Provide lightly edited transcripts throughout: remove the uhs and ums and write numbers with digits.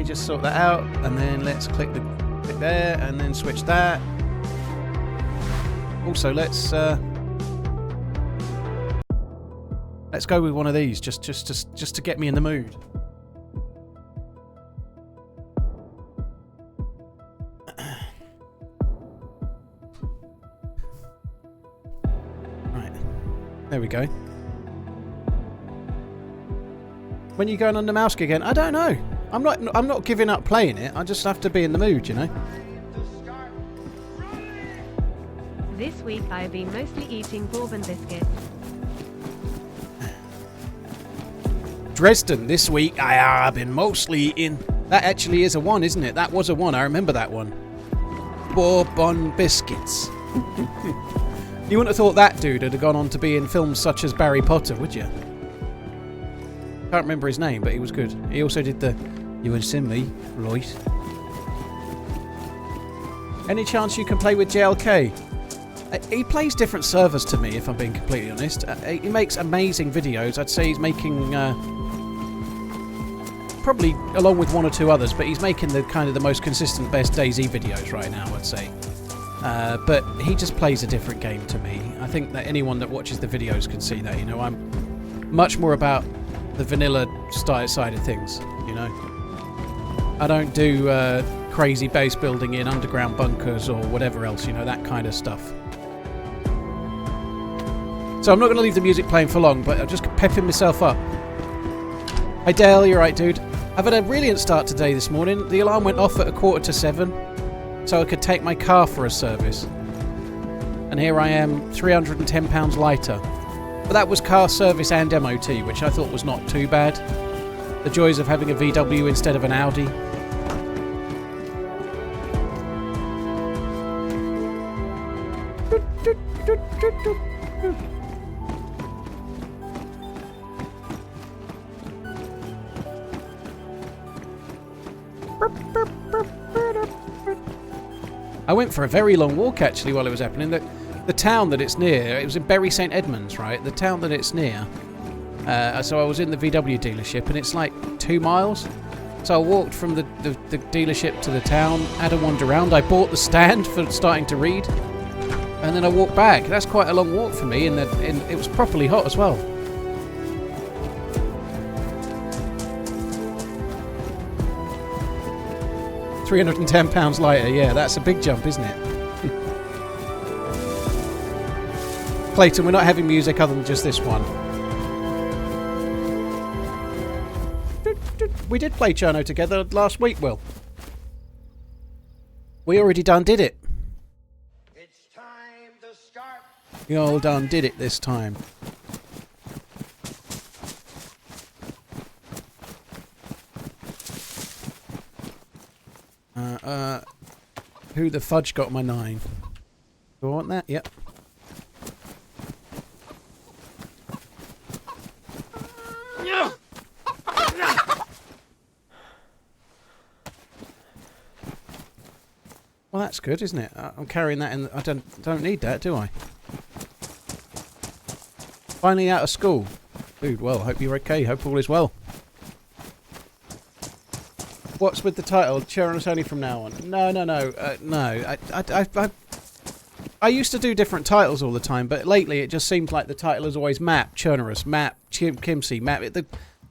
me just sort that out, and then let's click there, and then switch that. Also, let's go with one of these, just to get me in the mood. Right, there we go. When are you going under mouse again? I don't know. I'm not giving up playing it. I just have to be in the mood, you know. This week I've been mostly eating bourbon biscuits. Dresden, this week I've been mostly eating. That actually is a 1, isn't it? That was a 1. I remember that one. Bourbon biscuits. You wouldn't have thought that dude had gone on to be in films such as Harry Potter, would you? Can't remember his name, but he was good. He also did the "You would send me, right?" Any chance you can play with JLK? He plays different servers to me, if I'm being completely honest. He makes amazing videos. I'd say he's making probably along with 1 or 2 others, but he's making the kind of the most consistent, best DayZ videos right now, I'd say. But he just plays a different game to me. I think that anyone that watches the videos can see that. You know, I'm much more about the vanilla style side of things, you know. I don't do crazy base building in underground bunkers or whatever else, you know, that kind of stuff. So I'm not going to leave the music playing for long, but I'm just pepping myself up. Hey Dale, you're right, dude. I've had a brilliant start today this morning. The alarm went off at 6:45, so I could take my car for a service. And here I am, £310 lighter. But that was car service and MOT, which I thought was not too bad. The joys of having a VW instead of an Audi. I went for a very long walk actually while it was happening. The town that it's near, it was in Bury St Edmunds, right? The town that it's near. So I was in the VW dealership, and it's like 2 miles. So I walked from the dealership to the town, had a wander around. I bought the stand for starting to read, and then I walked back. That's quite a long walk for me, and it was properly hot as well. £310 lighter, yeah, that's a big jump, isn't it? Clayton, we're not having music other than just this one. We did play Cherno together last week, Will. We already done did it. It's time to start. We all done did it this time. Who the fudge got my 9? Do I want that? Yep. Well, that's good, isn't it? I'm carrying that in. I don't need that, do I? Finally out of school. Dude, well, hope you're okay. Hope all is well. What's with the title? Chernarus only from now on. No. No. I used to do different titles all the time, but lately it just seems like the title is always Map, Chernarus, Map, Kimsey, Map. The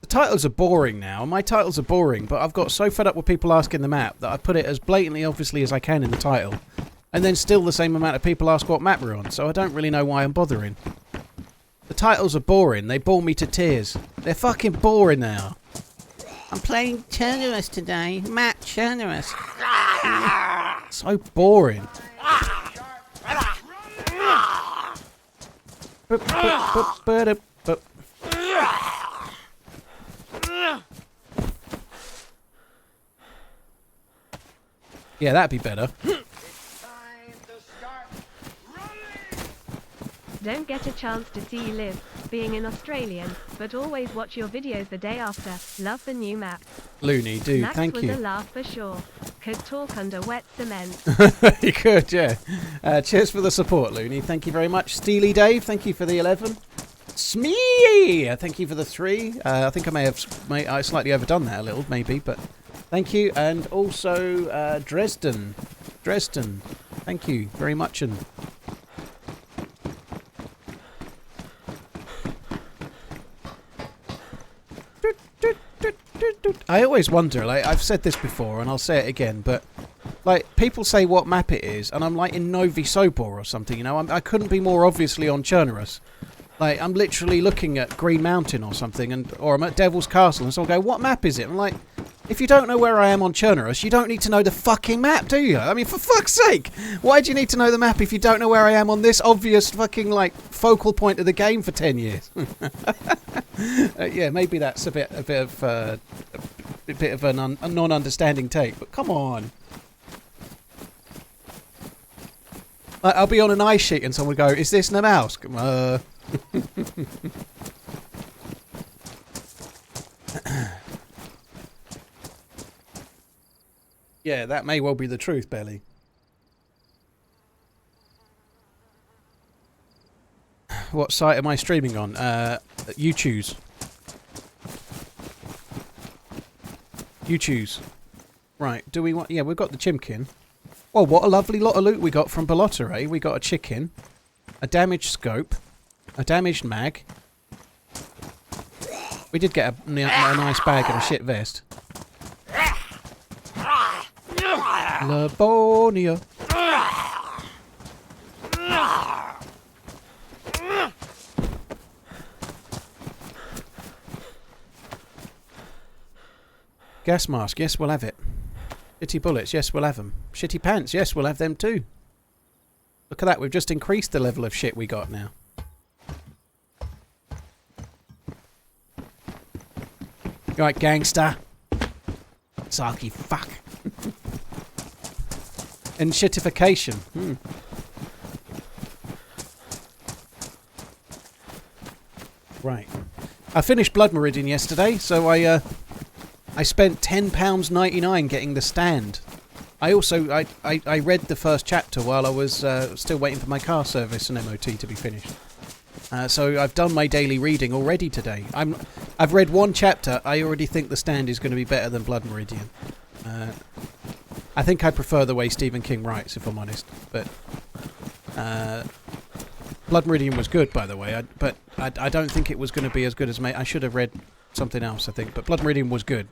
titles are boring now. My titles are boring, but I've got so fed up with people asking the map that I put it as blatantly obviously as I can in the title. And then still the same amount of people ask what map we're on, so I don't really know why I'm bothering. The titles are boring. They bore me to tears. They're fucking boring now. I'm playing Chernarus today. Map Chernarus. So boring. Yeah, that'd be better. Don't get a chance to see you live, being an Australian, but always watch your videos the day after. Love the new map. Looney, dude, Max thank was you. a laugh for sure. Could talk under wet cement. You could, yeah. Cheers for the support, Looney. Thank you very much. Steely Dave, thank you for the 11. Smee! Thank you for the 3. I think I may have slightly overdone that a little, maybe, but Thank you, and also Dresden. Dresden, thank you very much. And I always wonder, like, I've said this before and I'll say it again, but like, people say what map it is, and I'm like in Novi Sobor or something, you know. I couldn't be more obviously on Chernarus. Like, I'm literally looking at Green Mountain or something, or I'm at Devil's Castle, and someone go, what map is it? I'm like, if you don't know where I am on Chernarus, you don't need to know the fucking map, do you? I mean, for fuck's sake! Why do you need to know the map if you don't know where I am on this obvious fucking, like, focal point of the game for 10 years? Yeah, maybe that's a bit of a non-understanding take, but come on. Like, I'll be on an ice sheet and someone will go, is this Namalsk? Yeah, that may well be the truth, Belly. What site am I streaming on? You choose. You choose. Right, do we want... Yeah, we've got the chimkin. Well, what a lovely lot of loot we got from Balota, eh? We got a chicken, a damaged scope, a damaged mag. We did get a nice bag and a shit vest. Labonia. Gas mask, yes, we'll have it. Shitty bullets, yes, we'll have them. Shitty pants, yes, we'll have them too. Look at that, we've just increased the level of shit we got now. You right, gangster? Sarky fuck. And shitification. Right. I finished Blood Meridian yesterday, so I spent £10.99 getting the stand. I also I read the first chapter while I was still waiting for my car service and MOT to be finished. So I've done my daily reading already today. I've read one chapter. I already think the stand is going to be better than Blood Meridian. I think I prefer the way Stephen King writes, if I'm honest. But Blood Meridian was good, by the way. But I don't think it was going to be as good as I should have read something else, I think. But Blood Meridian was good.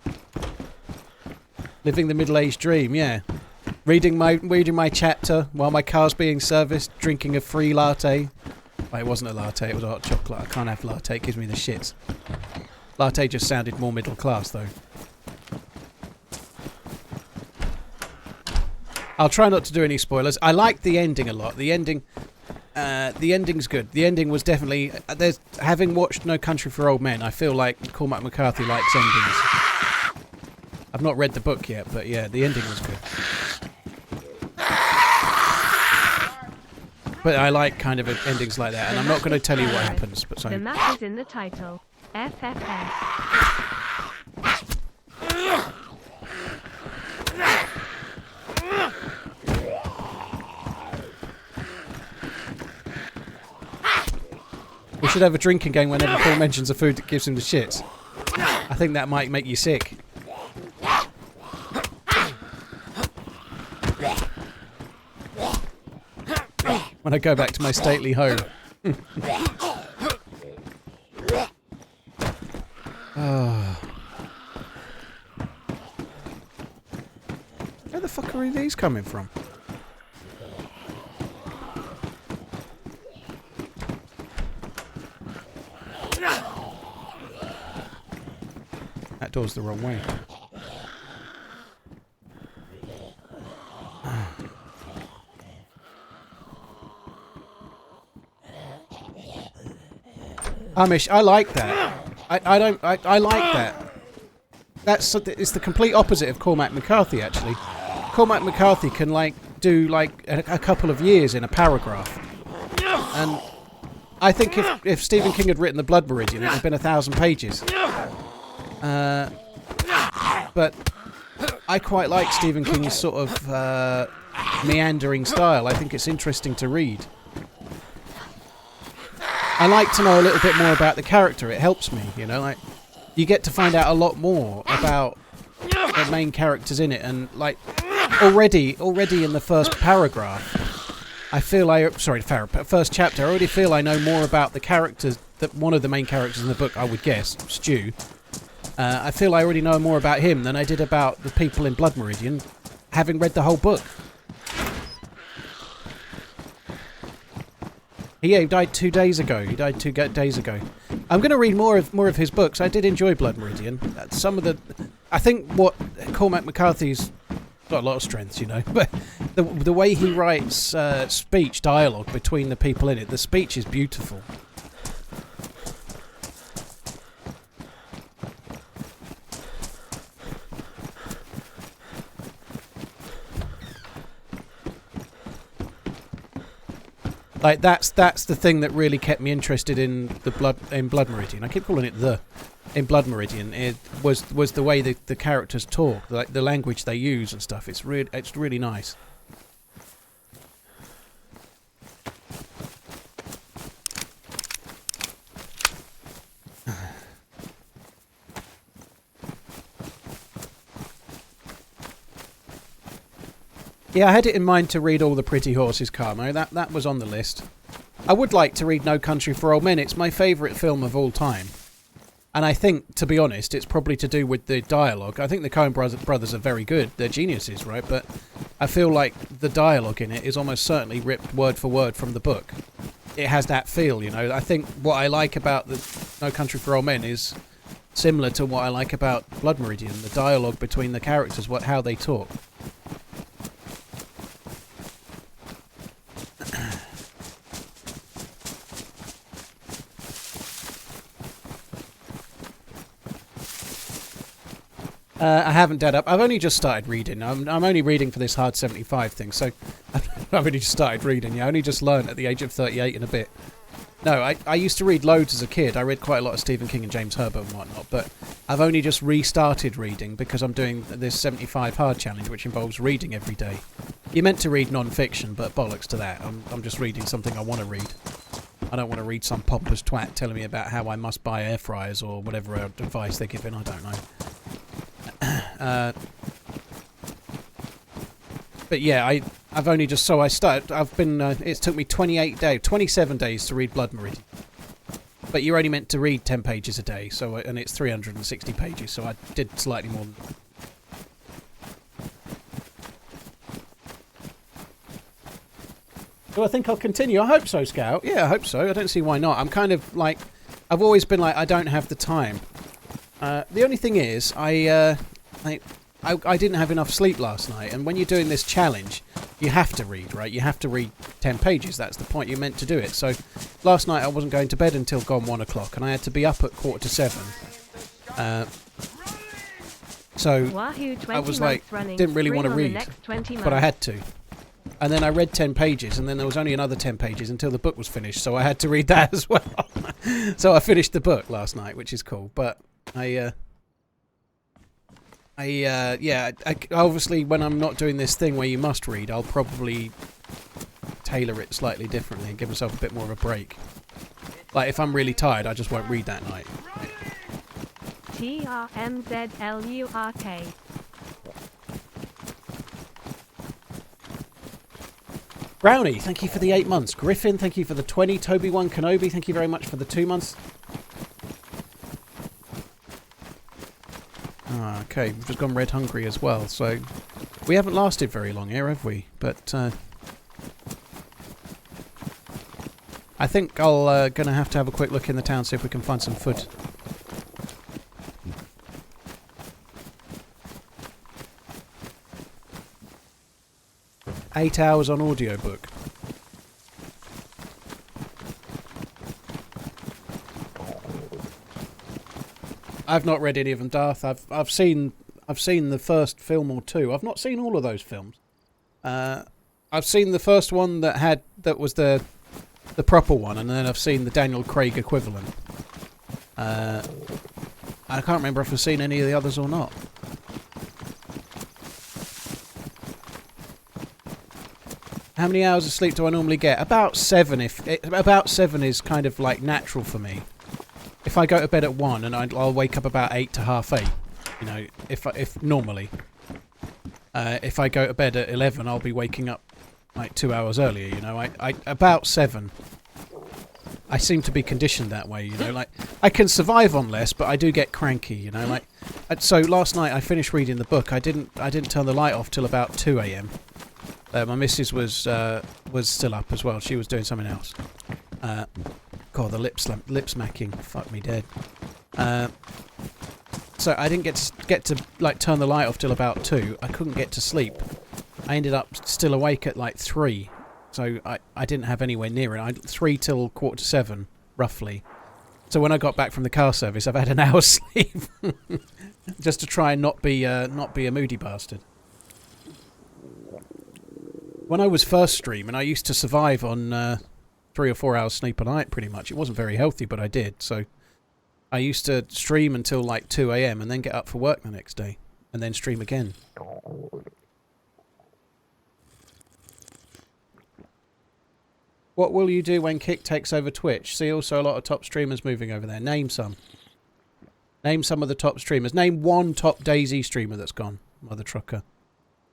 Living the middle-aged dream, yeah. Reading my chapter while my car's being serviced, drinking a free latte. Well, it wasn't a latte, it was a hot chocolate. I can't have latte, it gives me the shits. Latte just sounded more middle class, though. I'll try not to do any spoilers. I liked the ending a lot. The ending's good. The ending was definitely... having watched No Country for Old Men, I feel like Cormac McCarthy likes endings. I've not read the book yet, but yeah, the ending was good. But I like kind of endings like that, and I'm not going to tell you what happens. But so. The map is in the title. FFS. We should have a drinking game whenever Paul mentions a food that gives him the shits. I think that might make you sick. When I go back to my stately home. Where the fuck are these coming from? That door's the wrong way. Amish, I like that. I like that. It's the complete opposite of Cormac McCarthy, actually. Cormac McCarthy can, like, do, like, a couple of years in a paragraph. And I think if Stephen King had written The Blood Meridian, it would have been 1,000 pages. But I quite like Stephen King's sort of meandering style. I think it's interesting to read. I like to know a little bit more about the character. It helps me, you know. Like, you get to find out a lot more about the main characters in it, and like already in the first paragraph, I feel first chapter, I already feel I know more about the characters, that one of the main characters in the book, I would guess, Stu. I feel I already know more about him than I did about the people in Blood Meridian, having read the whole book. Yeah, he died 2 days ago. I'm going to read more of his books. I did enjoy Blood Meridian. I think what Cormac McCarthy's got a lot of strengths, you know, but the way he writes speech dialogue between the people in it, the speech is beautiful. Like that's the thing that really kept me interested in Blood Meridian. I keep calling it in Blood Meridian. It was the way the characters talk, like the language they use and stuff. It's really nice. Yeah, I had it in mind to read all the Pretty Horses, Carmo. That was on the list. I would like to read No Country for Old Men. It's my favourite film of all time. And I think, to be honest, it's probably to do with the dialogue. I think the Coen brothers are very good. They're geniuses, right? But I feel like the dialogue in it is almost certainly ripped word for word from the book. It has that feel, you know. I think what I like about the No Country for Old Men is similar to what I like about Blood Meridian. The dialogue between the characters, how they talk. I haven't dead up. I've only just started reading. I'm only reading for this Hard 75 thing, so I've only just started reading. Yeah, I only just learned at the age of 38 and a bit. No, I used to read loads as a kid. I read quite a lot of Stephen King and James Herbert and whatnot, but I've only just restarted reading because I'm doing this 75 Hard challenge, which involves reading every day. You're meant to read non-fiction, but bollocks to that. I'm just reading something I want to read. I don't want to read some pompous twat telling me about how I must buy air fryers or whatever advice they're giving. I don't know. But yeah, I've only just it took me 27 days to read Blood Meridian. But you're only meant to read 10 pages a day, and it's 360 pages, so I did slightly more than that. Do I think I'll continue? I hope so, Scout. Yeah, I hope so. I don't see why not. I'm kind of like, I've always been like, I don't have the time. The only thing is, I didn't have enough sleep last night, and when you're doing this challenge, you have to read, right? You have to read 10 pages. That's the point. You're meant to do it. So last night I wasn't going to bed until gone 1 o'clock, and I had to be up at 6:45. So I was like, didn't really want to read, but I had to. And then I read 10 pages, and then there was only another 10 pages until the book was finished, so I had to read that as well. So I finished the book last night, which is cool. But I obviously when I'm not doing this thing where you must read, I'll probably tailor it slightly differently and give myself a bit more of a break. Like if I'm really tired, I just won't read that night. TRMZ. Brownie, thank you for the 8 months. Griffin, thank you for the 20. Toby1 Kenobi, thank you very much for the 2 months. Okay, we've just gone red hungry as well, so we haven't lasted very long here, have we? But I think I'll gonna have to have a quick look in the town, see if we can find some food. Eight hours on audiobook. I've not read any of them, Darth. I've seen the first film or two. I've not seen all of those films. I've seen the first one that was the proper one, and then I've seen the Daniel Craig equivalent. I can't remember if I've seen any of the others or not. How many hours of sleep do I normally get? About 7. About 7 is kind of like natural for me. If I go to bed at 1, and I'll wake up about 8 to half 8. You know, if normally, if I go to bed at 11, I'll be waking up like 2 hours earlier. You know, I about 7. I seem to be conditioned that way, you know, like, I can survive on less, but I do get cranky, you know, like, so last night I finished reading the book. I didn't turn the light off till about 2 a.m. My missus was still up as well. She was doing something else. God, the lip smacking, fuck me dead. So I didn't get to like turn the light off till about 2. I couldn't get to sleep. I ended up still awake at like 3. So I didn't have anywhere near it. 3 till 6:45, roughly. So when I got back from the car service, I've had an hour's sleep. Just to try and not be a moody bastard. When I was first streaming, I used to survive on 3 or 4 hours sleep a night, pretty much. It wasn't very healthy, but I did. So I used to stream until like 2 a.m. and then get up for work the next day. And then stream again. What will you do when Kick takes over Twitch? See also a lot of top streamers moving over there. Name some. Name some of the top streamers. Name one top DayZ streamer that's gone, mother trucker.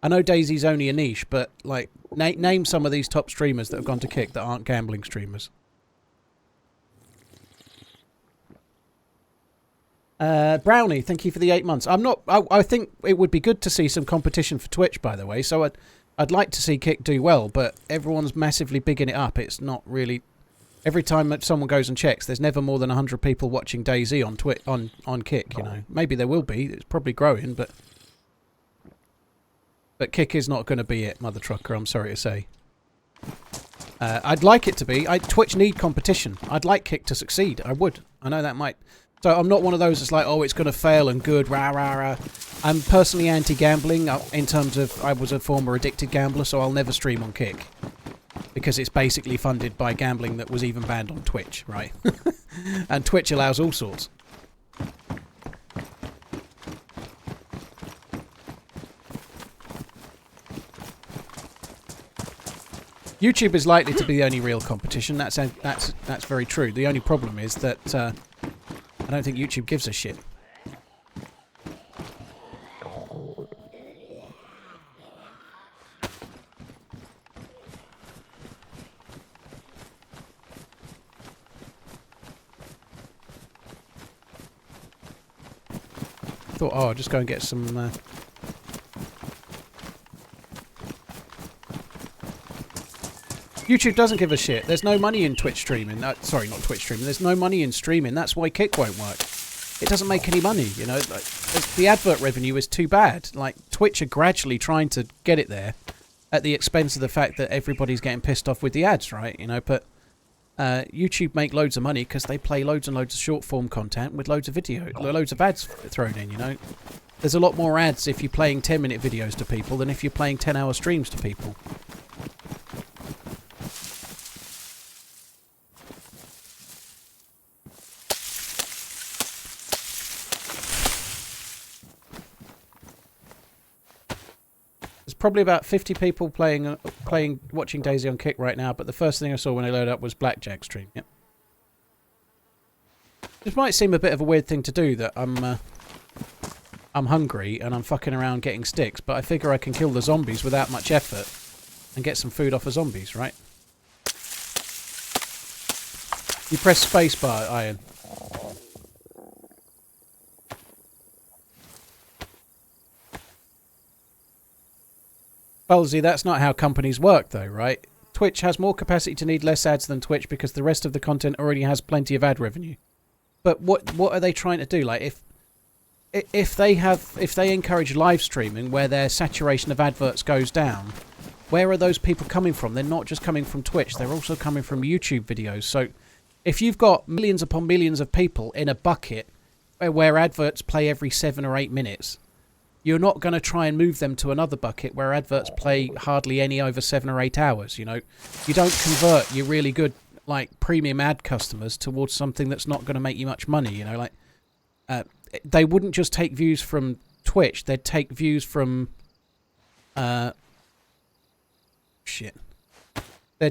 I know DayZ's only a niche, but like name some of these top streamers that have gone to Kick that aren't gambling streamers. Brownie, thank you for the 8 months. I think it would be good to see some competition for Twitch, by the way. So I'd like to see Kick do well, but everyone's massively bigging it up. It's not really. Every time that someone goes and checks, there's never more than 100 people watching DayZ on Kick. You know, maybe there will be. It's probably growing, but Kick is not going to be it, mother trucker. I'm sorry to say. I'd like it to be. Twitch need competition. I'd like Kick to succeed. I would. I know that might. So I'm not one of those that's like, oh, it's going to fail and good, rah, rah, rah. I'm personally anti-gambling in terms of I was a former addicted gambler, so I'll never stream on Kick. Because it's basically funded by gambling that was even banned on Twitch, right? And Twitch allows all sorts. YouTube is likely to be the only real competition. That's very true. The only problem is that I don't think YouTube gives a shit. Thought, oh, I'll just go and get some. YouTube doesn't give a shit. There's no money in Twitch streaming. Sorry, not Twitch streaming. There's no money in streaming. That's why Kick won't work. It doesn't make any money, you know. Like, the advert revenue is too bad. Like, Twitch are gradually trying to get it there at the expense of the fact that everybody's getting pissed off with the ads, right? You know, but YouTube make loads of money because they play loads and loads of short-form content with loads of loads of ads thrown in, you know. There's a lot more ads if you're playing 10-minute videos to people than if you're playing 10-hour streams to people. Probably about 50 people watching DayZ on Kick right now, but the first thing I saw when I loaded up was Blackjack stream. Yep. This might seem a bit of a weird thing to do, that I'm hungry and I'm fucking around getting sticks, but I figure I can kill the zombies without much effort and get some food off of zombies, right? You press spacebar, Iron. Ballsy, that's not how companies work, though, right? Twitch has more capacity to need less ads than Twitch because the rest of the content already has plenty of ad revenue. But what are they trying to do? Like, if they encourage live streaming where their saturation of adverts goes down, where are those people coming from? They're not just coming from Twitch; they're also coming from YouTube videos. So, if you've got millions upon millions of people in a bucket where adverts play every 7 or 8 minutes. You're not going to try and move them to another bucket where adverts play hardly any over 7 or 8 hours, you know. You don't convert your really good, like, premium ad customers towards something that's not going to make you much money, you know. Like, they wouldn't just take views from Twitch. They'd take views from... They'd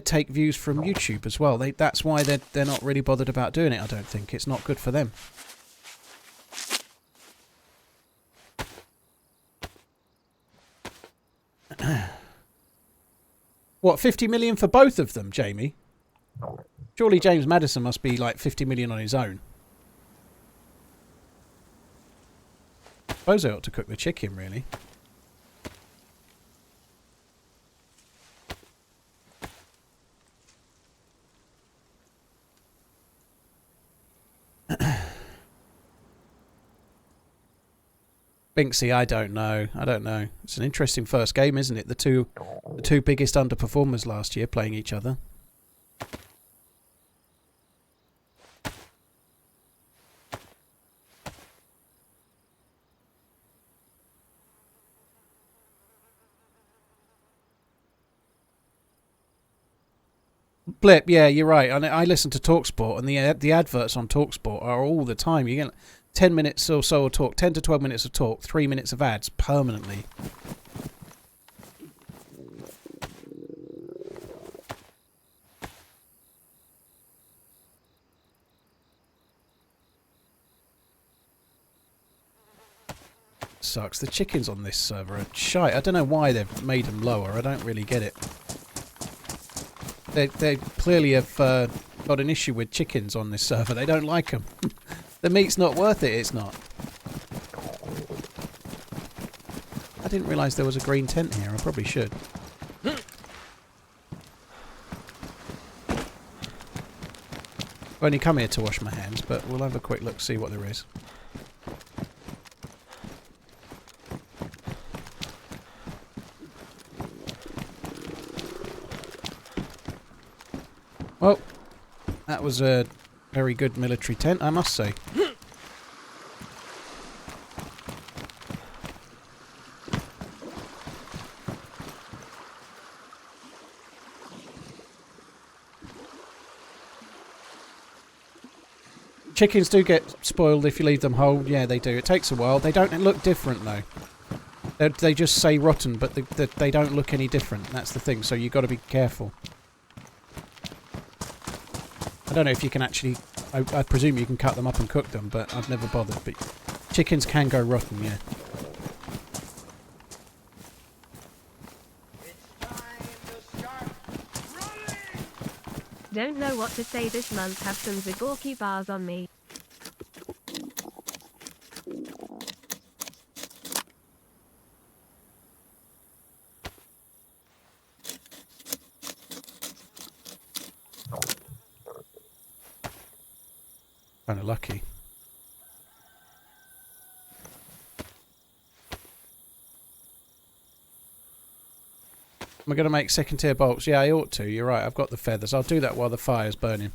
take views from YouTube as well. That's why they're not really bothered about doing it, I don't think. It's not good for them. What, 50 million for both of them, Jamie? Surely James Madison must be like 50 million on his own. I suppose I ought to cook the chicken, really. Binksy, I don't know. I don't know. It's an interesting first game, isn't it? The two biggest underperformers last year playing each other. Blip, yeah, you're right. I listen to TalkSport, and the adverts on TalkSport are all the time. You get 10 minutes or so of talk, 10 to 12 minutes of talk, 3 minutes of ads permanently. Sucks. The chickens on this server are shite. I don't know why they've made them lower. I don't really get it. They clearly have got an issue with chickens on this server. They don't like them. The meat's not worth it, it's not. I didn't realise there was a green tent here. I probably should. I only come here to wash my hands, but we'll have a quick look, see what there is. Well, that was a very good military tent, I must say. Chickens do get spoiled if you leave them whole. Yeah, they do. It takes a while. They don't look different, though. They just say rotten, but they don't look any different. That's the thing, so you've got to be careful. I don't know if you can actually... I presume you can cut them up and cook them, but I've never bothered. But chickens can go rotten, yeah. Don't know what to say this month. Have some Zagorki bars on me. Kind of lucky. Am I going to make second tier bolts? Yeah, I ought to. You're right. I've got the feathers. I'll do that while the fire's burning.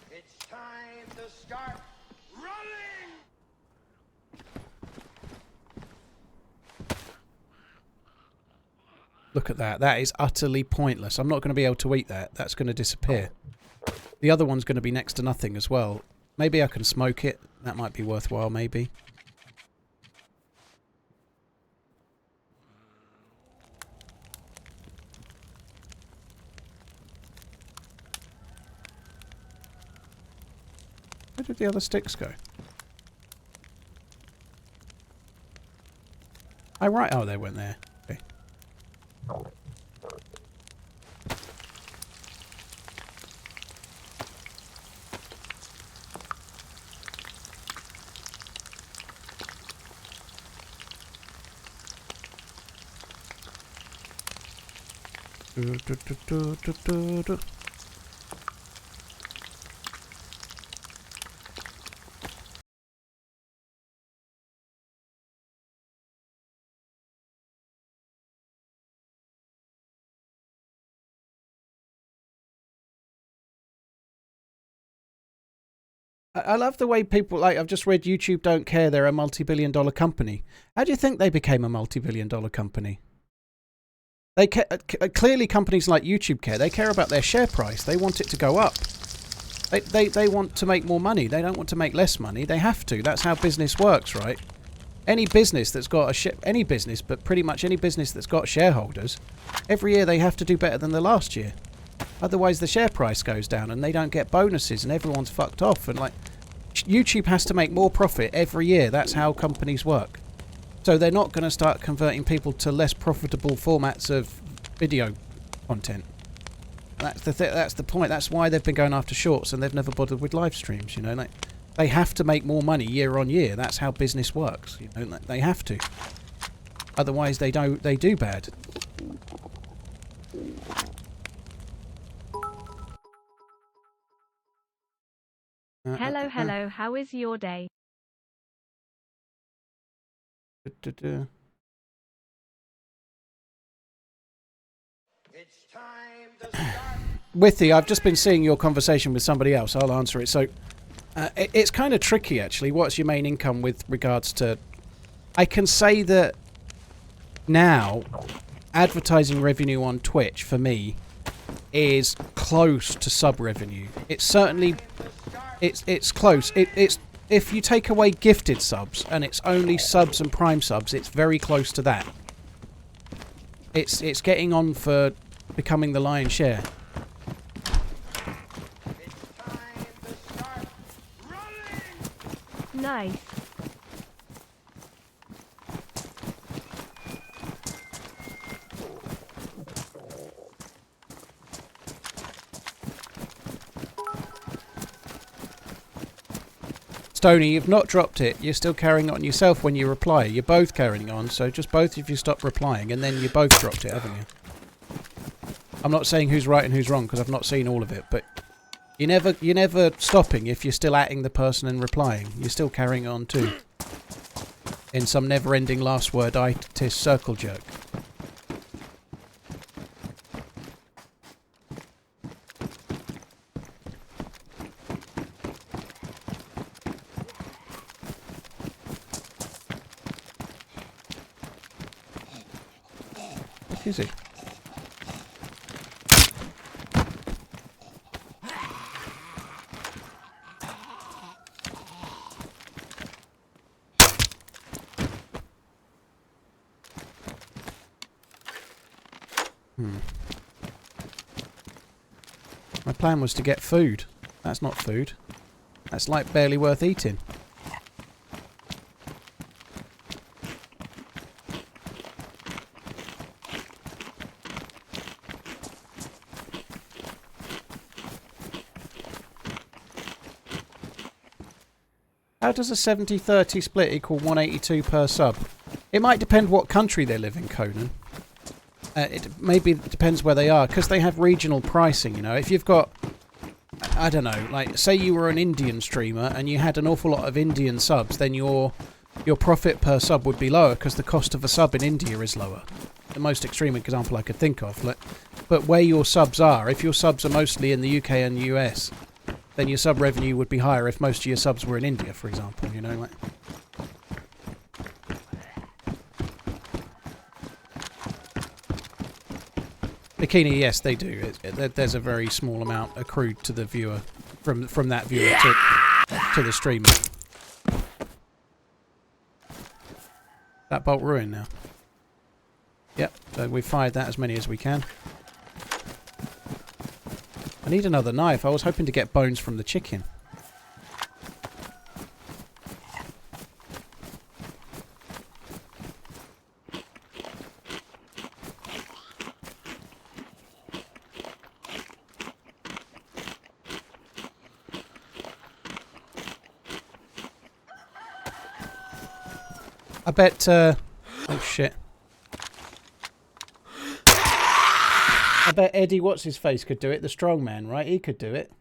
It's time to start running! Look at that. That is utterly pointless. I'm not going to be able to eat that. That's going to disappear. The other one's going to be next to nothing as well. Maybe I can smoke it. That might be worthwhile, maybe. Where did the other sticks go? Oh, right. Oh, they went there. Okay. I love the way people, like, I've just read YouTube don't care, they're a multi-billion-dollar company. How do you think they became a multi-billion-dollar company? They clearly companies like YouTube care. They care about their share price. They want it to go up. They want to make more money. They don't want to make less money. They have to. That's how business works, right? Any business that's got any business, but pretty much any business that's got shareholders, every year they have to do better than the last year. Otherwise the share price goes down and they don't get bonuses and everyone's fucked off. And like, YouTube has to make more profit every year. That's how companies work. So they're not going to start converting people to less profitable formats of video content. That's the point. That's why they've been going after shorts and they've never bothered with live streams. You know, like, they have to make more money year on year. That's how business works. You know, they have to. Otherwise, they do bad. Hello, how is your day? It's time to start. Withy, I've just been seeing your conversation with somebody else. I'll answer it. So, it's kind of tricky, actually. What's your main income with regards to... I can say that now, advertising revenue on Twitch, for me, is close to sub revenue. It's certainly... It's close. It's if you take away gifted subs, and it's only subs and prime subs, it's very close to that. It's getting on for becoming the lion's share. Nice. Stony, you've not dropped it. You're still carrying on yourself when you reply. You're both carrying on, so just both of you stop replying, and then you both dropped it, haven't you? I'm not saying who's right and who's wrong, because I've not seen all of it, but you're never stopping if you're still atting the person and replying. You're still carrying on too. In some never-ending last word itis circle jerk. Is he? My plan was to get food. That's not food. That's like barely worth eating. How does a 70-30 split equal 182 per sub? It might depend what country they live in, Conan. It maybe depends where they are, because they have regional pricing, you know. If you've got, I don't know, like, say you were an Indian streamer and you had an awful lot of Indian subs, then your profit per sub would be lower, because the cost of a sub in India is lower. The most extreme example I could think of. But where your subs are, if your subs are mostly in the UK and US, then your sub revenue would be higher if most of your subs were in India, for example, you know, like... Bikini, yes, they do. There's a very small amount accrued to the viewer, from that viewer to the streamer. That bolt ruined now. Yep, so we've fired that as many as we can. I need another knife. I was hoping to get bones from the chicken. I bet, oh shit. I bet Eddie What's-His-Face could do it, the strong man, right? He could do it.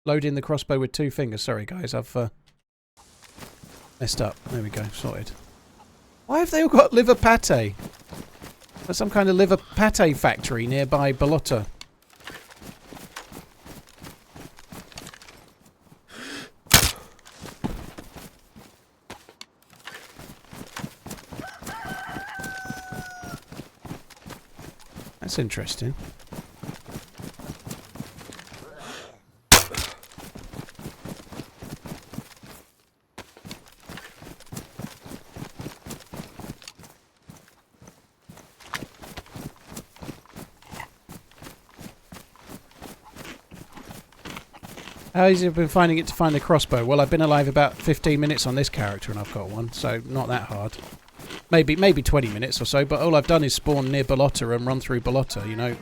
Loading the crossbow with 2 fingers. Sorry, guys, I've messed up. There we go, sorted. Why have they all got liver pate? There's some kind of liver pate factory nearby Bolota. That's interesting. How easy have you been finding it to find the crossbow? Well, I've been alive about 15 minutes on this character and I've got one, so not that hard. Maybe 20 minutes or so, but all I've done is spawn near Bolotta and run through Bolotta, you know.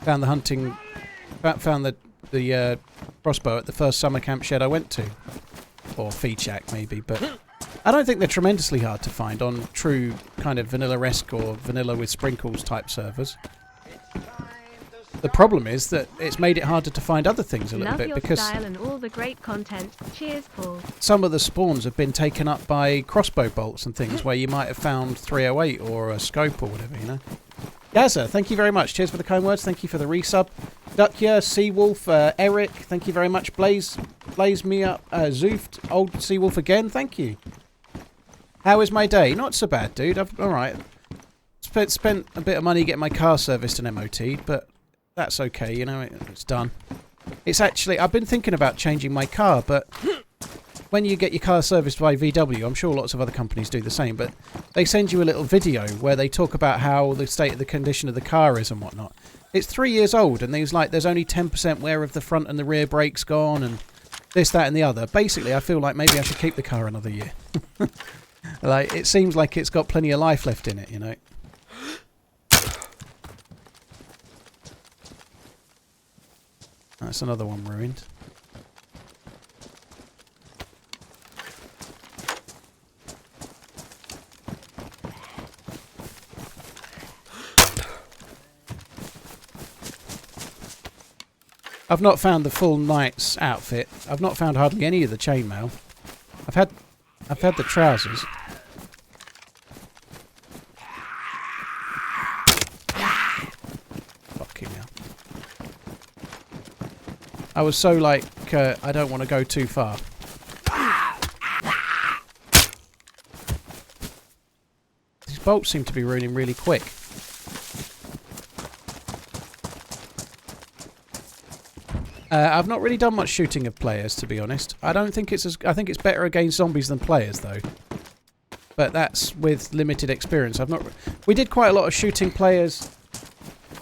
Found the hunting... Found the crossbow at the first summer camp shed I went to. Or feed shack, maybe, but... I don't think they're tremendously hard to find on true kind of vanilla-esque or vanilla with sprinkles type servers. The problem is that it's made it harder to find other things a little bit because style and all the great content. Cheers, Paul. Some of the spawns have been taken up by crossbow bolts and things where you might have found 308 or a scope or whatever, you know. Gaza, thank you very much. Cheers for the kind words. Thank you for the resub. Duckya, Seawolf, Eric, thank you very much. Blaze me up, Zooft, old Seawolf again, thank you. How is my day? Not so bad, dude. Alright. Spent a bit of money getting my car serviced and MOT'd, but that's okay, you know, it's done. It's actually, I've been thinking about changing my car, but when you get your car serviced by VW, I'm sure lots of other companies do the same, but they send you a little video where they talk about how the state of the condition of the car is and whatnot. It's 3 years old, and there's only 10% wear of the front and the rear brakes gone, and this, that, and the other. Basically, I feel like maybe I should keep the car another year. Like, it seems like it's got plenty of life left in it, you know. That's another one ruined. I've not found the full knight's outfit. I've not found hardly any of the chainmail. I've had the trousers. Fucking hell. I was so like, I don't want to go too far. These bolts seem to be ruining really quick. I've not really done much shooting of players, to be honest. I don't think it's I think it's better against zombies than players, though. But that's with limited experience. We did quite a lot of shooting players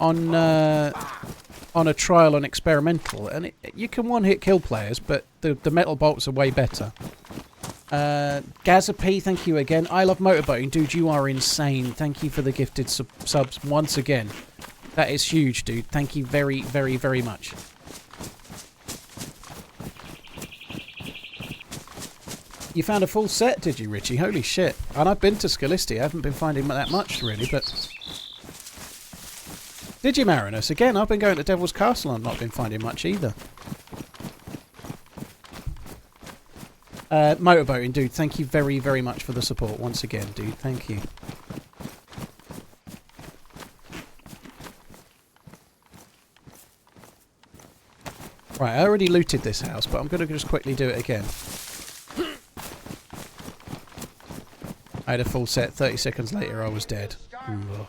on a trial and experimental, and you can one-hit kill players, but the metal bolts are way better. Gaza P, thank you again. I love motorboating, dude. You are insane. Thank you for the gifted subs once again. That is huge, dude. Thank you very, very, very much. You found a full set, did you, Richie? Holy shit. And I've been to Scalisti. I haven't been finding that much, really, but... Did you, Marinus? Again, I've been going to Devil's Castle and not been finding much either. Motorboating, dude. Thank you very, very much for the support once again, dude. Thank you. Right, I already looted this house, but I'm going to just quickly do it again. I had a full set. 30 seconds later, I was dead. Ugh.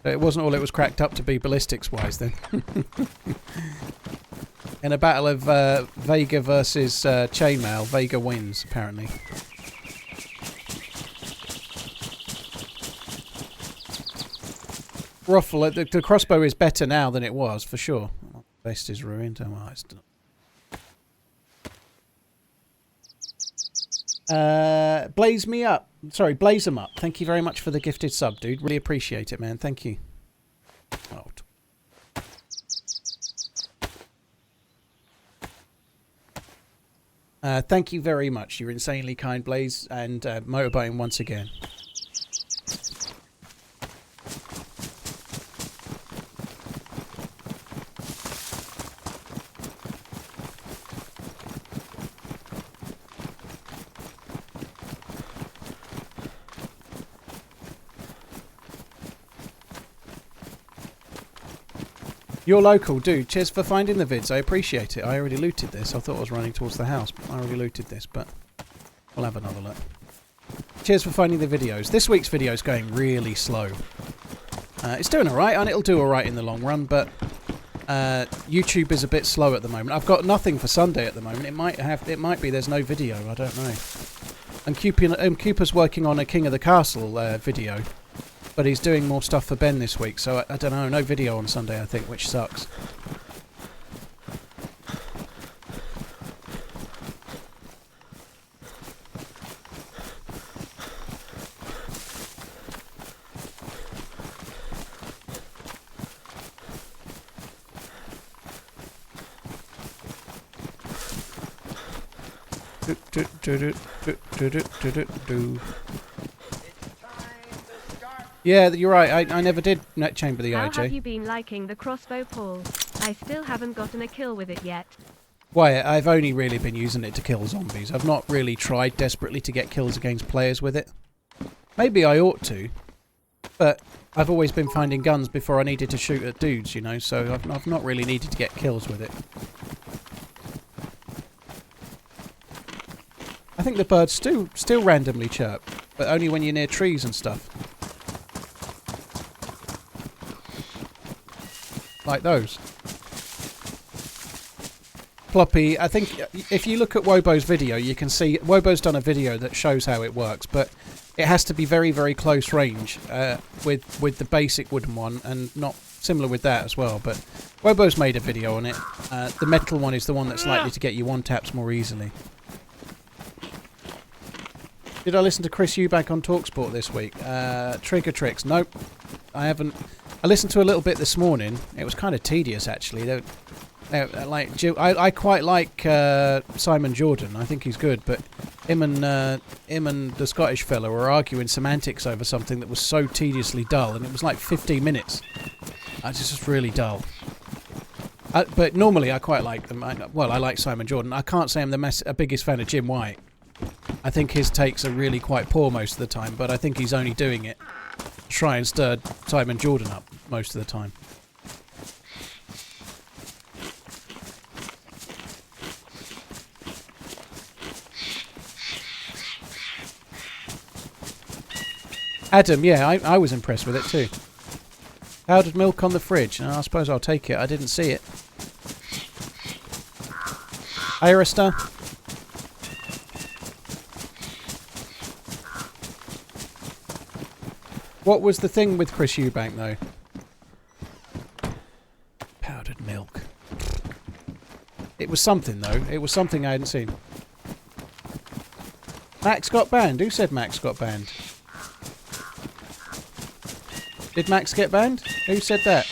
It wasn't all it was cracked up to be ballistics-wise, then. In a battle of Vega versus Chainmail, Vega wins, apparently. Ruffle, the crossbow is better now than it was, for sure. Vest is ruined. Oh, well, it's done. Blaze me up. Sorry, blaze them up. Thank you very much for the gifted sub, dude. Really appreciate it, man. Thank you. Oh. Thank you very much. You're insanely kind, Blaze, and motorboating once again. You're local, dude. Cheers for finding the vids. I appreciate it. I already looted this. I thought I was running towards the house, but I already looted this, but we'll have another look. Cheers for finding the videos. This week's video is going really slow. It's doing alright, and it'll do alright in the long run, but YouTube is a bit slow at the moment. I've got nothing for Sunday at the moment. It might be there's no video. I don't know. And Cooper's working on a King of the Castle video. But he's doing more stuff for Ben this week, so I don't know. No video on Sunday, I think, which sucks. Yeah, you're right. I never did net chamber the How IJ. have you been liking the crossbow, Paul? I still haven't gotten a kill with it yet. Why, I've only really been using it to kill zombies. I've not really tried desperately to get kills against players with it. Maybe I ought to, but I've always been finding guns before I needed to shoot at dudes, you know, so I've not really needed to get kills with it. I think the birds still randomly chirp, but only when you're near trees and stuff. Like those. Ploppy, I think if you look at Wobo's video, you can see Wobo's done a video that shows how it works, but it has to be very, very close range with the basic wooden one, and not similar with that as well. But Wobo's made a video on it. The metal one is the one that's likely to get you one taps more easily. Did I listen to Chris Eubank on TalkSport this week? Trigger Tricks? Nope, I haven't. I listened to a little bit this morning. It was kind of tedious, actually. I quite like Simon Jordan. I think he's good, but him and the Scottish fella were arguing semantics over something that was so tediously dull, and it was like 15 minutes. It's just really dull. But normally I quite like them. I like Simon Jordan. I can't say I'm the biggest fan of Jim White. I think his takes are really quite poor most of the time, but I think he's only doing it to try and stir Simon Jordan up most of the time. Adam, yeah, I was impressed with it too. Powdered milk on the fridge. I suppose I'll take it. I didn't see it. Hi, Arista. What was the thing with Chris Eubank, though? Powdered milk. It was something, though. It was something I hadn't seen. Max got banned. Who said Max got banned? Did Max get banned? Who said that?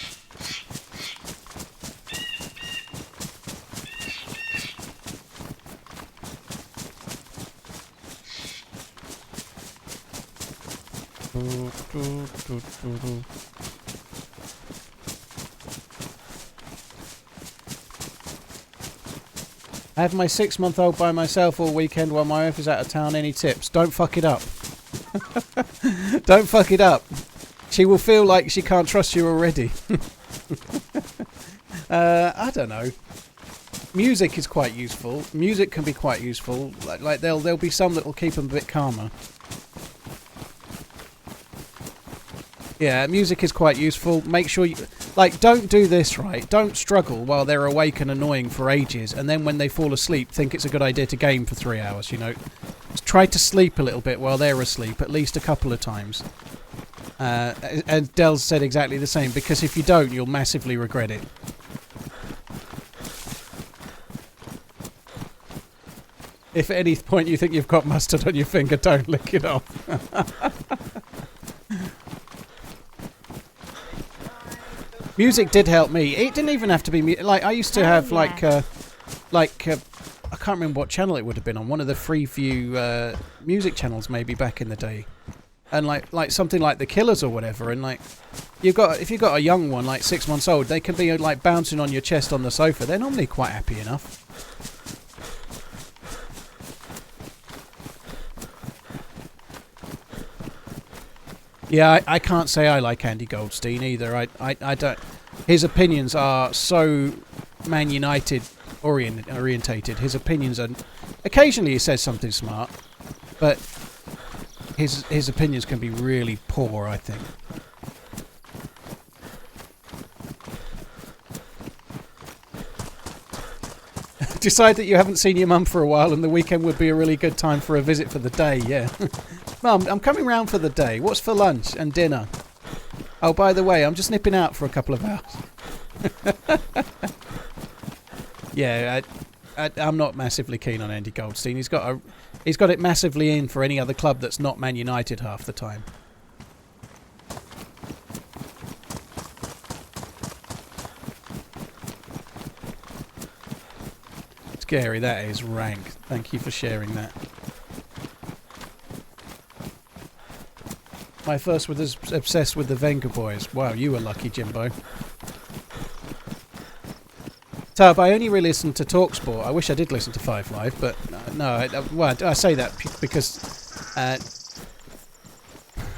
I have my 6-month-old by myself all weekend while my wife is out of town. Any tips? Don't fuck it up. Don't fuck it up. She will feel like she can't trust you already. I don't know. Music is quite useful. Music can be quite useful. Like there'll be some that will keep them a bit calmer. Yeah, music is quite useful. Make sure you... don't do this, right? Don't struggle while they're awake and annoying for ages, and then when they fall asleep, think it's a good idea to game for 3 hours, you know? Just try to sleep a little bit while they're asleep, at least a couple of times. And Del said exactly the same, because if you don't, you'll massively regret it. If at any point you think you've got mustard on your finger, don't lick it off. Music did help me. It didn't even have to be like I used to have I can't remember what channel it would have been on. One of the Freeview music channels maybe back in the day. And like something like The Killers or whatever, and if you've got a young one like 6 months old, they can be like bouncing on your chest on the sofa. They're normally quite happy enough. Yeah, I can't say I like Andy Goldstein either. I don't. His opinions are so Man United orientated. His opinions are... Occasionally he says something smart, but his opinions can be really poor, I think. Decide that you haven't seen your mum for a while and the weekend would be a really good time for a visit for the day, yeah. Mum, I'm coming round for the day. What's for lunch and dinner? Oh, by the way, I'm just nipping out for a couple of hours. Yeah, I'm not massively keen on Andy Goldstein. He's got it massively in for any other club that's not Man United half the time. scary. That is rank. Thank you for sharing that. My first was obsessed with the Venga Boys. Wow, you were lucky, Jimbo. So, I only really listened to TalkSport. I wish I did listen to 5 Live, but no. Well, I say that because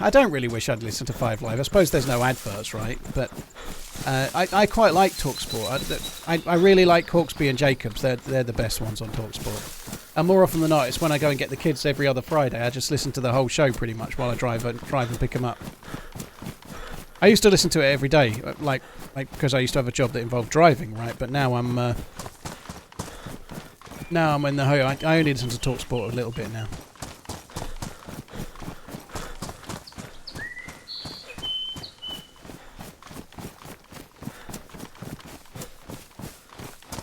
I don't really wish I'd listened to 5 Live. I suppose there's no adverts, right? But I quite like TalkSport. I really like Hawksby and Jacobs. They're the best ones on TalkSport. And more often than not, it's when I go and get the kids every other Friday. I just listen to the whole show pretty much while I drive and pick them up. I used to listen to it every day, like because I used to have a job that involved driving, right? But now I'm in the home. I only listen to TalkSport a little bit now.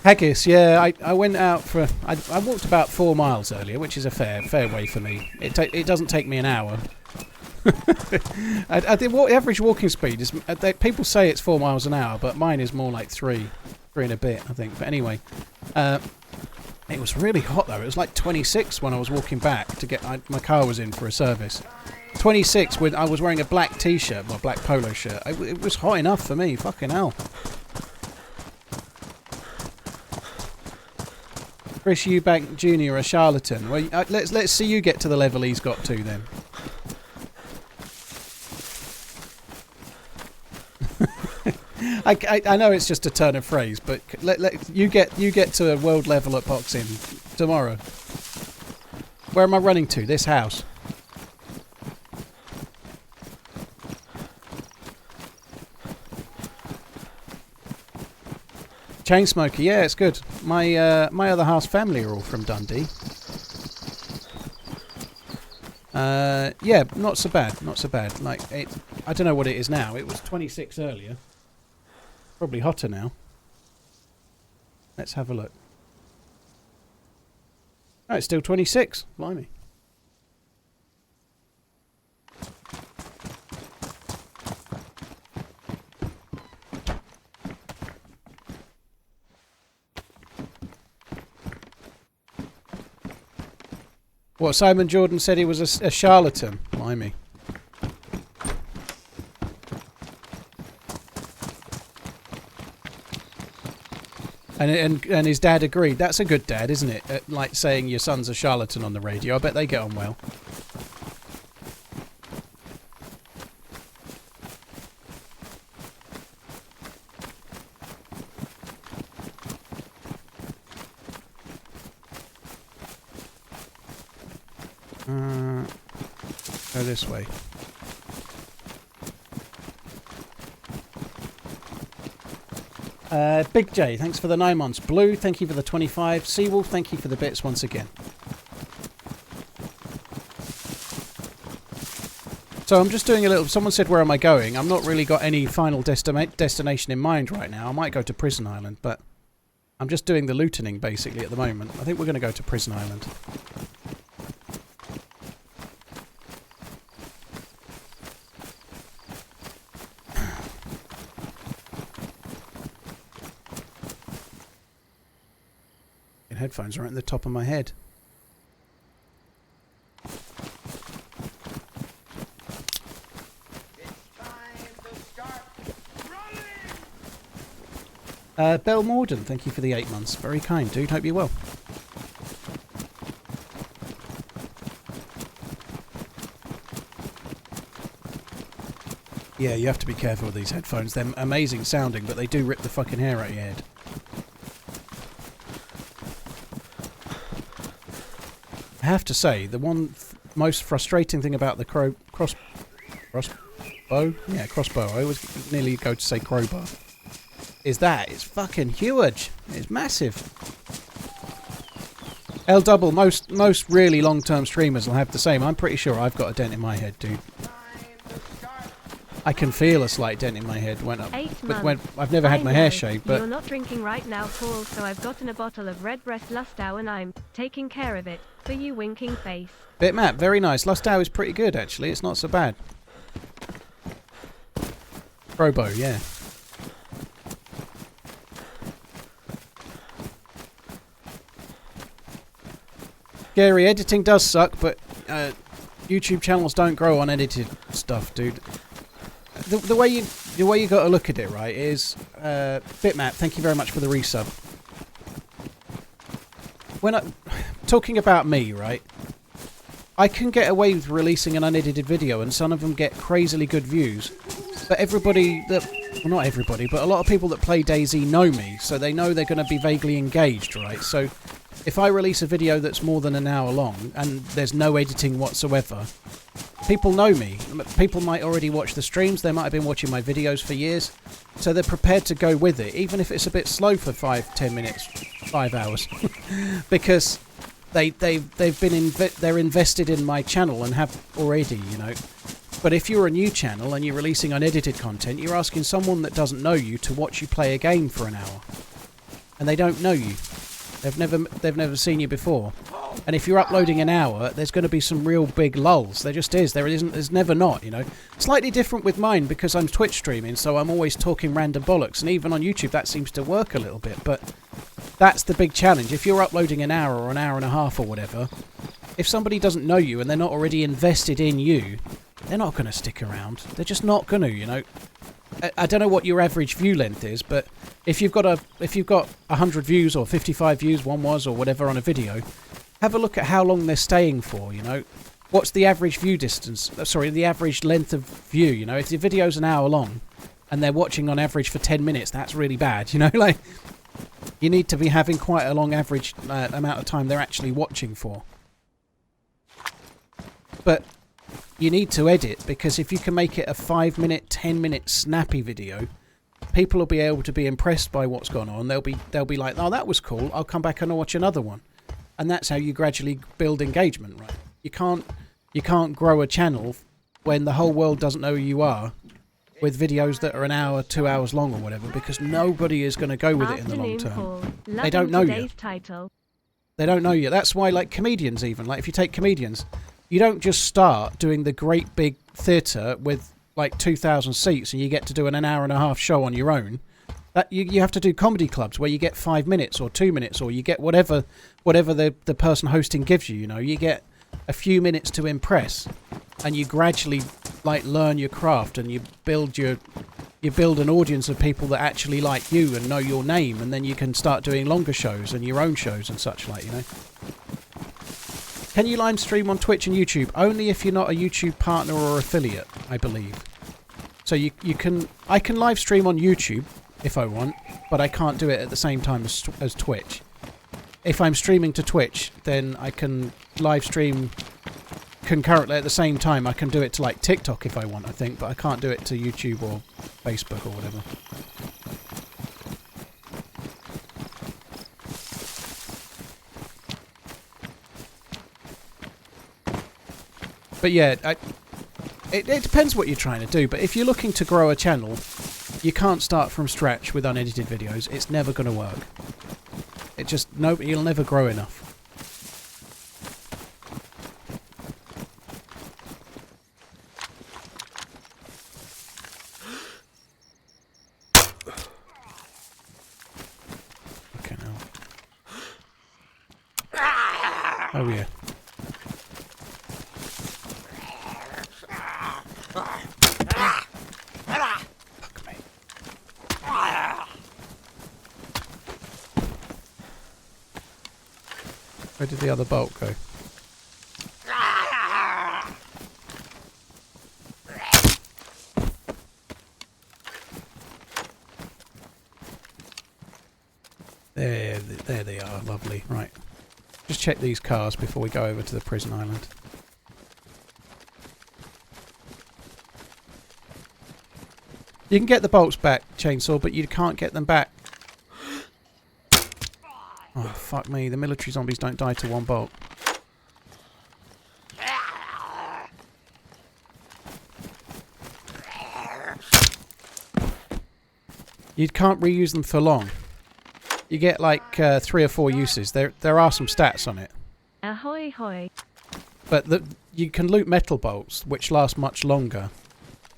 Haggis, yeah, I went out for... I walked about 4 miles earlier, which is a fair way for me. It doesn't take me an hour. I think the average walking speed is... people say it's 4 miles an hour, but mine is more like 3 and a bit, I think. But anyway, it was really hot though. It was like 26 when I was walking back to get... my car was in for a service. 26 when I was wearing a black t-shirt, well, black polo shirt. It was hot enough for me, fucking hell. Chris Eubank Jr. a charlatan. Well, let's see you get to the level he's got to then. I know it's just a turn of phrase, but you get to a world level at boxing tomorrow. Where am I running to? This house. Chainsmoker, yeah, it's good. My other half's family are all from Dundee. Yeah, not so bad, not so bad. Like I don't know what it is now. It was 26 earlier. Probably hotter now. Let's have a look. Oh, it's still 26. Blimey. What, Simon Jordan said he was a charlatan? Blimey. And his dad agreed. That's a good dad, isn't it? Like saying your son's a charlatan on the radio. I bet they get on well. Go this way. Big J, thanks for the 9 months. Blue, thank you for the 25. Seawolf, thank you for the bits once again. So I'm just doing a little... Someone said, where am I going? I'm not really got any final destination in mind right now. I might go to Prison Island, but I'm just doing the lootening, basically, at the moment. I think we're going to go to Prison Island. Headphones are right in the top of my head. It's time to start running. Bell Morden, thank you for the 8 months. Very kind, dude. Hope you're well. Yeah, you have to be careful with these headphones. They're amazing sounding, but they do rip the fucking hair out of your head. I have to say, the most frustrating thing about the crossbow? Yeah, crossbow. I always nearly go to say crowbar. Is that it's fucking huge. It's massive. L double. Most really long-term streamers will have the same. I'm pretty sure I've got a dent in my head, dude. I can feel a slight dent in my head when I've never had my hair shaved. But you're not drinking right now, Paul. So I've gotten a bottle of Redbreast Lustau and I'm taking care of it for you, winking face. Bitmap, very nice. Lustau is pretty good actually. It's not so bad. Robo, yeah. Gary, editing does suck, but YouTube channels don't grow on edited stuff, dude. The way you got to look at it, right, is Bitmap. Thank you very much for the resub. When I'm talking about me, right, I can get away with releasing an unedited video, and some of them get crazily good views. But everybody that, well, not everybody, but a lot of people that play DayZ know me, so they know they're going to be vaguely engaged, right? So if I release a video that's more than an hour long and there's no editing whatsoever, people know me. People might already watch the streams, they might have been watching my videos for years, so they're prepared to go with it, even if it's a bit slow for 5-10 minutes, 5 hours, because they're invested in my channel and have already, you know. But if you're a new channel and you're releasing unedited content, you're asking someone that doesn't know you to watch you play a game for an hour, and they don't know you. They've never seen you before. And if you're uploading an hour, there's going to be some real big lulls. There just is. There's never not, you know. Slightly different with mine because I'm Twitch streaming, so I'm always talking random bollocks. And even on YouTube, that seems to work a little bit. But that's the big challenge. If you're uploading an hour or an hour and a half or whatever, if somebody doesn't know you and they're not already invested in you, they're not going to stick around. They're just not going to, you know. I don't know what your average view length is, but if you've got 100 views or 55 views, one was, or whatever on a video, have a look at how long they're staying for, you know. What's the average view distance? Sorry, the average length of view, you know. If your video's an hour long and they're watching on average for 10 minutes, that's really bad, you know. Like, you need to be having quite a long average amount of time they're actually watching for. But you need to edit, because if you can make it a 5-minute, 10-minute snappy video, people will be able to be impressed by what's gone on. They'll be like, oh, that was cool, I'll come back and watch another one. And that's how you gradually build engagement, right? You can't grow a channel when the whole world doesn't know who you are with videos that are an hour, 2 hours long or whatever, because nobody is going to go with it in the long term. They don't know you. They don't know you. That's why, like, comedians even, like, if you take comedians, you don't just start doing the great big theatre with like 2,000 seats and you get to do an hour and a half show on your own. That you have to do comedy clubs where you get 5 minutes or 2 minutes, or you get whatever the person hosting gives you. You know, you get a few minutes to impress, and you gradually like learn your craft, and you build an audience of people that actually like you and know your name, and then you can start doing longer shows and your own shows and such like, you know. Can you live stream on Twitch and YouTube? Only if you're not a YouTube partner or affiliate, I believe. So I can live stream on YouTube if I want, but I can't do it at the same time as Twitch. If I'm streaming to Twitch, then I can live stream concurrently at the same time. I can do it to like TikTok if I want, I think, but I can't do it to YouTube or Facebook or whatever. But yeah, it depends what you're trying to do. But if you're looking to grow a channel, you can't start from scratch with unedited videos. It's never going to work. You'll never grow enough. Okay, now. Oh yeah. Where did the other bolt go? There they are, lovely. Right. Just check these cars before we go over to the prison island. You can get the bolts back, Chainsaw, but you can't get them back. Oh, fuck me. The military zombies don't die to one bolt. You can't reuse them for long. You get like 3 or 4 uses. There are some stats on it. Ahoy hoy. But you can loot metal bolts, which last much longer.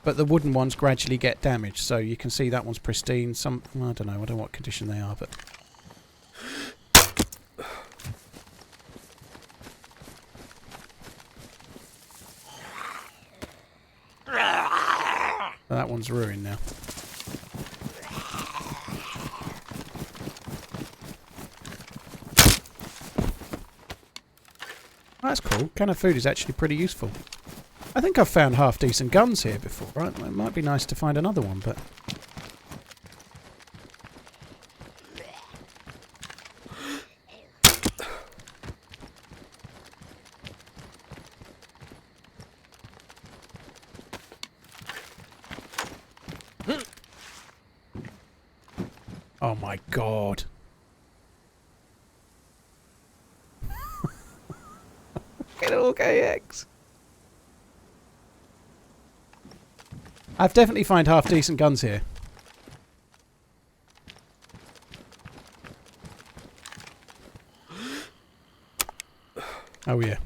But the wooden ones gradually get damaged. So you can see that one's pristine. Some, I don't know what condition they are, but... But that one's ruined now. That's cool. Can of food is actually pretty useful. I think I've found half-decent guns here before, right? It might be nice to find another one, but... Oh my god. Get all KX. I've definitely found half decent guns here. Oh yeah.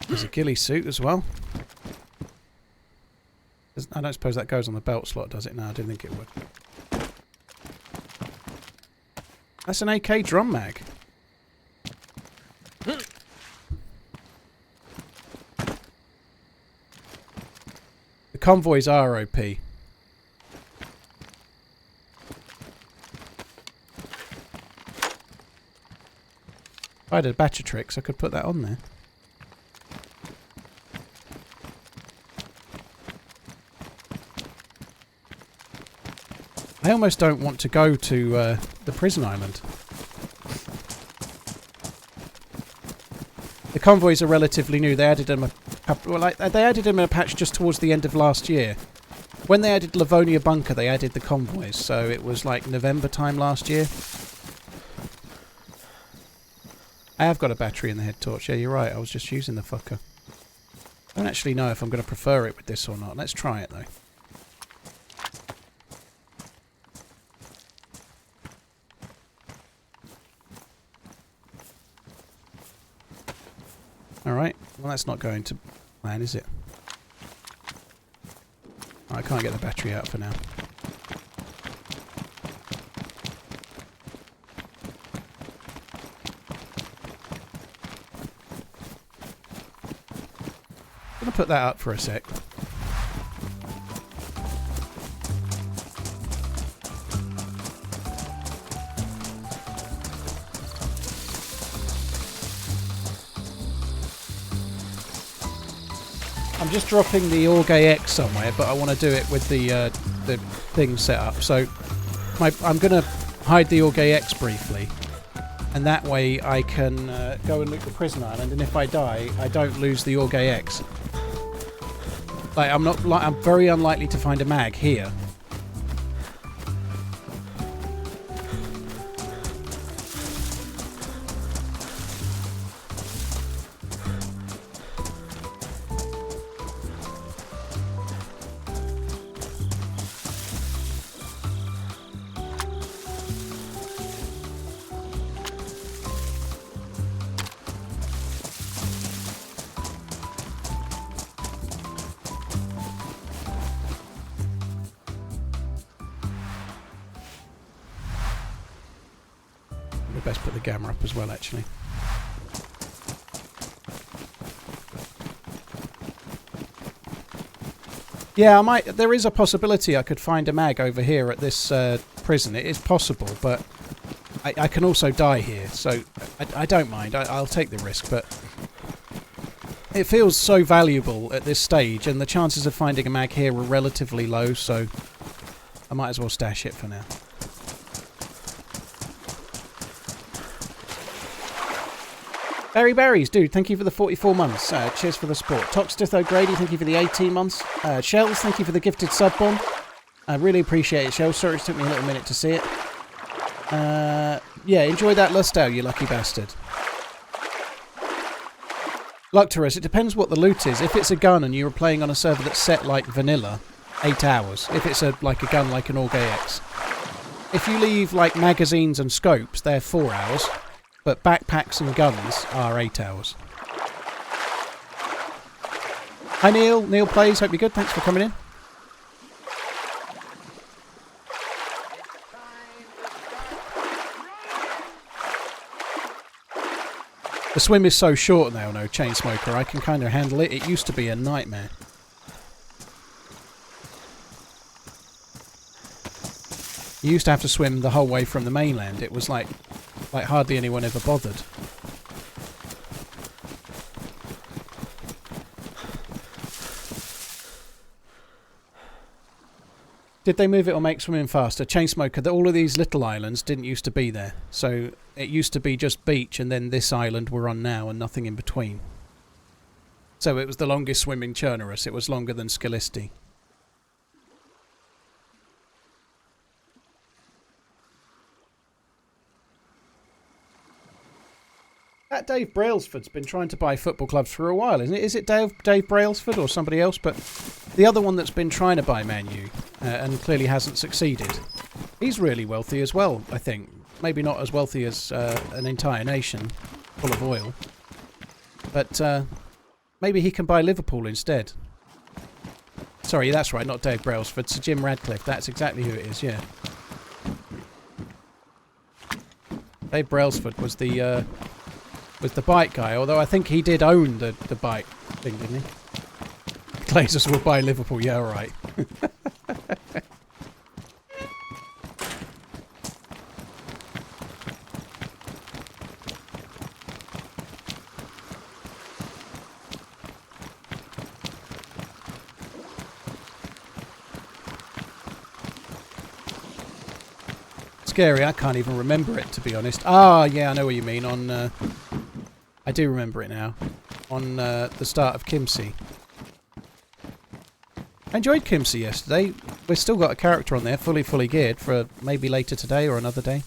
There's a ghillie suit as well. I don't suppose that goes on the belt slot, does it? No, I didn't think it would. That's an AK drum mag. The convoys are OP. If I had a batch of tricks, I could put that on there. I almost don't want to go to the prison island. The convoys are relatively new. They added them they added them in a patch just towards the end of last year. When they added Livonia Bunker, they added the convoys. So it was like November time last year. I have got a battery in the head torch. Yeah, you're right. I was just using the fucker. I don't actually know if I'm going to prefer it with this or not. Let's try it though. Alright, well that's not going to plan, is it? Oh, I can't get the battery out for now. I'm going to put that up for a sec. I'm just dropping the Orgay X somewhere, but I want to do it with the thing set up. So I'm going to hide the Orgay X briefly, and that way I can go and loot the prison island. And if I die, I don't lose the Orgay X. I'm very unlikely to find a mag here. Best put the gamma up as well, actually. Yeah, I might. There is a possibility I could find a mag over here at this prison. It is possible, but I can also die here, so I don't mind. I'll take the risk, but it feels so valuable at this stage, and the chances of finding a mag here are relatively low, so I might as well stash it for now. Barry Berries, dude, thank you for the 44 months. Cheers for the support. Toxtith O'Grady, thank you for the 18 months. Shells, thank you for the gifted sub bomb. I really appreciate it, Shells. Sorry it took me a little minute to see it. Yeah, enjoy that Lustau, you lucky bastard. Lucturus, it depends what the loot is. If it's a gun and you're playing on a server that's set like vanilla, 8 hours. If it's like a gun like an Orgay X. If you leave like magazines and scopes, they're 4 hours. But backpacks and guns are 8 hours. Hi Neil. Neil Plays. Hope you're good. Thanks for coming in. The swim is so short now, no chain smoker. I can kind of handle it. It used to be a nightmare. You used to have to swim the whole way from the mainland. It was like hardly anyone ever bothered. Did they move it or make swimming faster? Chainsmoker, all of these little islands didn't used to be there. So it used to be just beach and then this island we're on now and nothing in between. So it was the longest swimming Chernarus. It was longer than Scilisti. That Dave Brailsford's been trying to buy football clubs for a while, isn't it? Is it Dave Brailsford or somebody else? But the other one that's been trying to buy Man U and clearly hasn't succeeded. He's really wealthy as well, I think. Maybe not as wealthy as an entire nation full of oil. But maybe he can buy Liverpool instead. Sorry, that's right, not Dave Brailsford. Sir Jim Radcliffe. That's exactly who it is, yeah. Dave Brailsford was the bike guy, although I think he did own the bike thing, didn't he? Glazers will buy Liverpool, yeah, right. Scary, I can't even remember it, to be honest. Ah, yeah, I know what you mean. I do remember it now. On the start of Kimsey. I enjoyed Kimsey yesterday. We've still got a character on there, fully geared, for maybe later today or another day.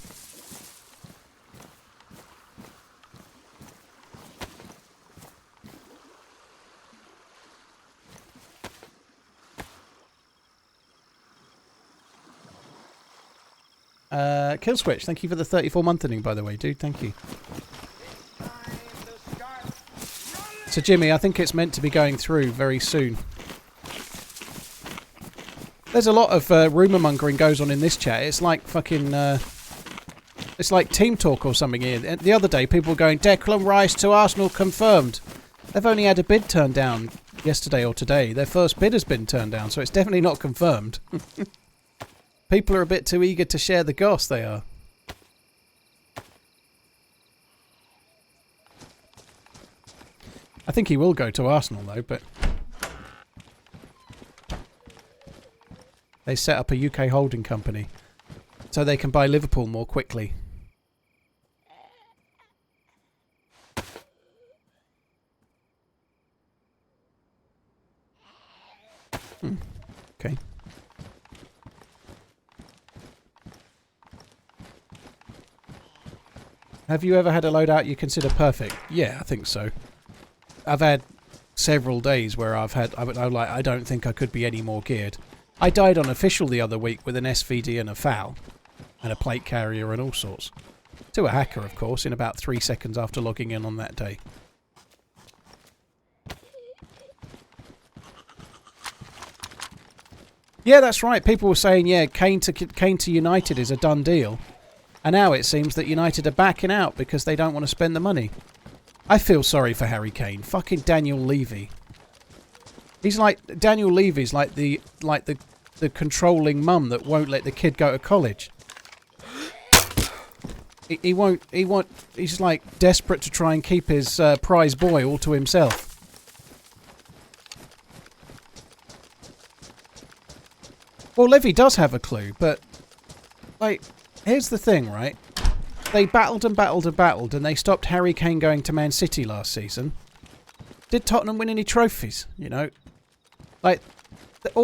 Killswitch, thank you for the 34-monthing, by the way, dude. Thank you. So, Jimmy, I think it's meant to be going through very soon. There's a lot of rumour mongering goes on in this chat. It's like fucking... it's like team talk or something here. The other day, people were going, Declan Rice to Arsenal confirmed. They've only had a bid turned down yesterday or today. Their first bid has been turned down, so it's definitely not confirmed. People are a bit too eager to share the goss, they are. I think he will go to Arsenal, though, but... They set up a UK holding company so they can buy Liverpool more quickly. Okay. Have you ever had a loadout you consider perfect? Yeah, I think so. I've had several days where I'm like, I don't think I could be any more geared. I died on official the other week with an SVD and a FAL, and a plate carrier and all sorts. To a hacker, of course, in about 3 seconds after logging in on that day. Yeah, that's right. People were saying, yeah, Kane to United is a done deal. And now it seems that United are backing out because they don't want to spend the money. I feel sorry for Harry Kane. Fucking Daniel Levy. He's like... Daniel Levy's like the controlling mum that won't let the kid go to college. He won't... He's like desperate to try and keep his prize boy all to himself. Well, Levy does have a clue, but... Like... Here's the thing, right? They battled and battled and battled, and they stopped Harry Kane going to Man City last season. Did Tottenham win any trophies? You know, like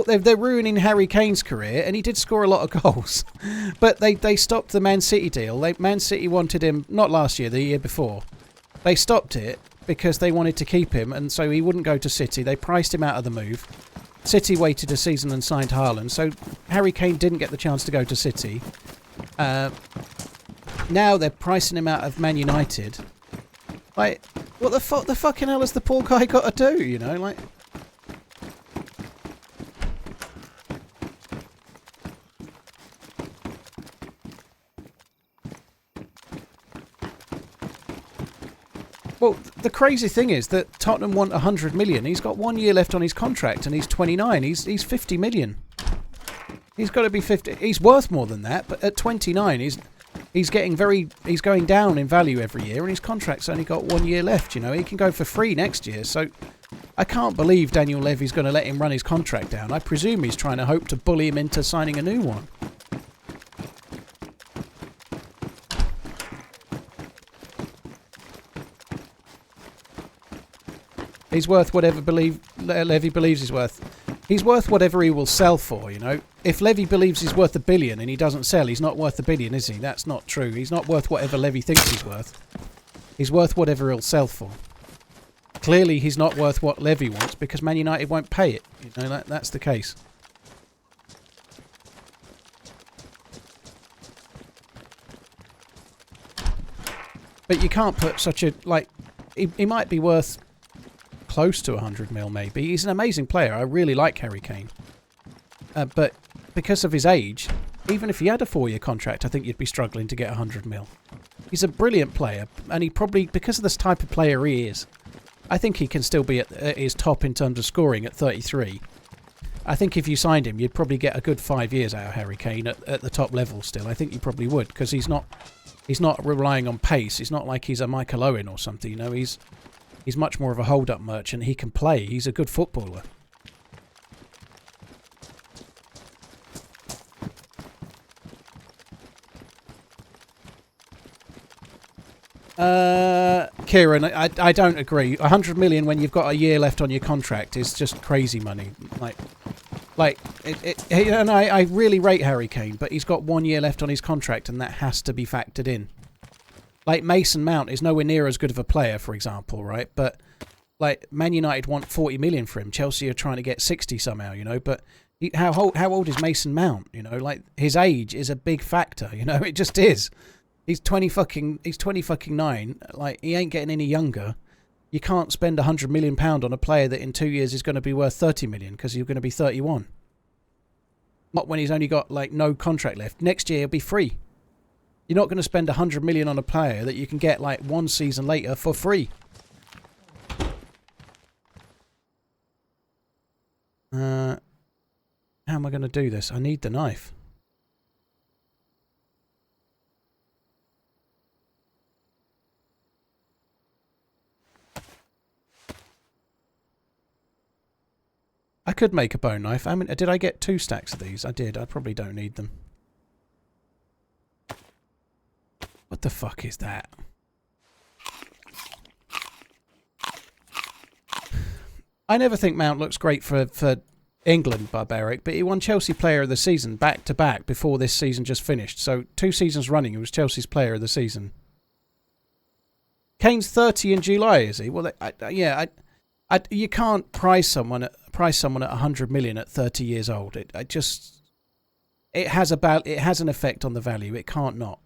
they're ruining Harry Kane's career, and he did score a lot of goals. But they stopped the Man City deal. Man City wanted him not last year, the year before. They stopped it because they wanted to keep him, and so he wouldn't go to City. They priced him out of the move. City waited a season and signed Haaland, so Harry Kane didn't get the chance to go to City. Now they're pricing him out of Man United. Like, what the fucking hell has the poor guy got to do, you know? Like, Well, the crazy thing is that Tottenham want 100 million. He's got 1 year left on his contract, and he's 29. He's 50 million. He's got to be 50. He's worth more than that, but at 29, he's going down in value every year, and his contract's only got 1 year left. You know, he can go for free next year. So I can't believe Daniel Levy's going to let him run his contract down. I presume he's trying to hope to bully him into signing a new one. He's worth whatever Levy believes he's worth. He's worth whatever he will sell for, you know. If Levy believes he's worth $1 billion and he doesn't sell, he's not worth $1 billion, is he? That's not true. He's not worth whatever Levy thinks he's worth. He's worth whatever he'll sell for. Clearly, he's not worth what Levy wants because Man United won't pay it. You know, that's the case. But you can't put such a... Like, he might be worth... close to 100 mil maybe. He's an amazing player. I really like Harry Kane. But because of his age, even if he had a 4-year contract, I think you'd be struggling to get 100 mil. He's a brilliant player, and he probably, because of this type of player he is, I think he can still be at his top in terms of scoring at 33. I think if you signed him, you'd probably get a good 5 years out of Harry Kane at the top level still. I think you probably would, because he's not relying on pace. He's not like he's a Michael Owen or something, you know. He's much more of a hold-up merchant. He can play. He's a good footballer. Kieran, I don't agree. 100 million when you've got a year left on your contract is just crazy money. And I really rate Harry Kane, but he's got 1 year left on his contract, and that has to be factored in. Like, Mason Mount is nowhere near as good of a player, for example, right? But, like, Man United want 40 million for him. Chelsea are trying to get 60 somehow, you know? But how old is Mason Mount, you know? Like, his age is a big factor, you know? It just is. He's 20 fucking 9. Like, he ain't getting any younger. You can't spend £100 million on a player that in 2 years is going to be worth 30 million because you're going to be 31. Not when he's only got, like, no contract left. Next year, he'll be free. You're not going to spend 100 million on a player that you can get like 1 season later for free. How am I going to do this? I need the knife. I could make a bone knife. I mean, did I get 2 stacks of these? I did. I probably don't need them. What the fuck is that? I never think Mount looks great for England, Barbaric, but he won Chelsea Player of the Season back-to-back before this season just finished. So 2 seasons running, he was Chelsea's Player of the Season. Kane's 30 in July, is he? Well, you can't price someone at 100 million at 30 years old. It has an effect on the value. It can't not.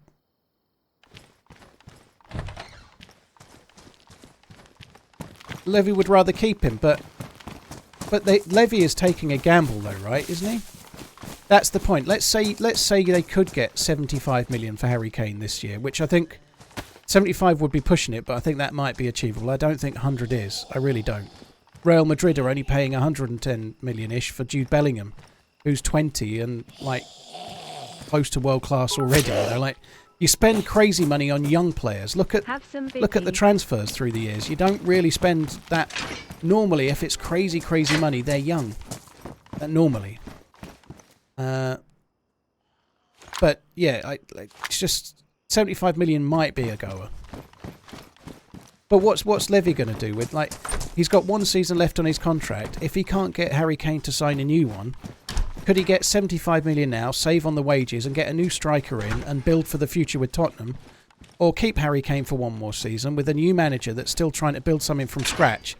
Levy would rather keep him, but Levy is taking a gamble though, right? Isn't he? That's the point. Let's say they could get 75 million for Harry Kane this year, which I think 75 would be pushing it, but I think that might be achievable. I don't think 100 is. I really don't. Real Madrid are only paying 110 million-ish for Jude Bellingham, who's 20 and like close to world class already. You know, like. You spend crazy money on young players. Look at the transfers through the years. You don't really spend that. Normally, if it's crazy money, they're young. Normally. But yeah, it's just 75 million might be a goer. But what's Levy going to do with, like, he's got 1 season left on his contract. If he can't get Harry Kane to sign a new one, could he get 75 million now, save on the wages and get a new striker in and build for the future with Tottenham? Or keep Harry Kane for 1 more season with a new manager that's still trying to build something from scratch?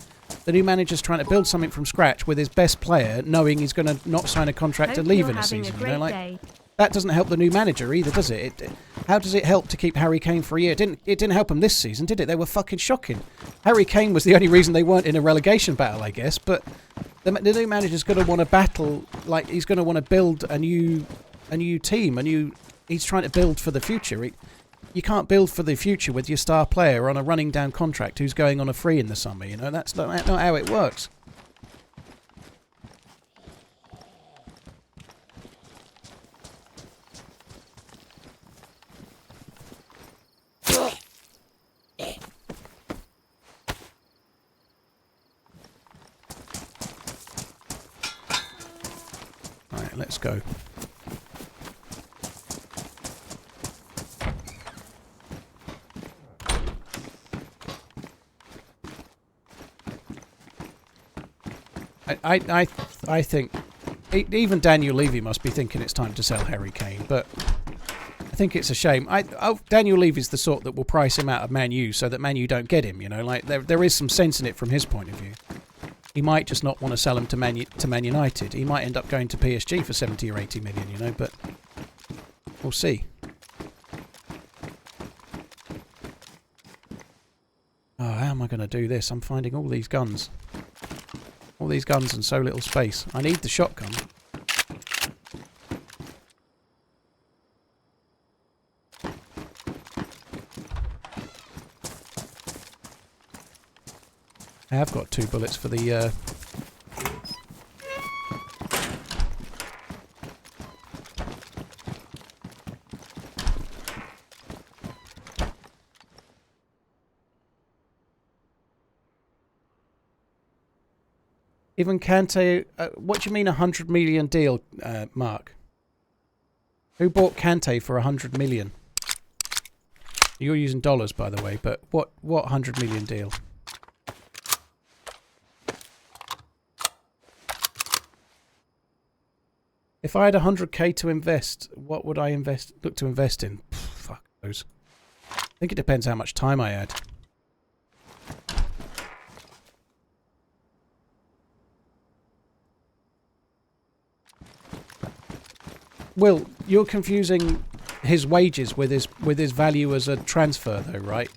The new manager's trying to build something from scratch with his best player, knowing he's going to not sign a contract and leave in a season. You know, like, that doesn't help the new manager either, does it? How does it help to keep Harry Kane for a year? It didn't help him this season, did it? They were fucking shocking. Harry Kane was the only reason they weren't in a relegation battle, I guess, but the new manager's going to want to battle, like, he's going to want to build a new team, he's trying to build for the future. You can't build for the future with your star player on a running down contract who's going on a free in the summer, you know? That's not how it works. Right, let's go. I think even Daniel Levy must be thinking it's time to sell Harry Kane, but I think it's a shame. Daniel Levy's the sort that will price him out of Man U so that Man U don't get him, you know, like there is some sense in it from his point of view. He might just not want to sell him to Man United. He might end up going to PSG for 70 or 80 million, you know, but we'll see. Oh, how am I going to do this? I'm finding all these guns. All these guns and so little space. I need the shotgun. I have got 2 bullets for the... Even Kante... what do you mean 100 million deal, Mark? Who bought Kante for 100 million? You're using dollars, by the way, but what 100 million deal? If I had 100k to invest, what would I look to invest in? Fuck those. I think it depends how much time I had. Will, you're confusing his wages with his value as a transfer, though, right?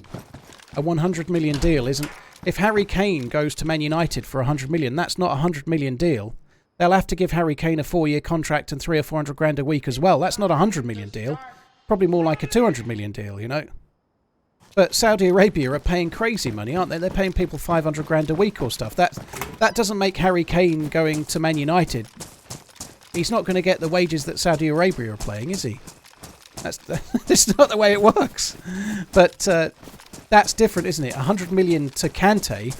A 100 million deal isn't... If Harry Kane goes to Man United for 100 million, that's not a 100 million deal. They'll have to give Harry Kane a 4-year contract and 300 or 400 grand a week as well. That's not a 100 million deal. Probably more like a 200 million deal, you know? But Saudi Arabia are paying crazy money, aren't they? They're paying people 500 grand a week or stuff. That doesn't make Harry Kane going to Man United... He's not going to get the wages that Saudi Arabia are paying, is he? That's not the way it works. But that's different, isn't it? 100 million to Kante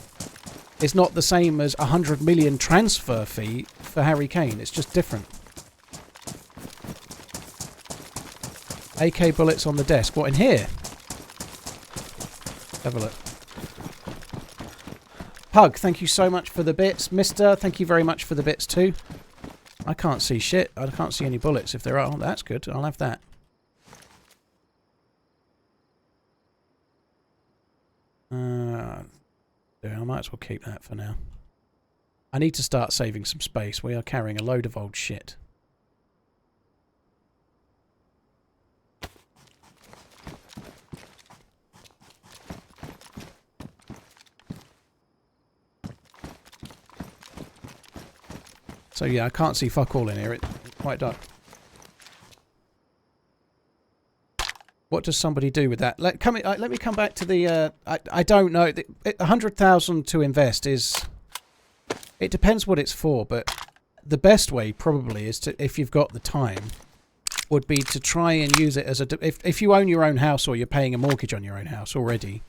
is not the same as 100 million transfer fee for Harry Kane. It's just different. AK bullets on the desk. What, in here? Have a look. Pug, thank you so much for the bits. Mister, thank you very much for the bits too. I can't see shit. I can't see any bullets if there are. Oh, that's good. I'll have that. Yeah, I might as well keep that for now. I need to start saving some space. We are carrying a load of old shit. So yeah, I can't see fuck all in here. It's quite dark. What does somebody do with that? Let me come back to the... I don't know. 100,000 to invest is... It depends what it's for, but the best way probably is to, if you've got the time, would be to try and use it as a... If you own your own house or you're paying a mortgage on your own house already,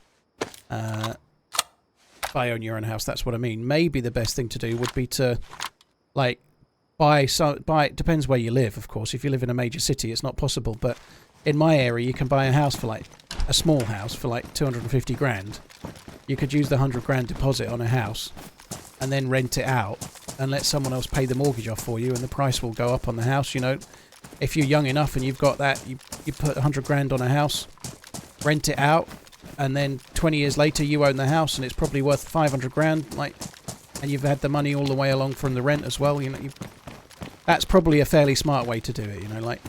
if I own your own house, that's what I mean. Maybe the best thing to do would be to... Like, buy, it depends where you live, of course. If you live in a major city, it's not possible. But in my area, you can buy a house for like, a small house for like 250 grand. You could use the 100 grand deposit on a house and then rent it out and let someone else pay the mortgage off for you, and the price will go up on the house, you know. If you're young enough and you've got that, you put 100 grand on a house, rent it out, and then 20 years later you own the house and it's probably worth 500 grand, like... And you've had the money all the way along from the rent as well. You know, that's probably a fairly smart way to do it. You know, like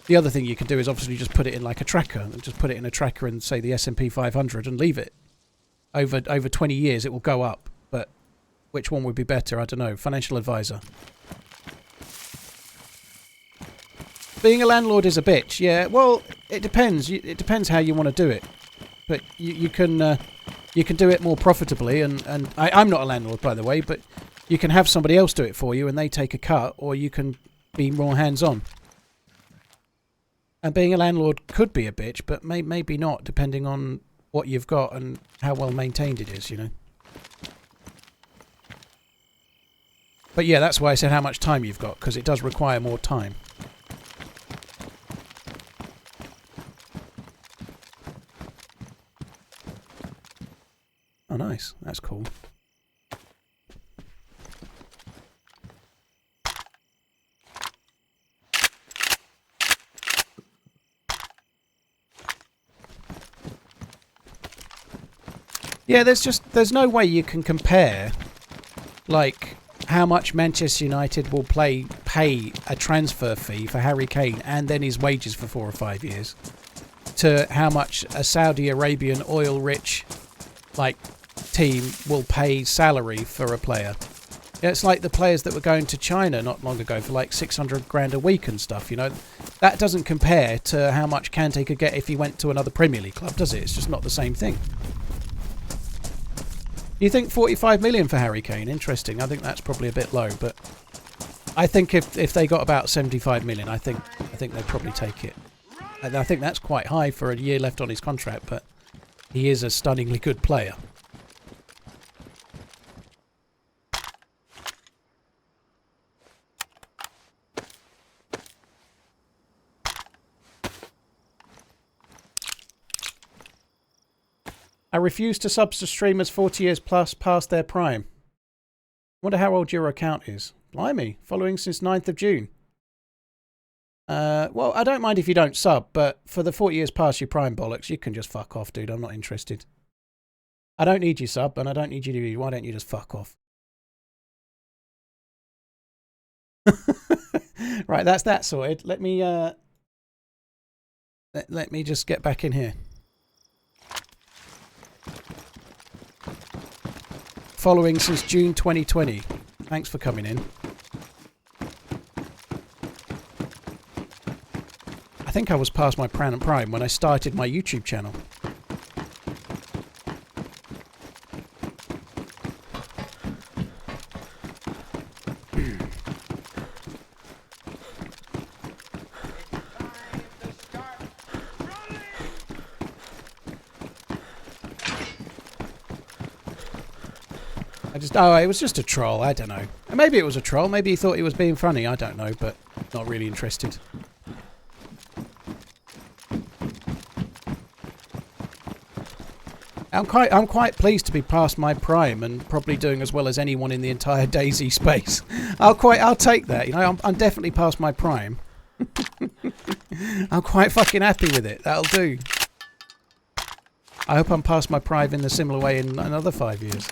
the other thing you can do is obviously just put it in like a tracker, and just put it in a tracker and say the S&P 500 and leave it. Over 20 years, it will go up. But which one would be better? I don't know. Financial advisor. Being a landlord is a bitch. Yeah. Well, it depends. It depends how you want to do it. But you can do it more profitably. And I'm not a landlord, by the way, but you can have somebody else do it for you and they take a cut, or you can be more hands-on. And being a landlord could be a bitch, but maybe not, depending on what you've got and how well maintained it is, you know. But yeah, that's why I said how much time you've got, because it does require more time. Oh, nice. That's cool. Yeah, there's no way you can compare, like, how much Manchester United will pay a transfer fee for Harry Kane and then his wages for 4 or 5 years, to how much a Saudi Arabian oil-rich, like, team will pay salary for a player. Yeah, it's like the players that were going to China not long ago for like 600 grand a week and stuff, you know. That doesn't compare to how much Kante could get if he went to another Premier League club, does it? It's just not the same thing. You think 45 million for Harry Kane? Interesting. I think that's probably a bit low, but I think if they got about 75 million, I think they'd probably take it. And I think that's quite high for a year left on his contract, but he is a stunningly good player. I refuse to sub to streamers 40 years plus past their prime. Wonder how old your account is. Blimey, following since 9th of June. Well, I don't mind if you don't sub, but for the 40 years past your prime bollocks, you can just fuck off, dude. I'm not interested. I don't need you sub, and I don't need you to... Why don't you just fuck off? Right, that's that sorted. Let me let me just get back in here. Following since June 2020. Thanks for coming in. I think I was past my prime when I started my YouTube channel. Oh, it was just a troll. I don't know. Maybe it was a troll. Maybe he thought he was being funny. I don't know, but not really interested. I'm quite pleased to be past my prime and probably doing as well as anyone in the entire DayZ space. I'll take that. You know, I'm definitely past my prime. I'm quite fucking happy with it. That'll do. I hope I'm past my prime in a similar way in another 5 years.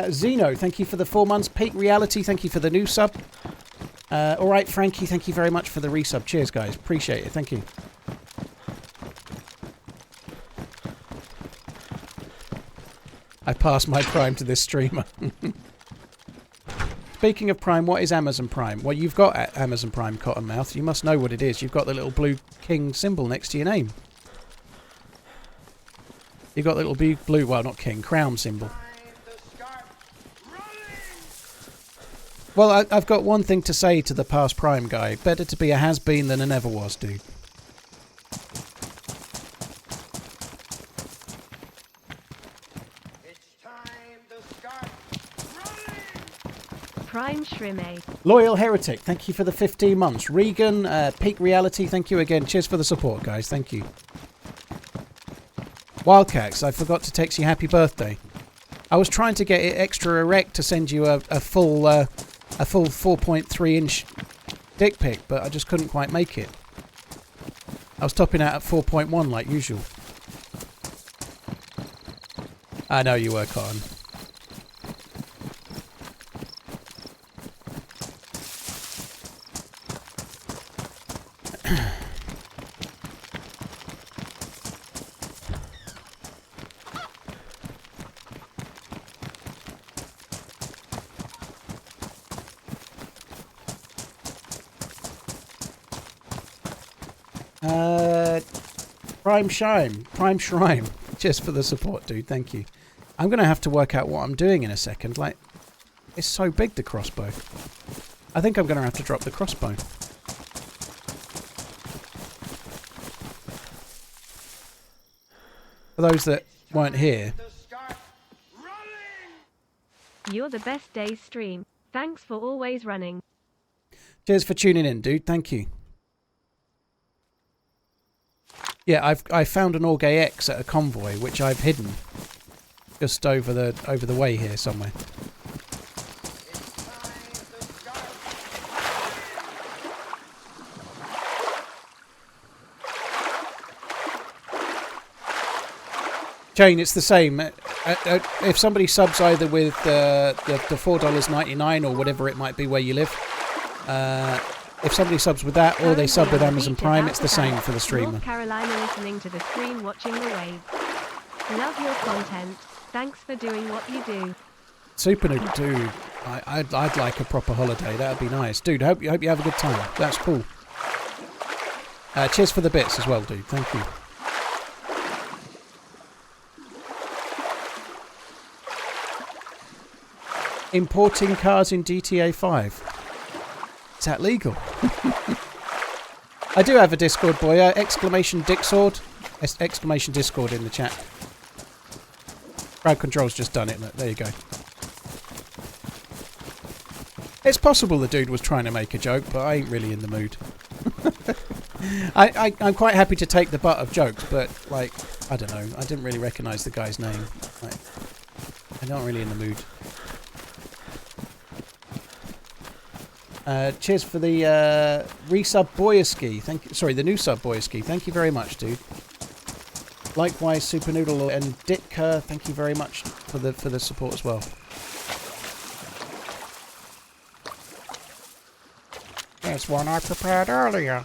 Zeno, thank you for the 4 months. Peak Reality, thank you for the new sub. Alright, Frankie, thank you very much for the resub. Cheers, guys. Appreciate it. Thank you. I passed my Prime to this streamer. Speaking of Prime, what is Amazon Prime? Well, you've got Amazon Prime, Cottonmouth. You must know what it is. You've got the little blue king symbol next to your name. You've got the little blue, well, not king, crown symbol. Well, I've got one thing to say to the past Prime guy. Better to be a has-been than a never was, dude. It's time to start running. Prime Shrimmy. Loyal Heretic, thank you for the 15 months. Regan, Peak Reality, thank you again. Cheers for the support, guys. Thank you. Wildcats, I forgot to text you happy birthday. I was trying to get it extra erect to send you a full 4.3 inch dick pic, but I just couldn't quite make it. I was topping out at 4.1 like usual. I know you were, Cotton. Prime Shrine. Just for the support, dude. Thank you. I'm going to have to work out what I'm doing in a second. Like, it's so big, the crossbow. I think I'm going to have to drop the crossbow. For those that weren't here. You're the best DayZ stream. Thanks for always running. Cheers for tuning in, dude. Thank you. Yeah, I found an Orgay X at a convoy, which I've hidden just over the way here somewhere. Jane, it's the same. If somebody subs either with the $4.99 or whatever it might be where you live, if somebody subs with that or they sub with Amazon Prime, it's the same for the streamer. North Carolina listening to the screen, watching the waves. Love your content. Thanks for doing what you do. Super Noob, dude. I'd like a proper holiday. That'd be nice. Dude, hope you have a good time. That's cool. Cheers for the bits as well, dude. Thank you. Importing cars in GTA 5. Is that legal? I do have a Discord, boy. Exclamation Dicksword. Exclamation Discord in the chat. Crowd Control's just done it. Look, there you go. It's possible the dude was trying to make a joke, but I ain't really in the mood. I'm quite happy to take the butt of jokes, but, like, I don't know. I didn't really recognise the guy's name. Like, I'm not really in the mood. Cheers for the resub Boyaski. Thank you. Sorry, the new sub Boyaski. Thank you very much, dude. Likewise, Super Noodle and Ditka. Thank you very much for the support as well. There's one I prepared earlier.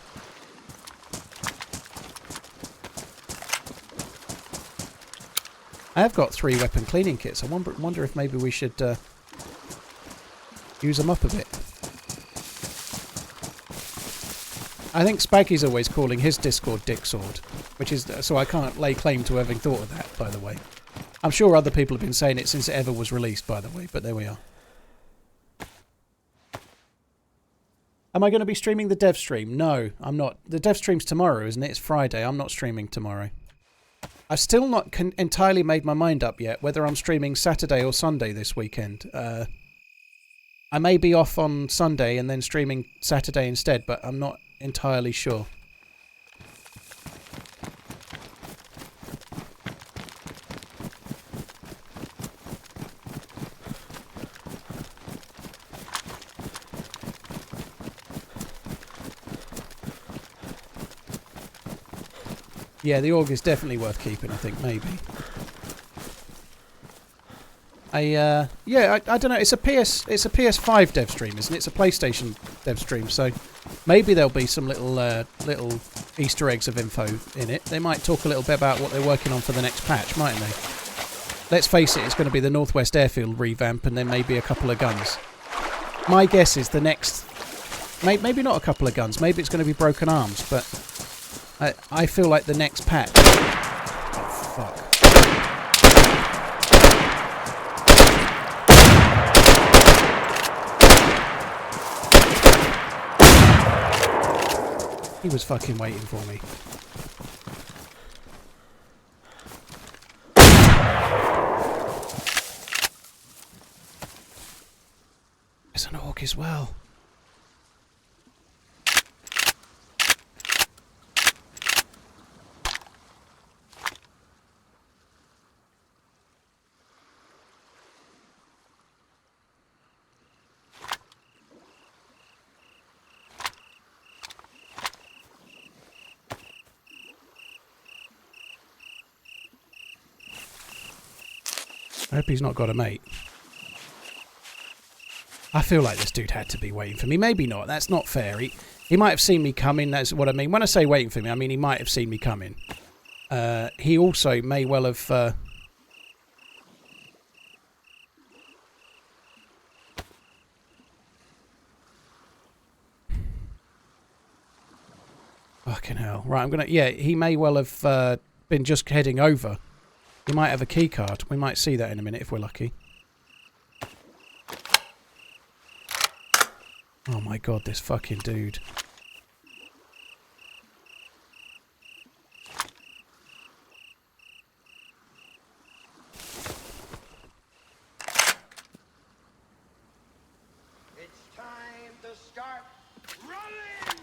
I have got 3 weapon cleaning kits. I wonder if maybe we should use them up a bit. I think Spaggy's always calling his Discord Dicksword, which is so I can't lay claim to having thought of that, by the way. I'm sure other people have been saying it since it ever was released, by the way, but there we are. Am I going to be streaming the dev stream? No, I'm not. The dev stream's tomorrow, isn't it? It's Friday. I'm not streaming tomorrow. I've still not entirely made my mind up yet whether I'm streaming Saturday or Sunday this weekend. I may be off on Sunday and then streaming Saturday instead, but I'm not entirely sure. Yeah, the AUG is definitely worth keeping, I think, maybe. Yeah, I don't know. It's a PS5 dev stream, isn't it? It's a PlayStation dev stream, so maybe there'll be some little Easter eggs of info in it. They might talk a little bit about what they're working on for the next patch, mightn't they? Let's face it, it's going to be the Northwest Airfield revamp and then maybe a couple of guns. My guess is the next... Maybe not a couple of guns. Maybe it's going to be Broken Arms, but I feel like the next patch... Oh, fuck. He was fucking waiting for me. There's an AUG as well. I hope he's not got a mate. I feel like this dude had to be waiting for me. Maybe not. That's not fair. He might have seen me coming. That's what I mean. When I say waiting for me, I mean he might have seen me coming. He also may well have... Fucking hell. Right, I'm gonna... Yeah, he may well have been just heading over. He might have a key card. We might see that in a minute if we're lucky. Oh my god, this fucking dude. It's time to start running!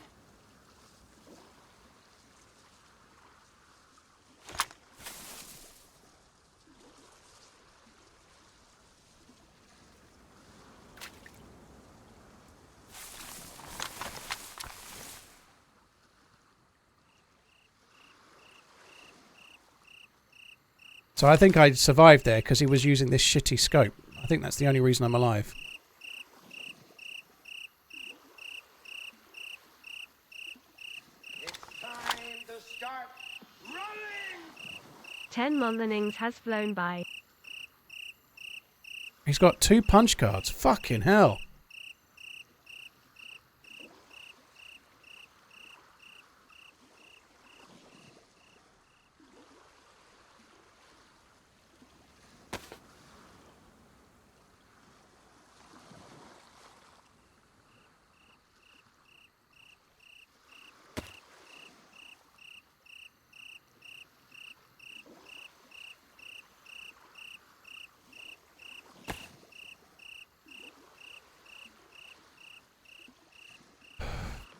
So I think I survived there because he was using this shitty scope. I think that's the only reason I'm alive. It's time to start running! 10 mornings has flown by. He's got 2 punch cards. Fucking hell.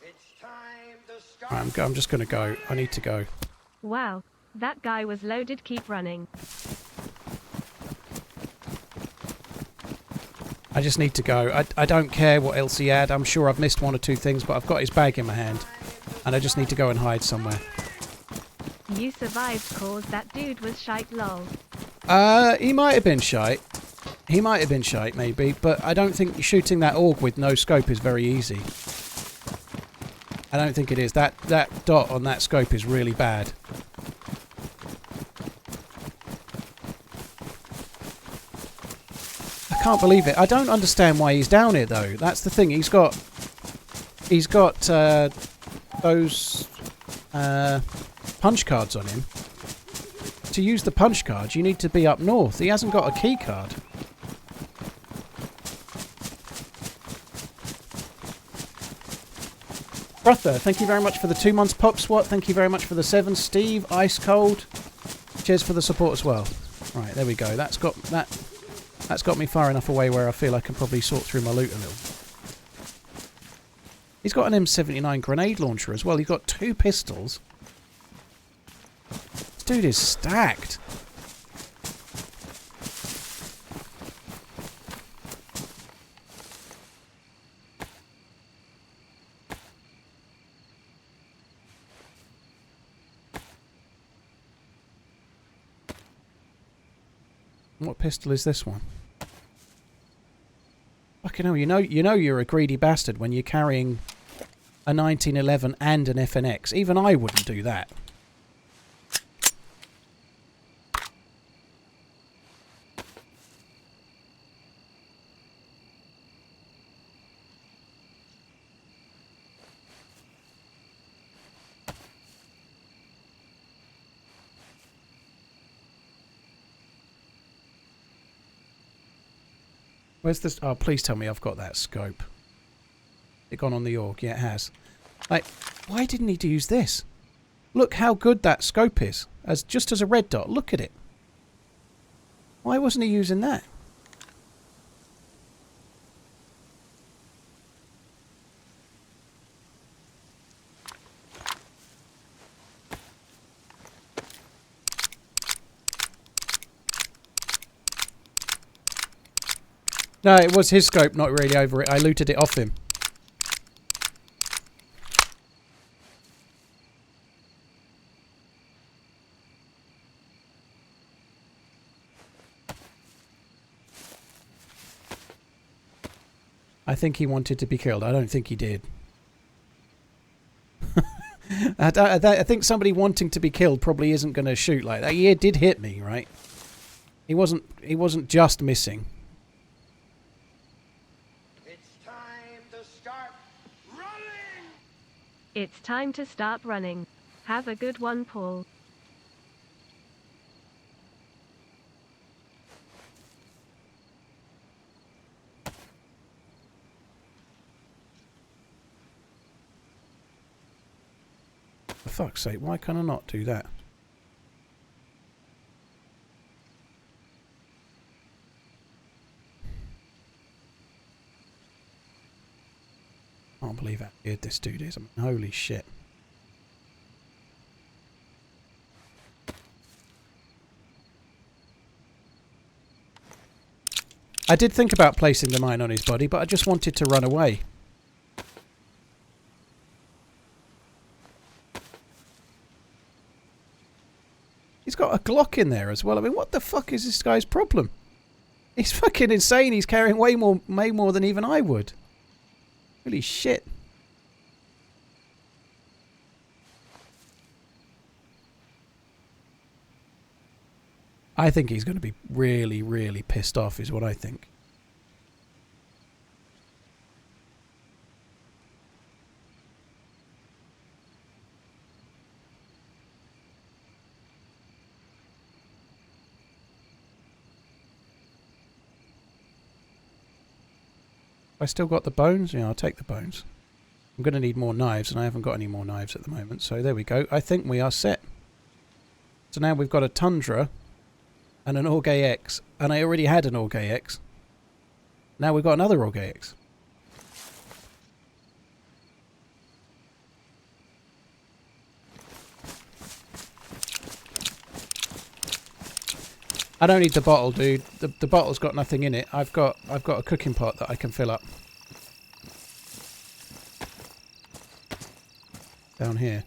It's time to start. Right, I'm just going to go. I need to go. Wow, that guy was loaded. Keep running. I just need to go. I don't care what else he had. I'm sure I've missed 1 or 2 things, but I've got his bag in my hand. And I just need to go and hide somewhere. You survived cause that dude was shite lol. He might have been shite. He might have been shite, maybe. But I don't think shooting that org with no scope is very easy. I don't think it is. That dot on that scope is really bad. I can't believe it. I don't understand why he's down here though. That's the thing. He's got those punch cards on him. To use the punch card, you need to be up north. He hasn't got a key card. Brother, thank you very much for the 2 months. Pop Swat, thank you very much for the 7. Steve, Ice Cold, cheers for the support as well. Right, there we go. That's got me far enough away where I feel I can probably sort through my loot a little. He's got an M79 grenade launcher as well. He's got 2 pistols. This dude is stacked. What pistol is this one? Fucking hell, you know you're a greedy bastard when you're carrying a 1911 and an FNX. Even I wouldn't do that. Where's this? Oh, please tell me I've got that scope. It gone on the org? Yeah, it has. Like, why didn't he use this? Look how good that scope is. Just as a red dot. Look at it. Why wasn't he using that? No, it was his scope, not really over it. I looted it off him. I think he wanted to be killed. I don't think he did. I think somebody wanting to be killed probably isn't going to shoot like that. He did hit me, right? He wasn't just missing. It's time to start running! It's time to start running. Have a good one, Paul. For fuck's sake, why can I not do that? I can't believe how weird this dude is. I mean, holy shit. I did think about placing the mine on his body, but I just wanted to run away. He's got a Glock in there as well. I mean, what the fuck is this guy's problem? He's fucking insane. He's carrying way more than even I would. Holy shit. I think he's going to be really, really pissed off is what I think. I still got the bones? Yeah, I'll take the bones. I'm going to need more knives, and I haven't got any more knives at the moment. So there we go. I think we are set. So now we've got a Tundra and an Orgay X. And I already had an Orgay X. Now we've got another Orgay X. I don't need the bottle, dude. The bottle's got nothing in it. I've got a cooking pot that I can fill up. Down here.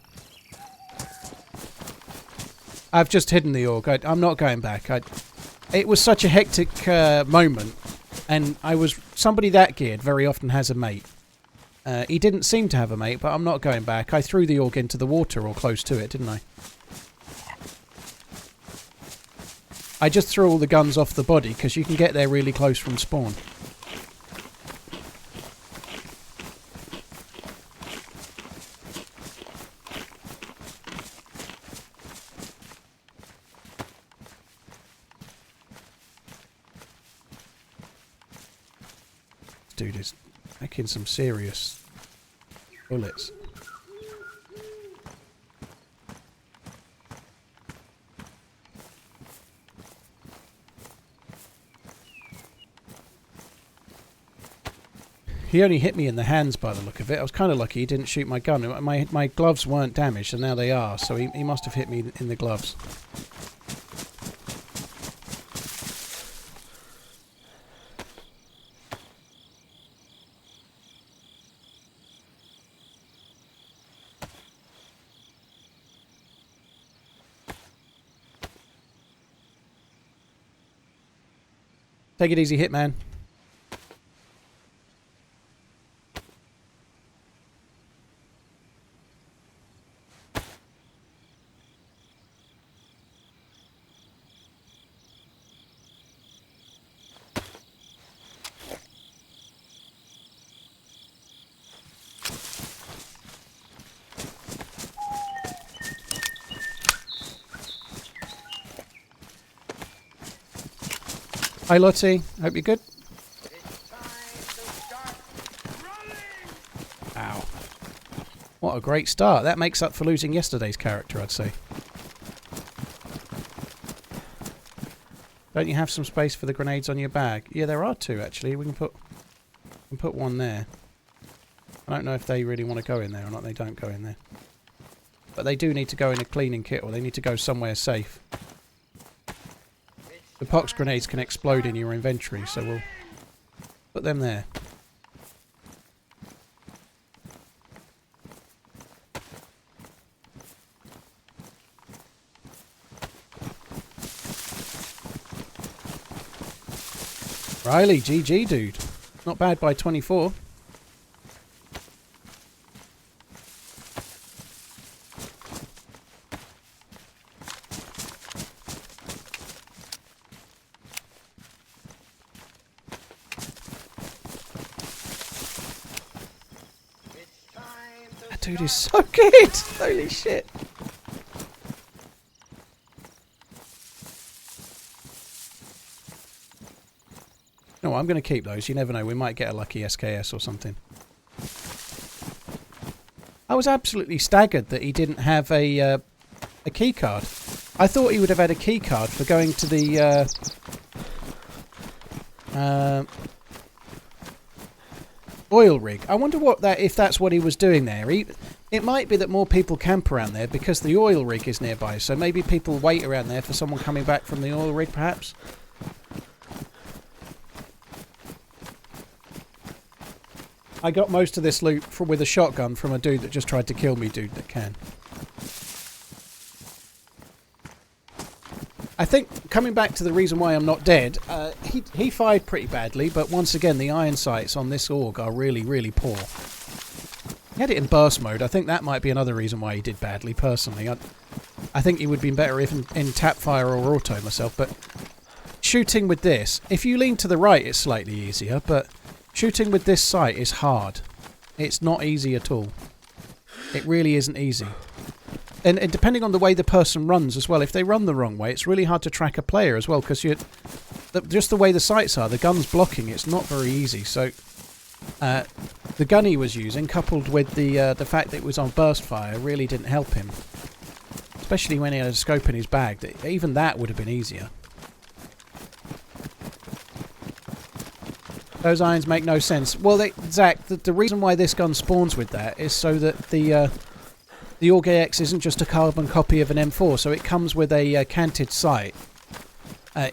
I've just hidden the org. I'm not going back. It was such a hectic moment, and somebody that geared very often has a mate. He didn't seem to have a mate, but I'm not going back. I threw the org into the water or close to it, didn't I? I just threw all the guns off the body because you can get there really close from spawn. This dude is making some serious bullets. He only hit me in the hands by the look of it. I was kind of lucky he didn't shoot my gun. My gloves weren't damaged, and now they are, so he must have hit me in the gloves. Take it easy, Hitman. Hi Lottie, hope you're good. It's time to start running. Ow. What a great start. That makes up for losing yesterday's character, I'd say. Don't you have some space for the grenades on your bag? Yeah, there are two actually. We can put one there. I don't know if they really want to go in there or not. They don't go in there. But they do need to go in a cleaning kit, or they need to go somewhere safe. The pox grenades can explode in your inventory, so we'll put them there. Riley, GG dude. Not bad by 24. dude is so good. Holy shit. No, I'm going to keep those. You never know. We might get a lucky SKS or something. I was absolutely staggered that he didn't have a key card. I thought he would have had a key card for going to the oil rig. I wonder if that's what he was doing there. It might be that more people camp around there because the oil rig is nearby. So maybe people wait around there for someone coming back from the oil rig, perhaps. I got most of this loot with a shotgun from a dude that just tried to kill me, dude that can. I think, coming back to the reason why I'm not dead, he fired pretty badly, but once again, the iron sights on this AUG are really, really poor. He had it in burst mode. I think that might be another reason why he did badly, personally. I think he would have been better if in tap fire or auto myself, but shooting with this, if you lean to the right, it's slightly easier, but shooting with this sight is hard. It's not easy at all. It really isn't easy. And depending on the way the person runs as well, if they run the wrong way, it's really hard to track a player as well, because just the way the sights are, the gun's blocking, it's not very easy. So the gun he was using, coupled with the fact that it was on burst fire, really didn't help him. Especially when he had a scope in his bag. Even that would have been easier. Those irons make no sense. Well, Zach, the reason why this gun spawns with that is so that the AUG AX isn't just a carbon copy of an M4, so it comes with a canted sight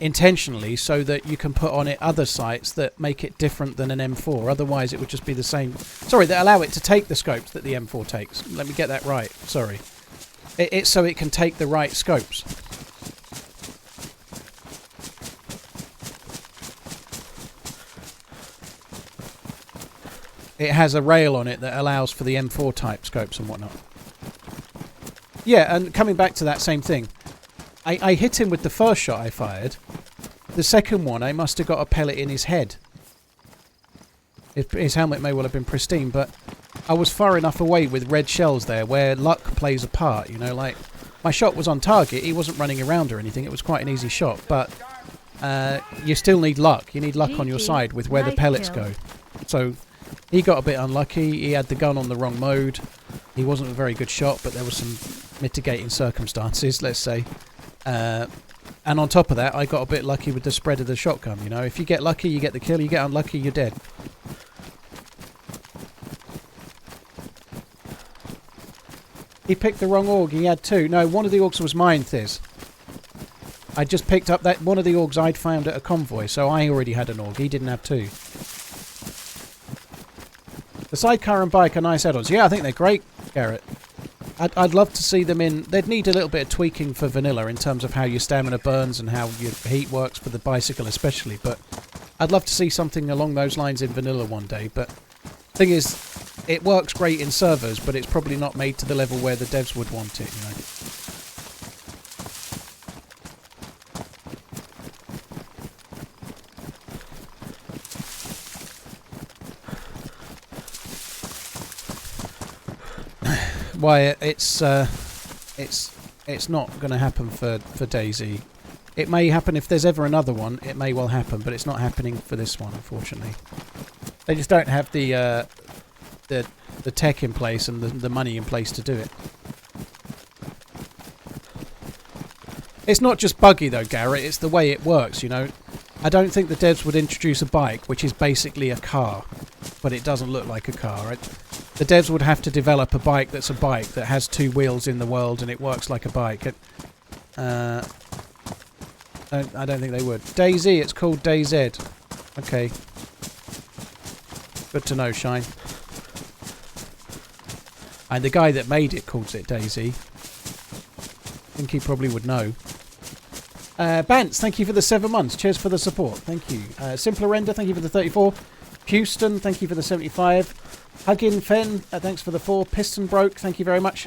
intentionally so that you can put on it other sights that make it different than an M4. Otherwise, it would just be the same. Sorry, that allow it to take the scopes that the M4 takes. Let me get that right. Sorry. It's so it can take the right scopes. It has a rail on it that allows for the M4 type scopes and whatnot. Yeah, and coming back to that same thing, I hit him with the first shot I fired. The second one, I must have got a pellet in his head. His helmet may well have been pristine, but I was far enough away with red shells there where luck plays a part, you know, like my shot was on target, he wasn't running around or anything, it was quite an easy shot, but you still need luck. You need luck on your side with where the pellets go. So he got a bit unlucky, he had the gun on the wrong mode. He wasn't a very good shot, but there was some mitigating circumstances, let's say. And on top of that, I got a bit lucky with the spread of the shotgun, you know. If you get lucky, you get the kill. You get unlucky, you're dead. He picked the wrong AUG. He had two. No, one of the AUGs was mine, Thiz. I just picked up that one of the AUGs I'd found at a convoy, so I already had an AUG. He didn't have two. The sidecar and bike are nice add-ons. Yeah, I think they're great, Garrett. I'd love to see them in... They'd need a little bit of tweaking for vanilla in terms of how your stamina burns and how your heat works for the bicycle especially, but I'd love to see something along those lines in vanilla one day. But thing is, it works great in servers, but it's probably not made to the level where the devs would want it, you know. Why it's not going to happen for DayZ. It may happen if there's ever another one. It may well happen, but it's not happening for this one, unfortunately. They just don't have the tech in place and the money in place to do it. It's not just buggy though, Garrett. It's the way it works. You know, I don't think the devs would introduce a bike which is basically a car, but it doesn't look like a car. Right? The devs would have to develop a bike that's a bike that has two wheels in the world and it works like a bike. I don't think they would. DayZ, it's called DayZ. Okay. Good to know, Shine. And the guy that made it calls it DayZ. I think he probably would know. Bance, thank you for the 7 months. Cheers for the support. Thank you. Simpler Render, thank you for the 34. Houston, thank you for the 75. Huggin Fen, thanks for the 4. Piston Broke, thank you very much.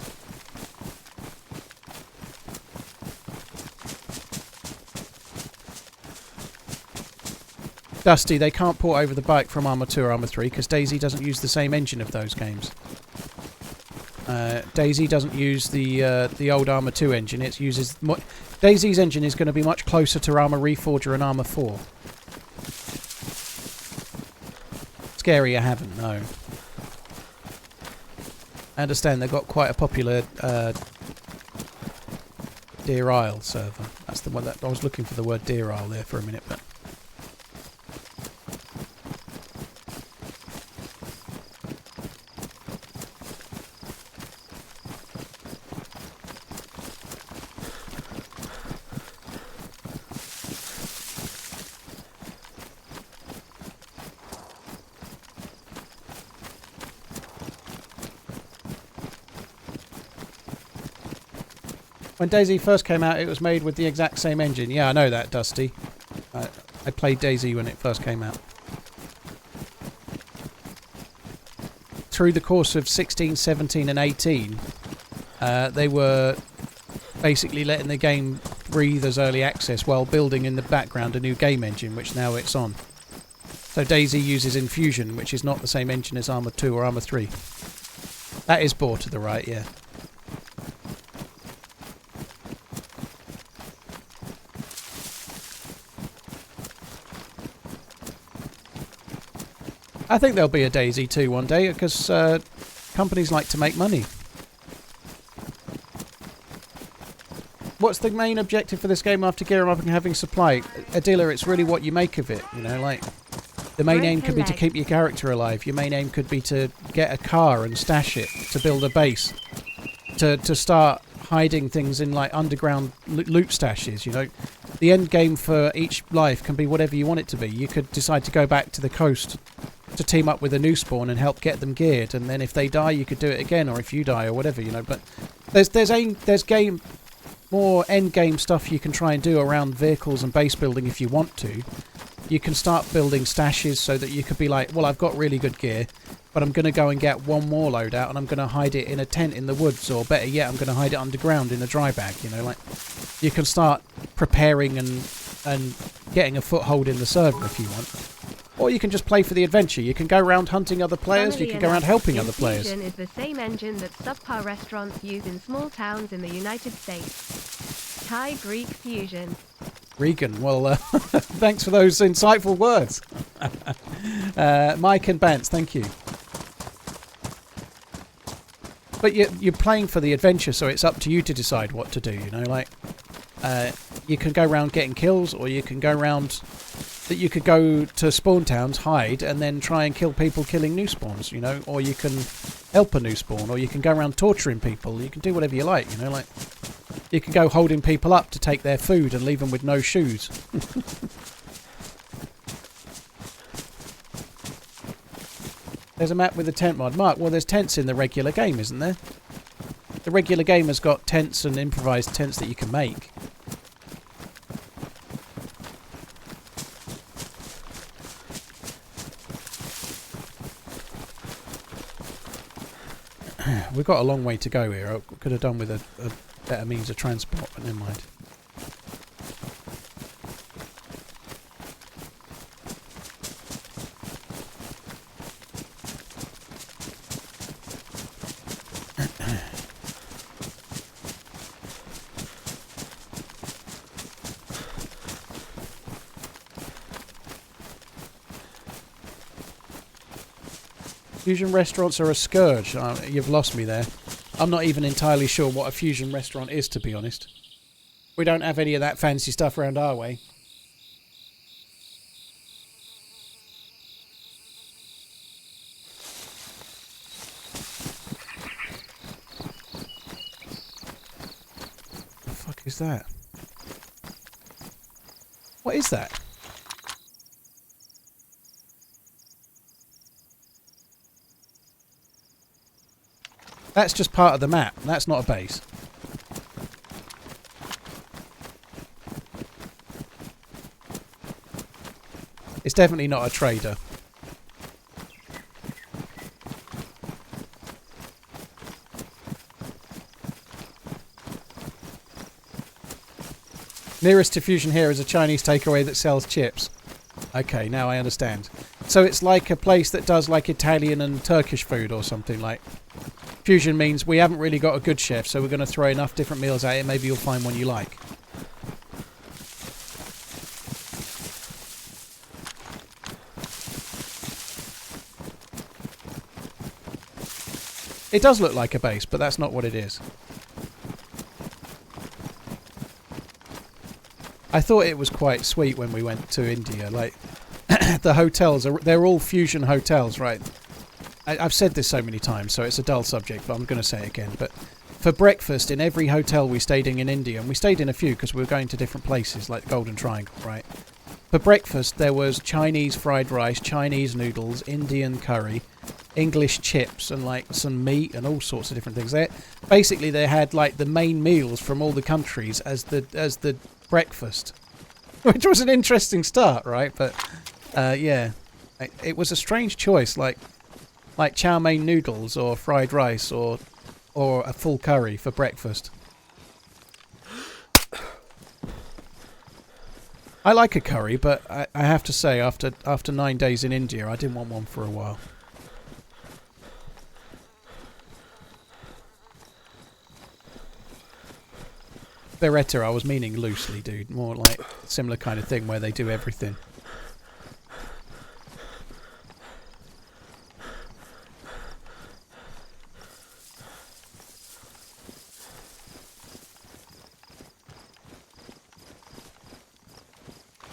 Dusty, they can't port over the bike from Arma 2 or Arma 3 because DayZ doesn't use the same engine of those games. DayZ doesn't use the old Armour 2 engine. It uses... DayZ's engine is going to be much closer to Armour Reforger and Armour 4. Scary, I haven't, no. I understand they've got quite a popular Deer Isle server. That's the one that... I was looking for the word Deer Isle there for a minute, but... When DayZ first came out, it was made with the exact same engine. Yeah, I know that, Dusty. I played DayZ when it first came out. Through the course of 16, 17 and 18, they were basically letting the game breathe as early access while building in the background a new game engine, which now it's on. So DayZ uses Infusion, which is not the same engine as Armour 2 or Armour 3. That is Boar to the right, yeah. I think there'll be a DayZ 2 one day, because companies like to make money. What's the main objective for this game after gearing up and having supply? Adila, it's really what you make of it, you know, like... The main aim could be to keep your character alive. Your main aim could be to get a car and stash it, to build a base. To start hiding things in, like, underground loot stashes, you know. The end game for each life can be whatever you want it to be. You could decide to go back to the coast to team up with a new spawn and help get them geared, and then if they die you could do it again, or if you die or whatever, you know. But there's more end game stuff you can try and do around vehicles and base building if you want to. You can start building stashes so that you could be like, well, I've got really good gear, but I'm going to go and get one more loadout and I'm going to hide it in a tent in the woods, or better yet, I'm going to hide it underground in a dry bag, you know. Like, you can start preparing and getting a foothold in the server if you want. Or you can just play for the adventure. You can go around hunting other players, you can go around helping other players. Infusion is the same engine that subpar restaurants use in small towns in the United States. Thai Greek fusion. Regan, well, thanks for those insightful words. Mike and Bance, thank you. But you're playing for the adventure, so it's up to you to decide what to do, you know, like... you can go around getting kills, or you can go around... That you could go to spawn towns, hide, and then try and kill people killing new spawns, you know, or you can help a new spawn, or you can go around torturing people. You can do whatever you like, you know, like... You can go holding people up to take their food and leave them with no shoes. There's a map with a tent mod. Mark, well, there's tents in the regular game, isn't there? The regular game has got tents and improvised tents that you can make. We've got a long way to go here. I could have done with a better means of transport, but never mind. Fusion restaurants are a scourge. You've lost me there. I'm not even entirely sure what a fusion restaurant is, to be honest. We don't have any of that fancy stuff around our way. The fuck is that? What is that? That's just part of the map. That's not a base. It's definitely not a trader. Nearest to fusion here is a Chinese takeaway that sells chips. Okay, now I understand. So it's like a place that does like Italian and Turkish food or something like... Fusion means we haven't really got a good chef, so we're going to throw enough different meals at it. Maybe you'll find one you like. It does look like a base, but that's not what it is. I thought it was quite sweet when we went to India. Like, the hotels, they're all fusion hotels, right? I've said this so many times, so it's a dull subject, but I'm going to say it again. But for breakfast, in every hotel we stayed in India, and we stayed in a few because we were going to different places, like the Golden Triangle, right? For breakfast, there was Chinese fried rice, Chinese noodles, Indian curry, English chips, and like some meat and all sorts of different things. Basically, they had like the main meals from all the countries as the breakfast, which was an interesting start, right? But yeah, it was a strange choice, like chow mein noodles or fried rice or a full curry for breakfast. I like a curry, but I have to say, after 9 days in India, I didn't want one for a while. Beretta, I was meaning loosely, dude. More like similar kind of thing where they do everything.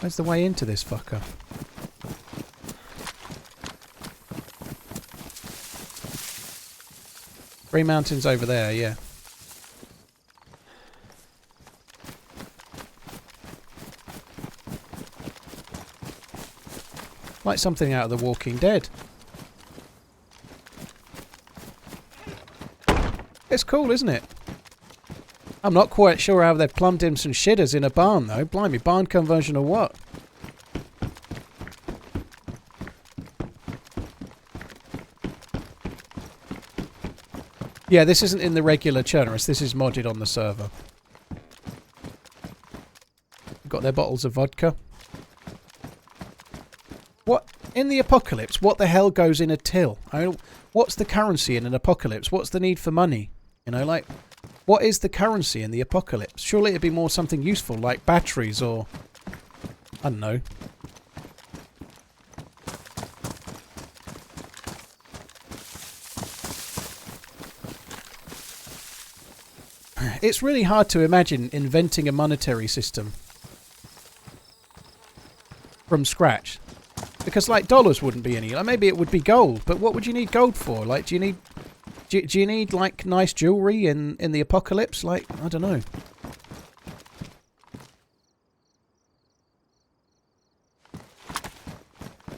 Where's the way into this fucker? Green Mountain's over there, yeah. Like something out of The Walking Dead. It's cool, isn't it? I'm not quite sure how they've plumbed in some shitters in a barn, though. Blimey, barn conversion or what? Yeah, this isn't in the regular Chernarus. This is modded on the server. Got their bottles of vodka. What? In the apocalypse, what the hell goes in a till? I mean, what's the currency in an apocalypse? What's the need for money? You know, like... What is the currency in the apocalypse? Surely it'd be more something useful, like batteries or... I don't know. It's really hard to imagine inventing a monetary system from scratch. Because, like, dollars wouldn't be any... Like, maybe it would be gold, but what would you need gold for? Like, do you need... Do you need, like, nice jewellery in the apocalypse? Like, I don't know.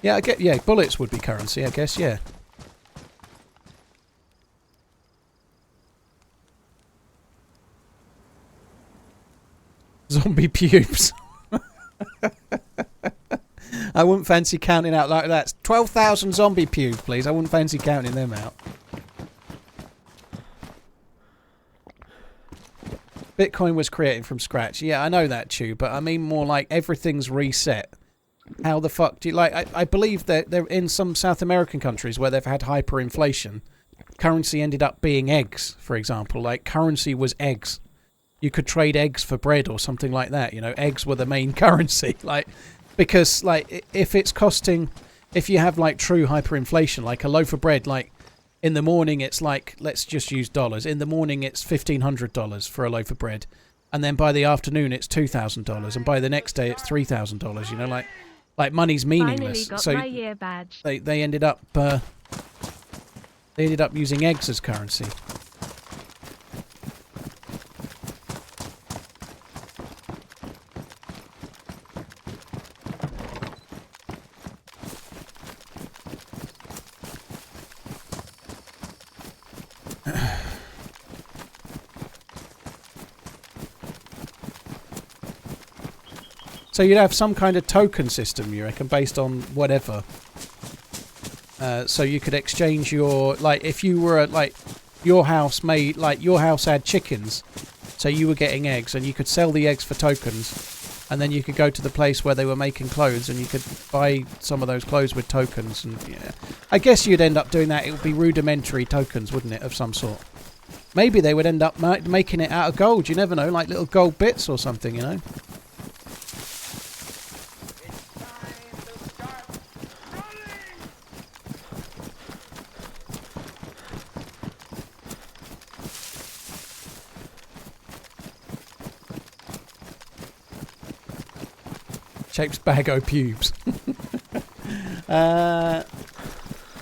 Yeah, yeah, bullets would be currency, I guess, yeah. Zombie pubes. I wouldn't fancy counting out like that. 12,000 zombie pubes, please. I wouldn't fancy counting them out. Bitcoin was created from scratch. Yeah, I know that, Chew, but I mean more like everything's reset. How the fuck do you... Like, I believe that they're in some South American countries where they've had hyperinflation. Currency ended up being eggs, for example. Like, currency was eggs. You could trade eggs for bread or something like that. You know, eggs were the main currency. Like, because, like, if it's costing... If you have, like, true hyperinflation, like a loaf of bread, like... In the morning, it's like, let's just use dollars. In the morning, it's $1,500 for a loaf of bread. And then by the afternoon, it's $2,000. And by the next day, it's $3,000. You know, like money's meaningless. Finally got So my year badge. they ended up using eggs as currency. So you'd have some kind of token system, you reckon, based on whatever. So you could exchange your... Like, if you were, like, your house had chickens, so you were getting eggs, and you could sell the eggs for tokens, and then you could go to the place where they were making clothes, and you could buy some of those clothes with tokens. And yeah, I guess you'd end up doing that. It would be rudimentary tokens, wouldn't it, of some sort? Maybe they would end up making it out of gold. You never know, like little gold bits or something, you know. Shapes Bago pubes.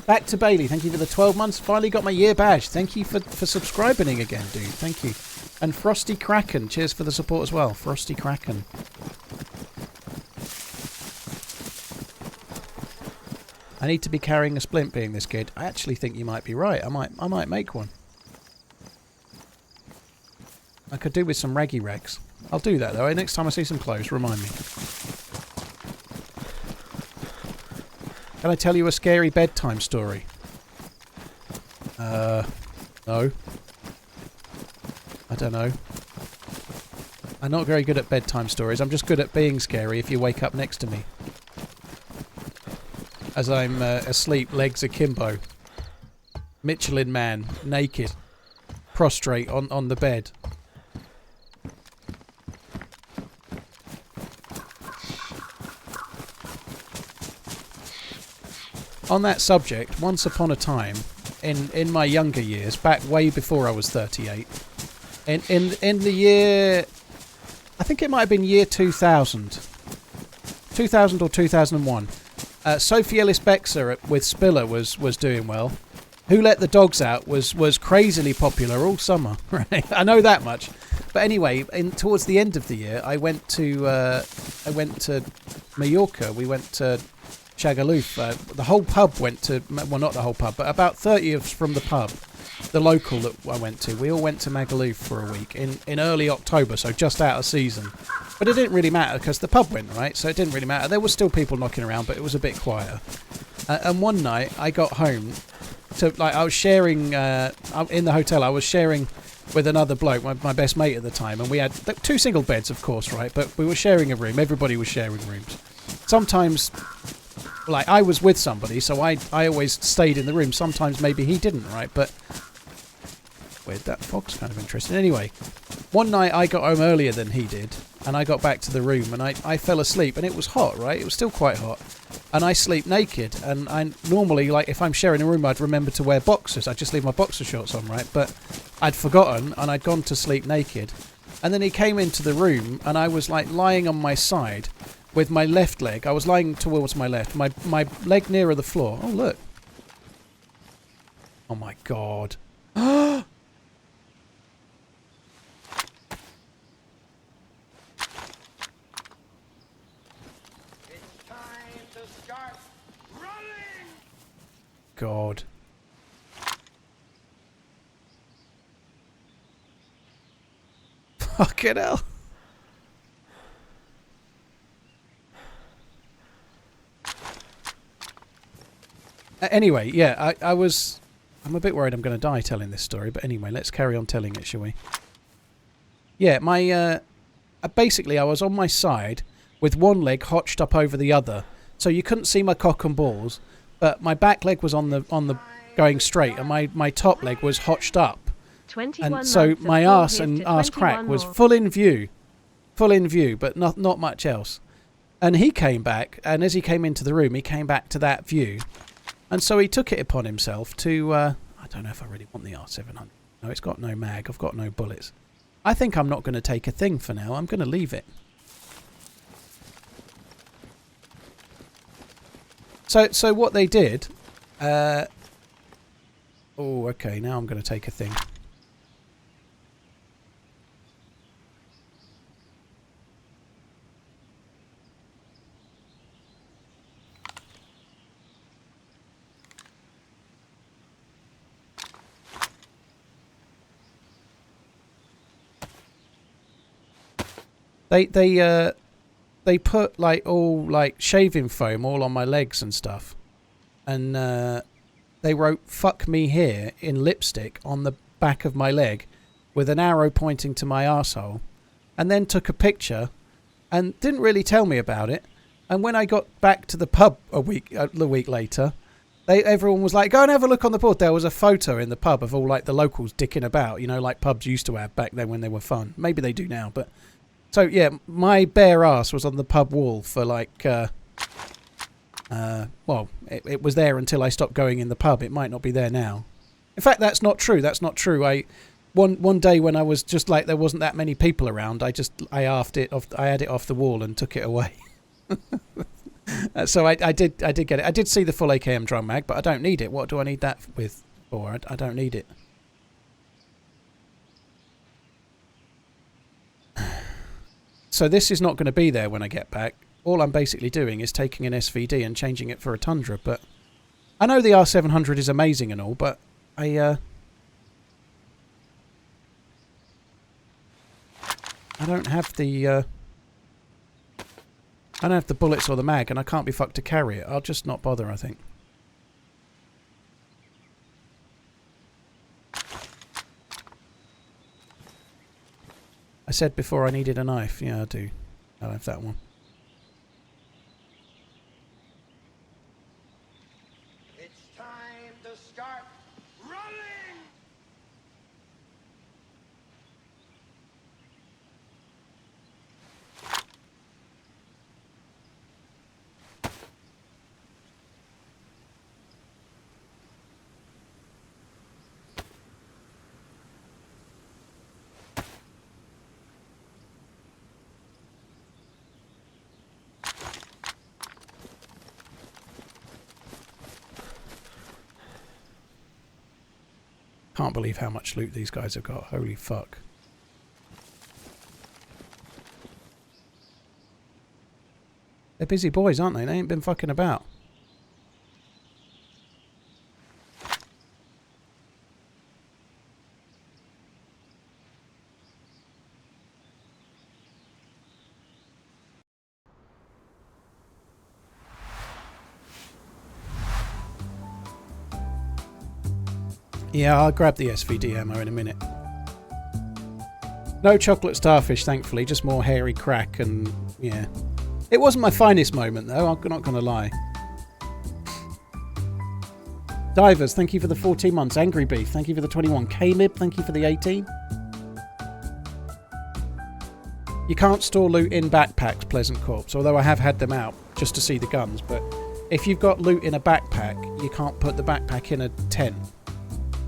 Back to Bailey. Thank you for the 12 months. Finally got my year badge. Thank you for subscribing again, dude. Thank you. And Frosty Kraken. Cheers for the support as well. Frosty Kraken. I need to be carrying a splint being this kid. I actually think you might be right. I might make one. I could do with some raggy rags. I'll do that though. Next time I see some clothes, remind me. Can I tell you a scary bedtime story? No. I don't know. I'm not very good at bedtime stories. I'm just good at being scary if you wake up next to me. As I'm asleep, legs akimbo. Michelin man, naked. Prostrate on the bed. On that subject, once upon a time, in my younger years, back way before I was 38, in the year, I think it might have been year 2000 or 2001, Sophie Ellis-Bextor with Spiller was doing well. Who Let the Dogs Out was crazily popular all summer. Right? I know that much. But anyway, towards the end of the year, I went to Mallorca. We went to Shagaloof. The whole pub went to, well, not the whole pub, but about 30 of us from the pub, the local that I went to. We all went to Magaluf for a week in early October, so just out of season. But it didn't really matter because the pub went, right? So it didn't really matter. There were still people knocking around, but it was a bit quieter. And one night I got home to, like, I was sharing in the hotel. I was sharing with another bloke, my best mate at the time, and we had 2 single beds, of course, right? But we were sharing a room. Everybody was sharing rooms. Sometimes, like, I was with somebody, so I always stayed in the room. Sometimes maybe he didn't, right? But weird, that fog's kind of interesting. Anyway, one night I got home earlier than he did, and I got back to the room, and I fell asleep, and it was hot, right? It was still quite hot. And I sleep naked, and I normally, like, if I'm sharing a room, I'd remember to wear boxers. I'd just leave my boxer shorts on, right? But I'd forgotten, and I'd gone to sleep naked. And then he came into the room, and I was, like, lying on my side with my left leg. I was lying towards my left. My leg nearer the floor. Oh, look. Oh, my God. God. Fucking hell. Anyway, yeah, I'm a bit worried I'm going to die telling this story, but anyway, let's carry on telling it, shall we? Yeah, basically I was on my side with one leg hotched up over the other, so you couldn't see my cock and balls. But my back leg was on the going straight, and my top leg was hotched up. 21 and so my arse and arse crack was full in view, but not much else. And he came back, and as he came into the room, he came back to that view, and so he took it upon himself to. I don't know if I really want the R700. No, it's got no mag. I've got no bullets. I think I'm not going to take a thing for now. I'm going to leave it. So what they did, oh, okay, now I'm going to take a thing. They put like shaving foam all on my legs and stuff, and they wrote "fuck me here" in lipstick on the back of my leg with an arrow pointing to my arsehole, and then took a picture and didn't really tell me about it. And when I got back to the pub the week later, everyone was like, go and have a look on the board. There was a photo in the pub of all like the locals dicking about, you know, like pubs used to have back then when they were fun. Maybe they do now, but so yeah, my bare ass was on the pub wall for like well, it was there until I stopped going in the pub. It might not be there now. In fact, that's not true. That's not true. One day when I was just like there wasn't that many people around, I had it off the wall and took it away. So I did get it. I did see the full AKM drum mag, but I don't need it. What do I need that with for? I don't need it. So this is not going to be there when I get back. All I'm basically doing is taking an SVD and changing it for a Tundra. But I know the R700 is amazing and all, but I don't have the I don't have the bullets or the mag, and I can't be fucked to carry it. I'll just not bother, I think. I said before I needed a knife. Yeah, I do. I'll have that one. It's time to start running! Can't believe how much loot these guys have got. Holy fuck. They're busy boys, aren't they? They ain't been fucking about. Yeah, I'll grab the SVD ammo in a minute. No chocolate starfish, thankfully, just more hairy crack and, yeah. It wasn't my finest moment, though, I'm not going to lie. Divers, thank you for the 14 months. Angry Beef, thank you for the 21. Caleb, thank you for the 18. You can't store loot in backpacks, Pleasant Corpse, although I have had them out just to see the guns, but if you've got loot in a backpack, you can't put the backpack in a tent.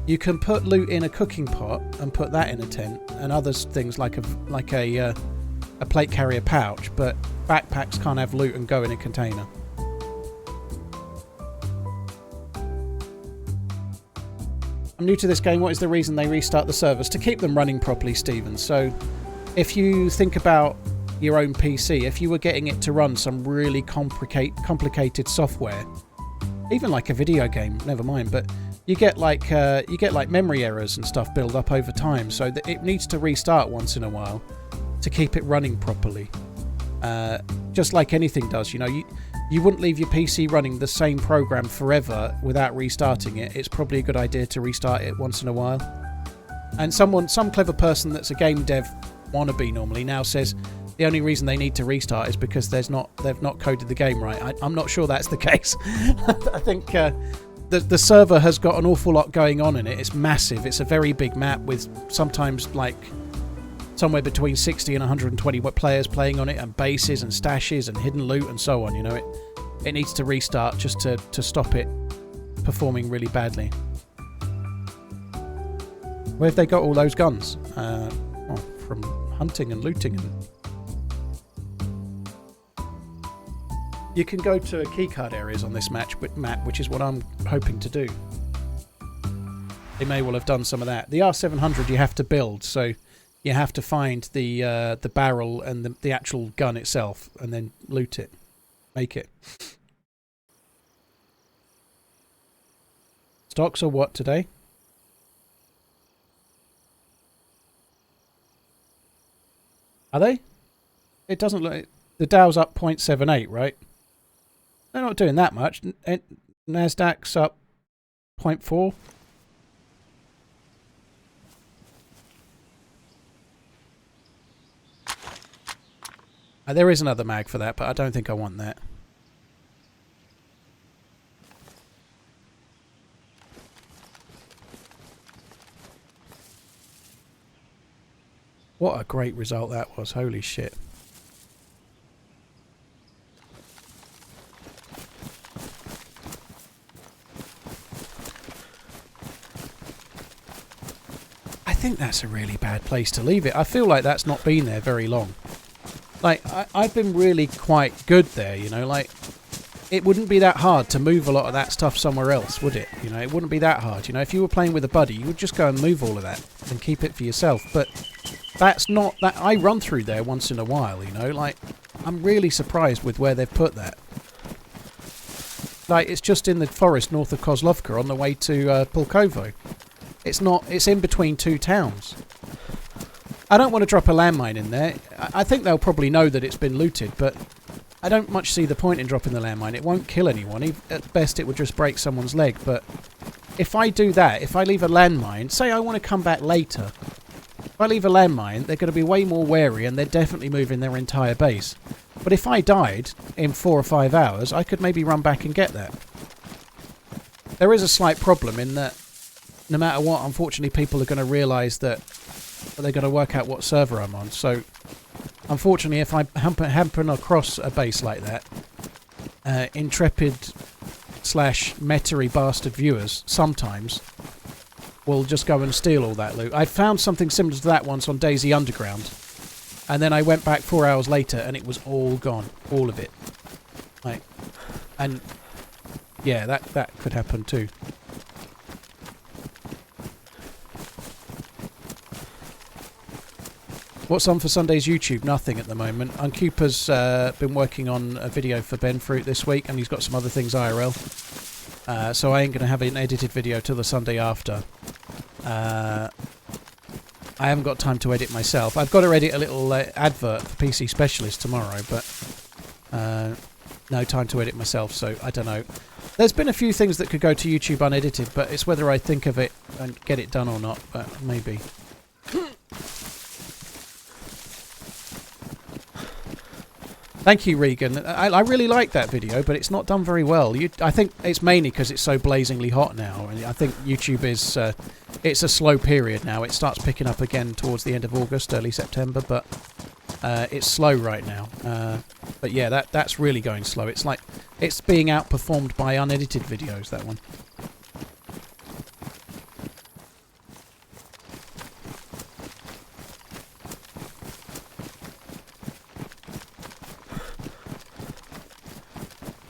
You can put loot in a cooking pot and put that in a tent, and other things like a plate carrier pouch, but backpacks can't have loot and go in a container. I'm new to this game. What is the reason they restart the servers? To keep them running properly, Stephen. So if you think about your own PC, if you were getting it to run some really complicated software, even like a video game, never mind, but you get like memory errors and stuff build up over time, so that it needs to restart once in a while to keep it running properly. Just like anything does, you know, you wouldn't leave your PC running the same program forever without restarting it. It's probably a good idea to restart it once in a while. And some clever person that's a game dev wannabe normally now says the only reason they need to restart is because they've not coded the game right. I'm not sure that's the case. I think the server has got an awful lot going on in it. It's massive. It's a very big map with sometimes like somewhere between 60 and 120 players playing on it, and bases and stashes and hidden loot and so on. You know, it needs to restart just to stop it performing really badly. Where have they got all those guns? From hunting and looting. And you can go to keycard areas on this map, which is what I'm hoping to do. They may well have done some of that. The R700 you have to build, so you have to find the barrel and the actual gun itself, and then loot it, make it. Stocks are what today? Are they? It doesn't look... The Dow's up 0.78, right? They're not doing that much. Nasdaq's up 0.4. There is another mag for that, but I don't think I want that. What a great result that was. Holy shit. I think that's a really bad place to leave it. I feel like that's not been there very long. Like, I've been really quite good there, you know, like, it wouldn't be that hard to move a lot of that stuff somewhere else, would it? You know, it wouldn't be that hard. You know, if you were playing with a buddy, you would just go and move all of that and keep it for yourself. But that's not that. I run through there once in a while, you know, like, I'm really surprised with where they've put that. Like, it's just in the forest north of Kozlovka on the way to Pulkovo. It's not, it's in between two towns. I don't want to drop a landmine in there. I think they'll probably know that it's been looted, but I don't much see the point in dropping the landmine. It won't kill anyone. At best, it would just break someone's leg. But if I do that, if I leave a landmine, say I want to come back later. If I leave a landmine, they're going to be way more wary and they're definitely moving their entire base. But if I died in 4 or 5 hours, I could maybe run back and get that. There is a slight problem in that no matter what, unfortunately, people are going to realise that they're going to work out what server I'm on. So, unfortunately, if I happen across a base like that, intrepid / meta-y bastard viewers sometimes will just go and steal all that loot. I found something similar to that once on DayZ Underground, and then I went back 4 hours later and it was all gone, all of it. Like, and yeah, that could happen too. What's on for Sunday's YouTube? Nothing at the moment. Uncupa's been working on a video for Ben Fruit this week, and he's got some other things IRL. So I ain't going to have an edited video till the Sunday after. I haven't got time to edit myself. I've got to edit a little advert for PC Specialist tomorrow, but no time to edit myself, so I don't know. There's been a few things that could go to YouTube unedited, but it's whether I think of it and get it done or not, but maybe. Thank you, Regan. I really like that video, but it's not done very well. I think it's mainly because it's so blazingly hot now. And I think YouTube is... it's a slow period now. It starts picking up again towards the end of August, early September, but it's slow right now. But yeah, that's really going slow. It's like... it's being outperformed by unedited videos, that one.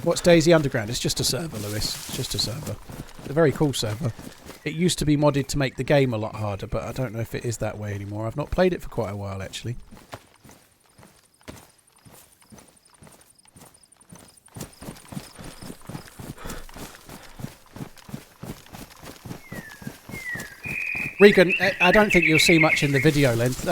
What's DayZ Underground? It's just a server, Lewis. It's just a server. It's a very cool server. It used to be modded to make the game a lot harder, but I don't know if it is that way anymore. I've not played it for quite a while, actually. Regan, I don't think you'll see much in the video length.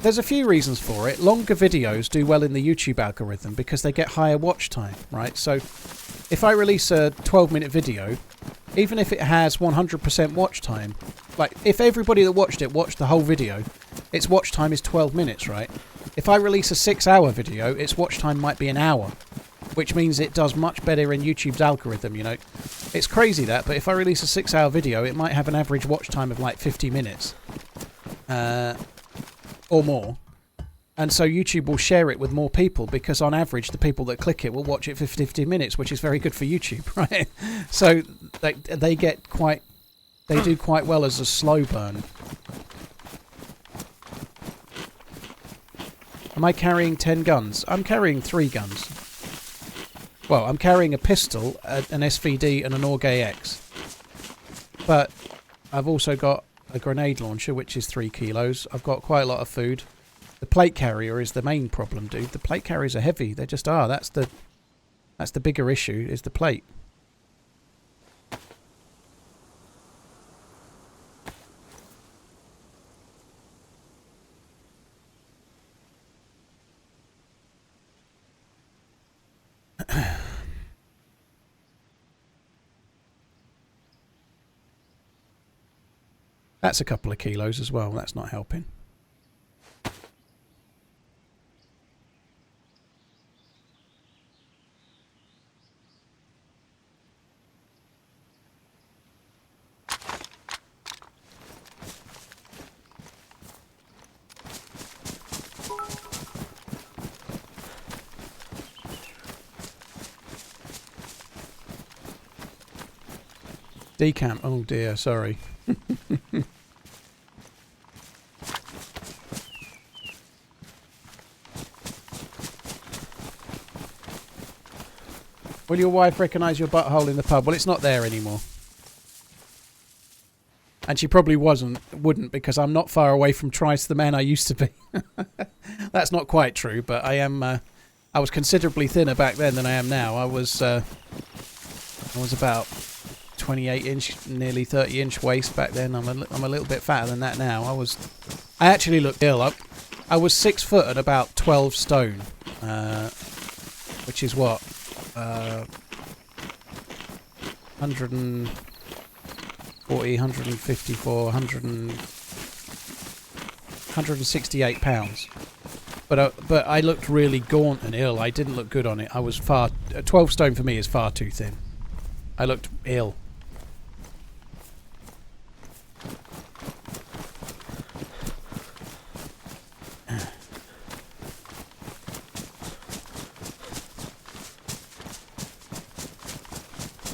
There's a few reasons for it. Longer videos do well in the YouTube algorithm because they get higher watch time, right? So if I release a 12-minute video, even if it has 100% watch time, like if everybody that watched it watched the whole video, its watch time is 12 minutes, right? If I release a 6-hour video, its watch time might be an hour, which means it does much better in YouTube's algorithm, you know. It's crazy that, but if I release a 6-hour video, it might have an average watch time of like 50 minutes. Or more, and so YouTube will share it with more people because on average the people that click it will watch it for 50 minutes, which is very good for YouTube, right? So they do quite well as a slow burn. Am I carrying 10 guns? I'm carrying 3 guns. Well, I'm carrying a pistol, an SVD and an Orgay X, but I've also got a grenade launcher, which is 3 kilos. I've got quite a lot of food. The plate carrier is the main problem, dude. The plate carriers are heavy. They just are. That's the bigger issue, is the plate. That's a couple of kilos as well. That's not helping. Decamp. Oh dear, sorry. Will your wife recognise your butthole in the pub? Well, it's not there anymore. And she probably wouldn't, because I'm not far away from twice the man I used to be. That's not quite true, but I am. I was considerably thinner back then than I am now. I was about 28-inch, nearly 30-inch waist back then. I'm a little bit fatter than that now. I actually looked ill. I was 6 foot and about 12 stone, which is what 140, 154, 168 pounds. But I looked really gaunt and ill. I didn't look good on it. I was 12 stone for me is far too thin. I looked ill.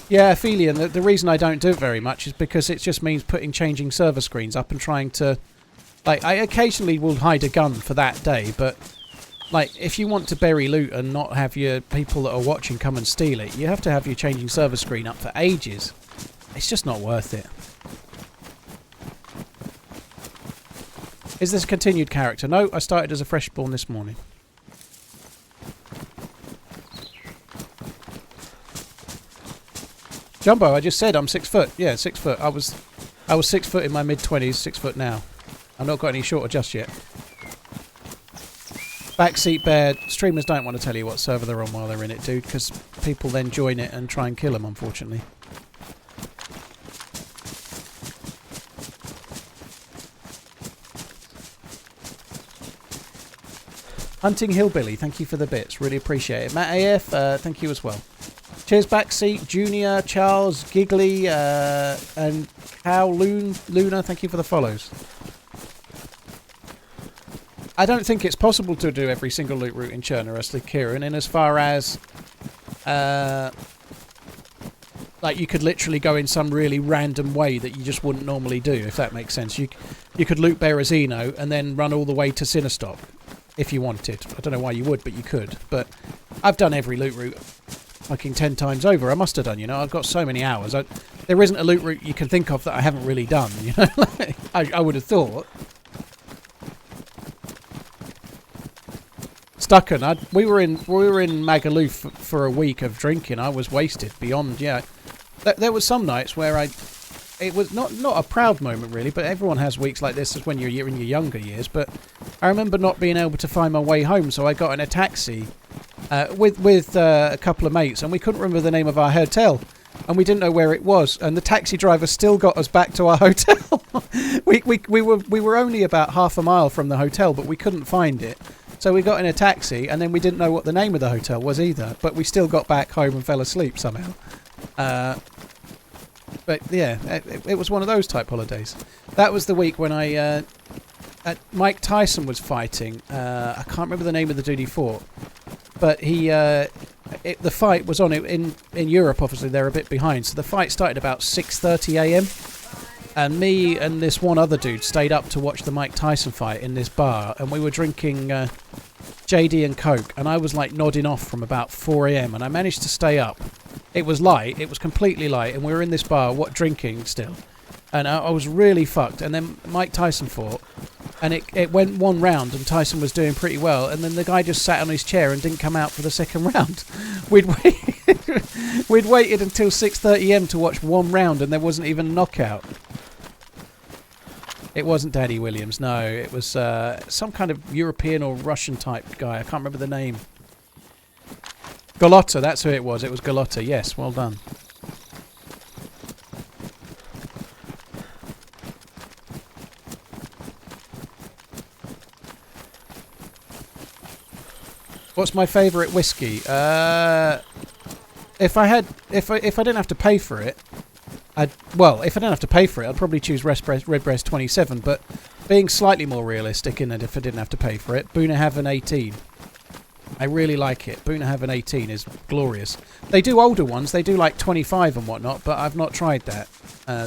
Yeah, Aphelion, the reason I don't do it very much is because it just means changing server screens up and trying to... Like, I occasionally will hide a gun for that day, but... Like, if you want to bury loot and not have your people that are watching come and steal it, you have to have your changing server screen up for ages. It's just not worth it. Is this a continued character? No, I started as a freshborn this morning. Jumbo, I just said I'm 6 foot. Yeah, 6 foot. I was 6 foot in my mid-20s, 6 foot now. I've not got any shorter just yet. Backseat bear. Streamers don't want to tell you what server they're on while they're in it, dude, because people then join it and try and kill them, unfortunately. Hunting Hillbilly, thank you for the bits. Really appreciate it. Matt AF, thank you as well. Cheers, Backseat, Junior, Charles, Giggly, and Cal Luna, thank you for the follows. I don't think it's possible to do every single loot route in Chernarus, Kieran, in as far as... like, you could literally go in some really random way that you just wouldn't normally do, if that makes sense. You could loot Berezino and then run all the way to Sinistop, if you wanted. I don't know why you would, but you could. But I've done every loot route fucking 10 times over. I must have done, you know. I've got so many hours. There isn't a loot route you can think of that I haven't really done, you know. I would have thought. Stucken. We were in Magaluf for a week of drinking. I was wasted beyond. Yeah, there was some nights where it was not a proud moment really, but everyone has weeks like this when you're in your younger years. But I remember not being able to find my way home, so I got in a taxi with a couple of mates, and we couldn't remember the name of our hotel, and we didn't know where it was, and the taxi driver still got us back to our hotel. we were only about half a mile from the hotel, but we couldn't find it. So we got in a taxi, and then we didn't know what the name of the hotel was either, but we still got back home and fell asleep somehow. But yeah, it was one of those type holidays. That was the week when Mike Tyson was fighting. I can't remember the name of the dude he fought, but the fight was on in Europe. Obviously, they're a bit behind, so the fight started about 6:30 a.m. And me and this one other dude stayed up to watch the Mike Tyson fight in this bar, and we were drinking JD and Coke, and I was like nodding off from about 4 a.m. and I managed to stay up. It was light, it was completely light, and we were in this bar drinking still, and I was really fucked. And then Mike Tyson fought, and it went one round, and Tyson was doing pretty well, and then the guy just sat on his chair and didn't come out for the second round. We'd waited until 6:30 a.m. to watch one round, and there wasn't even a knockout. It wasn't Daddy Williams, no. It was some kind of European or Russian type guy. I can't remember the name. Golotta, that's who it was. It was Golotta, yes. Well done. What's my favourite whiskey? If I didn't have to pay for it, if I didn't have to pay for it, I'd probably choose Redbreast 27, but being slightly more realistic in it, if I didn't have to pay for it, Boona Haven 18. I really like it. Boonahaven 18 is glorious. They do older ones. They do like 25 and whatnot, but I've not tried that.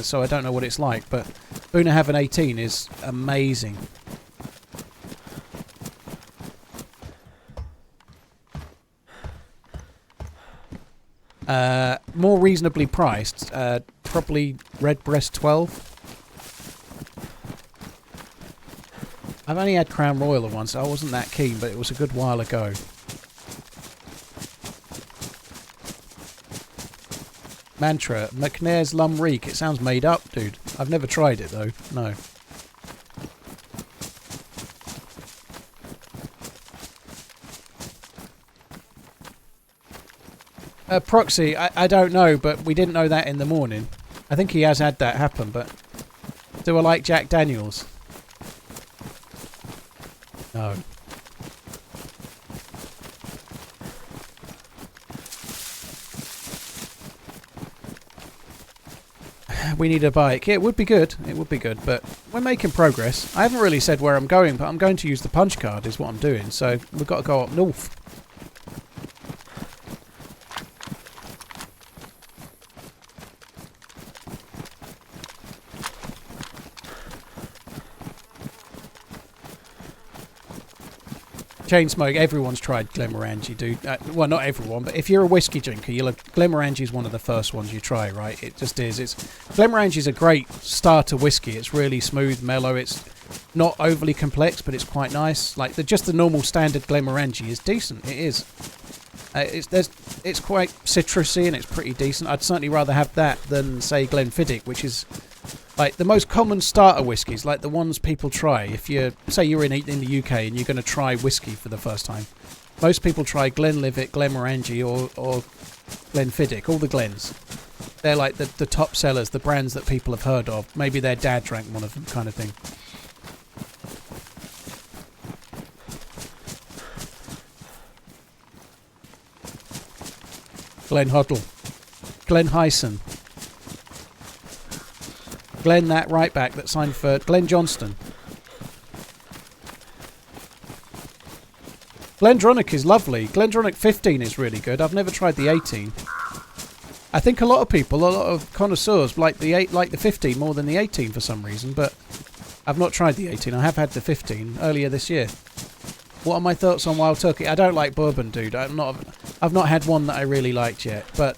So I don't know what it's like. But Boonahaven 18 is amazing. More reasonably priced. Probably Redbreast 12. I've only had Crown Royal once. So I wasn't that keen, but it was a good while ago. Mantra. McNair's Lumreek. It sounds made up, dude. I've never tried it, though. No. Proxy. I don't know, but we didn't know that in the morning. I think he has had that happen, but... Do I like Jack Daniels? No. We need a bike. Yeah, it would be good. It would be good, but we're making progress. I haven't really said where I'm going, but I'm going to use the punch card is what I'm doing, so we've got to go up north. Chain smoke, everyone's tried Glenmorangie, dude. Well, not everyone, but if you're a whiskey drinker, Glenmorangie is one of the first ones you try, right? It just is. Glenmorangie is a great starter whiskey. It's really smooth, mellow. It's not overly complex, but it's quite nice. Like just the normal standard Glenmorangie is decent. It is. It's quite citrusy and it's pretty decent. I'd certainly rather have that than say Glenfiddich, which is like the most common starter whiskies, like the ones people try. If you say you're in the UK and you're going to try whiskey for the first time, most people try Glenlivet, Glenmorangie, or Glenfiddich. All the Glens. They're like the top sellers, the brands that people have heard of. Maybe their dad drank one of them, kind of thing. Glen Hoddle, Glen Hyson. Glenn, that right back that signed for Glenn Johnston. Glendronach is lovely. Glendronach 15 is really good. I've never tried the 18. I think a lot of connoisseurs like the 15 more than the 18 for some reason, but I've not tried the 18. I have had the 15 earlier this year. What are my thoughts on Wild Turkey? I don't like bourbon, dude. I've not had one that I really liked yet, but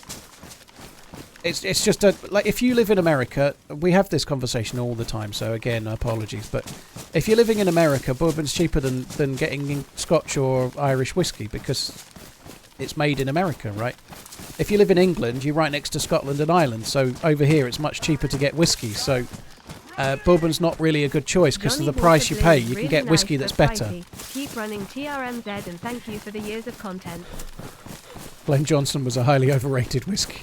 it's just like if you live in America, we have this conversation all the time, so again, apologies, but if you're living in America, bourbon's cheaper than getting Scotch or Irish whiskey because it's made in America, right? If you live in England, you're right next to Scotland and Ireland, so over here it's much cheaper to get whiskey, so bourbon's not really a good choice because of the price you pay. You can get whiskey that's better. Keep running TRMZ and thank you for the years of content. Glen Johnson was a highly overrated whiskey.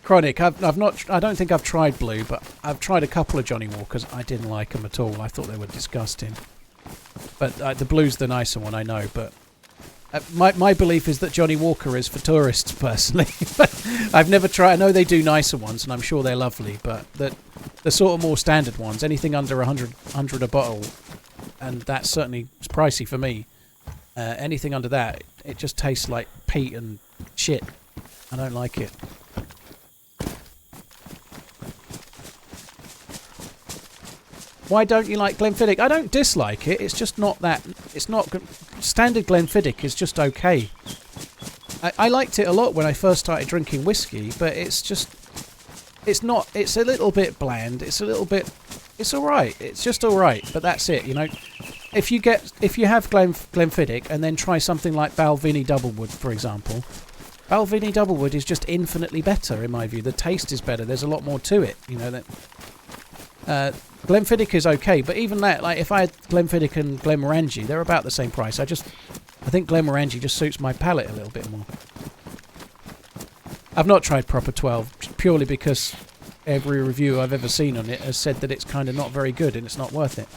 Chronic. I don't think I've tried Blue, but I've tried a couple of Johnny Walkers. I didn't like them at all. I thought they were disgusting. But the Blue's the nicer one, I know. But my belief is that Johnny Walker is for tourists, personally. I've never tried. I know they do nicer ones, and I'm sure they're lovely. But the sort of more standard ones, anything under 100 a bottle. And that's certainly pricey for me. Anything under that, it just tastes like peat and shit. I don't like it. Why don't you like Glenfiddich? I don't dislike it. It's just not that. It's not standard Glenfiddich is just okay. I liked it a lot when I first started drinking whiskey, but it's just it's not. It's a little bit bland. It's a little bit. It's all right. It's just all right, but that's it. You know, if you have Glenfiddich and then try something like Balvenie Doublewood, for example, Balvenie Doublewood is just infinitely better in my view. The taste is better. There's a lot more to it. You know that. Glenfiddich is okay, but even that, like if I had Glenfiddich and Glenmorangie, they're about the same price. I think Glenmorangie just suits my palate a little bit more. I've not tried Proper 12 purely because every review I've ever seen on it has said that it's kind of not very good and it's not worth it.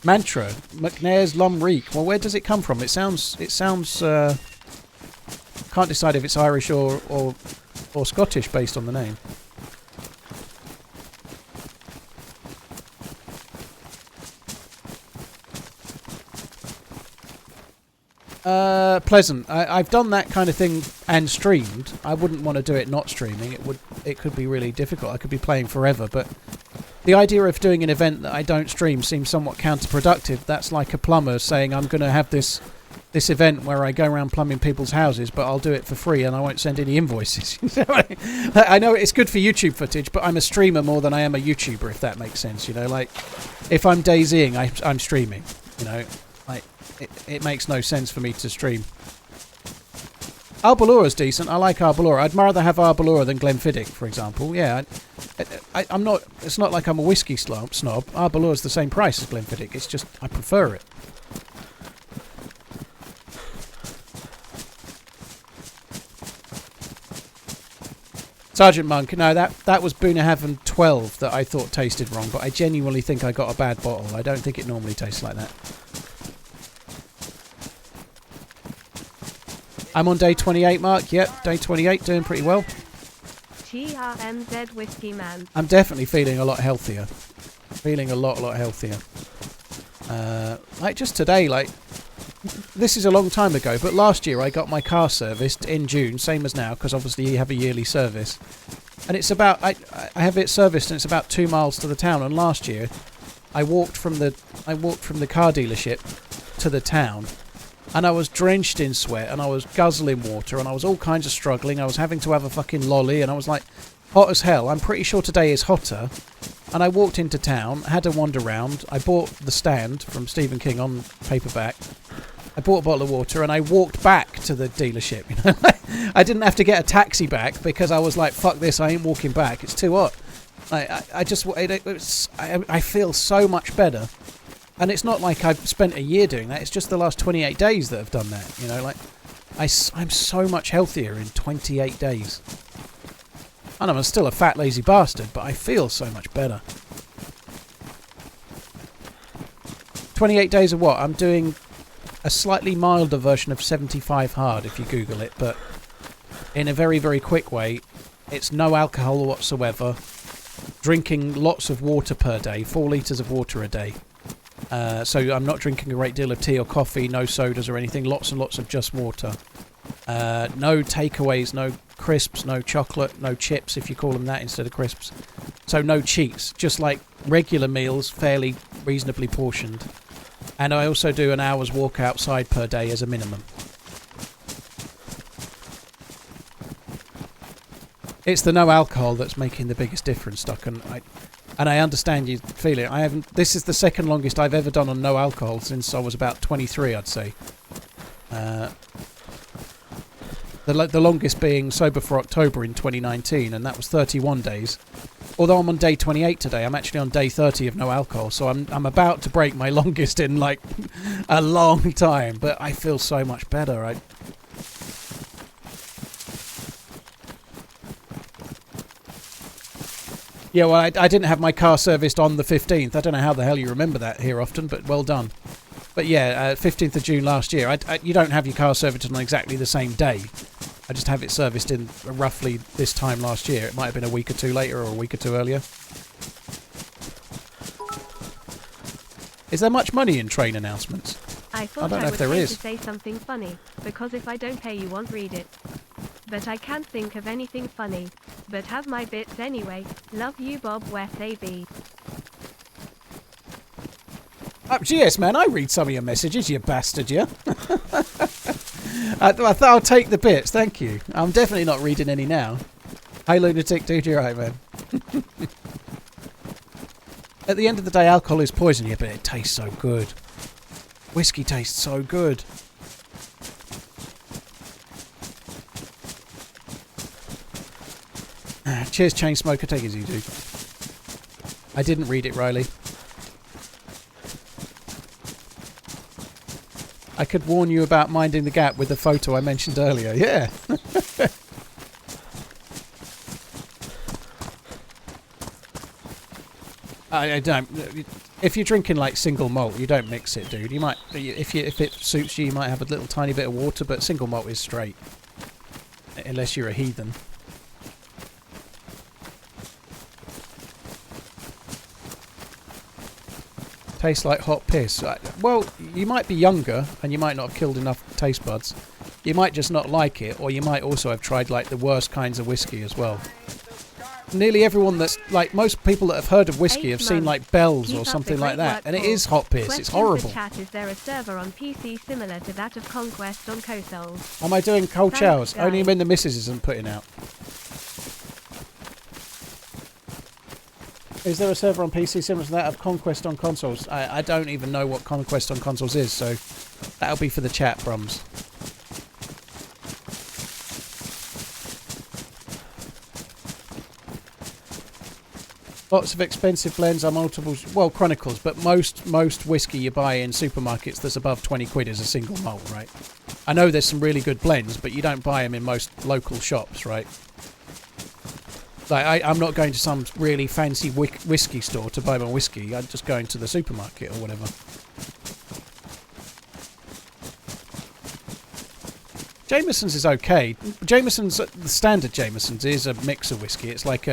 Mantra, McNair's Lumreek. Well, where does it come from? It sounds. Can't decide if it's Irish or Scottish based on the name. Pleasant. I've done that kind of thing and streamed. I wouldn't want to do it not streaming. It could be really difficult. I could be playing forever, but the idea of doing an event that I don't stream seems somewhat counterproductive. That's like a plumber saying, I'm going to have this event where I go around plumbing people's houses, but I'll do it for free and I won't send any invoices. I know it's good for YouTube footage, but I'm a streamer more than I am a YouTuber, if that makes sense. You know, like if I'm DayZing, I'm streaming. You know, like it makes no sense for me to stream. Arbalaura's decent. I like Arbalaura. I'd rather have Arbalaura than Glenfiddich, for example. Yeah, I'm not. It's not like I'm a whiskey snob. Arbalaura's the same price as Glenfiddich. It's just I prefer it. Sergeant Monk, no, that was Boonahaven 12 that I thought tasted wrong, but I genuinely think I got a bad bottle. I don't think it normally tastes like that. I'm on day 28, Mark. Yep, day 28, doing pretty well. TRMZ Whiskey Man. I'm definitely feeling a lot healthier. Feeling a lot healthier. Like just today, like, this is a long time ago, but last year I got my car serviced in June, same as now, because obviously you have a yearly service. And it's about, I have it serviced and it's about 2 miles to the town, and last year I walked from the car dealership to the town, and I was drenched in sweat, and I was guzzling water, and I was all kinds of struggling. I was having to have a fucking lolly, and I was like, hot as hell. I'm pretty sure today is hotter. And I walked into town, had a wander round. I bought The Stand from Stephen King on paperback. I bought a bottle of water, and I walked back to the dealership. You know, I didn't have to get a taxi back because I was like, fuck this, I ain't walking back. It's too hot. I feel so much better. And it's not like I've spent a year doing that. It's just the last 28 days that have done that. You know, like, I'm so much healthier in 28 days. And I'm still a fat, lazy bastard, but I feel so much better. 28 days of what? I'm doing a slightly milder version of 75 hard, if you Google it, but in a very, very quick way. It's no alcohol whatsoever. Drinking lots of water per day, 4 litres of water a day. So I'm not drinking a great deal of tea or coffee, no sodas or anything, lots and lots of just water. No takeaways, no crisps, no chocolate, no chips, if you call them that instead of crisps. So no cheats, just like regular meals, fairly reasonably portioned. And I also do an hour's walk outside per day as a minimum. It's the no alcohol that's making the biggest difference, Doc, and I understand you feel it. This is the second longest I've ever done on no alcohol since I was about 23, I'd say. The longest being sober for October in 2019, and that was 31 days. Although I'm on day 28 today, I'm actually on day 30 of no alcohol, so I'm about to break my longest in like a long time. But I feel so much better. Yeah, well, I didn't have my car serviced on the 15th. I don't know how the hell you remember that here often, but well done. But yeah, 15th of June last year. You don't have your car serviced on exactly the same day. I just have it serviced in roughly this time last year. It might have been a week or two later or a week or two earlier. Is there much money in train announcements? I thought don't know I if would there pay is. to say something funny, because if I don't pay you won't read it. But I can't think of anything funny. But have my bits anyway. Love you, Bob West AB. Yes, man, I read some of your messages, you bastard, yeah? I'll take the bits, thank you. I'm definitely not reading any now. Hey, lunatic dude, you're right, man. At the end of the day, alcohol is poison, yeah, but it tastes so good. Whiskey tastes so good. Cheers, Chainsmoker. Take it easy, dude. I didn't read it, Riley. I could warn you about minding the gap with the photo I mentioned earlier. Yeah. I don't. If you're drinking like single malt, you don't mix it, dude. You might, if it suits you, you might have a little tiny bit of water, but single malt is straight. Unless you're a heathen. Tastes like hot piss. Well, you might be younger and you might not have killed enough taste buds. You might just not like it, or you might also have tried like the worst kinds of whiskey as well. Nearly everyone that's like most people that have heard of whiskey have seen like Bells or something like that, and it is hot piss. It's horrible. Chat, is there a server on PC similar to that of Conquest on consoles? Am I doing cold showers? Guys. Only when the missus isn't putting out. Is there a server on PC similar to that of Conquest on consoles? I don't even know what Conquest on consoles is, so that'll be for the chat, Brums. Lots of expensive blends are multiples. Well, Chronicles, but most whiskey you buy in supermarkets that's above 20 quid is a single malt, right? I know there's some really good blends, but you don't buy them in most local shops, right? Like, I'm not going to some really fancy whiskey store to buy my whiskey. I'm just going to the supermarket or whatever. Jameson's is okay. Jameson's, the standard Jameson's is a mix of whiskey. It's like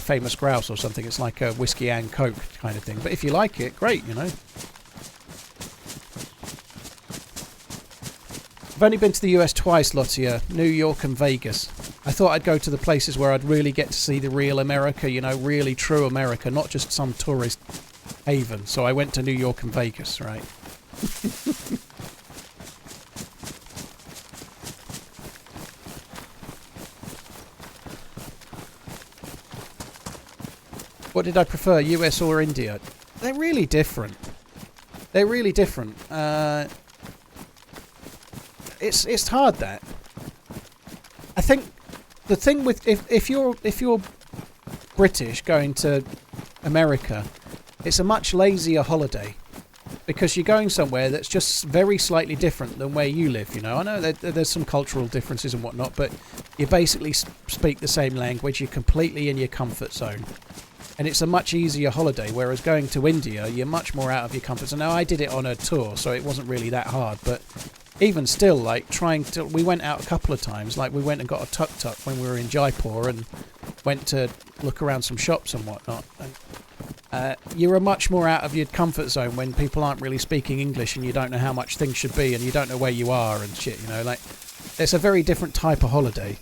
Famous Grouse or something. It's like a whiskey and Coke kind of thing. But if you like it, great, you know. I've only been to the US twice, Lottia, New York and Vegas. I thought I'd go to the places where I'd really get to see the real America, you know, really true America, not just some tourist haven. So I went to New York and Vegas, right? What did I prefer, US or India? They're really different. They're really different. It's hard, that. I think the thing with if you're British going to America, it's a much lazier holiday because you're going somewhere that's just very slightly different than where you live. You know, I know there's some cultural differences and whatnot, but you basically speak the same language. You're completely in your comfort zone. And it's a much easier holiday, whereas going to India, you're much more out of your comfort zone. Now, I did it on a tour, so it wasn't really that hard, but even still, like, we went out a couple of times, like, we went and got a tuk-tuk when we were in Jaipur and went to look around some shops and whatnot. And, you're much more out of your comfort zone when people aren't really speaking English and you don't know how much things should be and you don't know where you are and shit, you know, like, it's a very different type of holiday.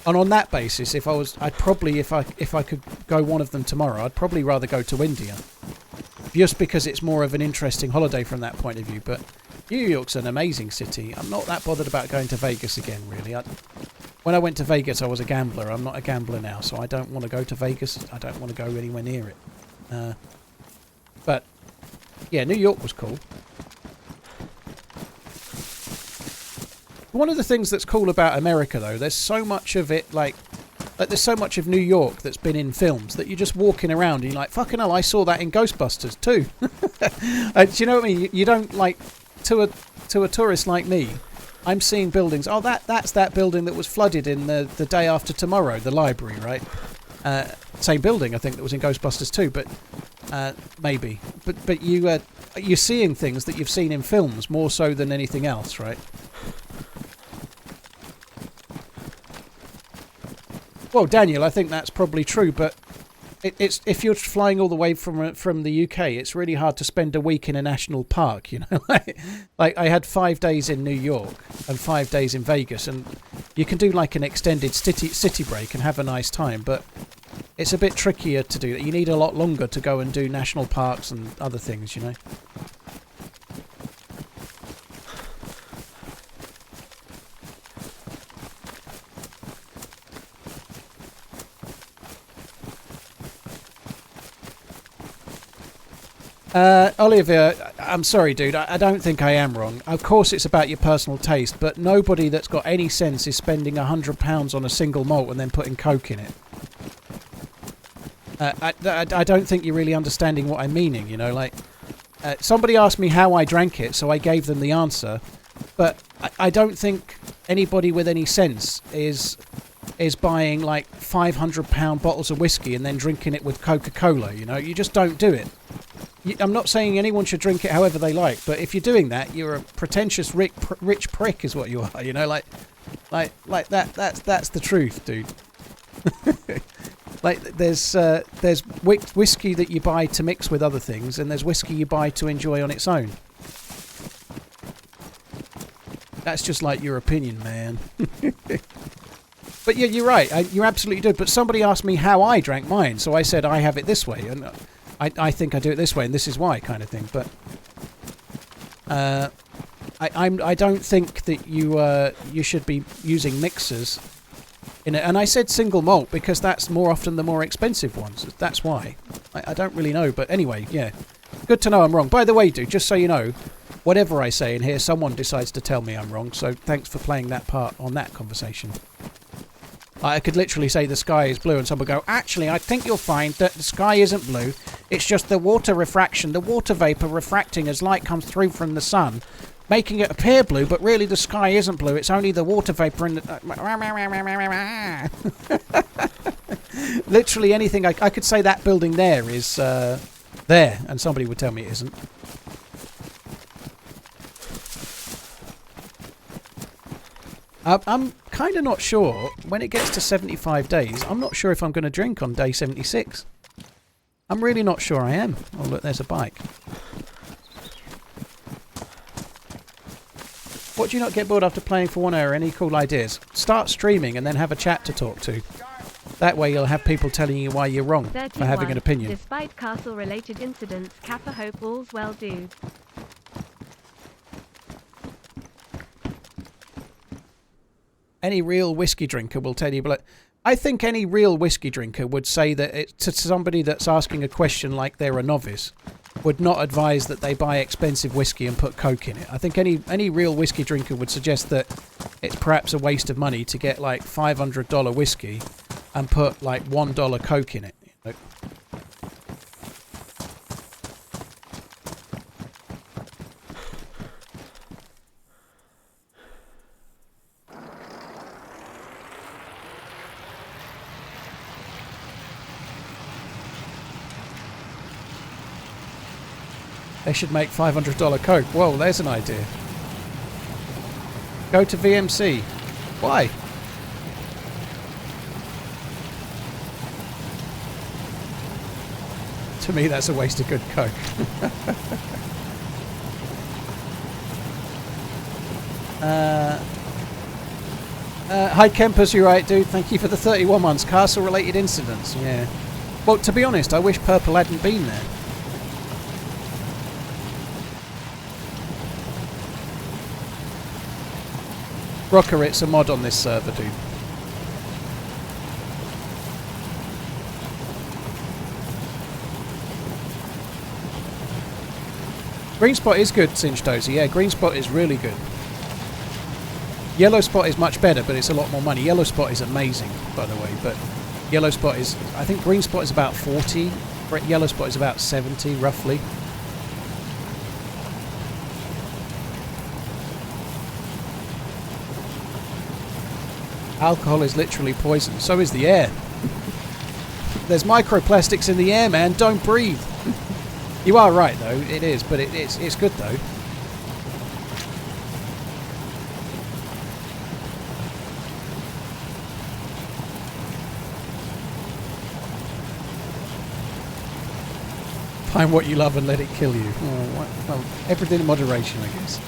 And on that basis, if I could go one of them tomorrow, I'd probably rather go to India. Just because it's more of an interesting holiday from that point of view. But New York's an amazing city. I'm not that bothered about going to Vegas again, really. When I went to Vegas, I was a gambler. I'm not a gambler now, so I don't want to go to Vegas. I don't want to go anywhere near it. But, yeah, New York was cool. One of the things that's cool about America, though, there's so much of it, like there's so much of New York that's been in films that you're just walking around and you're like, fucking hell, I saw that in Ghostbusters too. Do you know what I mean? You don't, like, to a tourist like me, I'm seeing buildings. Oh, that's that building that was flooded in the Day After Tomorrow, the library, right? Same building, I think, that was in Ghostbusters too, but maybe. But you're seeing things that you've seen in films more so than anything else, right? Well, Daniel, I think that's probably true, but it's if you're flying all the way from the UK, it's really hard to spend a week in a national park, you know. Like I had 5 days in New York and 5 days in Vegas, and you can do like an extended city break and have a nice time, but it's a bit trickier to do that. You need a lot longer to go and do national parks and other things, you know. Olivia, I'm sorry, dude. I don't think I am wrong. Of course, it's about your personal taste, but nobody that's got any sense is spending £100 on a single malt and then putting Coke in it. I don't think you're really understanding what I'm meaning. You know, like somebody asked me how I drank it, so I gave them the answer. But I don't think anybody with any sense is buying like £500 bottles of whiskey and then drinking it with Coca-Cola. You know, you just don't do it. I'm not saying anyone should drink it however they like, but if you're doing that, you're a pretentious rich prick, is what you are. You know, like that. That's the truth, dude. Like there's whiskey that you buy to mix with other things, and there's whiskey you buy to enjoy on its own. That's just like your opinion, man. But yeah, you're right. You absolutely do. But somebody asked me how I drank mine, so I said I have it this way, and I think I do it this way, and this is why, kind of thing. But I don't think that you should be using mixers in it. And I said single malt because that's more often the more expensive ones. That's why. I don't really know, but anyway, yeah. Good to know I'm wrong. By the way, dude, just so you know, whatever I say in here, someone decides to tell me I'm wrong. So thanks for playing that part on that conversation. I could literally say the sky is blue and someone would go, actually, I think you'll find that the sky isn't blue. It's just the water refraction, the water vapour refracting as light comes through from the sun, making it appear blue, but really the sky isn't blue. It's only the water vapour in the... Literally anything. I could say that building there is there, and somebody would tell me it isn't. I'm kind of not sure, when it gets to 75 days, I'm not sure if I'm going to drink on day 76. I'm really not sure I am. Oh look, there's a bike. What do you not get bored after playing for 1 hour? Any cool ideas? Start streaming and then have a chat to talk to. That way you'll have people telling you why you're wrong 31. for having an opinion. Despite castle-related incidents, Kappa hope all's well, dude. Any real whiskey drinker will tell you, but I think any real whiskey drinker would say that to somebody that's asking a question like they're a novice, would not advise that they buy expensive whiskey and put Coke in it. I think any real whiskey drinker would suggest that it's perhaps a waste of money to get like $500 whiskey and put like $1 Coke in it. You know? They should make $500 Coke. Whoa, there's an idea. Go to VMC. Why? To me, that's a waste of good Coke. Hi, Kempers, you're right, dude. Thank you for the 31 months. Castle-related incidents. Yeah. Well, to be honest, I wish Purple hadn't been there. Rocker, it's a mod on this server, dude. Green Spot is good, Cinch Dozy. Yeah, Green Spot is really good. Yellow Spot is much better, but it's a lot more money. Yellow Spot is amazing, by the way, but Yellow Spot is... I think Green Spot is about 40. Yellow Spot is about 70, roughly. Alcohol is literally poison. So is the air. There's microplastics in the air, man. Don't breathe. You are right, though. It is, but it's good, though. Find what you love and let it kill you. Oh, well, everything in moderation, I guess.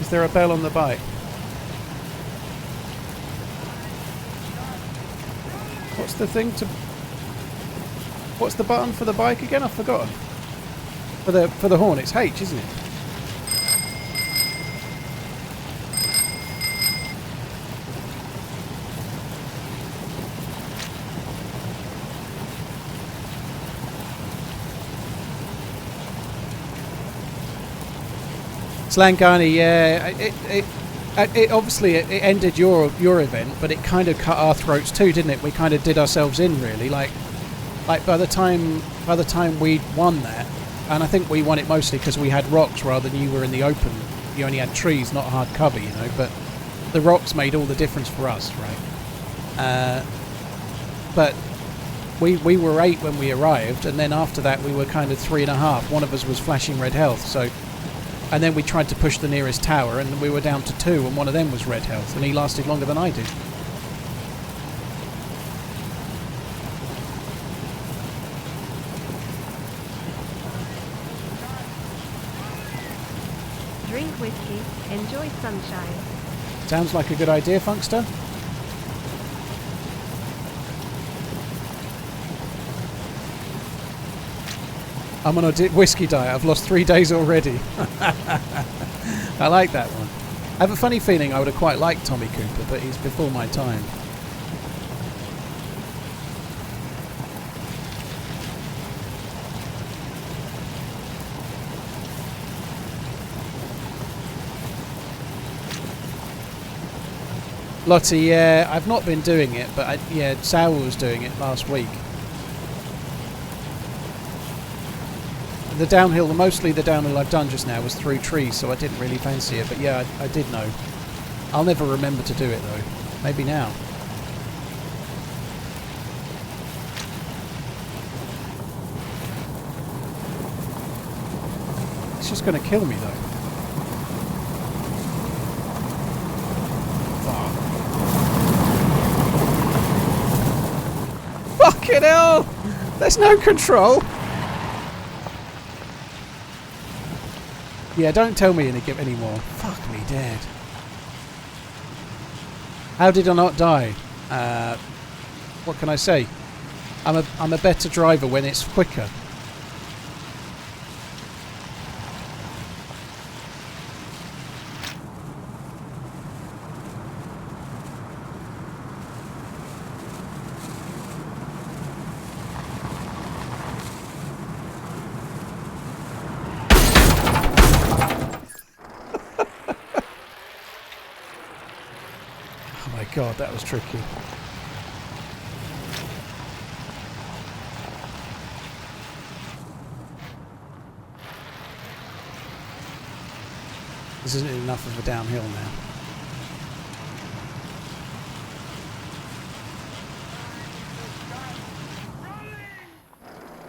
Is there a bell on the bike? What's the thing to... What's the button for the bike again? I've forgotten. For the horn, it's H, isn't it? Slangani, yeah, it obviously it ended your event, but it kind of cut our throats too, didn't it? We kind of did ourselves in, really. Like Like by the time we'd won that, and I think we won it mostly because we had rocks rather than you were in the open. You only had trees, not hard cover, you know. But the rocks made all the difference for us, right? But we were 8 when we arrived, and then after that we were kind of 3.5. One of us was flashing red health, so. And then we tried to push the nearest tower, and we were down to 2, and one of them was red health, and he lasted longer than I did. Drink whiskey, enjoy sunshine. Sounds like a good idea, Funkster. I'm on a whiskey diet. I've lost 3 days already. I like that one. I have a funny feeling I would have quite liked Tommy Cooper, but he's before my time. Lottie, yeah, I've not been doing it, but yeah, Sal was doing it last week. The downhill, mostly the downhill I've done just now was through trees, so I didn't really fancy it. But yeah, I did know. I'll never remember to do it though. Maybe now. It's just going to kill me though. Fuck. Fucking hell! There's no control. Yeah, don't tell me anymore. Fuck me dead. How did I not die? What can I say? I'm a better driver when it's quicker. God, that was tricky. This isn't enough of a downhill now.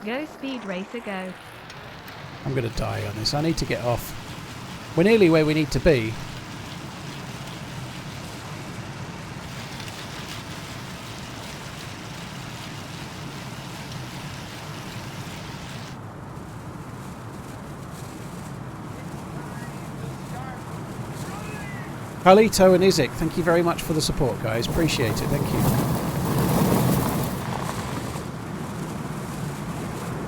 Go speed racer, go. I'm going to die on this. I need to get off. We're nearly where we need to be. Carlito and Isaac, thank you very much for the support, guys. Appreciate it. Thank you.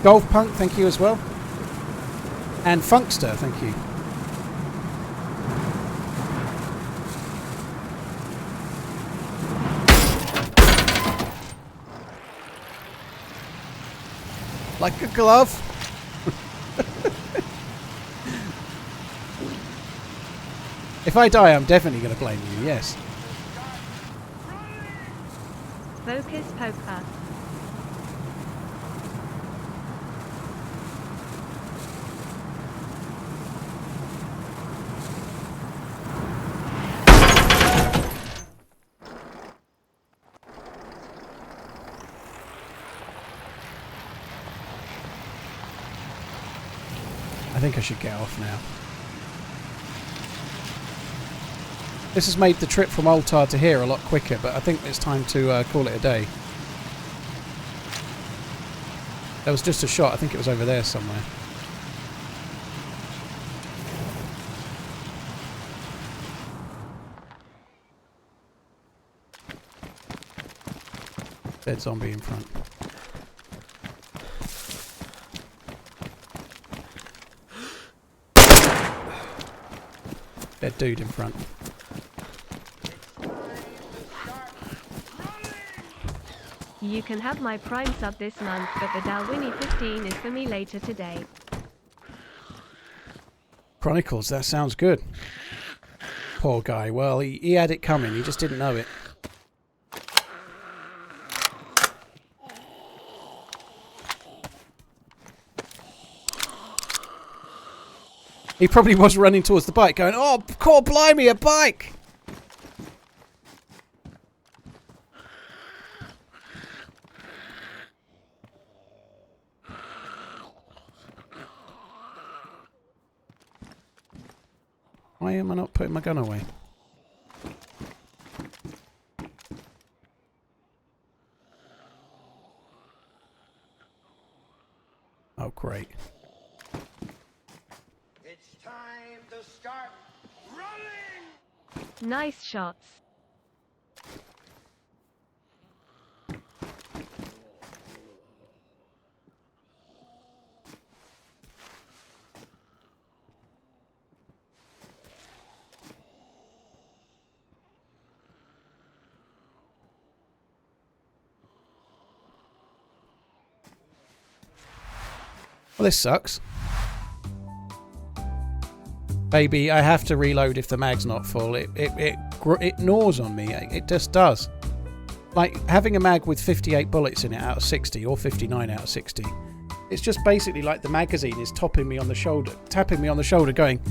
Golf Punk, thank you as well. And Funkster, thank you. Like a glove. If I die, I'm definitely going to blame you, yes. Focus poker. I think I should get off now. This has made the trip from Altar to here a lot quicker, but I think it's time to call it a day. There was just a shot. I think it was over there somewhere. Dead zombie in front. Dead dude in front. You can have my Prime sub this month, but the Dalwhinnie 15 is for me later today. Chronicles, that sounds good. Poor guy. Well, he had it coming. He just didn't know it. He probably was running towards the bike going, oh, God, blimey, a bike! Why am I not putting my gun away? Oh, great. It's time to start running! Nice shots. Well, this sucks. Baby, I have to reload if the mag's not full. It gnaws on me. It just does. Like, having a mag with 58 bullets in it out of 60, or 59 out of 60, it's just basically like the magazine is tapping me on the shoulder going,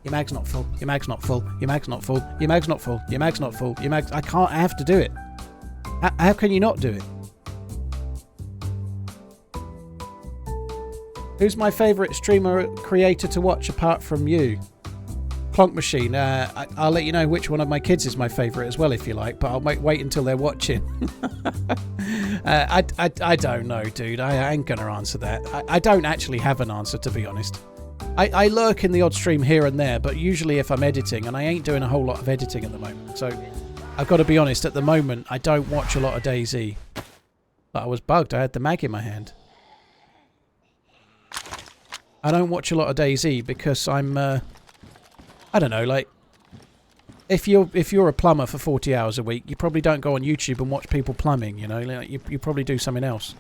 your mag's not full, your mag's not full, your mag's not full, your mag's not full, your mag's not full, your mag's... I have to do it. How can you not do it? Who's my favourite streamer creator to watch apart from you? Clonk Machine. I'll let you know which one of my kids is my favourite as well if you like, but I'll wait until they're watching. I don't know, dude. I ain't going to answer that. I don't actually have an answer, to be honest. I lurk in the odd stream here and there, but usually if I'm editing, and I ain't doing a whole lot of editing at the moment, so I've got to be honest, at the moment I don't watch a lot of DayZ. But I was bugged. I had the mag in my hand. I don't watch a lot of DayZ because I'm, I don't know, like, if you're a plumber for 40 hours a week, you probably don't go on YouTube and watch people plumbing, you know, like, you probably do something else.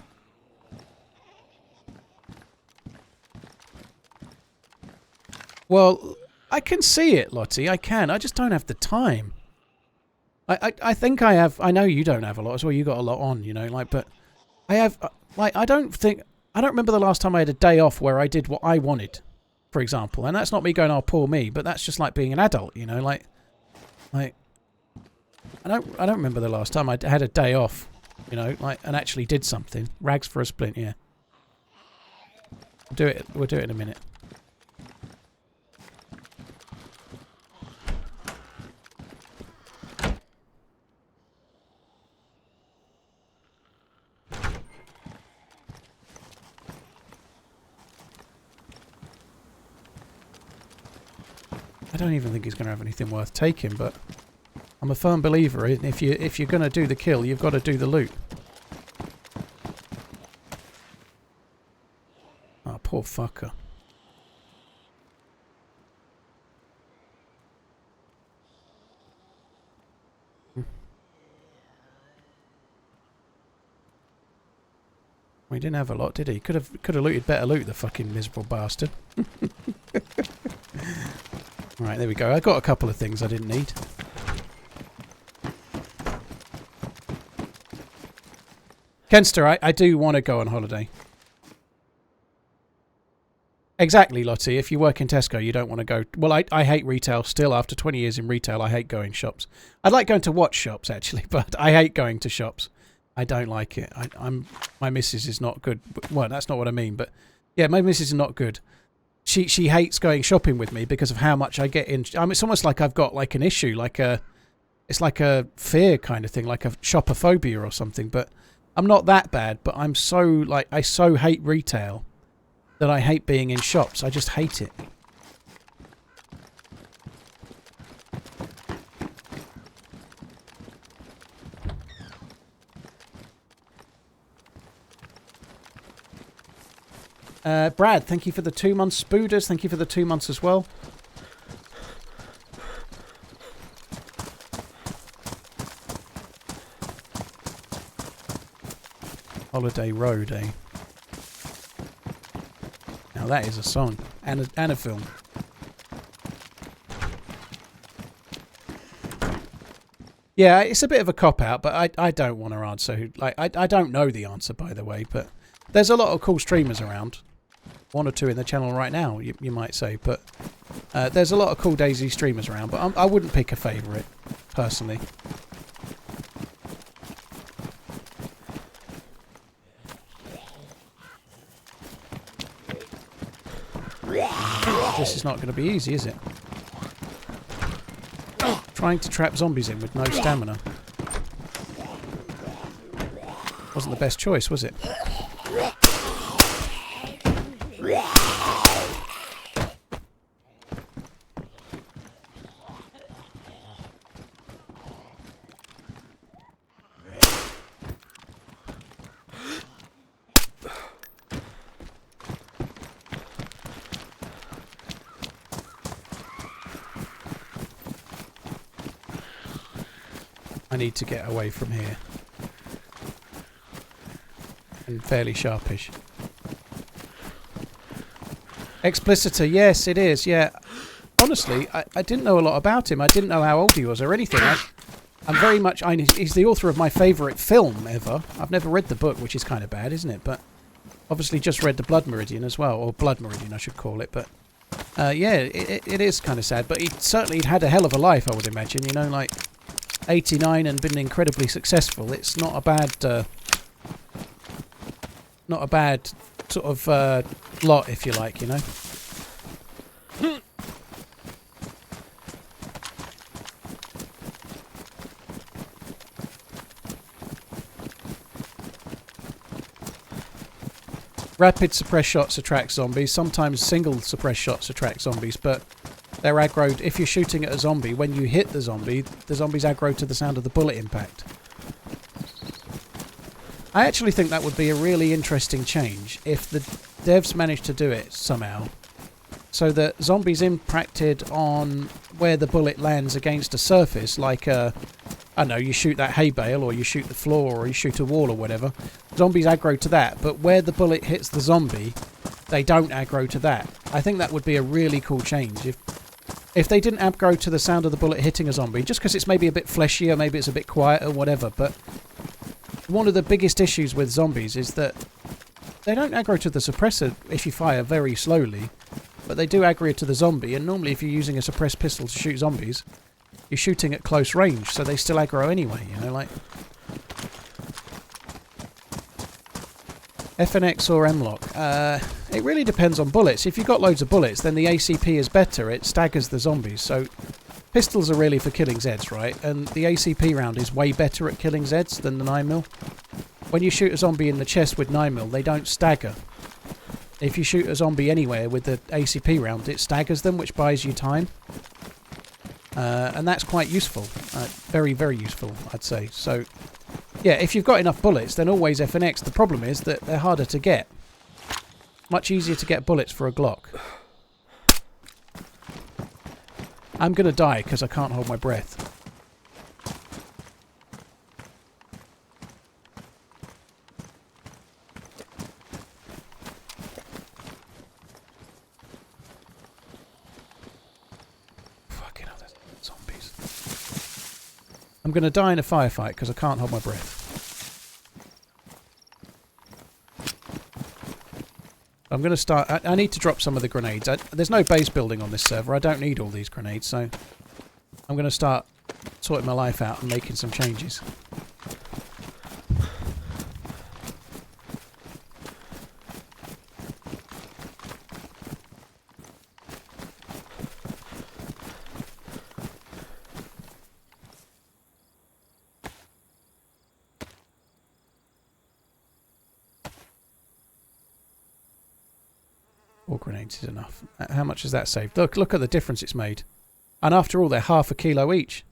Well, I can see it, Lottie, I can, I just don't have the time. I think I have, I know you don't have a lot as well, you got a lot on, you know, like, but I have, like, I don't remember the last time I had a day off where I did what I wanted, for example. And that's not me going, oh, poor me, but that's just like being an adult, you know, like I don't remember the last time I had a day off, you know, like, and actually did something. Rags for a splint, yeah. We'll do it in a minute. I don't even think he's going to have anything worth taking, but I'm a firm believer in if you're going to do the kill, you've got to do the loot. Oh, poor fucker. Well, he didn't have a lot, did he? Could have looted better loot, the fucking miserable bastard. Right, there we go. I got a couple of things I didn't need. Kenster, I do want to go on holiday. Exactly, Lottie. If you work in Tesco, you don't want to go... Well, I hate retail still. After 20 years in retail, I hate going shops. I'd like going to watch shops, actually, but I hate going to shops. I don't like it. My missus is not good. Well, that's not what I mean, but... Yeah, my missus is not good. She hates going shopping with me because of how much I get in. I mean, it's almost like I've got like an issue, like it's like a fear kind of thing, like a shopophobia or something. But I'm not that bad. But I'm so like I so hate retail that I hate being in shops. I just hate it. Brad, thank you for the 2 months. Spooders, thank you for the 2 months as well. Holiday Road, eh? Now that is a song and a film. Yeah, it's a bit of a cop-out, but I don't want to answer. Like I don't know the answer, by the way, but there's a lot of cool streamers around. 1 or 2 in the channel right now, you might say, but There's a lot of cool DayZ streamers around, but I wouldn't pick a favourite, personally. This is not going to be easy, is it? Trying to trap zombies in with no stamina. Wasn't the best choice, was it? I need to get away from here. And fairly sharpish. Expliciter, yes it is, yeah. Honestly, I didn't know a lot about him. I didn't know how old he was or anything. I'm very much... he's the author of my favourite film ever. I've never read the book, which is kind of bad, isn't it? But obviously just read The Blood Meridian as well. Or Blood Meridian, I should call it. But yeah, it is kind of sad. But he'd had a hell of a life, I would imagine. You know, like 89 and been incredibly successful. It's not a bad... not a bad sort of lot, if you like, you know. Rapid suppressed shots attract zombies. Sometimes single suppressed shots attract zombies, but they're aggroed. If you're shooting at a zombie, when you hit the zombie's aggro to the sound of the bullet impact. I actually think that would be a really interesting change if the devs managed to do it somehow, so that zombies impacted on where the bullet lands against a surface, like I don't know, you shoot that hay bale, or you shoot the floor, or you shoot a wall, or whatever. Zombies aggro to that, but where the bullet hits the zombie, they don't aggro to that. I think that would be a really cool change if they didn't aggro to the sound of the bullet hitting a zombie, just because it's maybe a bit fleshier, maybe it's a bit quieter, whatever. But one of the biggest issues with zombies is that they don't aggro to the suppressor if you fire very slowly, but they do aggro to the zombie, and normally if you're using a suppressed pistol to shoot zombies, you're shooting at close range, so they still aggro anyway, you know, like... FNX or M-Lock? It really depends on bullets. If you've got loads of bullets, then the ACP is better, it staggers the zombies, so... Pistols are really for killing Zeds, right? And the ACP round is way better at killing Zeds than the 9mm. When you shoot a zombie in the chest with 9mm, they don't stagger. If you shoot a zombie anywhere with the ACP round, it staggers them, which buys you time. And that's quite useful. Very, very useful, I'd say. So, yeah, if you've got enough bullets, then always FNX. The problem is that they're harder to get. Much easier to get bullets for a Glock. I'm going to die because I can't hold my breath. Fucking hell, there's zombies. I'm going to die in a firefight because I can't hold my breath. I'm going to start... I need to drop some of the grenades. There's no base building on this server. I don't need all these grenades, so... I'm going to start sorting my life out and making some changes. All grenades is enough. How much has that saved? Look at the difference it's made. And after all, they're half a kilo each.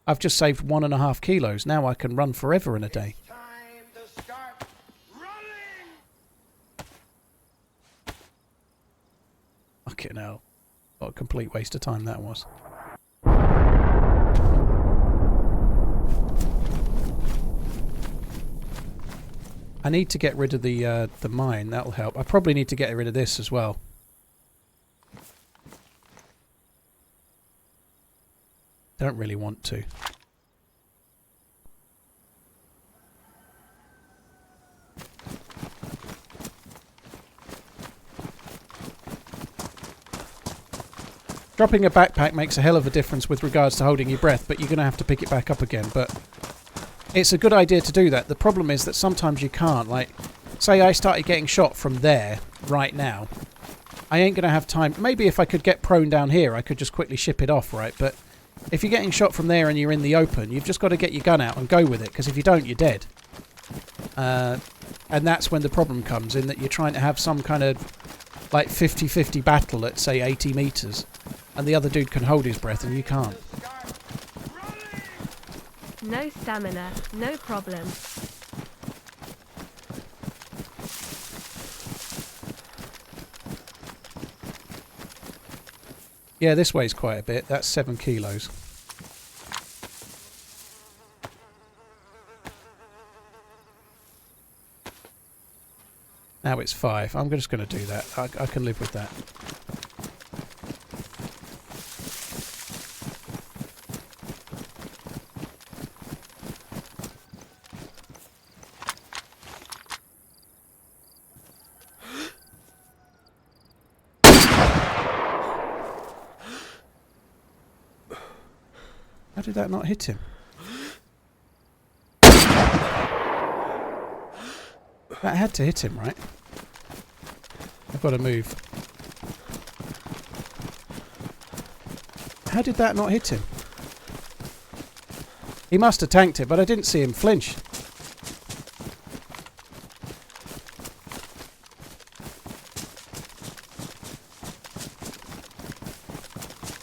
I've just saved 1.5 kilos. Now I can run forever in a day. Time to start running! Fucking hell. What a complete waste of time that was. I need to get rid of the mine. That'll help. I probably need to get rid of this as well. Don't really want to. Dropping a backpack makes a hell of a difference with regards to holding your breath, but you're going to have to pick it back up again. But it's a good idea to do that. The problem is that sometimes you can't. Like, say I started getting shot from there right now. I ain't going to have time. Maybe if I could get prone down here, I could just quickly ship it off, right? But if you're getting shot from there and you're in the open, you've just got to get your gun out and go with it, because if you don't, you're dead. And that's when the problem comes in, that you're trying to have some kind of like 50-50 battle at, say, 80 meters, and the other dude can hold his breath and you can't. No stamina, no problem. Yeah, this weighs quite a bit. That's 7 kilos. Now it's 5. I'm just going to do that. I can live with that. How did that not hit him? That had to hit him, right? I've got to move. How did that not hit him? He must have tanked it, but I didn't see him flinch.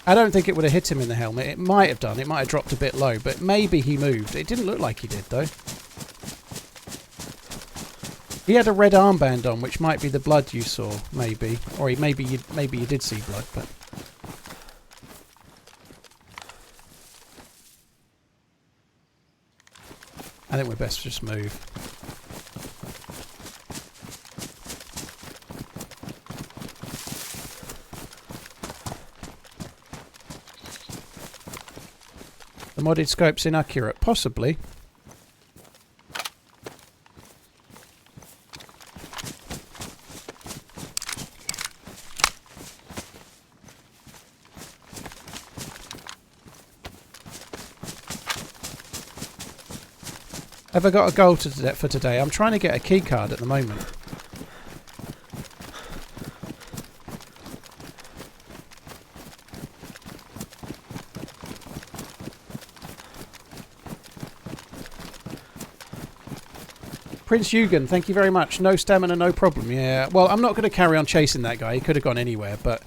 I don't think it would have hit him in the helmet. It might have done. It might have dropped a bit low, but maybe he moved. It didn't look like he did, though. He had a red armband on, which might be the blood you saw, maybe. Or maybe you did see blood, but... I think we're best to just move. The modded scope's inaccurate. Possibly. Have I got a goal for today? I'm trying to get a keycard at the moment. Prince Eugen, thank you very much. No stamina, no problem. Yeah, well, I'm not going to carry on chasing that guy. He could have gone anywhere, but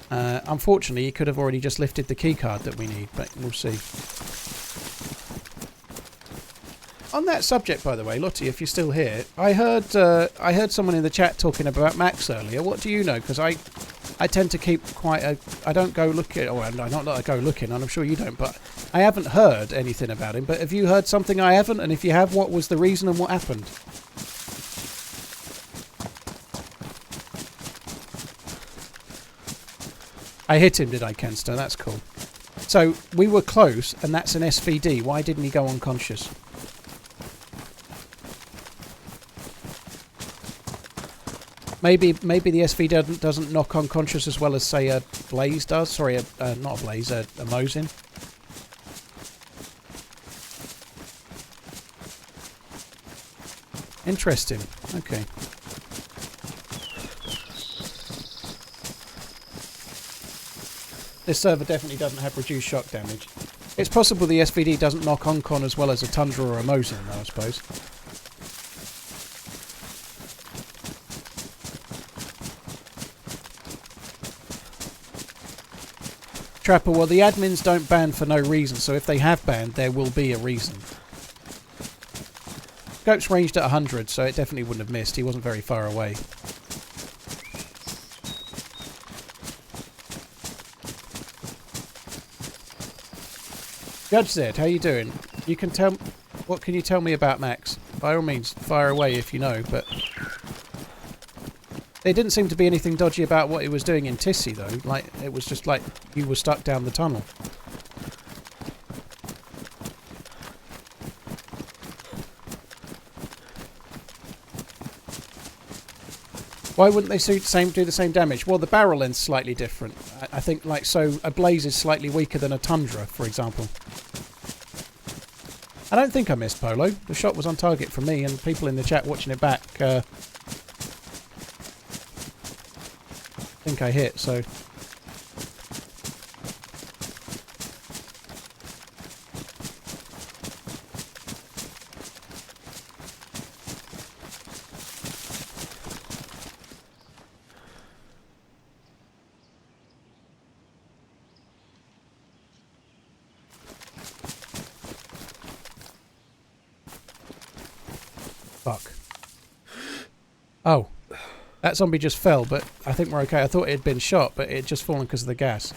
unfortunately, he could have already just lifted the keycard that we need, but we'll see. On that subject, by the way, Lottie, if you're still here, I heard someone in the chat talking about Max earlier. What do you know? Because I tend to keep quite a... I don't go looking... Oh, not that I go looking, and I'm sure you don't, but I haven't heard anything about him. But have you heard something I haven't? And if you have, what was the reason and what happened? I hit him, did I, Kenster? That's cool. So, we were close, and that's an SVD. Why didn't he go unconscious? Maybe the SV doesn't knock unconscious as well as, say, a Blaze does. Sorry, not a Blaze, a Mosin. Interesting. Okay. This server definitely doesn't have reduced shock damage. It's possible the SVD doesn't knock Oncon as well as a Tundra or a Mosin, though, I suppose. Trapper, well, the admins don't ban for no reason, so if they have banned, there will be a reason. Scope's ranged at 100, so it definitely wouldn't have missed. He wasn't very far away. Judge Z, how you doing? You can tell... What can you tell me about Max? By all means, fire away if you know, but... There didn't seem to be anything dodgy about what he was doing in Tissy, though. Like, it was just like you were stuck down the tunnel. Why wouldn't they do the same damage? Well, the barrel length's slightly different. I think, like, so a Blaze is slightly weaker than a Tundra, for example. I don't think I missed Polo. The shot was on target for me, and people in the chat watching it back think I hit, so... Fuck. Oh. That zombie just fell, but I think we're okay. I thought it had been shot, but it had just fallen because of the gas.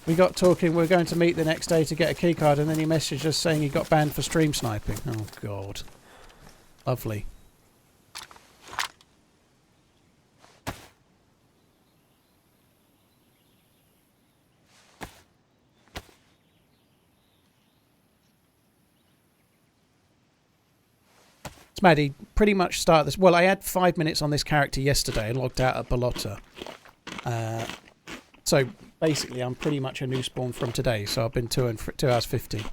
We got talking, we were going to meet the next day to get a keycard, and then he messaged us saying he got banned for stream sniping. Oh, God. Lovely. Maddie, pretty much start this. Well, I had 5 minutes on this character yesterday and logged out at Balota. So basically, I'm pretty much a new spawn from today. So I've been 2 hours 50.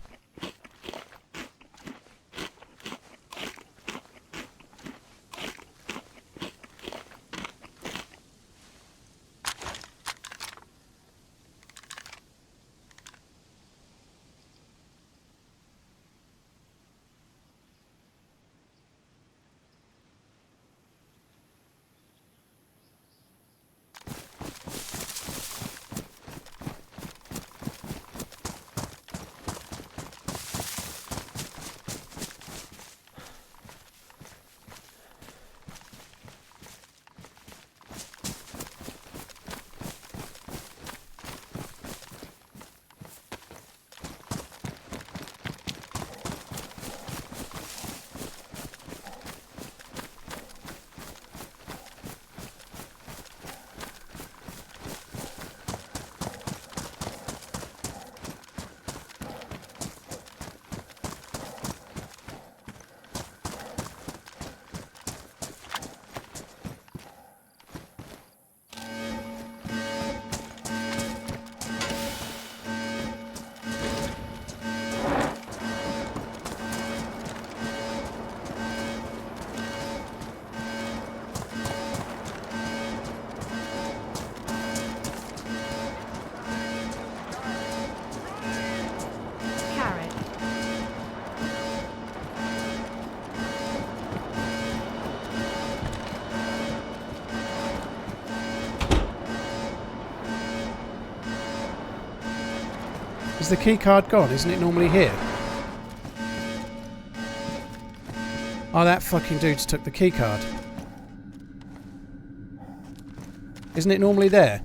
Is the key card gone? Isn't it normally here? Oh, that fucking dude's took the key card. Isn't it normally there?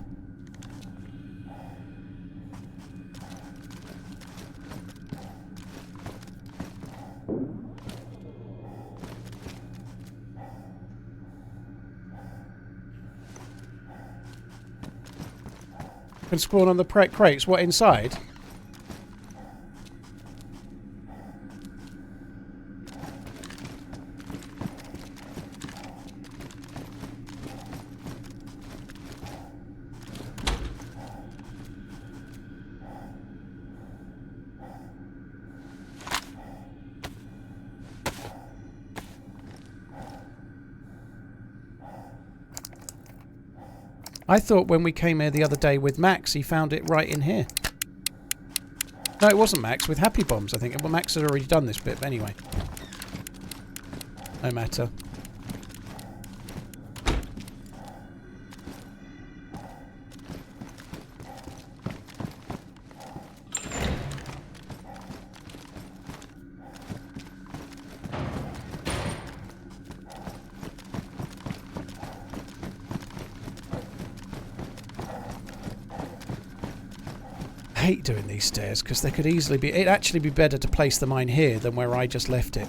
Can spawn on the crates. What, inside? I thought when we came here the other day with Max, he found it right in here. No, it wasn't Max, with Happy Bombs, I think. Well, Max had already done this bit, but anyway. No matter. I hate doing these stairs because they could easily be... It'd actually be better to place the mine here than where I just left it.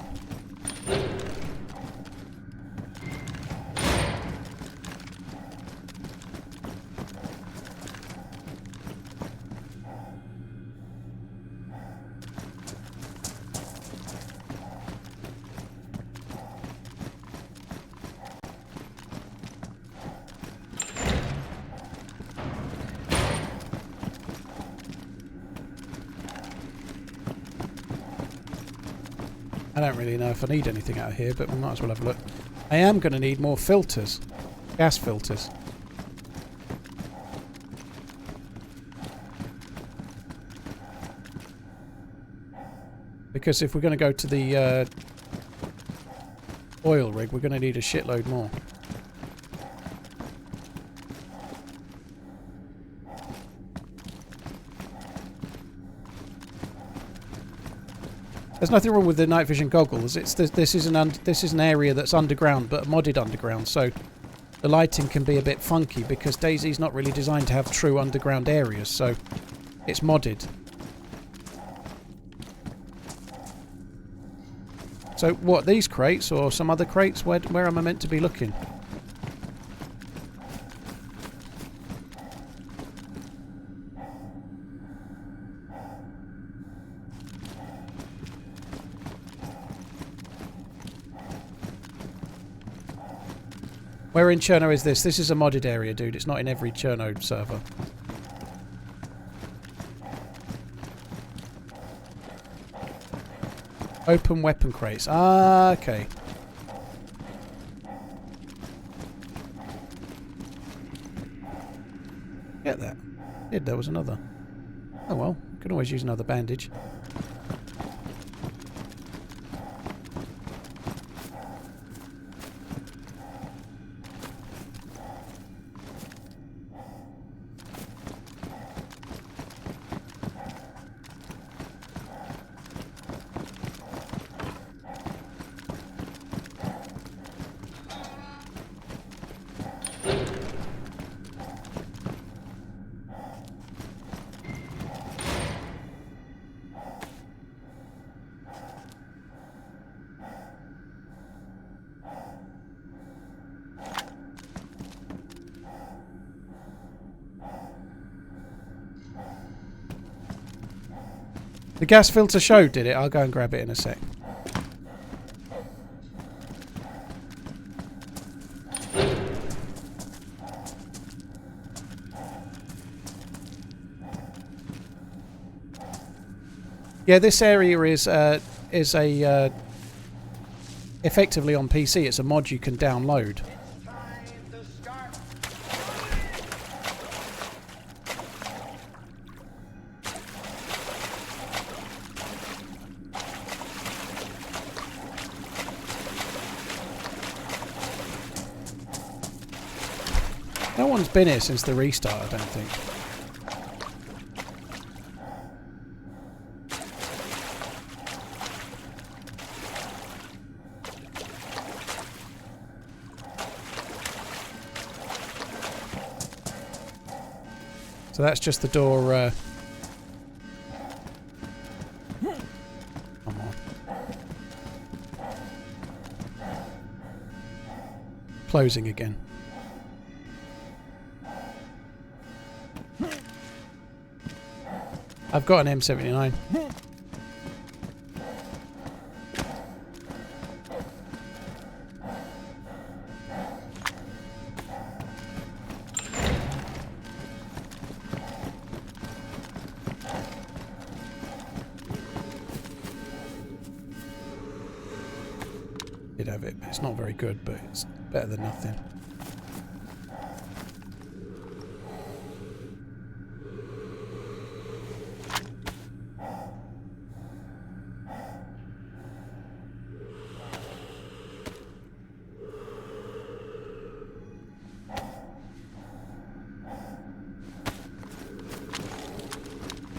I don't really know if I need anything out of here, but we might as well have a look. I am going to need more filters. Gas filters. Because if we're going to go to the oil rig, we're going to need a shitload more. There's nothing wrong with the night vision goggles. This is an area that's underground, but modded underground, so the lighting can be a bit funky because DayZ's not really designed to have true underground areas, so it's modded. So what, these crates or some other crates? Where am I meant to be looking? Where in Cherno is this? This is a modded area, dude. It's not in every Cherno server. Open weapon crates. Ah, okay. Get that. There was another. Oh well, can always use another bandage. The gas filter showed, did it? I'll go and grab it in a sec. Yeah, this area is a effectively on PC. It's a mod you can download. No one's been here since the restart, I don't think. So that's just the door. Come on. Closing again. I've got an M79. Did have it. It's not very good, but it's better than nothing.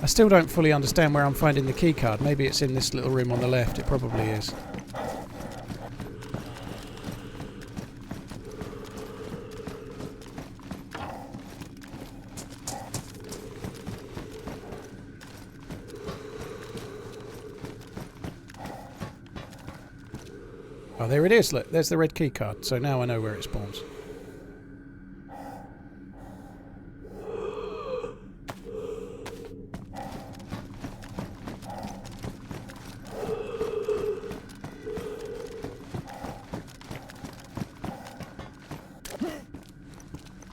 I still don't fully understand where I'm finding the keycard. Maybe it's in this little room on the left. It probably is. Oh, there it is. Look, there's the red keycard. So now I know where it spawns.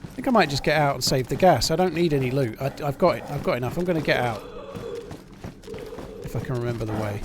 I think I might just get out and save the gas. I don't need any loot. I've got it. I've got enough. I'm going to get out. If I can remember the way.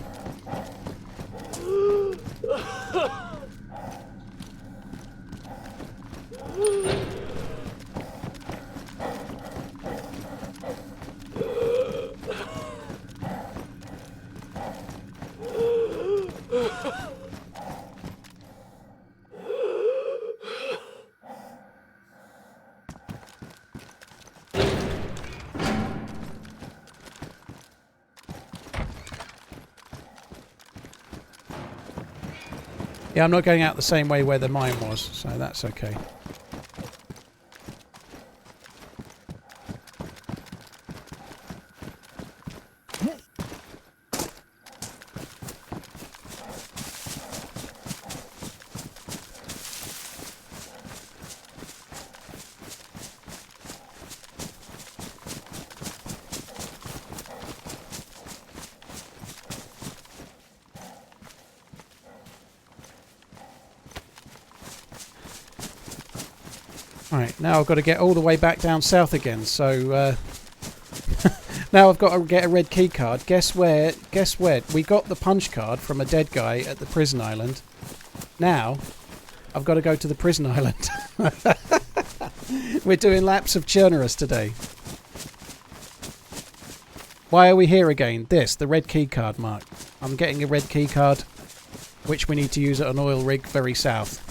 Yeah, I'm not going out the same way where the mine was, so that's okay. Right, now I've got to get all the way back down south again, so now I've got to get a red key card. Guess where? Guess where? We got the punch card from a dead guy at the prison island. Now, I've got to go to the prison island. We're doing laps of Chernarus today. Why are we here again? This, the red key card, Mark. I'm getting a red key card, which we need to use at an oil rig very south.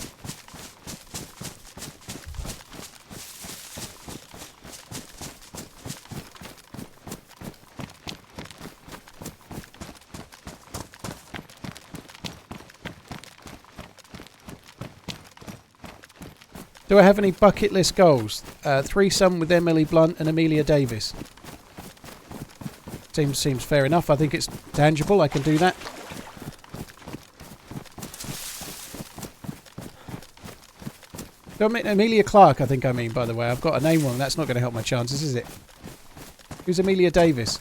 Do I have any bucket list goals? Threesome with Emily Blunt and Amelia Davis. Seems fair enough. I think it's tangible. I can do that. Do I mean Amelia Clark, I think I mean, by the way. I've got a name wrong. That's not going to help my chances, is it? Who's Amelia Davis?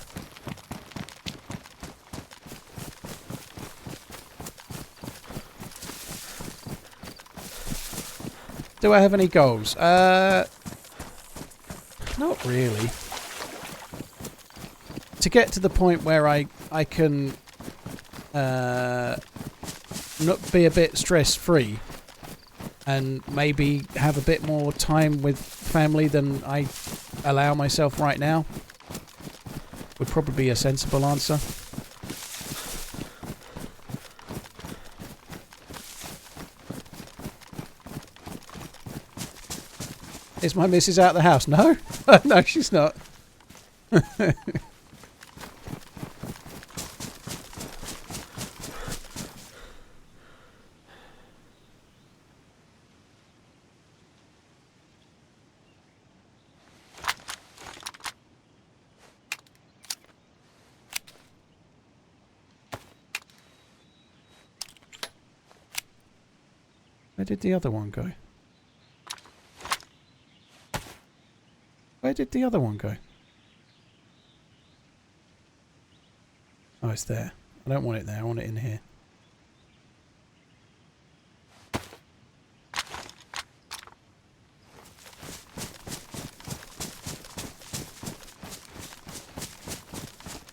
Do I have any goals? Not really. To get to the point where I can not be a bit stress-free and maybe have a bit more time with family than I allow myself right now would probably be a sensible answer. Is my missus out of the house? No? No, she's not. Where did the other one go? Where did the other one go? Oh, it's there. I don't want it there. I want it in here.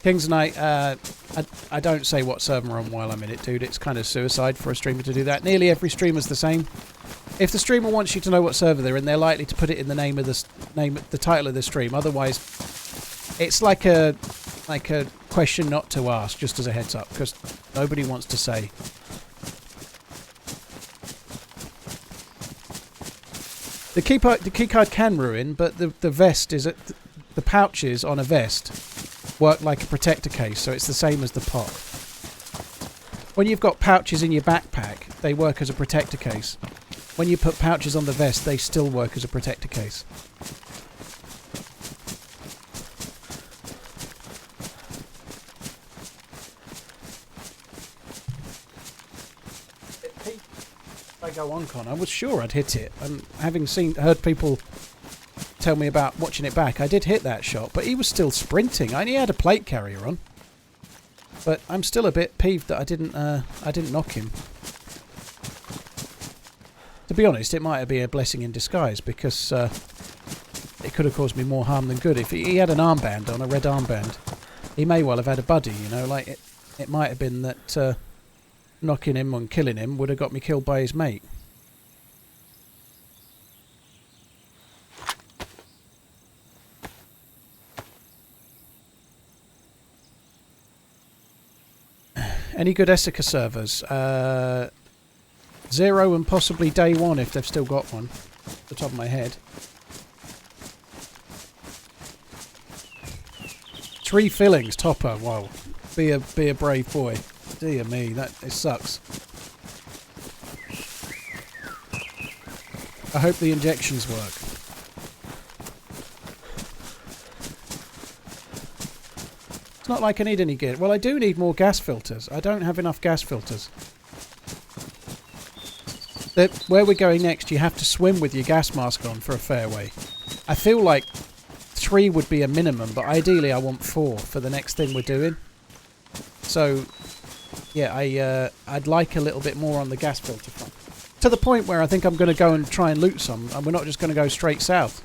Kings and I don't say what server I'm on while I'm in it, dude. It's kind of suicide for a streamer to do that. Nearly every streamer's the same. If the streamer wants you to know what server they're in, they're likely to put it in the name of the title of the stream. Otherwise, it's like a question not to ask, just as a heads up, because nobody wants to say. The key card can ruin, but the vest is the pouches on a vest work like a protector case, so it's the same as the pot. When you've got pouches in your backpack, they work as a protector case. When you put pouches on the vest, they still work as a protector case. I go on, Con. I was sure I'd hit it, and having heard people tell me about watching it back, I did hit that shot, but he was still sprinting. I only had a plate carrier on, but I'm still a bit peeved that I didn't knock him. To be honest, it might be a blessing in disguise, because it could have caused me more harm than good. If he had an armband on, a red armband, he may well have had a buddy, you know, like it might have been that knocking him and killing him would have got me killed by his mate. Any good Essica servers? Zero and possibly Day One if they've still got one. Off the top of my head. 3 fillings, topper. Whoa. Be a brave boy. Dear me, it sucks. I hope the injections work. It's not like I need any gear. Well, I do need more gas filters. I don't have enough gas filters. Where we're going next, you have to swim with your gas mask on for a fairway. I feel like 3 would be a minimum, but ideally I want 4 for the next thing we're doing. So, yeah, I'd like a little bit more on the gas filter front. To the point where I think I'm going to go and try and loot some, and we're not just going to go straight south.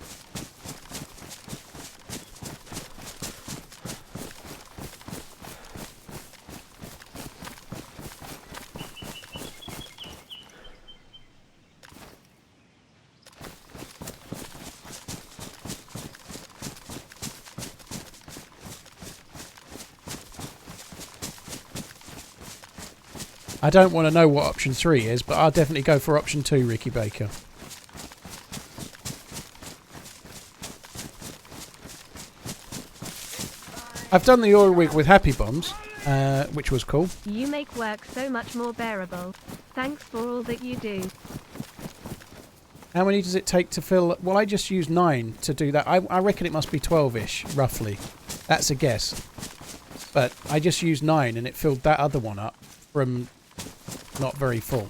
I don't want to know what option 3 is, but I'll definitely go for option 2, Ricky Baker. I've done the oil rig with Happy Bombs, which was cool. You make work so much more bearable. Thanks for all that you do. How many does it take to fill? Well, I just used 9 to do that. I reckon it must be 12-ish, roughly. That's a guess. But I just used 9 and it filled that other one up from not very full.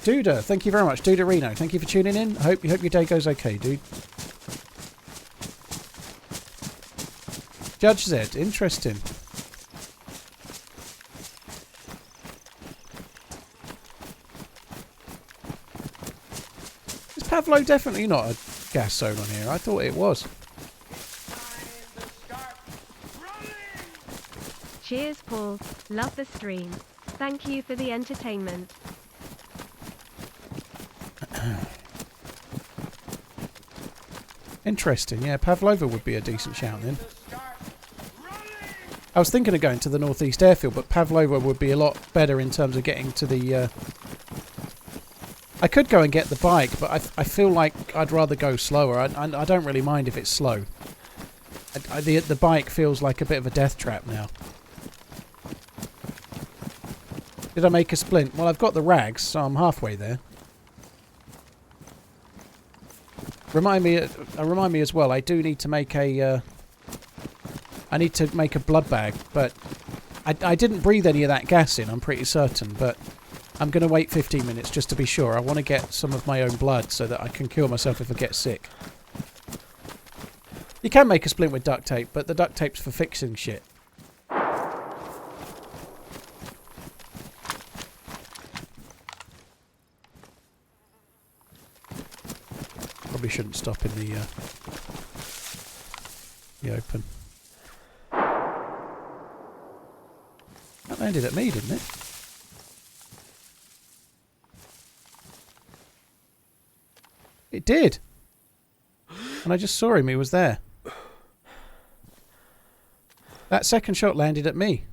Duda, thank you very much. Duda Reno, thank you for tuning in. I hope your day goes okay, dude. Judge Z, interesting. Is Pavlo definitely not a gas zone on here? I thought it was. Cheers, Paul. Love the stream. Thank you for the entertainment. Interesting, yeah. Pavlova would be a decent shout then. I was thinking of going to the northeast airfield, but Pavlova would be a lot better in terms of getting to the... I could go and get the bike, but I feel like I'd rather go slower. I don't really mind if it's slow. The bike feels like a bit of a death trap now. Did I make a splint? Well, I've got the rags, so I'm halfway there. Remind me as well, I do need to make a... I need to make a blood bag, but I didn't breathe any of that gas in, I'm pretty certain, but I'm going to wait 15 minutes just to be sure. I want to get some of my own blood so that I can cure myself if I get sick. You can make a splint with duct tape, but the duct tape's for fixing shit. Probably shouldn't stop in the open. That landed at me, didn't it? It did. And I just saw him, he was there. That second shot landed at me.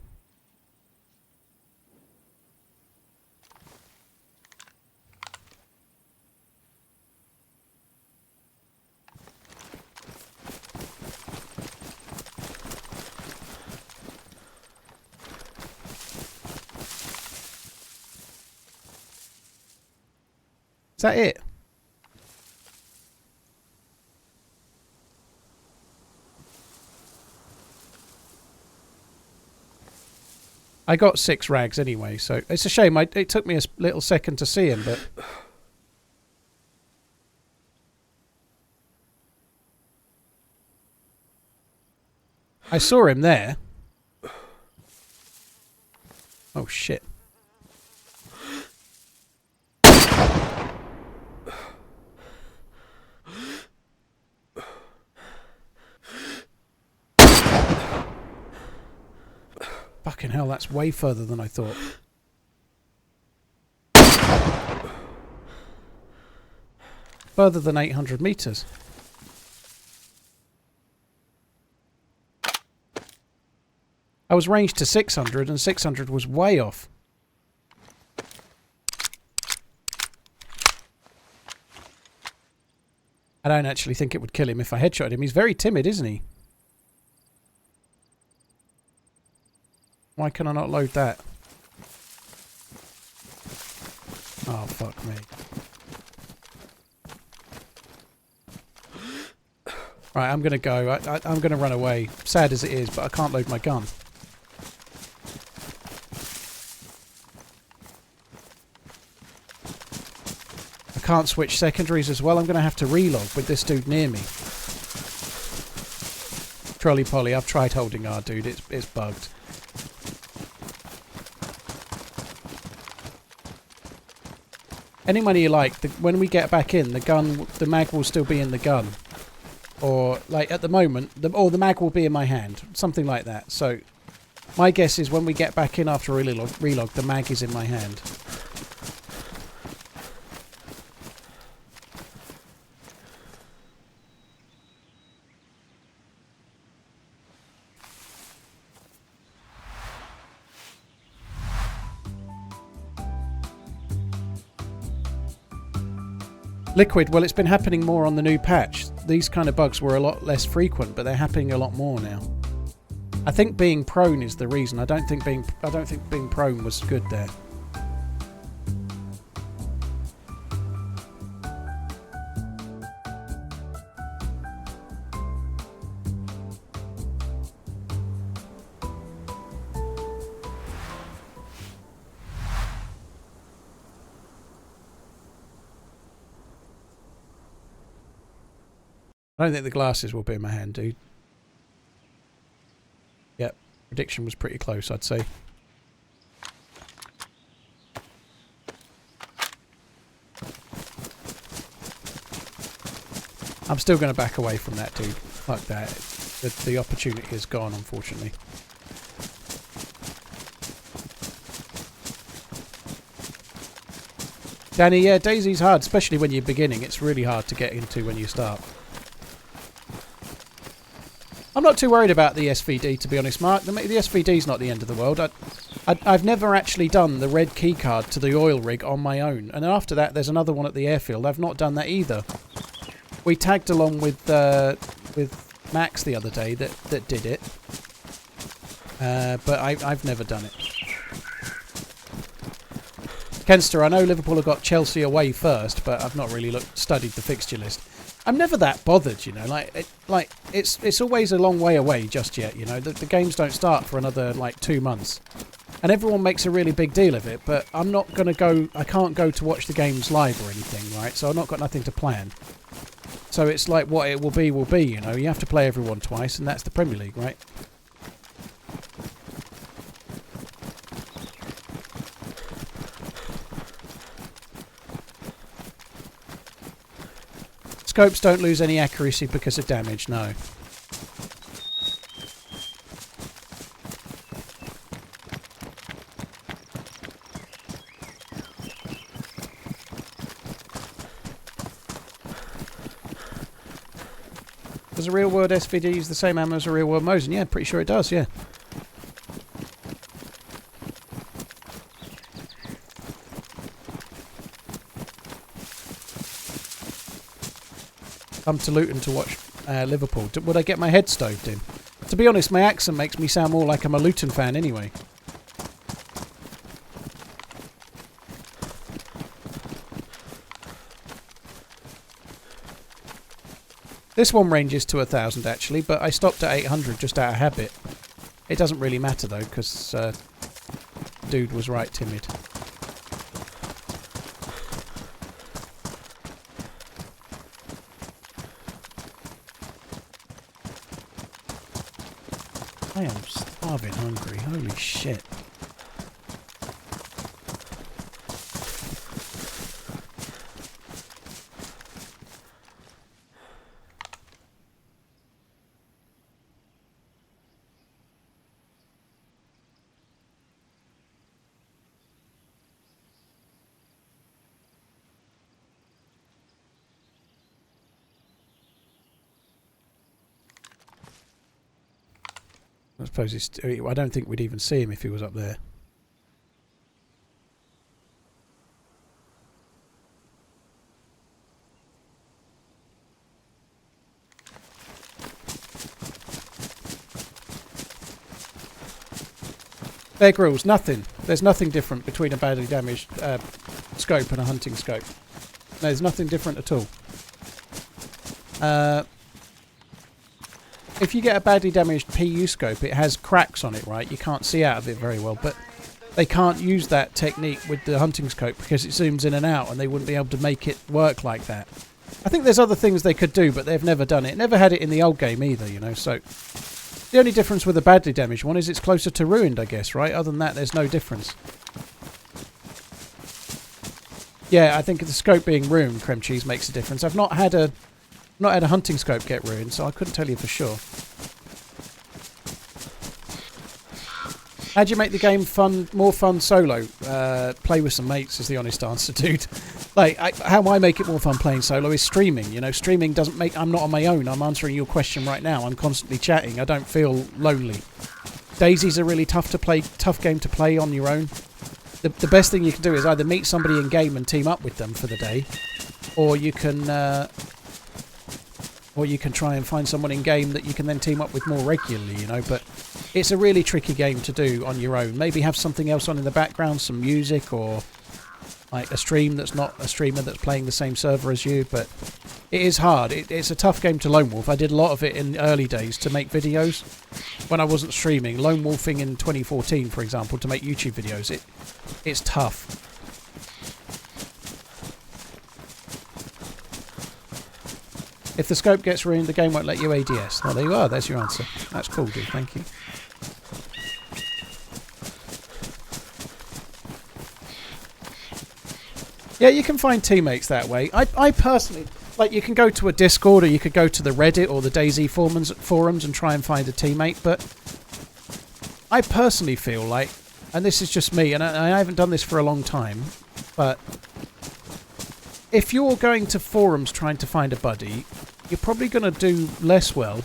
Is that it? I got 6 rags anyway, so it's a shame. It took me a little second to see him, but... I saw him there. Oh, shit. Fucking hell, that's way further than I thought. Further than 800 meters. I was ranged to 600 and 600 was way off. I don't actually think it would kill him if I headshot him. He's very timid, isn't he? Why can I not load that? Oh, fuck me. Right, I'm going to go. I'm going to run away. Sad as it is, but I can't load my gun. I can't switch secondaries as well. I'm going to have to relog with this dude near me. Trolley Polly, I've tried holding R, dude. It's bugged. Any money you like. When we get back in, the mag will still be in the gun. Or, like, at the moment, the mag will be in my hand. Something like that. So, my guess is when we get back in after relog, the mag is in my hand. Liquid, well, it's been happening more on the new patch. These kind of bugs were a lot less frequent, but they're happening a lot more now. I think being prone is the reason. I don't think being prone was good there. I don't think the glasses will be in my hand, dude. Yep, prediction was pretty close, I'd say. I'm still going to back away from that, dude. Fuck that. The opportunity is gone, unfortunately. Danny, yeah, DayZ's hard, especially when you're beginning. It's really hard to get into when you start. I'm not too worried about the SVD, to be honest, Mark. The SVD's not the end of the world. I've never actually done the red keycard to the oil rig on my own. And after that, there's another one at the airfield. I've not done that either. We tagged along with Max the other day that did it. But I've never done it. Kenster, I know Liverpool have got Chelsea away first, but I've not really studied the fixture list. I'm never that bothered, you know. It's always a long way away just yet, you know. The games don't start for another 2 months, and everyone makes a really big deal of it. But I'm not going to go. I can't go to watch the games live or anything, right? So I've not got nothing to plan. So it's like what it will be, you know. You have to play everyone twice, and that's the Premier League, right? Scopes don't lose any accuracy because of damage, no. Does a real world SVD use the same ammo as a real world Mosin? Yeah, pretty sure it does, yeah. Come to Luton to watch Liverpool. Would I get my head stoved in? To be honest, my accent makes me sound more like I'm a Luton fan anyway. This one ranges to 1,000 actually, but I stopped at 800 just out of habit. It doesn't really matter though, because dude was right timid. I am starving hungry, holy shit. I suppose I don't think we'd even see him if he was up there. Bear Grylls, nothing. There's nothing different between a badly damaged scope and a hunting scope. No, there's nothing different at all. If you get a badly damaged PU scope, it has cracks on it, right? You can't see out of it very well, but they can't use that technique with the hunting scope because it zooms in and out, and they wouldn't be able to make it work like that. I think there's other things they could do, but they've never done it. Never had it in the old game either, you know, so... The only difference with the badly damaged one is it's closer to ruined, I guess, right? Other than that, there's no difference. Yeah, I think the scope being ruined, Creme Cheese, makes a difference. I've not had a hunting scope get ruined, so I couldn't tell you for sure. How do you make the game more fun solo? Play with some mates is the honest answer, dude. Like, how I make it more fun playing solo is streaming. You know, streaming doesn't make... I'm not on my own. I'm answering your question right now. I'm constantly chatting. I don't feel lonely. DayZ's a really tough game to play on your own. The best thing you can do is either meet somebody in game and team up with them for the day, or you can try and find someone in game that you can then team up with more regularly. You know, but it's a really tricky game to do on your own. Maybe have something else on in the background, some music, or like a stream that's not a streamer that's playing the same server as you. But it is hard. It's a tough game to lone wolf. I did a lot of it in early days to make videos when I wasn't streaming. Lone wolfing in 2014, for example, to make YouTube videos. It's tough. If the scope gets ruined, the game won't let you ADS. Oh, there you are. There's your answer. That's cool, dude. Thank you. Yeah, you can find teammates that way. I personally... Like, you can go to a Discord, or you could go to the Reddit or the DayZ forums and try and find a teammate, but I personally feel like, and this is just me, and I haven't done this for a long time, but if you're going to forums trying to find a buddy, you're probably going to do less well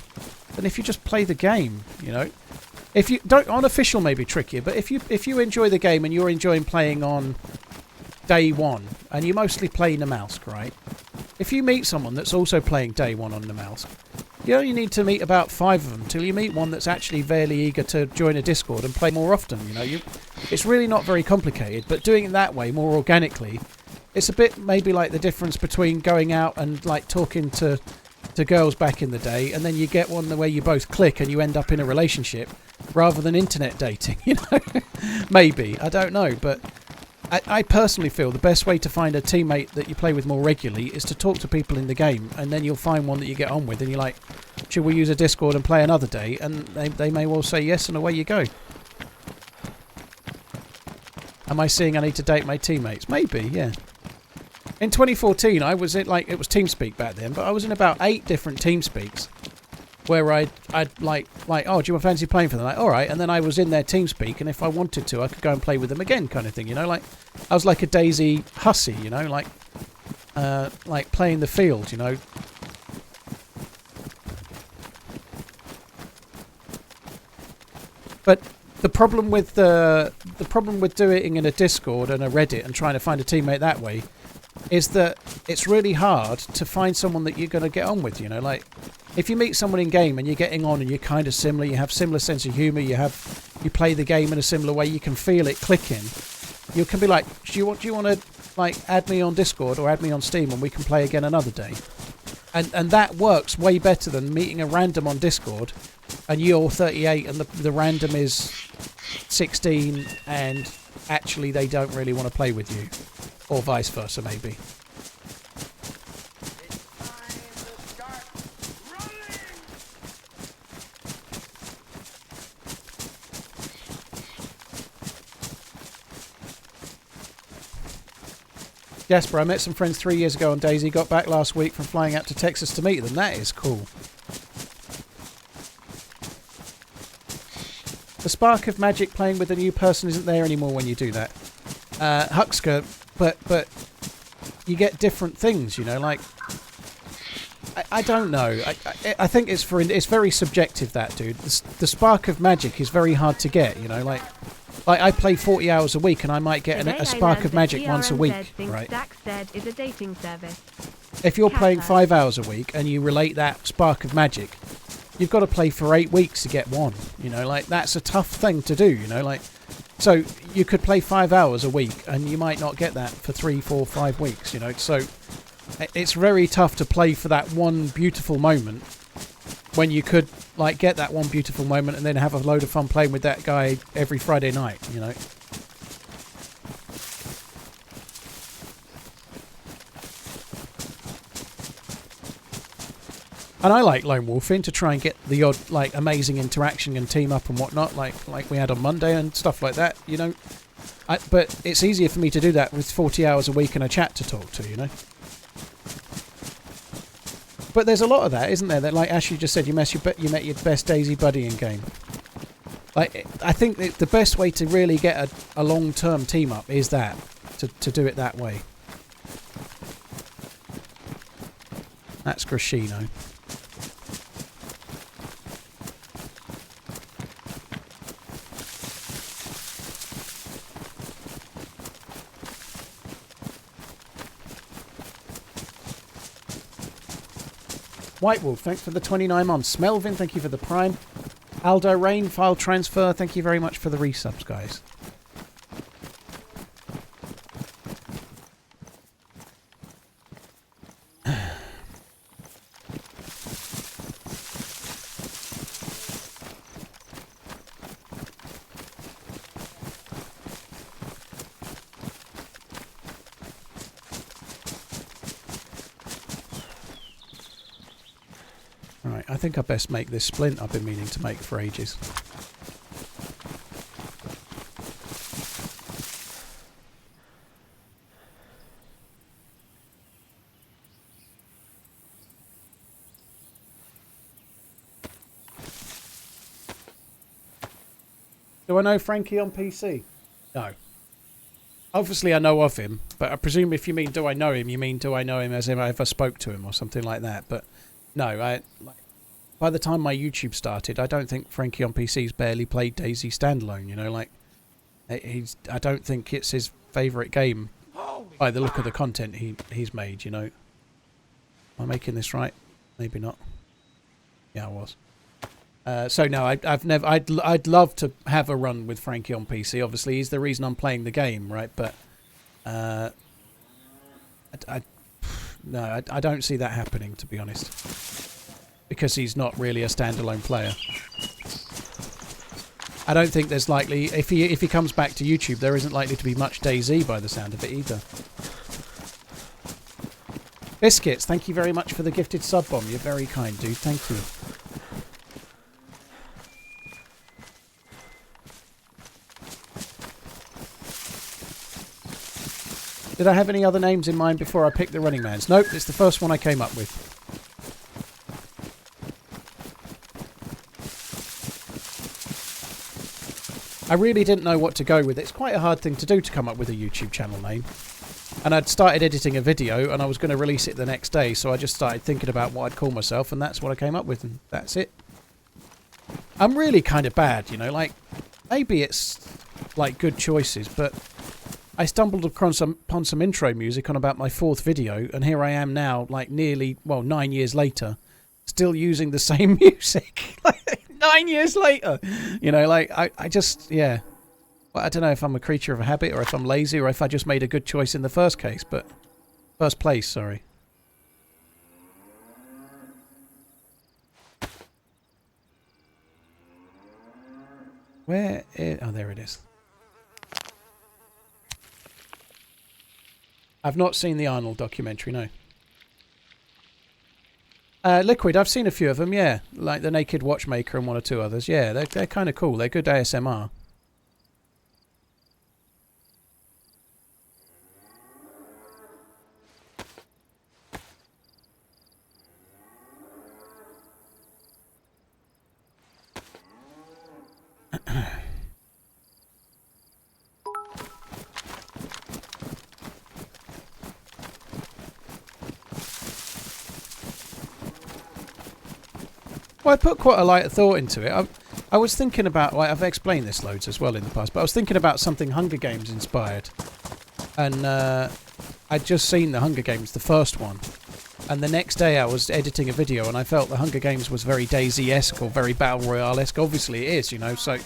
than if you just play the game, you know? If you don't... Unofficial may be trickier, but if you enjoy the game and you're enjoying playing on day one, and you mostly play Namalsk, right? If you meet someone that's also playing day one on Namalsk, you only need to meet about 5 of them till you meet one that's actually fairly eager to join a Discord and play more often. You know, it's really not very complicated, but doing it that way, more organically, it's a bit maybe like the difference between going out and like talking to girls back in the day, and then you get one where you both click and you end up in a relationship, rather than internet dating. You know, maybe, I don't know, but I personally feel the best way to find a teammate that you play with more regularly is to talk to people in the game, and then you'll find one that you get on with, and you're like, should we use a Discord and play another day? And they may well say yes, and away you go. Am I seeing I need to date my teammates? Maybe, yeah. In 2014, I was in, like, it was TeamSpeak back then, but I was in about 8 different TeamSpeaks, where I'd like, oh, do you fancy playing for them? Like, all right, and then I was in their TeamSpeak, and if I wanted to, I could go and play with them again, kind of thing, you know, like, I was like a DayZ hussy, you know, like playing the field, you know. But the problem with doing it in a Discord and a Reddit and trying to find a teammate that way is that it's really hard to find someone that you're going to get on with, you know, like, if you meet someone in game and you're getting on and you're kind of similar, you have similar sense of humour, you play the game in a similar way, you can feel it clicking. You can be like, do you want to like add me on Discord or add me on Steam and we can play again another day? And that works way better than meeting a random on Discord and you're 38 and the random is 16 and actually they don't really want to play with you, or vice versa maybe. Jasper, I met some friends 3 years ago on DayZ, got back last week from flying out to Texas to meet them. That is cool. The spark of magic playing with a new person isn't there anymore when you do that. Hucksker, but you get different things, you know, like I don't know. I think it's very subjective, that, dude. The spark of magic is very hard to get, you know, like I play 40 hours a week and I might get a spark of magic once a week, right? DayZ is a dating service. If you're playing 5 hours a week and you relate that spark of magic, you've got to play for 8 weeks to get one, you know, like that's a tough thing to do, you know, like, so you could play 5 hours a week and you might not get that for 3, 4, 5 weeks, you know, so it's very tough to play for that one beautiful moment when you could, like, get that one beautiful moment and then have a load of fun playing with that guy every Friday night, you know. And I like lone wolfing to try and get the odd, like, amazing interaction and team up and whatnot, like we had on Monday and stuff like that, you know. But it's easier for me to do that with 40 hours a week and a chat to talk to, you know. But there's a lot of that, isn't there? That, like Ashley just said, you met your best DayZ buddy in game. Like, I think the best way to really get a long-term team up is that, to do it that way. That's Grashino. White Wolf, thanks for the 29 months. Melvin, thank you for the Prime. Aldo Rain, file transfer, thank you very much for the resubs, guys. I think I best make this splint I've been meaning to make for ages. Do I know Frankie on PC? No. Obviously I know of him, but I presume if you mean do I know him, you mean do I know him as if I ever spoke to him or something like that. But no, by the time my YouTube started, I don't think Frankie on PC's barely played DayZ standalone, you know, like, I don't think it's his favourite game by the look of the content he's made, you know. Am I making this right? Maybe not. Yeah, I was. So no, I'd love to have a run with Frankie on PC. Obviously, he's the reason I'm playing the game, right? But I don't see that happening, to be honest, because he's not really a standalone player. I don't think there's likely, if he comes back to YouTube, there isn't likely to be much DayZ by the sound of it either. Biscuits, thank you very much for the gifted sub bomb. You're very kind, dude. Thank you. Did I have any other names in mind before I picked the TheRunningManZ? Nope, it's the first one I came up with. I really didn't know what to go with. It's quite a hard thing to do to come up with a YouTube channel name. And I'd started editing a video and I was going to release it the next day, so I just started thinking about what I'd call myself, and that's what I came up with, and that's it. I'm really kind of bad, you know, like, maybe it's, like, good choices, but I stumbled upon some intro music on about my 4th video, and here I am now, like, nearly, well, 9 years later, still using the same music. Like, 9 years later! You know, like, I just, yeah. Well, I don't know if I'm a creature of a habit, or if I'm lazy, or if I just made a good choice in the first case, but... First place, sorry. Where is... Oh, there it is. I've not seen the Arnold documentary, no. Liquid, I've seen a few of them, yeah. Like the Naked Watchmaker and one or two others. Yeah, they're kind of cool. They're good ASMR. Well, I put quite a lot of thought into it. I was thinking about, like, I've explained this loads as well in the past, but I was thinking about something Hunger Games inspired. And I'd just seen the Hunger Games, the first one. And the next day I was editing a video and I felt the Hunger Games was very DayZ-esque or very Battle Royale-esque. Obviously it is, you know, so...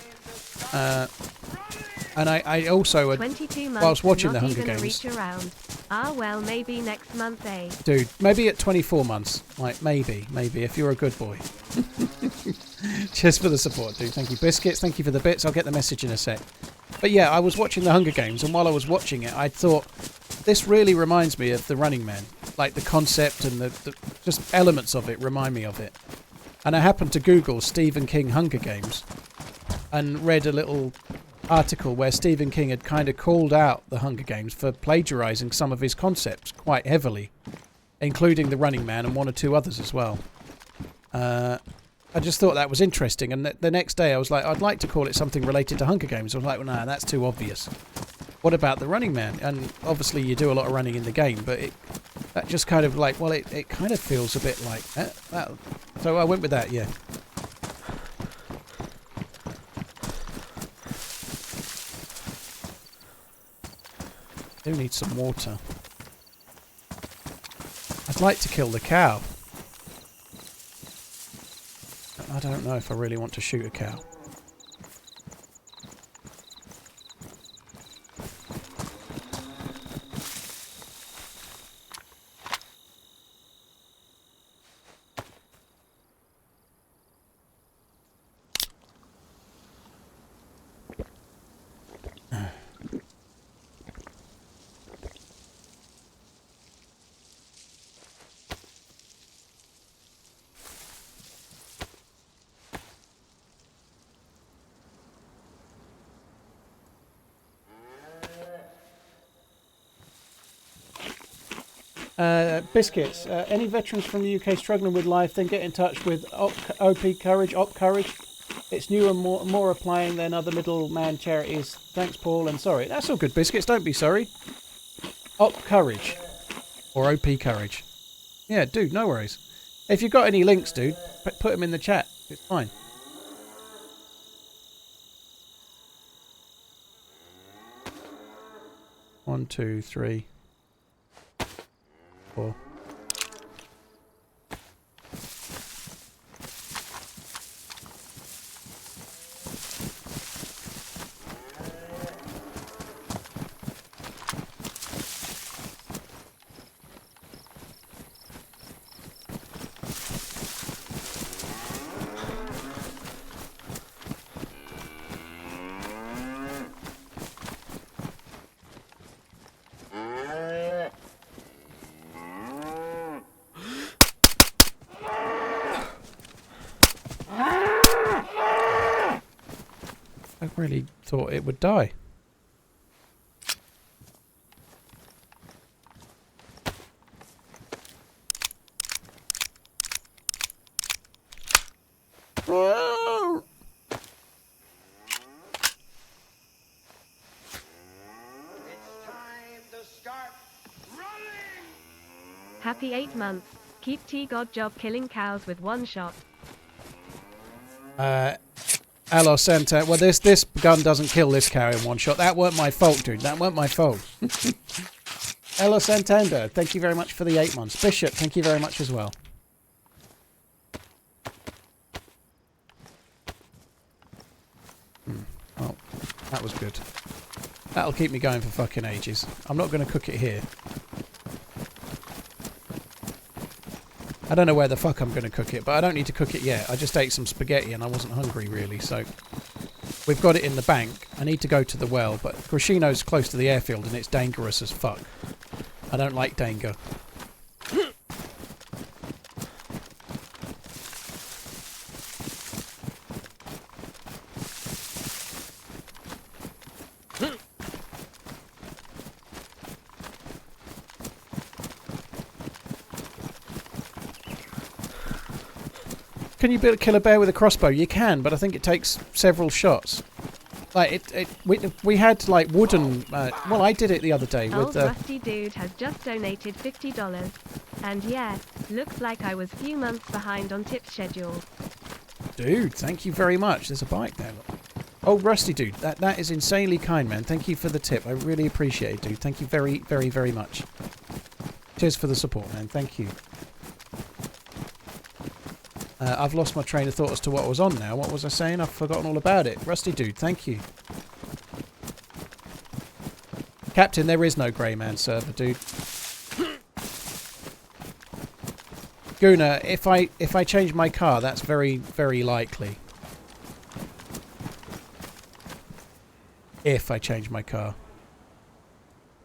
and I also, whilst watching the Hunger Games... Well, maybe next month, eh? Dude, maybe at 24 months. Like, maybe, if you're a good boy. Cheers for the support, dude. Thank you, Biscuits. Thank you for the bits. I'll get the message in a sec. But yeah, I was watching the Hunger Games, and while I was watching it, I thought, this really reminds me of The Running Man. Like, the concept and the just elements of it remind me of it. And I happened to Google Stephen King Hunger Games and read a little article where Stephen King had kind of called out the Hunger Games for plagiarising some of his concepts quite heavily, including The Running Man and one or two others as well. I just thought that was interesting, and the next day I was like, I'd like to call it something related to Hunger Games. I was like, well, no, that's too obvious. What about The Running Man? And obviously you do a lot of running in the game, but that just kind of like, well, it kind of feels a bit like that. So I went with that, yeah. I do need some water. I'd like to kill the cow. I don't know if I really want to shoot a cow. Biscuits, any veterans from the UK struggling with life, then get in touch with OP Courage. It's new and more applying than other middleman charities. Thanks, Paul, and sorry. That's all good, Biscuits. Don't be sorry. OP Courage. Or OP Courage. Yeah, dude, no worries. If you've got any links, dude, put them in the chat. It's fine. One, two, three, four. I really thought it would die. Happy 8 months. Keep T-God job killing cows with one shot. Hello, Santa. Well, this gun doesn't kill this cow in one shot. That weren't my fault, dude. That weren't my fault. Hello, Santander. Thank you very much for the 8 months. Bishop, thank you very much as well. Oh, that was good. That'll keep me going for fucking ages. I'm not going to cook it here. I don't know where the fuck I'm going to cook it, but I don't need to cook it yet. I just ate some spaghetti and I wasn't hungry really, so... We've got it in the bank. I need to go to the well, but Crescino's close to the airfield and it's dangerous as fuck. I don't like danger. Can you kill a bear with a crossbow? You can, but I think it takes several shots. Like we had like wooden. Well, I did it the other day with. Old Rusty Dude has just donated $50, and yeah, looks like I was few months behind on tip schedule. Dude, thank you very much. There's a bike there. Look. Oh, Rusty dude, that is insanely kind, man. Thank you for the tip. I really appreciate it, dude. Thank you very, very, very much. Cheers for the support, man. Thank you. I've lost my train of thought as to what was on now. What was I saying? I've forgotten all about it. Rusty dude, thank you. Captain, there is no Greyman server, dude. Guna, if I change my car, that's very, very likely. If I change my car.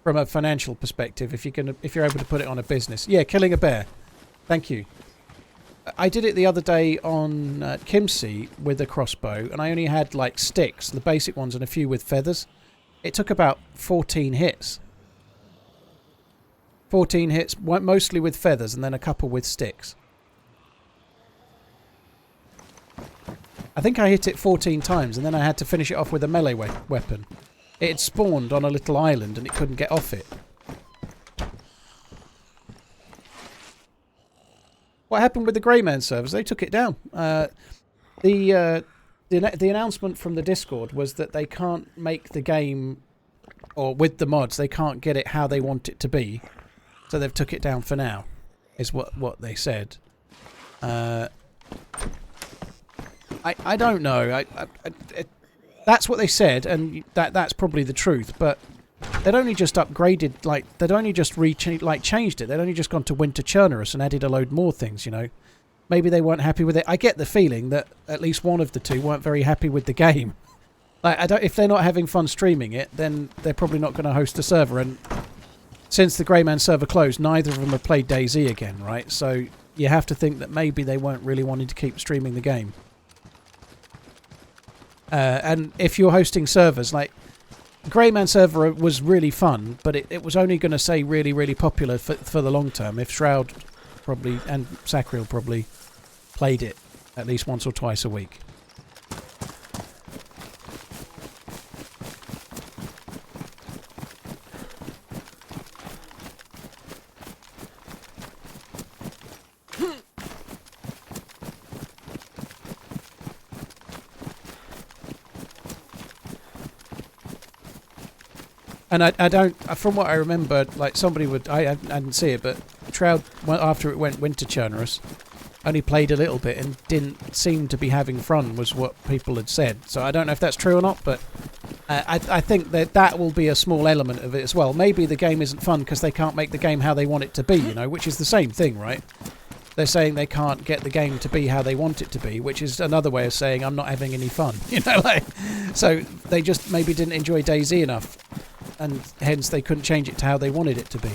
From a financial perspective, if you're able to put it on a business. Yeah, killing a bear. Thank you. I did it the other day on Kimsey with a crossbow, and I only had like sticks, the basic ones, and a few with feathers. It took about 14 hits. 14 hits, mostly with feathers, and then a couple with sticks. I think I hit it 14 times, and then I had to finish it off with a melee weapon. It had spawned on a little island, and it couldn't get off it. What happened with the Greyman servers? They took it down. The announcement from the Discord was that they can't make the game, or with the mods, they can't get it how they want it to be. So they've took it down for now, is what they said. I don't know. That's what they said, and that's probably the truth. But they'd only just upgraded, like they'd only just changed it. They'd only just gone to Winter Chernarus and added a load more things. You know, maybe they weren't happy with it. I get the feeling that at least one of the two weren't very happy with the game. Like, if they're not having fun streaming it, then they're probably not going to host a server. And since the Greyman server closed, neither of them have played DayZ again, right? So you have to think that maybe they weren't really wanting to keep streaming the game. And if you're hosting servers, like Greyman server was really fun, but it was only going to say really, really popular for the long term. If Shroud probably and Sacriel probably played it at least once or twice a week. And I don't, from what I remember, like somebody would, I didn't see it, but Shroud, after it went Winter Chernarus, only played a little bit and didn't seem to be having fun, was what people had said. So I don't know if that's true or not, but I think that will be a small element of it as well. Maybe the game isn't fun because they can't make the game how they want it to be, you know, which is the same thing, right? They're saying they can't get the game to be how they want it to be, which is another way of saying I'm not having any fun, you know, like, so they just maybe didn't enjoy DayZ enough. And hence they couldn't change it to how they wanted it to be. I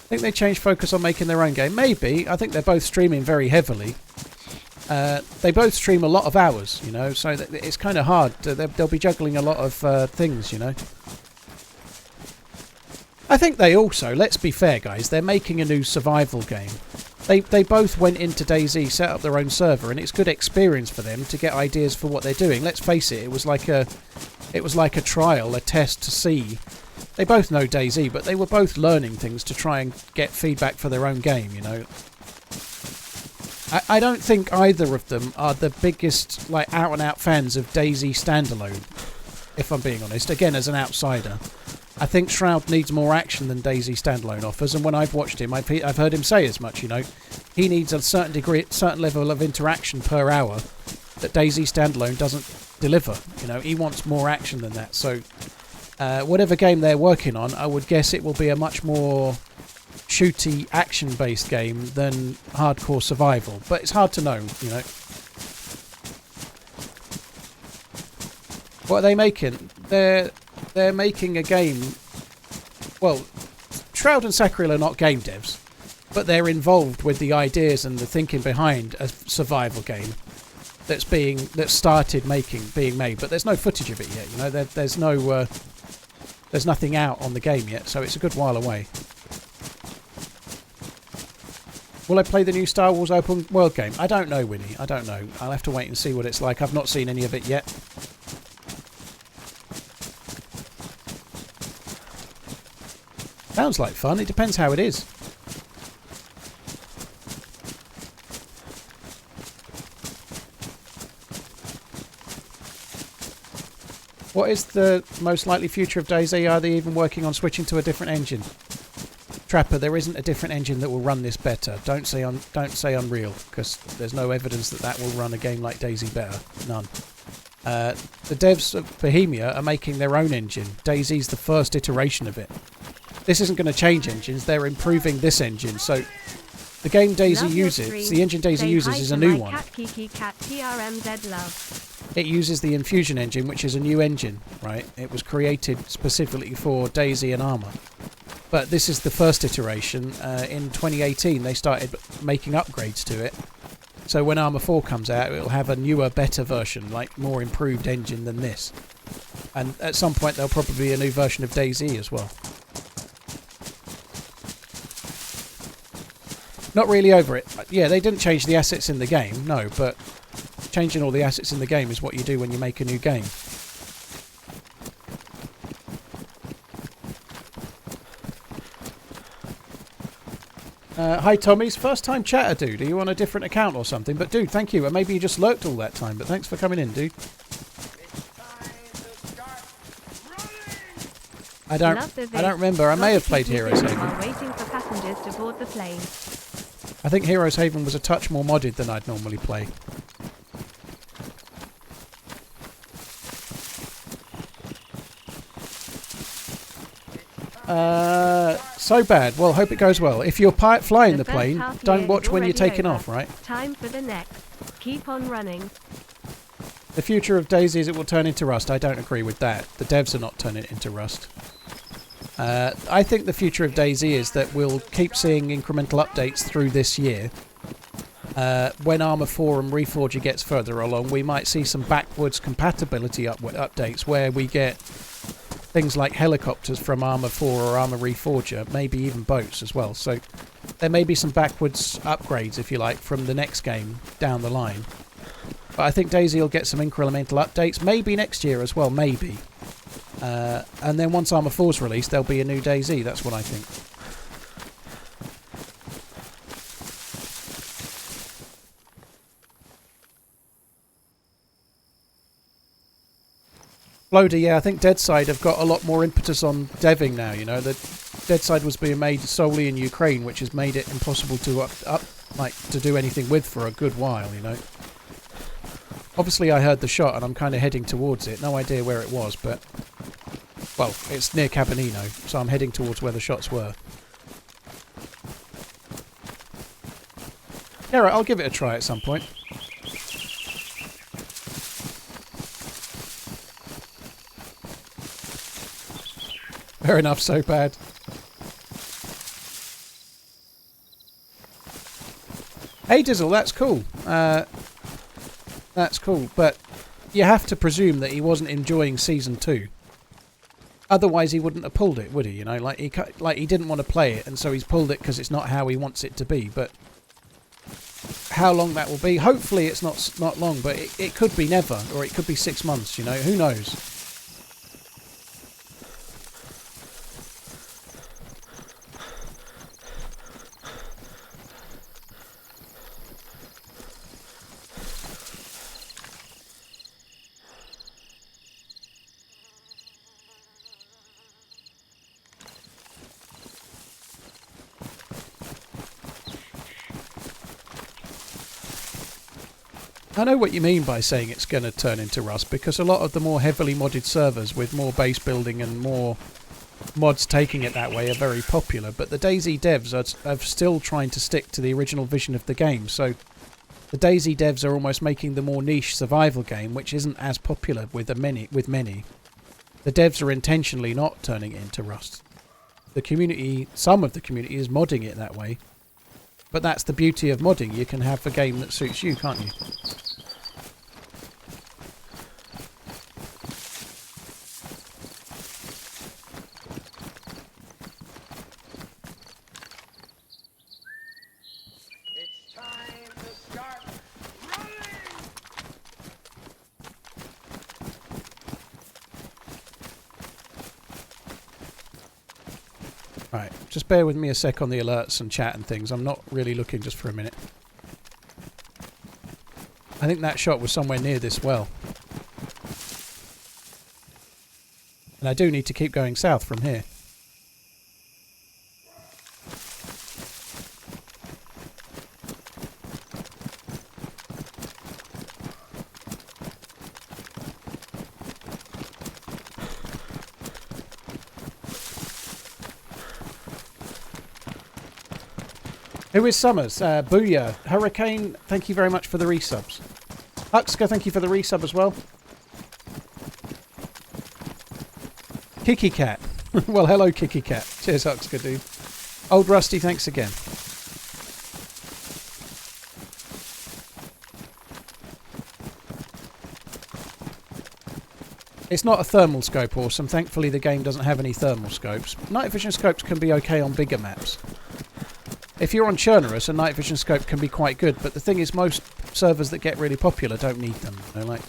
think they changed focus on making their own game. Maybe. I think they're both streaming very heavily. They both stream a lot of hours, you know, so it's kind of hard. They'll be juggling a lot of things, you know. I think they also, let's be fair guys, they're making a new survival game. They both went into DayZ, set up their own server, and it's good experience for them to get ideas for what they're doing. Let's face it, it was like a trial, a test to see. They both know DayZ, but they were both learning things to try and get feedback for their own game, you know. I don't think either of them are the biggest, like, out-and-out fans of DayZ standalone, if I'm being honest. Again, as an outsider. I think Shroud needs more action than DayZ standalone offers, and when I've watched him, I've heard him say as much, you know. He needs a certain level of interaction per hour that DayZ standalone doesn't deliver, you know. He wants more action than that, so whatever game they're working on, I would guess it will be a much more shooty, action-based game than hardcore survival, but it's hard to know, you know. What are they making? They're making a game. Well, Shroud and Sacriel are not game devs, but they're involved with the ideas and the thinking behind a survival game that's started being made. But there's no footage of it yet. You know, there's nothing out on the game yet, so it's a good while away. Will I play the new Star Wars open world game? I don't know, Winnie. I don't know. I'll have to wait and see what it's like. I've not seen any of it yet. Sounds like fun. It depends how it is. What is the most likely future of DayZ? Are they even working on switching to a different engine? Trapper, there isn't a different engine that will run this better. Don't say Unreal, because there's no evidence that that will run a game like DayZ better. None. The devs of Bohemia are making their own engine. DayZ's the first iteration of it. This isn't going to change engines. They're improving this engine. So the game DayZ uses, the engine DayZ uses is a new one. TRMZ love. It uses the Infusion engine, which is a new engine, right? It was created specifically for DayZ and Arma. But this is the first iteration. In 2018, they started making upgrades to it. So when Arma 4 comes out, it'll have a newer, better version, like more improved engine than this. And at some point, there'll probably be a new version of DayZ as well. Not really over it. Yeah, they didn't change the assets in the game, no, but changing all the assets in the game is what you do when you make a new game. Hi Tommy's first time chatter, dude. Are you on a different account or something? But dude, thank you. And maybe you just lurked all that time, but thanks for coming in, dude. I don't remember. I may have played Heroes Haven. Waiting for passengers to board the plane. I think Heroes Haven was a touch more modded than I'd normally play. So bad. Well, hope it goes well. If you're flying the plane, don't watch when you're taking off, right? Time for the next. Keep on running. The future of DayZ is it will turn into Rust. I don't agree with that. The devs are not turning it into Rust. I think the future of DayZ is that we'll keep seeing incremental updates through this year. When Arma 4 and Reforger gets further along, we might see some backwards compatibility updates where we get things like helicopters from Arma 4 or Arma Reforger, maybe even boats as well. So there may be some backwards upgrades, if you like, from the next game down the line. But I think DayZ will get some incremental updates, maybe next year as well, maybe. And then once Arma 4's released, there'll be a new DayZ, that's what I think. Loader, yeah, I think DayZ have got a lot more impetus on deving now, you know. The DayZ was being made solely in Ukraine, which has made it impossible to to do anything with for a good while, you know. Obviously I heard the shot and I'm kind of heading towards it. No idea where it was, but... well, it's near Cabanino, so I'm heading towards where the shots were. Yeah, right, I'll give it a try at some point. Fair enough, so bad. Hey Dizzle, that's cool. That's cool, but you have to presume that he wasn't enjoying Season 2. Otherwise he wouldn't have pulled it, would he? You know, like he didn't want to play it, and so he's pulled it because it's not how he wants it to be. But how long that will be? Hopefully it's not long, but it could be never, or it could be 6 months, you know, who knows? I know what you mean by saying it's going to turn into Rust, because a lot of the more heavily modded servers with more base building and more mods taking it that way are very popular, but the DayZ devs are still trying to stick to the original vision of the game, so the DayZ devs are almost making the more niche survival game, which isn't as popular with many. The devs are intentionally not turning it into Rust. The community, some of the community is modding it that way, but that's the beauty of modding. You can have a game that suits you, can't you? Right, just bear with me a sec on the alerts and chat and things. I'm not really looking just for a minute. I think that shot was somewhere near this well. And I do need to keep going south from here. Who is Summers? Booyah. Hurricane, thank you very much for the resubs. Huxka, thank you for the resub as well. Kiki Cat. Well, hello, Kiki Cat. Cheers, Huxka, dude. Old Rusty, thanks again. It's not a thermal scope, awesome. Thankfully, the game doesn't have any thermal scopes. Night vision scopes can be okay on bigger maps. If you're on Chernarus, a night vision scope can be quite good, but the thing is, most servers that get really popular don't need them. You know, like,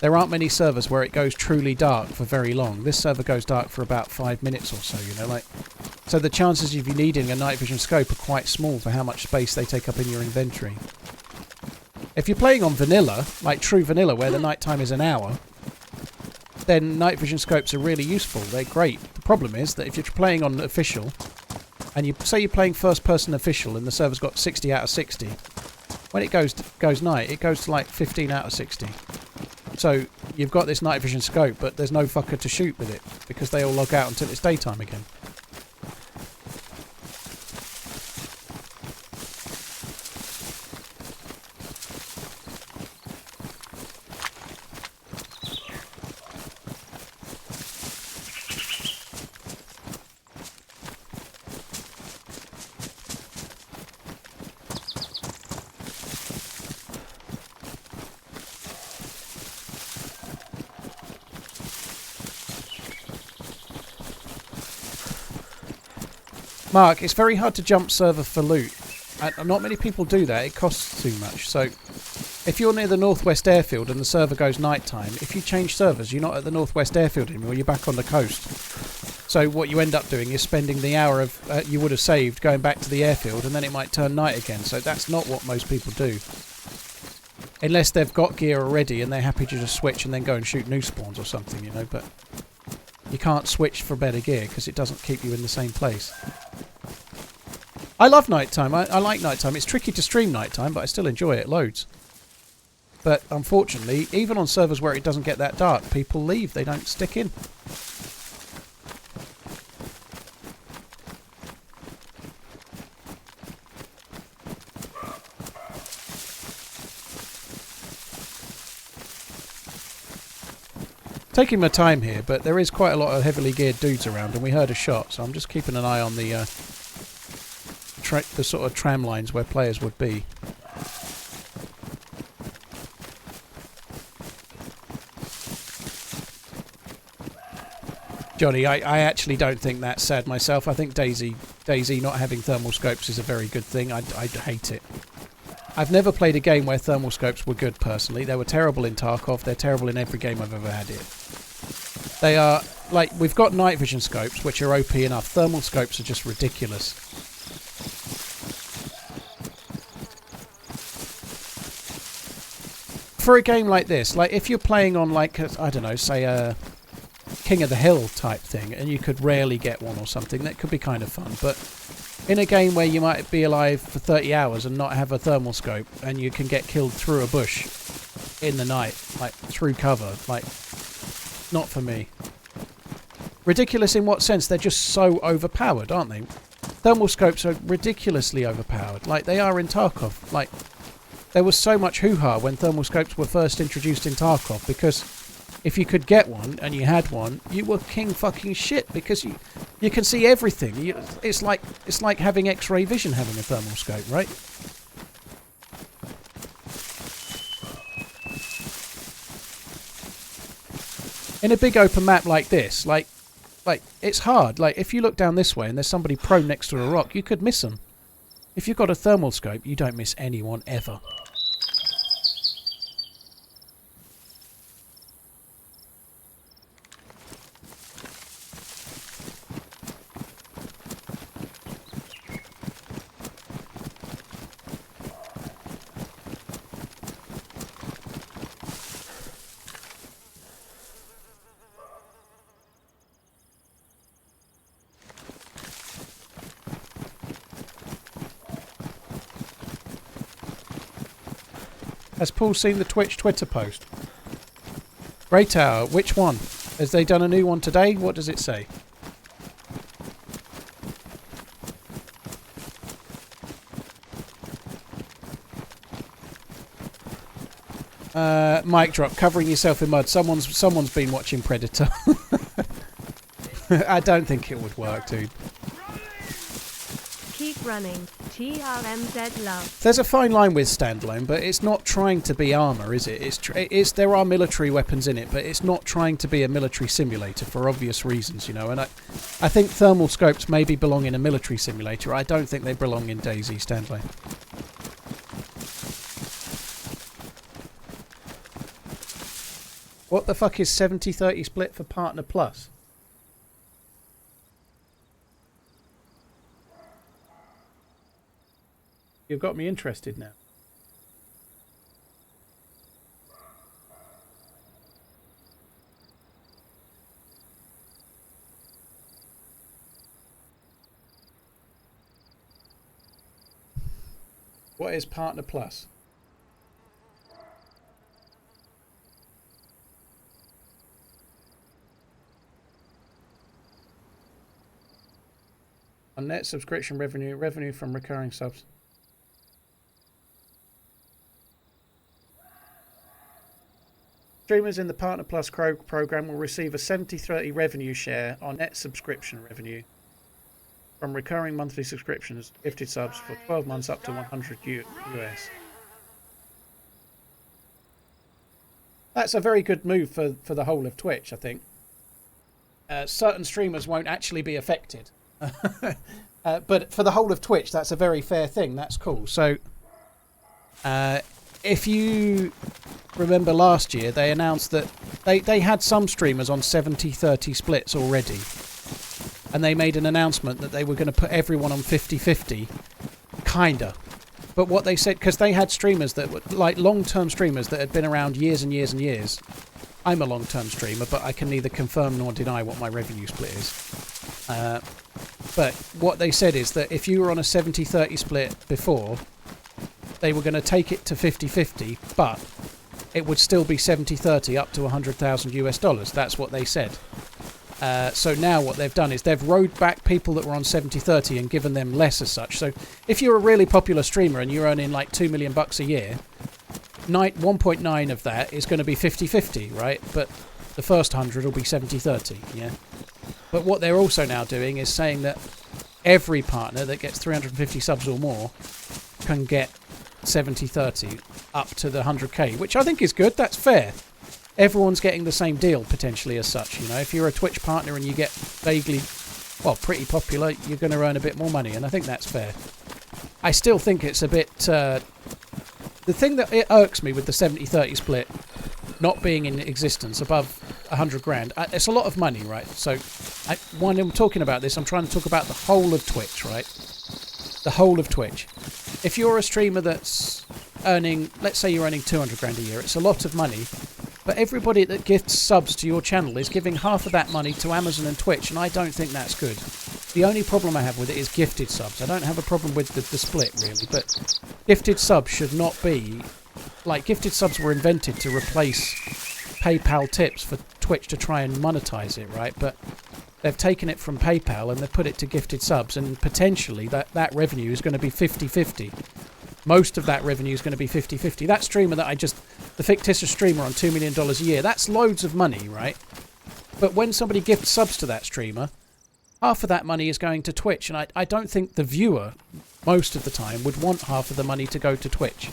there aren't many servers where it goes truly dark for very long. This server goes dark for about 5 minutes or so, you know, like. So the chances of you needing a night vision scope are quite small for how much space they take up in your inventory. If you're playing on vanilla, like true vanilla, where the night time is an hour, then night vision scopes are really useful. They're great. The problem is that if you're playing on official, and you say you're playing first person official and the server's got 60 out of 60, when it goes night, it goes to like 15 out of 60. So you've got this night vision scope, but there's no fucker to shoot with it because they all log out until it's daytime again. Mark, it's very hard to jump server for loot. Not many people do that. It costs too much. So if you're near the Northwest Airfield and the server goes nighttime, if you change servers, you're not at the Northwest Airfield anymore. You're back on the coast. So what you end up doing is spending the hour of you would have saved going back to the airfield, and then it might turn night again. So that's not what most people do. Unless they've got gear already and they're happy to just switch and then go and shoot new spawns or something, you know. But you can't switch for better gear because it doesn't keep you in the same place. I love nighttime. I like nighttime. It's tricky to stream nighttime, but I still enjoy it loads. But unfortunately, even on servers where it doesn't get that dark, people leave. They don't stick in. Taking my time here, but there is quite a lot of heavily geared dudes around, and we heard a shot, so I'm just keeping an eye on the sort of tram lines where players would be. Johnny, I actually don't think that's sad myself. I think DayZ not having thermal scopes is a very good thing. I hate it. I've never played a game where thermal scopes were good, personally. They were terrible in Tarkov. They're terrible in every game I've ever had it. They are, like, we've got night vision scopes, which are OP enough. Thermal scopes are just ridiculous. For a game like this, like, if you're playing on, like, I don't know, say a King of the Hill type thing, and you could rarely get one or something, that could be kind of fun. But in a game where you might be alive for 30 hours and not have a thermal scope, and you can get killed through a bush in the night, like, through cover, like, not for me. Ridiculous in what sense? They're just so overpowered, aren't they? Thermal scopes are ridiculously overpowered, like they are in Tarkov. Like, there was so much hoo-ha when thermal scopes were first introduced in Tarkov, because if you could get one and you had one, you were king fucking shit, because you can see everything. It's like having X-ray vision having a thermal scope, right? In a big open map like this, like it's hard. Like, if you look down this way and there's somebody prone next to a rock, you could miss them. If you've got a thermal scope, you don't miss anyone ever. Has Paul seen the Twitch Twitter post? Grey Tower, which one? Has they done a new one today? What does it say? Mic drop, covering yourself in mud. Someone's been watching Predator. I don't think it would work, dude. Keep running. TRMZ love. There's a fine line with standalone, but it's not trying to be armour, is it? There are military weapons in it, but it's not trying to be a military simulator for obvious reasons, you know. And I think thermal scopes maybe belong in a military simulator. I don't think they belong in DayZ standalone. What the fuck is 70-30 split for Partner Plus? You've got me interested now. What is Partner Plus? On net subscription revenue from recurring subs. Streamers in the Partner Plus program will receive a 70-30 revenue share on net subscription revenue from recurring monthly subscriptions, gifted subs for 12 months up to 100 US. That's a very good move for the whole of Twitch, I think. Certain streamers won't actually be affected. But for the whole of Twitch, that's a very fair thing. That's cool. So, if you remember last year, they announced that they had some streamers on 70-30 splits already. And they made an announcement that they were going to put everyone on 50-50. Kinda. But what they said, because they had streamers that were like long-term streamers that had been around years and years and years. I'm a long-term streamer, but I can neither confirm nor deny what my revenue split is. But what they said is that if you were on a 70-30 split before, they were going to take it to 50-50, but it would still be 70-30 up to 100,000 US dollars. That's what they said. So now what they've done is they've rode back people that were on 70-30 and given them less as such. So if you're a really popular streamer and you're earning like $2 million a year, 1.9 of that is going to be 50-50, right? But the first 100 will be 70-30, yeah? But what they're also now doing is saying that every partner that gets 350 subs or more can get 70-30 up to the 100k, which I think is good. That's fair. Everyone's getting the same deal, potentially, as such. You know, if you're a Twitch partner and you get vaguely, well, pretty popular, you're going to earn a bit more money, and I think that's fair. I still think it's a bit... the thing that it irks me with the 70-30 split not being in existence above 100 grand, it's a lot of money, right? So when I'm talking about this, I'm trying to talk about the whole of Twitch, right? The whole of Twitch. If you're a streamer that's earning, let's say you're earning 200 grand a year, it's a lot of money, but everybody that gifts subs to your channel is giving half of that money to Amazon and Twitch, and I don't think that's good. The only problem I have with it is gifted subs. I don't have a problem with the split, really, but gifted subs should not be... Like, gifted subs were invented to replace PayPal tips for Twitch to try and monetize it, right? But they've taken it from PayPal and they've put it to gifted subs, and potentially that revenue is going to be 50-50. Most of that revenue is going to be 50-50. That streamer that the fictitious streamer on $2 million a year, that's loads of money, right? But when somebody gifts subs to that streamer, half of that money is going to Twitch, and I don't think the viewer, most of the time, would want half of the money to go to Twitch.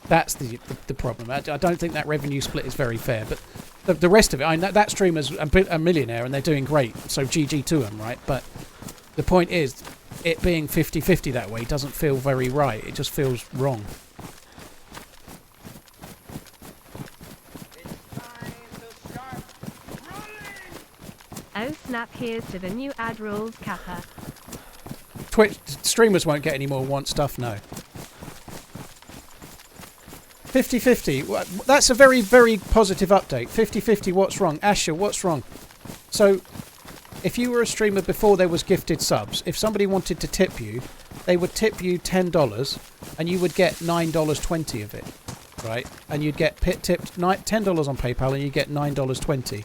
That's the problem. I don't think that revenue split is very fair, but the rest of it, that streamer's a millionaire and they're doing great, so GG to them, right? But the point is, it being 50-50 that way doesn't feel very right. It just feels wrong. Oh snap, here's to the new ad rules, Kappa. Twitch streamers won't get any more want stuff, no. 50-50, that's a very, very positive update. 50-50, what's wrong? Asher, what's wrong? So, if you were a streamer before there was gifted subs, if somebody wanted to tip you, they would tip you $10 and you would get $9.20 of it. right? And you'd get tipped $10 on PayPal and you get $9.20.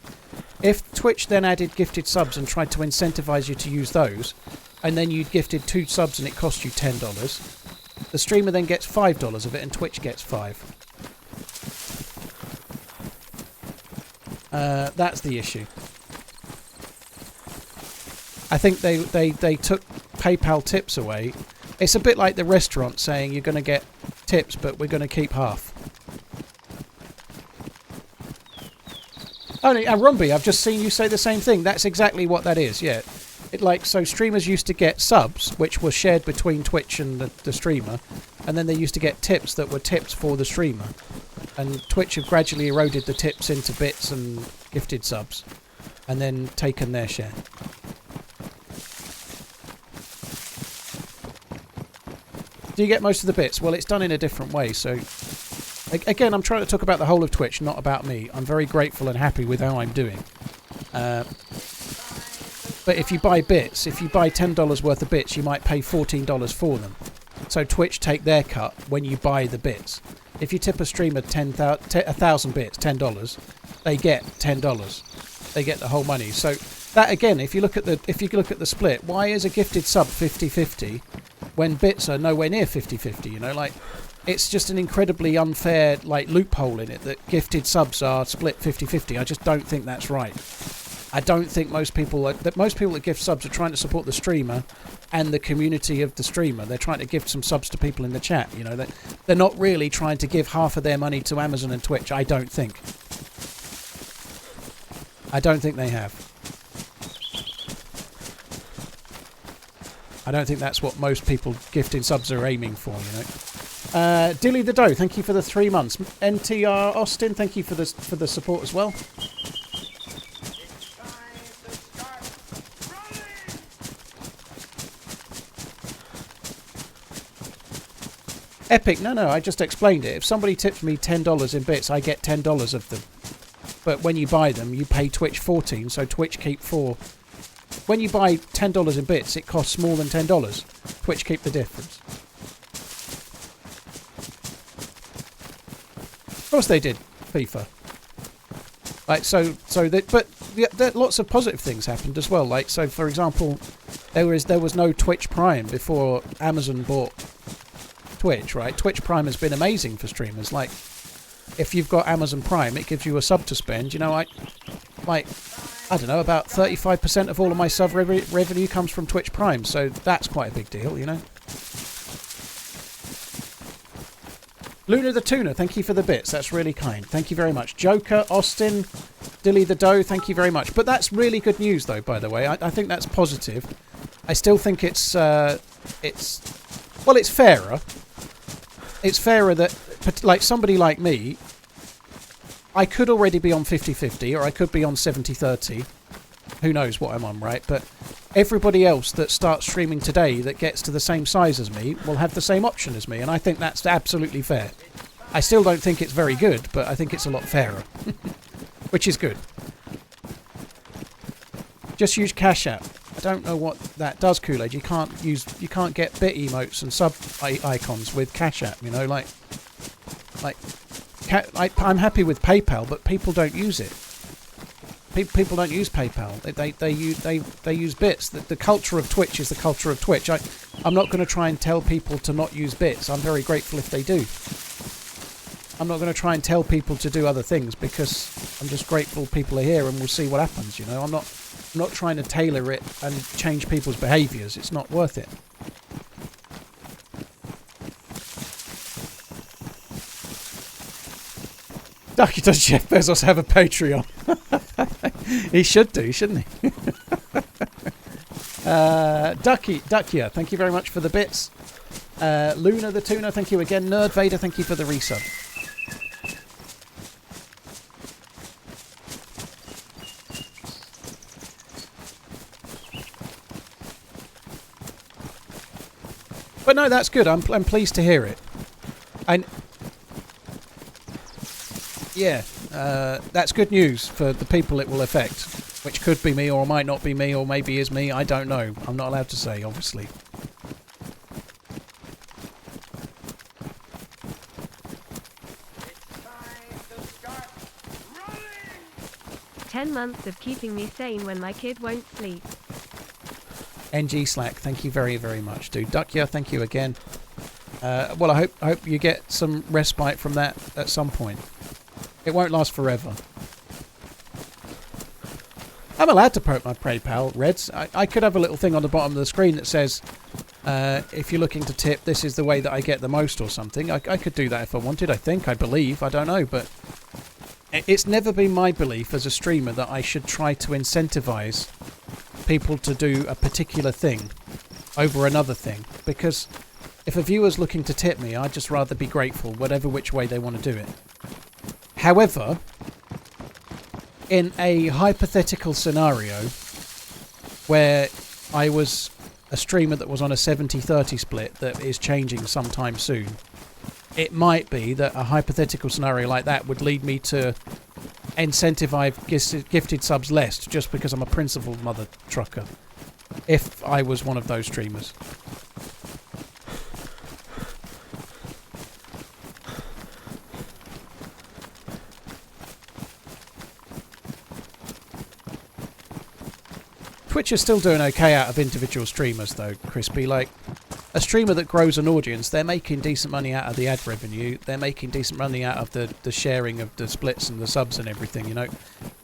If Twitch then added gifted subs and tried to incentivize you to use those, and then you'd gifted 2 subs and it cost you $10, the streamer then gets $5 of it and Twitch gets $5. That's the issue. I think they took PayPal tips away. It's a bit like the restaurant saying you're going to get tips, but we're going to keep half. Oh, and Rumby, I've just seen you say the same thing. That's exactly what that is, yeah. So streamers used to get subs, which were shared between Twitch and the streamer, and then they used to get tips that were tips for the streamer. And Twitch have gradually eroded the tips into bits and gifted subs, and then taken their share. Do you get most of the bits? Well, it's done in a different way, so... Again, I'm trying to talk about the whole of Twitch, not about me. I'm very grateful and happy with how I'm doing. But if you buy bits, if you buy $10 worth of bits, you might pay $14 for them. So Twitch take their cut when you buy the bits. If you tip a streamer 1,000 bits, $10, they get $10. They get the whole money. So that again, if you look at the split, why is a gifted sub 50-50 when bits are nowhere near 50-50? You know, like. It's just an incredibly unfair loophole in it that gifted subs are split 50-50. I just don't think that's right. I don't think most people that gift subs are trying to support the streamer and the community of the streamer. They're trying to gift some subs to people in the chat. You know, they're not really trying to give half of their money to Amazon and Twitch. I don't think. I don't think they have. I don't think that's what most people gifting subs are aiming for. You know. Dilly the Dough, thank you for the 3 months. NTR Austin, thank you for the support as well. Epic, no, I just explained it. If somebody tips me $10 in bits, I get $10 of them. But when you buy them, you pay Twitch 14, so Twitch keep 4. When you buy $10 in bits, it costs more than $10. Twitch keep the difference. Of course they did, FIFA. But lots of positive things happened as well. Like, so for example, there was no Twitch Prime before Amazon bought Twitch, right? Twitch Prime has been amazing for streamers. Like, if you've got Amazon Prime, it gives you a sub to spend. You know, I don't know, about 35% of all of my sub revenue comes from Twitch Prime, so that's quite a big deal, you know. Luna the Tuna, thank you for the bits. That's really kind. Thank you very much. Joker, Austin, Dilly the Dough, thank you very much. But that's really good news, though, by the way. I think that's positive. I still think it's fairer. It's fairer that, like, somebody like me, I could already be on 50-50, or I could be on 70-30. Who knows what I'm on, right? But everybody else that starts streaming today that gets to the same size as me will have the same option as me, and I think that's absolutely fair. I still don't think it's very good, but I think it's a lot fairer. Which is good. Just use Cash App. I don't know what that does, Kool-Aid. You can't get bit emotes and sub icons with Cash App, you know, I'm happy with PayPal, but people don't use it. People don't use PayPal. They use bits. The culture of Twitch is the culture of Twitch. I'm not going to try and tell people to not use bits. I'm very grateful if they do. I'm not going to try and tell people to do other things because I'm just grateful people are here and we'll see what happens. You know, I'm not trying to tailor it and change people's behaviours. It's not worth it. Ducky, does Jeff Bezos have a Patreon? He should do, shouldn't he? Duckier, thank you very much for the bits. Luna the Tuna, thank you again. Nerd Vader, thank you for the resub. But no, that's good. I'm pleased to hear it. Yeah, that's good news for the people it will affect, which could be me or might not be me or maybe is me. I don't know. I'm not allowed to say, obviously. 10 months of keeping me sane when my kid won't sleep. NG Slack, thank you very, very much, dude. Duckya, thank you again. Well, I hope you get some respite from that at some point. It won't last forever. I'm allowed to promote my PayPal, Reds. I could have a little thing on the bottom of the screen that says, if you're looking to tip, this is the way that I get the most or something. I could do that if I wanted, I believe. I don't know, but it's never been my belief as a streamer that I should try to incentivize people to do a particular thing over another thing, because if a viewer's looking to tip me, I'd just rather be grateful, whatever which way they want to do it. However, in a hypothetical scenario where I was a streamer that was on a 70-30 split that is changing sometime soon, it might be that a hypothetical scenario like that would lead me to incentivize gifted subs less just because I'm a principled mother trucker, if I was one of those streamers. Twitch is still doing okay out of individual streamers though, Crispy. Like, a streamer that grows an audience, they're making decent money out of the ad revenue, they're making decent money out of the sharing of the splits and the subs and everything, you know.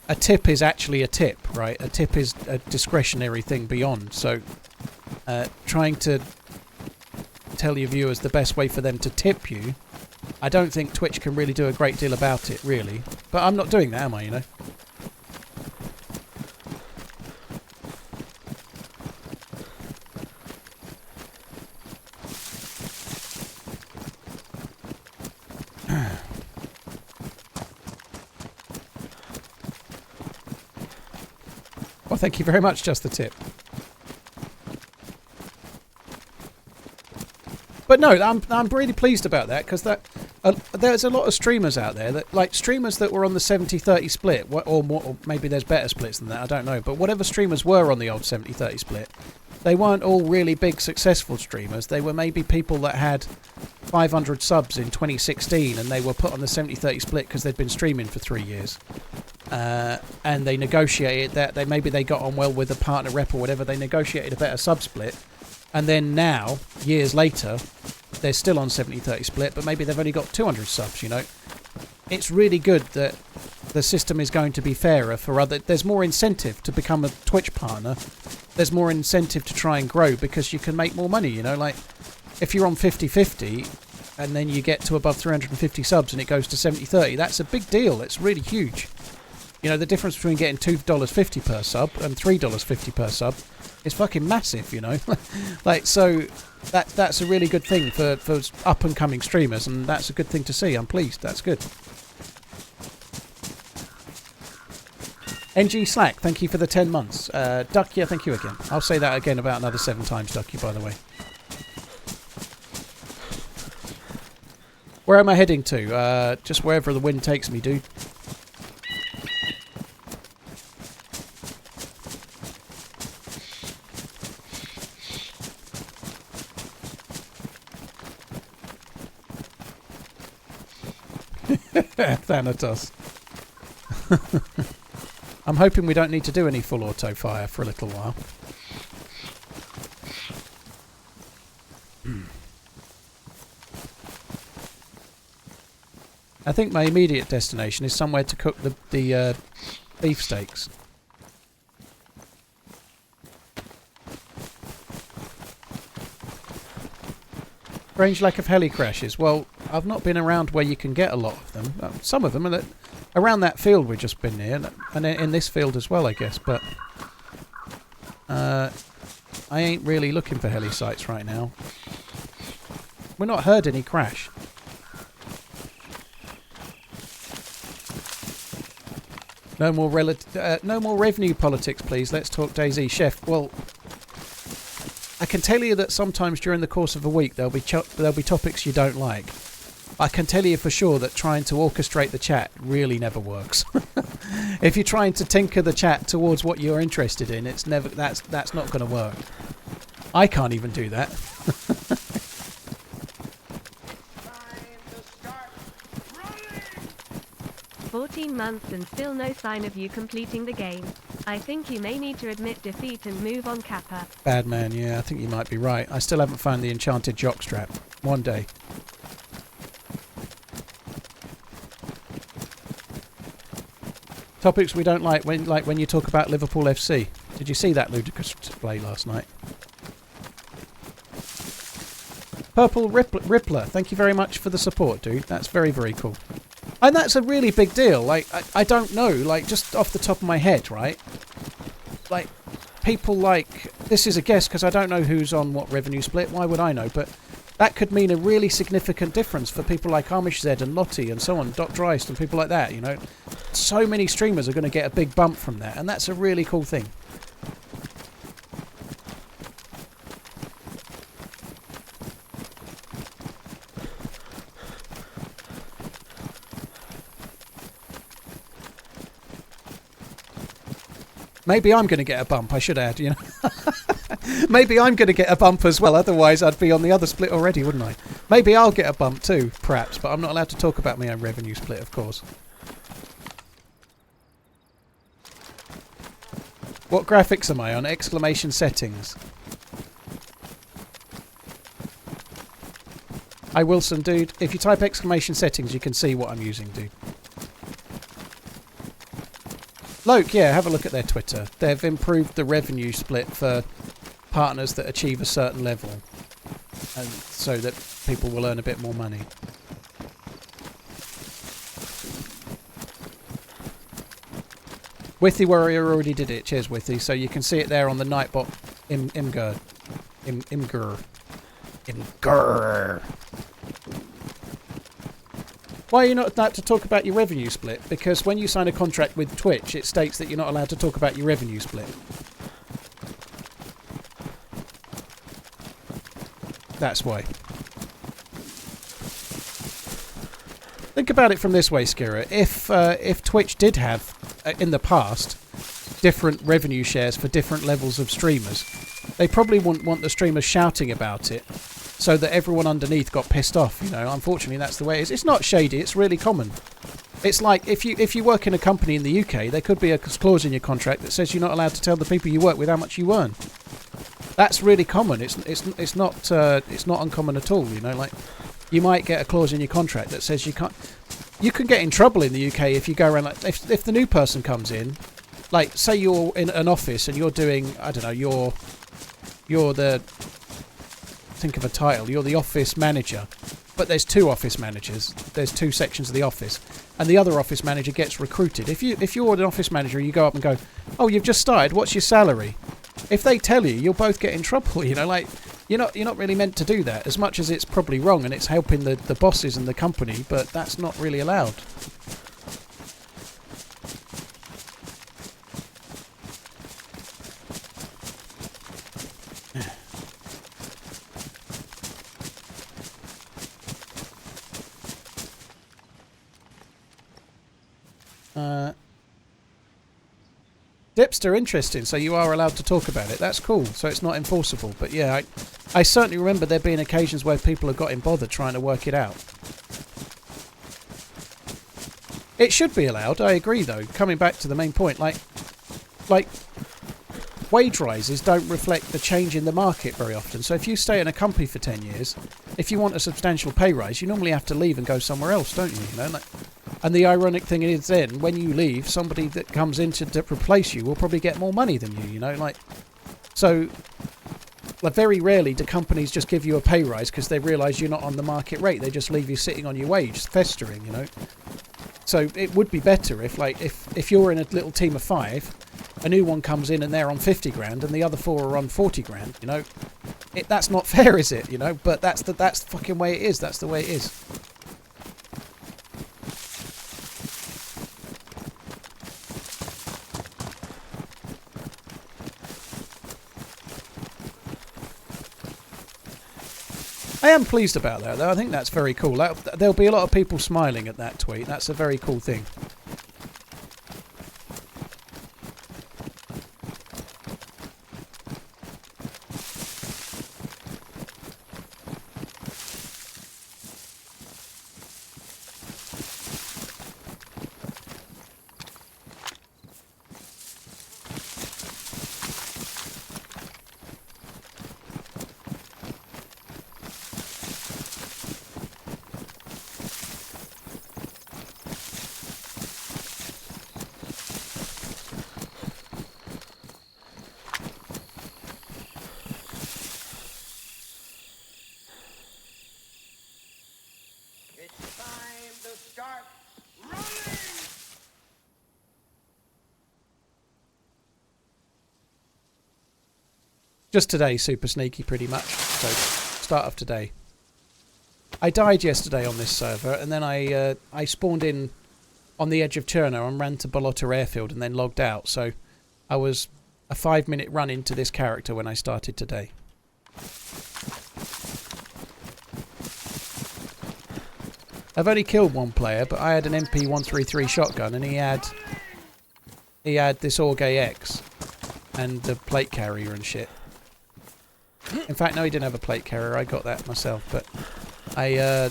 A tip is actually a tip, right? A tip is a discretionary thing beyond, so trying to tell your viewers the best way for them to tip you, I don't think Twitch can really do a great deal about it, really. But I'm not doing that, am I, you know? Well, thank you very much, Just the Tip. But no, I'm really pleased about that, because there's a lot of streamers out there that, like, streamers that were on the 70-30 split, or maybe there's better splits than that, I don't know, but whatever streamers were on the old 70-30 split, they weren't all really big successful streamers. They were maybe people that had 500 subs in 2016 and they were put on the 70-30 split because they'd been streaming for 3 years. And they negotiated that. Maybe they got on well with a partner rep or whatever. They negotiated a better sub split. And then now, years later, they're still on 70-30 split, but maybe they've only got 200 subs, you know. It's really good that the system is going to be fairer for other... There's more incentive to become a Twitch partner. There's more incentive to try and grow because you can make more money, you know. Like, if you're on 50-50 and then you get to above 350 subs and it goes to 70-30, that's a big deal. It's really huge. You know, the difference between getting $2.50 per sub and $3.50 per sub is fucking massive, you know. Like, so that's a really good thing for up-and-coming streamers, and that's a good thing to see. I'm pleased. That's good. NG Slack, thank you for the 10 months. Duckya, thank you again. I'll say that again about another 7 times, Duckya, by the way. Where am I heading to? Just wherever the wind takes me, dude. Thanatos. I'm hoping we don't need to do any full auto fire for a little while. I think my immediate destination is somewhere to cook the beef steaks. Strange lack of heli crashes. Well, I've not been around where you can get a lot of them. Some of them are around that field we've just been near, and in this field as well, I guess. But I ain't really looking for heli sites right now. We've not heard any crash. No more revenue politics, please. Let's talk DayZ. Chef, well, I can tell you that sometimes during the course of a week there'll be topics you don't like. I can tell you for sure that trying to orchestrate the chat really never works. If you're trying to tinker the chat towards what you're interested in, it's never that's not going to work. I can't even do that. 14 months and still no sign of you completing the game. I think you may need to admit defeat and move on, Kappa. Bad man, yeah, I think you might be right. I still haven't found the enchanted jockstrap. One day. Topics we don't like when you talk about Liverpool FC. Did you see that ludicrous display last night? Purple Rippler, thank you very much for the support, dude. That's very, very cool. And that's a really big deal. Like, I don't know, like, just off the top of my head, right? Like, people like... This is a guess, because I don't know who's on what revenue split. Why would I know? But that could mean a really significant difference for people like Amish Z and Lottie and so on, Dr. Iced and people like that, you know? So many streamers are going to get a big bump from that, and that's a really cool thing. Maybe I'm going to get a bump, I should add, you know. Maybe I'm going to get a bump as well, otherwise I'd be on the other split already, wouldn't I? Maybe I'll get a bump too, perhaps, but I'm not allowed to talk about my own revenue split, of course. What graphics am I on? Exclamation settings. Hi Wilson, dude. If you type exclamation settings, you can see what I'm using, dude. Loke, yeah, have a look at their Twitter. They've improved the revenue split for partners that achieve a certain level, and so that people will earn a bit more money. Withy Warrior already did it. Cheers, Withy. So you can see it there on the Nightbot Imgur. Imgur. Why are you not allowed to talk about your revenue split? Because when you sign a contract with Twitch, it states that you're not allowed to talk about your revenue split. That's why. Think about it from this way, Skira. If Twitch did have, in the past, different revenue shares for different levels of streamers, they probably wouldn't want the streamers shouting about it, so that everyone underneath got pissed off. You know, unfortunately, that's the way it is. It's not shady. It's really common. It's like if you work in a company in the UK, there could be a clause in your contract that says you're not allowed to tell the people you work with how much you earn. That's really common. It's not uncommon at all. You know, like you might get a clause in your contract that says you can't. You can get in trouble in the UK if you go around like if the new person comes in, like say you're in an office and you're doing, I don't know, you're the, think of a title, you're the office manager, but there's two office managers, there's two sections of the office, and the other office manager gets recruited. If you're an office manager, you go up and go, oh, you've just started, what's your salary? If they tell you, you'll both get in trouble. You know, like you're not really meant to do that, as much as it's probably wrong and it's helping the bosses and the company, but that's not really allowed. Dipster, interesting. So you are allowed to talk about it. That's cool. So it's not enforceable. But yeah, I certainly remember there being occasions where people have gotten bothered trying to work it out. It should be allowed. I agree, though. Coming back to the main point, like wage rises don't reflect the change in the market very often. So if you stay in a company for 10 years, if you want a substantial pay rise, you normally have to leave and go somewhere else, don't you? You know, like. And the ironic thing is then, when you leave, somebody that comes in to replace you will probably get more money than you, you know, like... So, like, very rarely do companies just give you a pay rise because they realise you're not on the market rate. They just leave you sitting on your wage, festering, you know. So it would be better if, like, if you're in a little team of 5, a new one comes in and they're on 50 grand and the other 4 are on 40 grand, you know. That's not fair, is it, you know? But that's the fucking way it is. That's the way it is. I am pleased about that, though. I think that's very cool. There'll be a lot of people smiling at that tweet. That's a very cool thing. Just today, super sneaky pretty much. So, start of today. I died yesterday on this server, and then I spawned in on the edge of Cherno and ran to Bolota Airfield and then logged out. So, I was a 5-minute run into this character when I started today. I've only killed one player, but I had an MP133 shotgun, and he had this Orgay X and the plate carrier and shit. In fact, no, he didn't have a plate carrier. I got that myself, but no,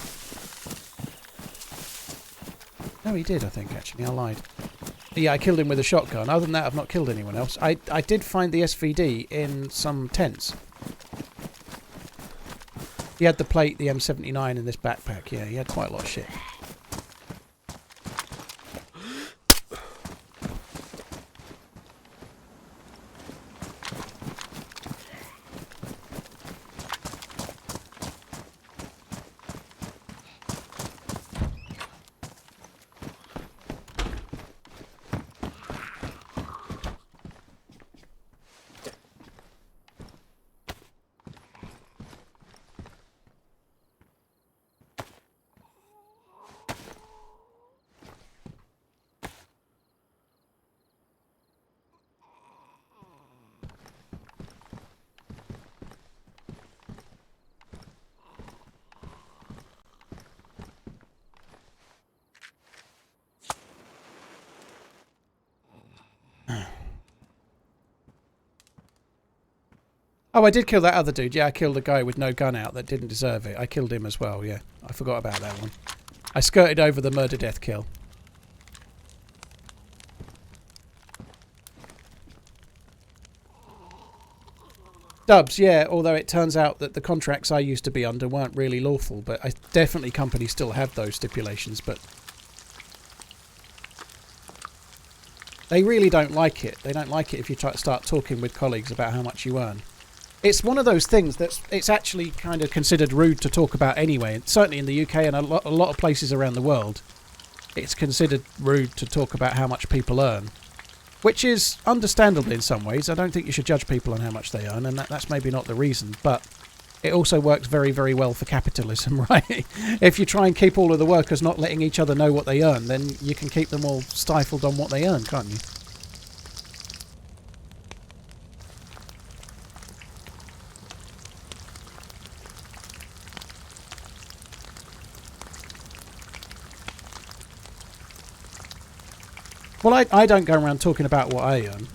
he did, I think, actually. I lied. Yeah, I killed him with a shotgun. Other than that, I've not killed anyone else. I did find the SVD in some tents. He had the plate, the M79 in this backpack. Yeah, he had quite a lot of shit. Oh, I did kill that other dude. Yeah, I killed a guy with no gun out that didn't deserve it. I killed him as well, yeah. I forgot about that one. I skirted over the murder-death kill. Dubs, yeah, although it turns out that the contracts I used to be under weren't really lawful, but definitely companies still have those stipulations, but they really don't like it. They don't like it if you start talking with colleagues about how much you earn. It's one of those things that's it's actually kind of considered rude to talk about anyway. Certainly in the UK and a lot of places around the world, it's considered rude to talk about how much people earn, which is understandable in some ways. I don't think you should judge people on how much they earn, and that's maybe not the reason, but it also works very, very well for capitalism, right? If you try and keep all of the workers not letting each other know what they earn, then you can keep them all stifled on what they earn, can't you? Well, I don't go around talking about what I earn.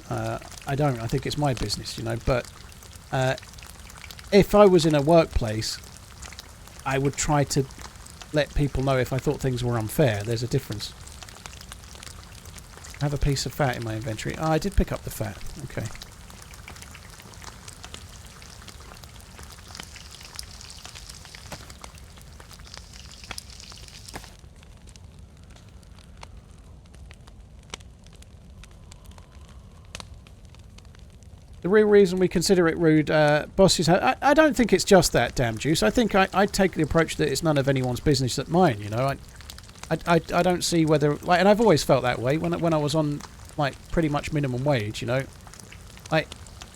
I don't. I think it's my business, you know. But if I was in a workplace, I would try to let people know if I thought things were unfair. There's a difference. I have a piece of fat in my inventory. Oh, I did pick up the fat. Okay. The real reason we consider it rude, bosses... I don't think it's just that, damn juice. I think I take the approach that it's none of anyone's business but mine, you know. I don't see whether... and I've always felt that way when I was on, pretty much minimum wage, you know. I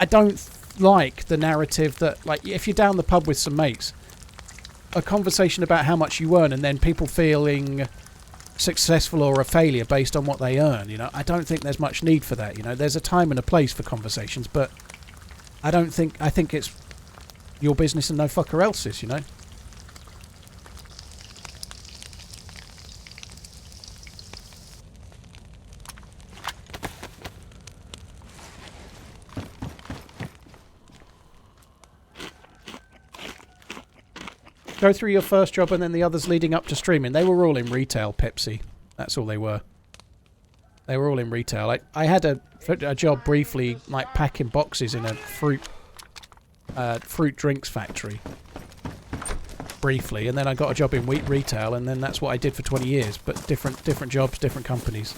don't like the narrative that, if you're down the pub with some mates, a conversation about how much you earn and then people feeling successful or a failure based on what they earn, you know. I don't think there's much need for that, you know. There's a time and a place for conversations, but I think it's your business and no fucker else's, you know. Go through your first job and then the others leading up to streaming. They were all in retail, Pepsi. That's all they were. They were all in retail. I had a job briefly, packing boxes in a fruit drinks factory. Briefly, and then I got a job in wheat retail, and then that's what I did for 20 years. But different jobs, different companies.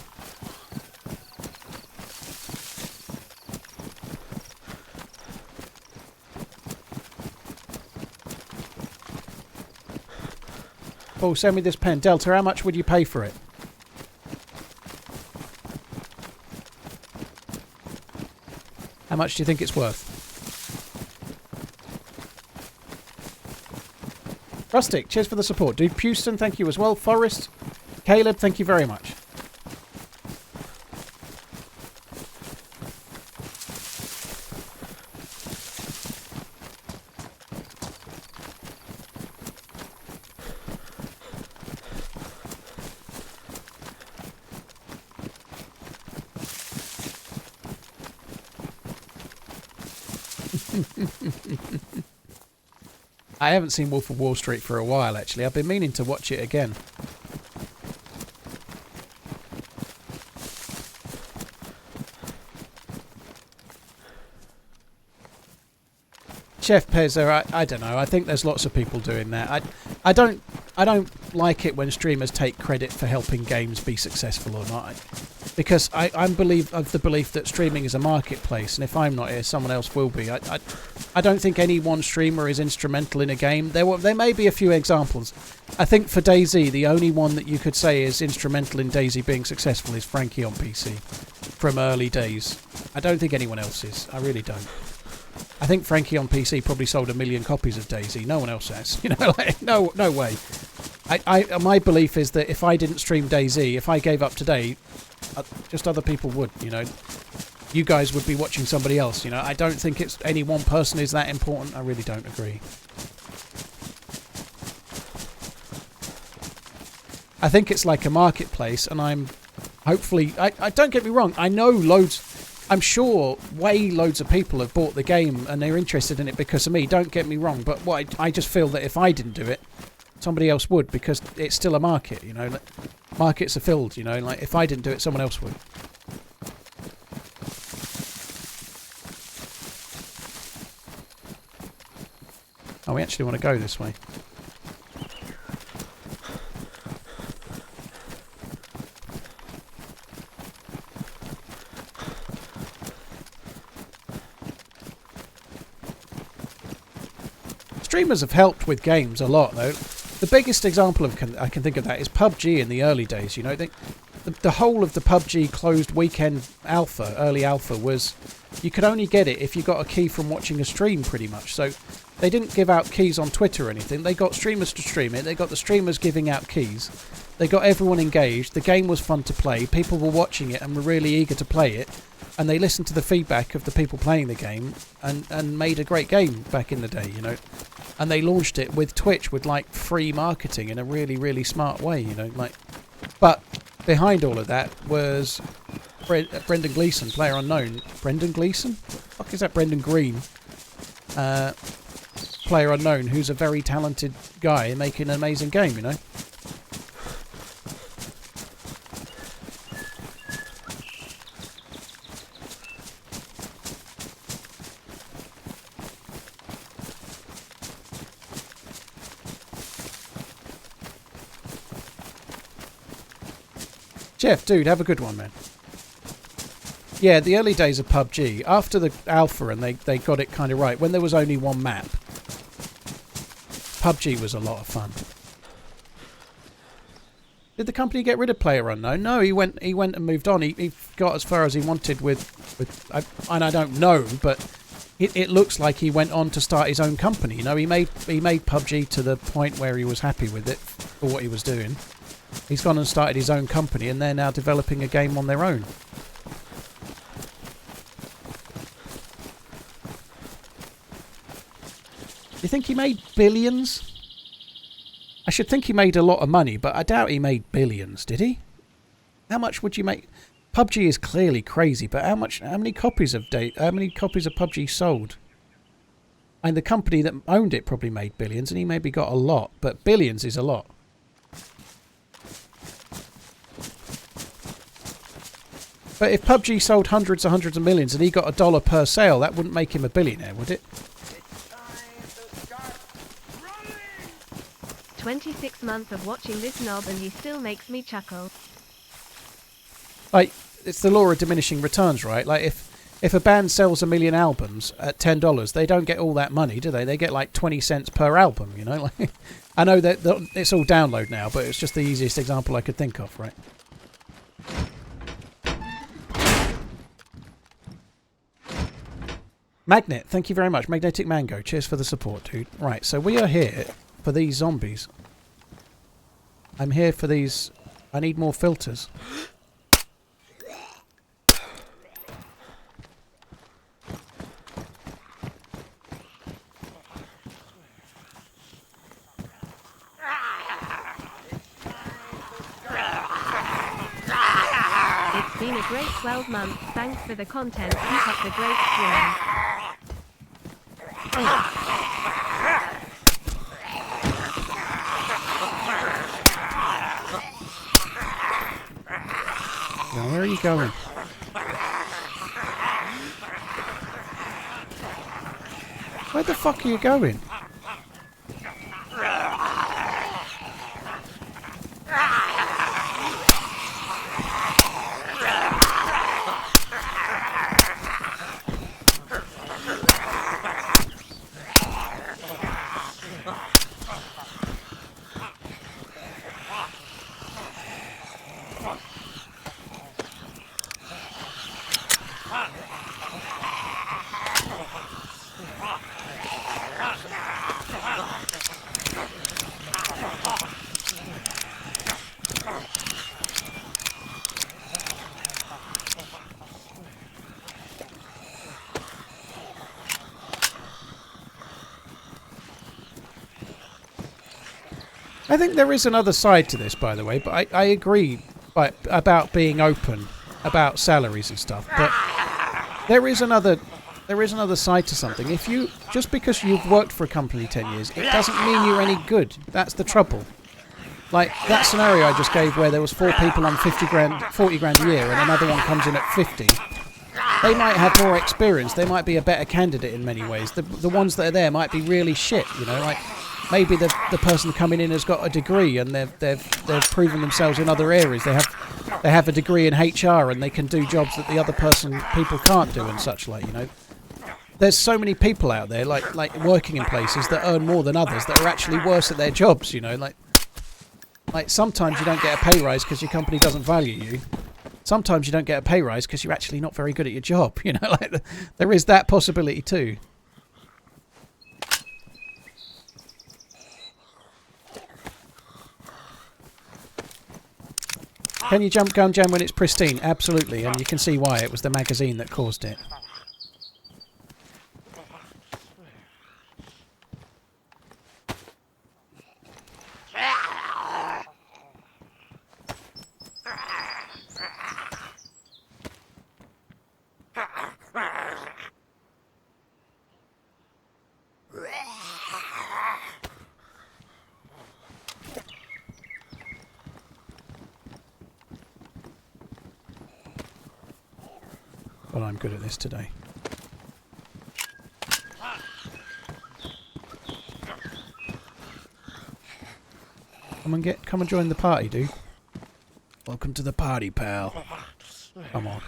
Oh, send me this pen. Delta, how much would you pay for it? How much do you think it's worth? Rustic, cheers for the support. Dude Pewston, thank you as well. Forrest, Caleb, thank you very much. I haven't seen Wolf of Wall Street for a while, actually. I've been meaning to watch it again. Chef Pezzer, I don't know. I think there's lots of people doing that. I don't like it when streamers take credit for helping games be successful or not. Because I'm of the belief that streaming is a marketplace, and if I'm not here, someone else will be. I don't think any one streamer is instrumental in a game. There may be a few examples. I think for DayZ, the only one that you could say is instrumental in DayZ being successful is Frankie on PC from early days. I don't think anyone else is. I really don't. I think Frankie on PC probably sold 1 million copies of DayZ. No one else has. You know, like, no way. My belief is that if I didn't stream DayZ, if I gave up today, just other people would, you know. You guys would be watching somebody else, you know. I don't think it's any one person is that important. I really don't agree. I think it's like a marketplace, and I'm hopefully... I don't get me wrong, I know loads... I'm sure loads of people have bought the game and they're interested in it because of me. Don't get me wrong, but I just feel that if I didn't do it, somebody else would, because it's still a market, you know. Markets are filled, you know. Like, if I didn't do it, someone else would. Oh, we actually want to go this way. Streamers have helped with games a lot, though. The biggest example I can think of that is PUBG in the early days. You know, the whole of the PUBG closed weekend alpha, early alpha, was you could only get it if you got a key from watching a stream, pretty much. So they didn't give out keys on Twitter or anything. They got streamers to stream it. They got the streamers giving out keys. They got everyone engaged. The game was fun to play. People were watching it and were really eager to play it. And they listened to the feedback of the people playing the game and made a great game back in the day, you know. And they launched it with Twitch with like free marketing in a really, really smart way, you know. Like, but behind all of that was Brendan Gleeson, player unknown. Brendan Gleeson? What the fuck is that? Brendan Green. Player unknown, who's a very talented guy making an amazing game, you know. Jeff, dude, have a good one, man. Yeah, the early days of PUBG, after the alpha and they got it kind of right, when there was only one map, PUBG was a lot of fun. Did the company get rid of PlayerUnknown? No, he went and moved on. He got as far as he wanted with and I don't know, but it looks like he went on to start his own company. You know, he made PUBG to the point where he was happy with it for what he was doing. He's gone and started his own company, and they're now developing a game on their own. Do you think he made billions? I should think he made a lot of money, but I doubt he made billions, did he? How much would you make? PUBG is clearly crazy, but how many copies of PUBG sold? And the company that owned it probably made billions, and he maybe got a lot, but billions is a lot. But if PUBG sold hundreds of millions and he got $1 per sale, that wouldn't make him a billionaire, would it? It's time to start running! 26 months of watching this knob and he still makes me chuckle. Like, it's the law of diminishing returns, right? Like, if a band sells 1 million albums at $10, they don't get all that money, do they? They get like 20 cents per album, you know? Like, I know that it's all download now, but it's just the easiest example I could think of, right? Magnet, thank you very much. Magnetic Mango, cheers for the support, dude. Right, so we are here for these zombies. I'm here for these... I need more filters. It's been a great 12 months. Thanks for the content. Keep up the great stream. Now, where are you going? Where the fuck are you going? I think there is another side to this, by the way, but I agree about being open about salaries and stuff. But there is another side to something. If you just because you've worked for a company 10 years, it doesn't mean you're any good. That's the trouble. Like that scenario I just gave, where there was 4 people on 40 grand a year, and another one comes in at 50. They might have more experience. They might be a better candidate in many ways. The ones that are there might be really shit. You know, like. Maybe the person coming in has got a degree and they've proven themselves in other areas. They have a degree in HR and they can do jobs that the other people can't do and such like. You know, there's so many people out there like working in places that earn more than others that are actually worse at their jobs. You know, like sometimes you don't get a pay rise because your company doesn't value you. Sometimes you don't get a pay rise because you're actually not very good at your job. You know, like there is that possibility too. Can you jump gun jam when it's pristine? Absolutely, and you can see why. It was the magazine that caused it. Well, I'm good at this today. Come and join the party, dude. Welcome to the party, pal. Come on.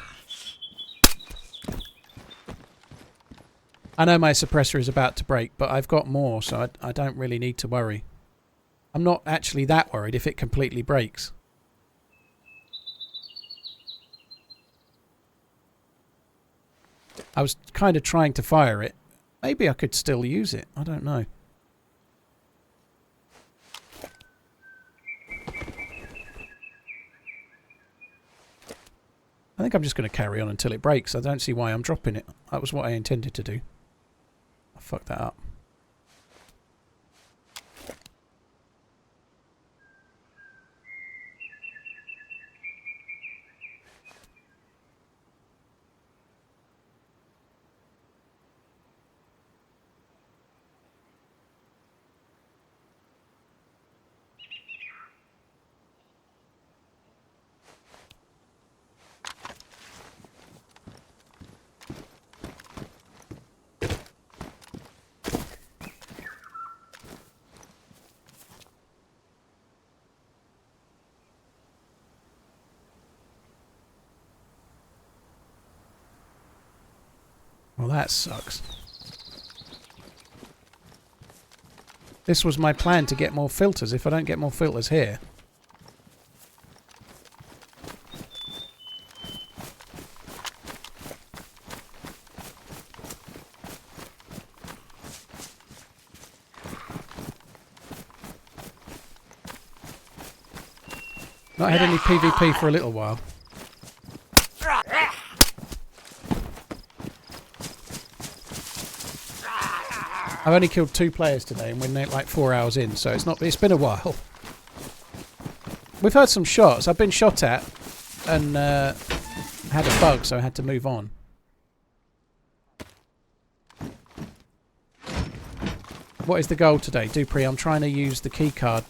I know my suppressor is about to break, but I've got more, so I don't really need to worry. I'm not actually that worried if it completely breaks. I was kind of trying to fire it. Maybe I could still use it. I don't know. I think I'm just going to carry on until it breaks. I don't see why I'm dropping it. That was what I intended to do. I fucked that up. Well, that sucks. This was my plan, to get more filters. If I don't get more filters here... Not had any PvP for a little while. I've only killed 2 players today and we're like 4 hours in, so it's been a while. We've heard some shots. I've been shot at and had a bug, so I had to move on. What is the goal today? Dupree, I'm trying to use the key card.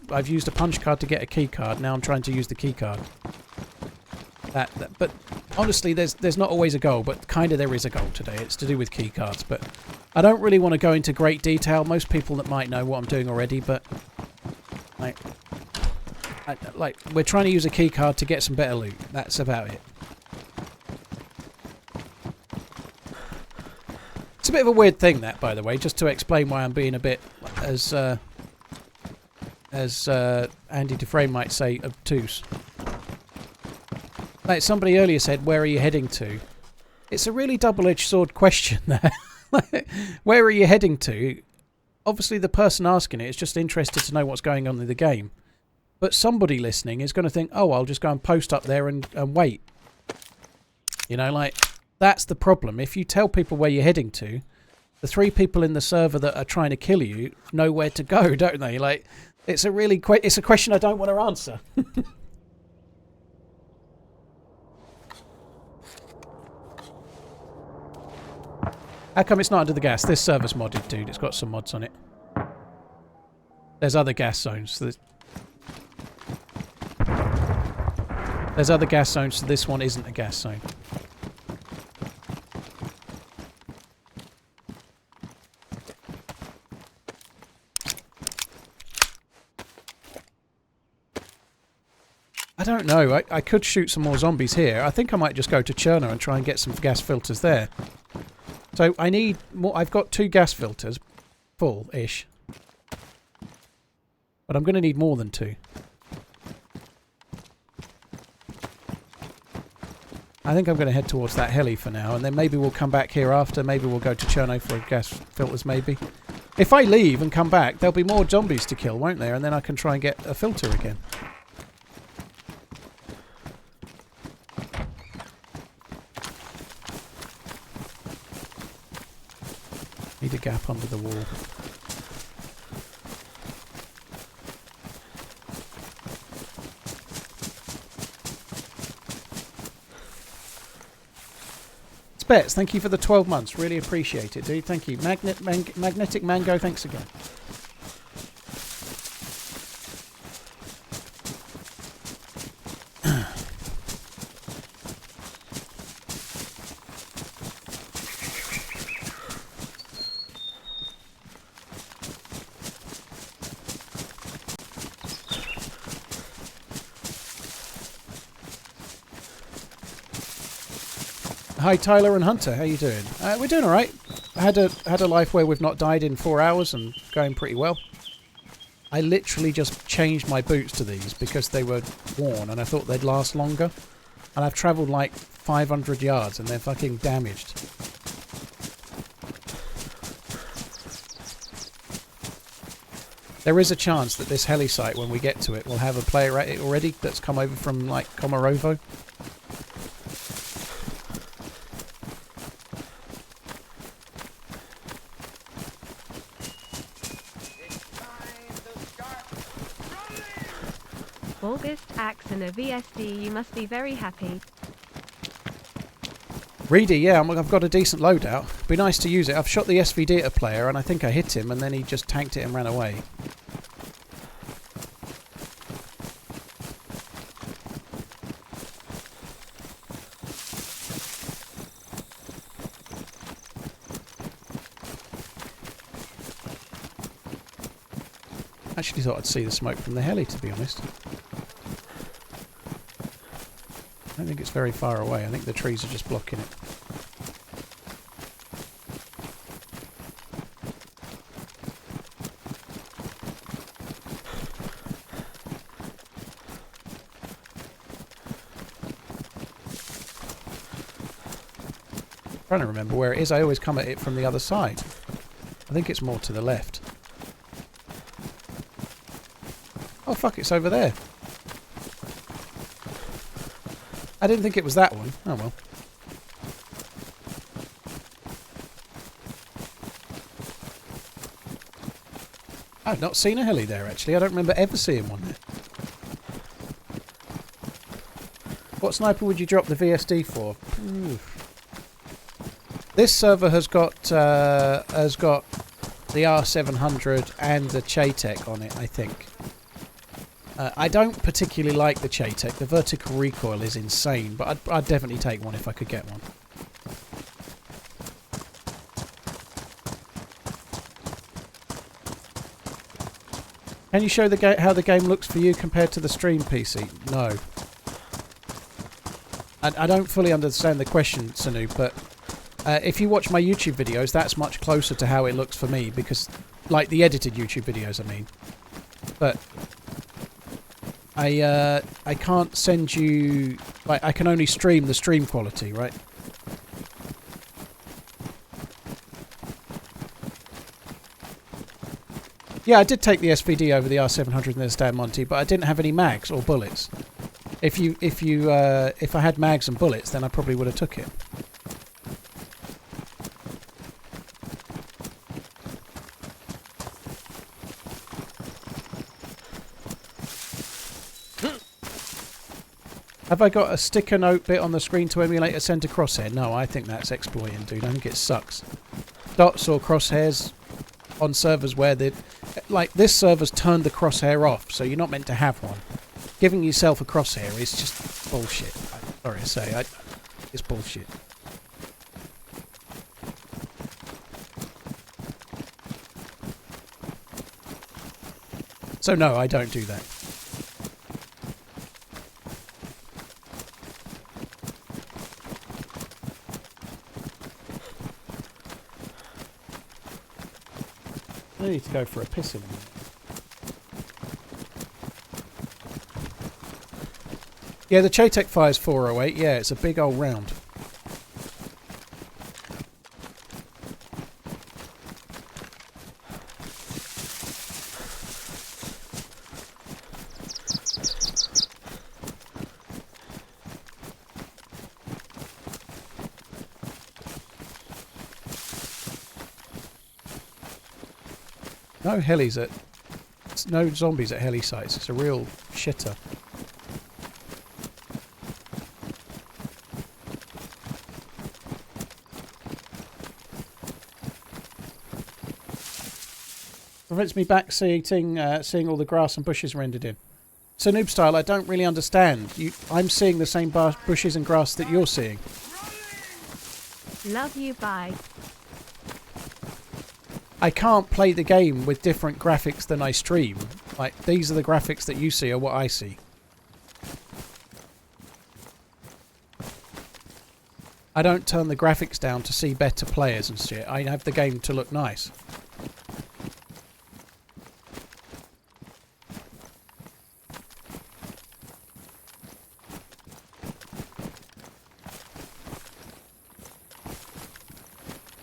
I've used a punch card to get a key card. Now I'm trying to use the key card. But honestly, there's not always a goal, but kind of there is a goal today. It's to do with key cards, but I don't really want to go into great detail. Most people that might know what I'm doing already, but like we're trying to use a key card to get some better loot. That's about it. It's a bit of a weird thing, that, by the way, just to explain why I'm being a bit, as Andy Dufresne might say, obtuse. Like somebody earlier said, where are you heading to? It's a really double-edged sword question there. Where are you heading to? Obviously the person asking it is just interested to know what's going on in the game. But somebody listening is going to think, oh, I'll just go and post up there and wait. You know, like, that's the problem. If you tell people where you're heading to, the 3 people in the server that are trying to kill you know where to go, don't they? Like, it's a question I don't want to answer. How come it's not under the gas? This server's modded, dude. It's got some mods on it. There's other gas zones. So there's other gas zones, so this one isn't a gas zone. I don't know. I could shoot some more zombies here. I think I might just go to Cherno and try and get some gas filters there. So I need more. I've got 2 gas filters, full-ish. But I'm going to need more than 2. I think I'm going to head towards that heli for now, and then maybe we'll come back here after. Maybe we'll go to Cherno for gas filters, maybe. If I leave and come back, there'll be more zombies to kill, won't there? And then I can try and get a filter again. Need a gap under the wall. Spets, thank you for the 12 months. Really appreciate it, dude. Thank you. Magnetic Mango, thanks again. Hi Tyler and Hunter, how you doing? We're doing alright. I had a life where we've not died in 4 hours and going pretty well. I literally just changed my boots to these because they were worn and I thought they'd last longer. And I've travelled like 500 yards and they're fucking damaged. There is a chance that this heli site, when we get to it, will have a player at it already that's come over from like Komarovo. August axe and a VSD, you must be very happy. Reedy, yeah, I've got a decent loadout. Be nice to use it. I've shot the SVD at a player and I think I hit him and then he just tanked it and ran away. Actually thought I'd see the smoke from the heli, to be honest. I don't think it's very far away. I think the trees are just blocking it. I'm trying to remember where it is. I always come at it from the other side. I think it's more to the left. Oh fuck, it's over there. I didn't think it was that one. Oh well. I've not seen a heli there actually. I don't remember ever seeing one there. What sniper would you drop the VSD for? Ooh. This server has got the R700 and the Chaytek on it, I think. I don't particularly like the Chaytek. The vertical recoil is insane, but I'd definitely take one if I could get one. Can you show how the game looks for you compared to the stream PC? No. I don't fully understand the question, Sanu, but if you watch my YouTube videos, that's much closer to how it looks for me, because, like the edited YouTube videos, I mean. But I can't send you, like, I can only stream the stream quality, right? Yeah, I did take the SVD over the R700 in the Stan Monty, but I didn't have any mags or bullets. If I had mags and bullets, then I probably would have took it. Have I got a sticker note bit on the screen to emulate a center crosshair? No, I think that's exploiting, dude. I think it sucks. Dots or crosshairs on servers where like this server's turned the crosshair off, so you're not meant to have one. Giving yourself a crosshair is just bullshit. I'm sorry to say, it's bullshit. So no, I don't do that. I need to go for a piss in a minute. Yeah, the Chaytek fires 408. Yeah, it's a big old round. No helis at... no zombies at heli sites. It's a real shitter. Prevents me back seeing all the grass and bushes rendered in. So noob style, I don't really understand. I'm seeing the same bushes and grass that you're seeing. Love you, bye. I can't play the game with different graphics than I stream. Like, these are the graphics that you see are what I see. I don't turn the graphics down to see better players and shit. I have the game to look nice.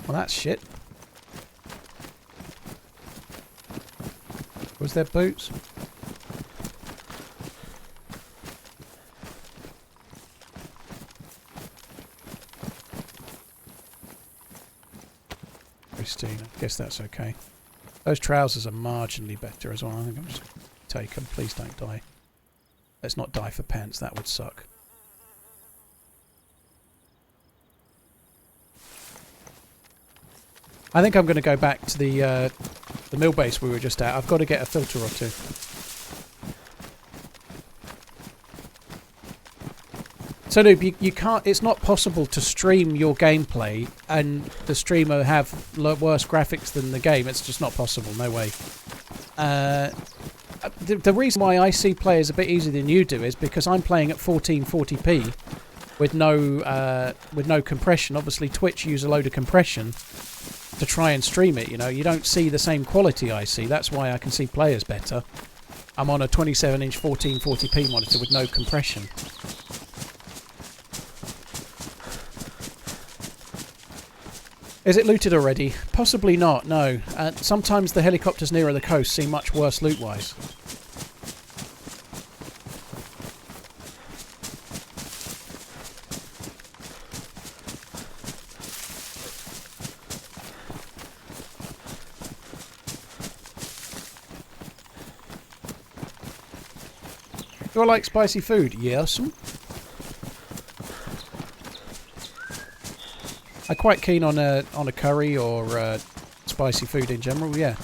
Well, that's shit. Was there boots? Christine, I guess that's okay. Those trousers are marginally better as well. I think I'm just going to take them. Please don't die. Let's not die for pants. That would suck. I think I'm going to go back to the mill base we were just at. I've got to get a filter or two. So noob, you can't. It's not possible to stream your gameplay and the streamer have worse graphics than the game. It's just not possible. No way. The reason why I see players a bit easier than you do is because I'm playing at 1440p with no compression. Obviously, Twitch use a load of compression to try and stream it. You know, you don't see the same quality I see. That's why I can see players better. I'm on a 27-inch 1440p monitor with no compression. Is it looted already? Possibly not, no. Sometimes the helicopters nearer the coast seem much worse loot-wise. Do I like spicy food? Yes. I'm quite keen on a curry or spicy food in general. Yeah,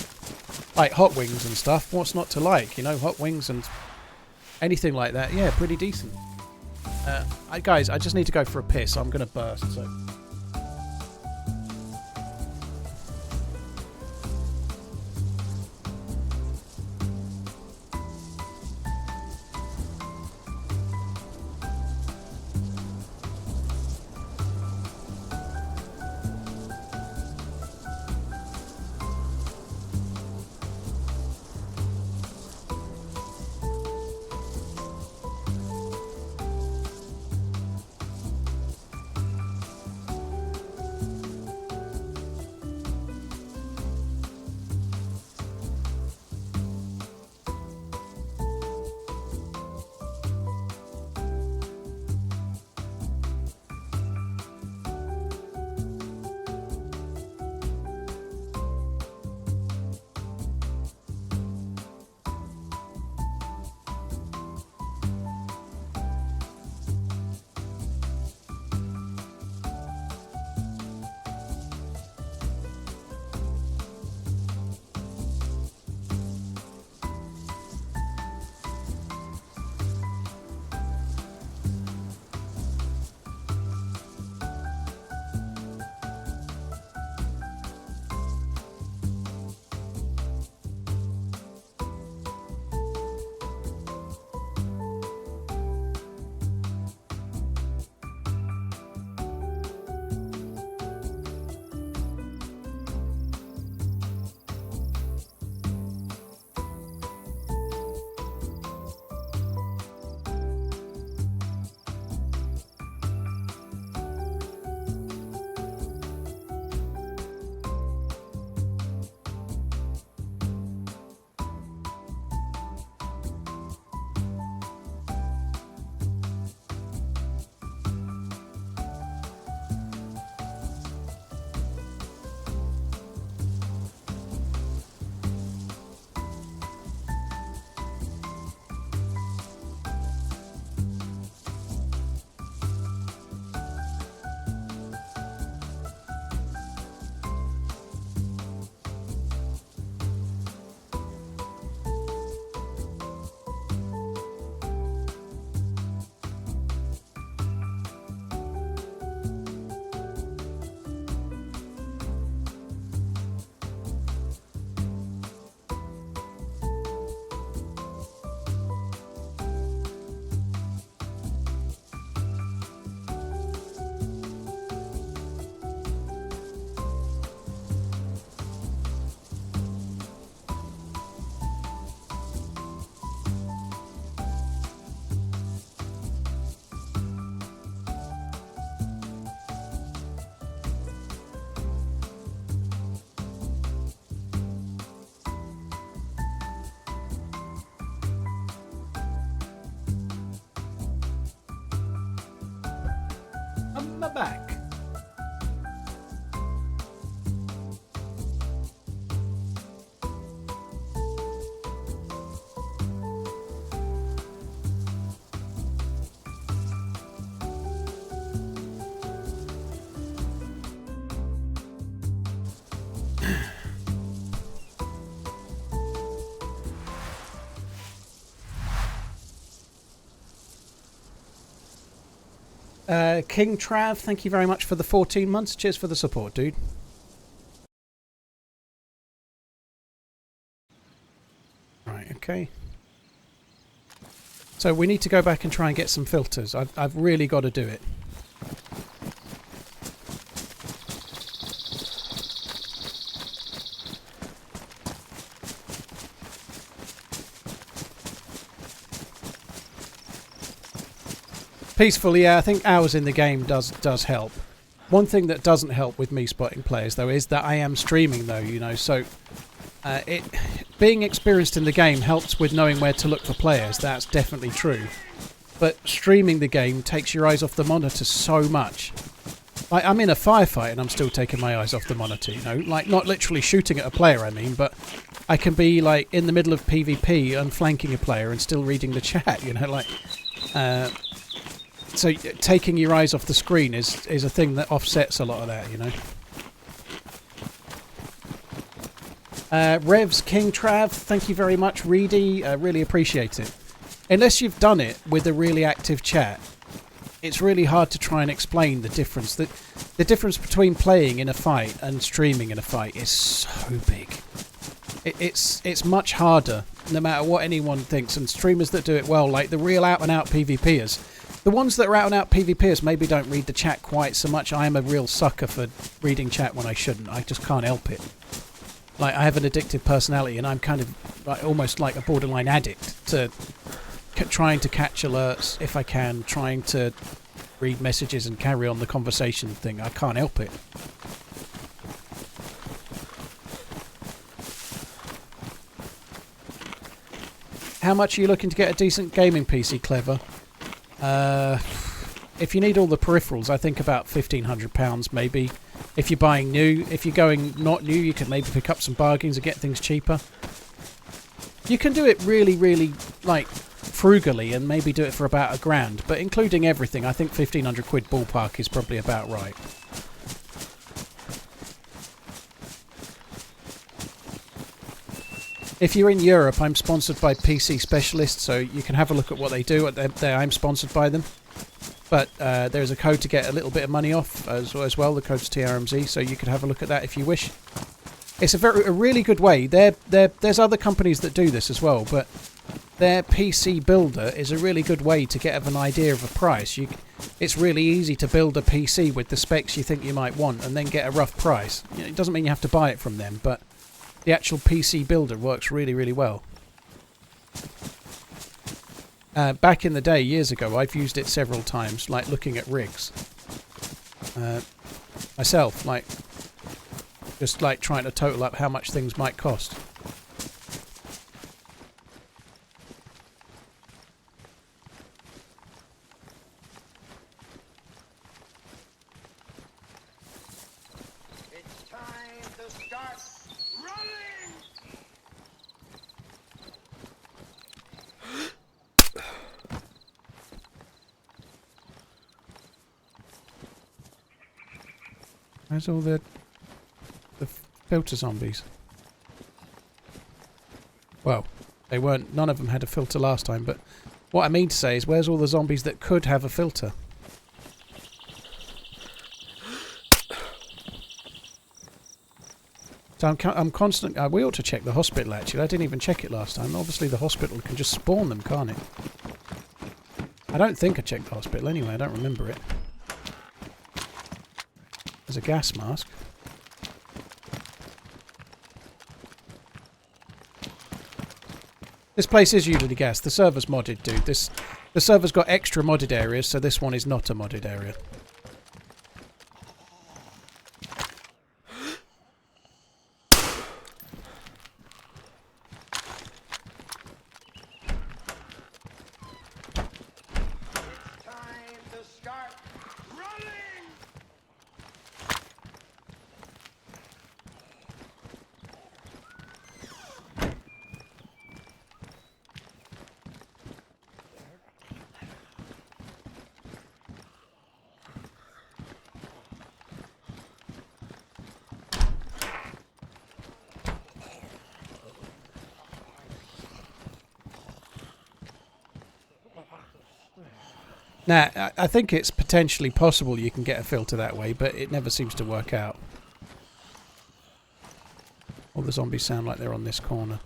like hot wings and stuff. What's not to like? You know, hot wings and anything like that. Yeah, pretty decent. Guys, I just need to go for a piss. I'm gonna burst. So. I'm back. King Trav, thank you very much for the 14 months. Cheers for the support, dude. Right, okay. So we need to go back and try and get some filters. I've really got to do it. Peacefully, yeah, I think hours in the game does help. One thing that doesn't help with me spotting players, though, is that I am streaming, though, you know, so being experienced in the game helps with knowing where to look for players. That's definitely true. But streaming the game takes your eyes off the monitor so much. Like, I'm in a firefight and I'm still taking my eyes off the monitor, you know, like not literally shooting at a player, I mean, but I can be like in the middle of PvP and flanking a player and still reading the chat, you know, like so taking your eyes off the screen is a thing that offsets a lot of that, you know. Revs King Trav, thank you very much. Reedy, really appreciate it. Unless you've done it with a really active chat, it's really hard to try and explain the difference. The difference between playing in a fight and streaming in a fight is so big. It's much harder, no matter what anyone thinks. And streamers that do it well, like the real out-and-out PvPers, the ones that are out-and-out PvPers maybe don't read the chat quite so much. I am a real sucker for reading chat when I shouldn't. I just can't help it. Like, I have an addictive personality, and I'm kind of like, almost like a borderline addict to trying to catch alerts if I can, trying to read messages and carry on the conversation thing. I can't help it. How much are you looking to get a decent gaming PC, Clever? If you need all the peripherals, I think about £1,500 maybe. If you're buying new, if you're going not new, you can maybe pick up some bargains and get things cheaper. You can do it really, really, like, frugally and maybe do it for about £1,000. But including everything, I think 1,500 quid ballpark is probably about right. If you're in Europe, I'm sponsored by PC Specialist, so you can have a look at what they do. I'm sponsored by them. But there's a code to get a little bit of money off as well. The code's TRMZ, so you could have a look at that if you wish. It's a really good way. There's other companies that do this as well, but their PC builder is a really good way to get an idea of a price. It's really easy to build a PC with the specs you think you might want and then get a rough price. You know, it doesn't mean you have to buy it from them, but the actual PC builder works really, really well. Back in the day, years ago, I've used it several times, like looking at rigs. Myself, like, just like trying to total up how much things might cost. It's time to start running! Where's all the filter zombies? Well, they weren't. None of them had a filter last time, but what I mean to say is, where's all the zombies that could have a filter? So I'm constant. We ought to check the hospital, actually. I didn't even check it last time. Obviously, the hospital can just spawn them, can't it? I don't think I checked the hospital anyway. I don't remember it. There's a gas mask. This place is usually gas. The server's modded, dude. The server's got extra modded areas, so this one is not a modded area. Now, I think it's potentially possible you can get a filter that way, but it never seems to work out. All the zombies sound like they're on this corner.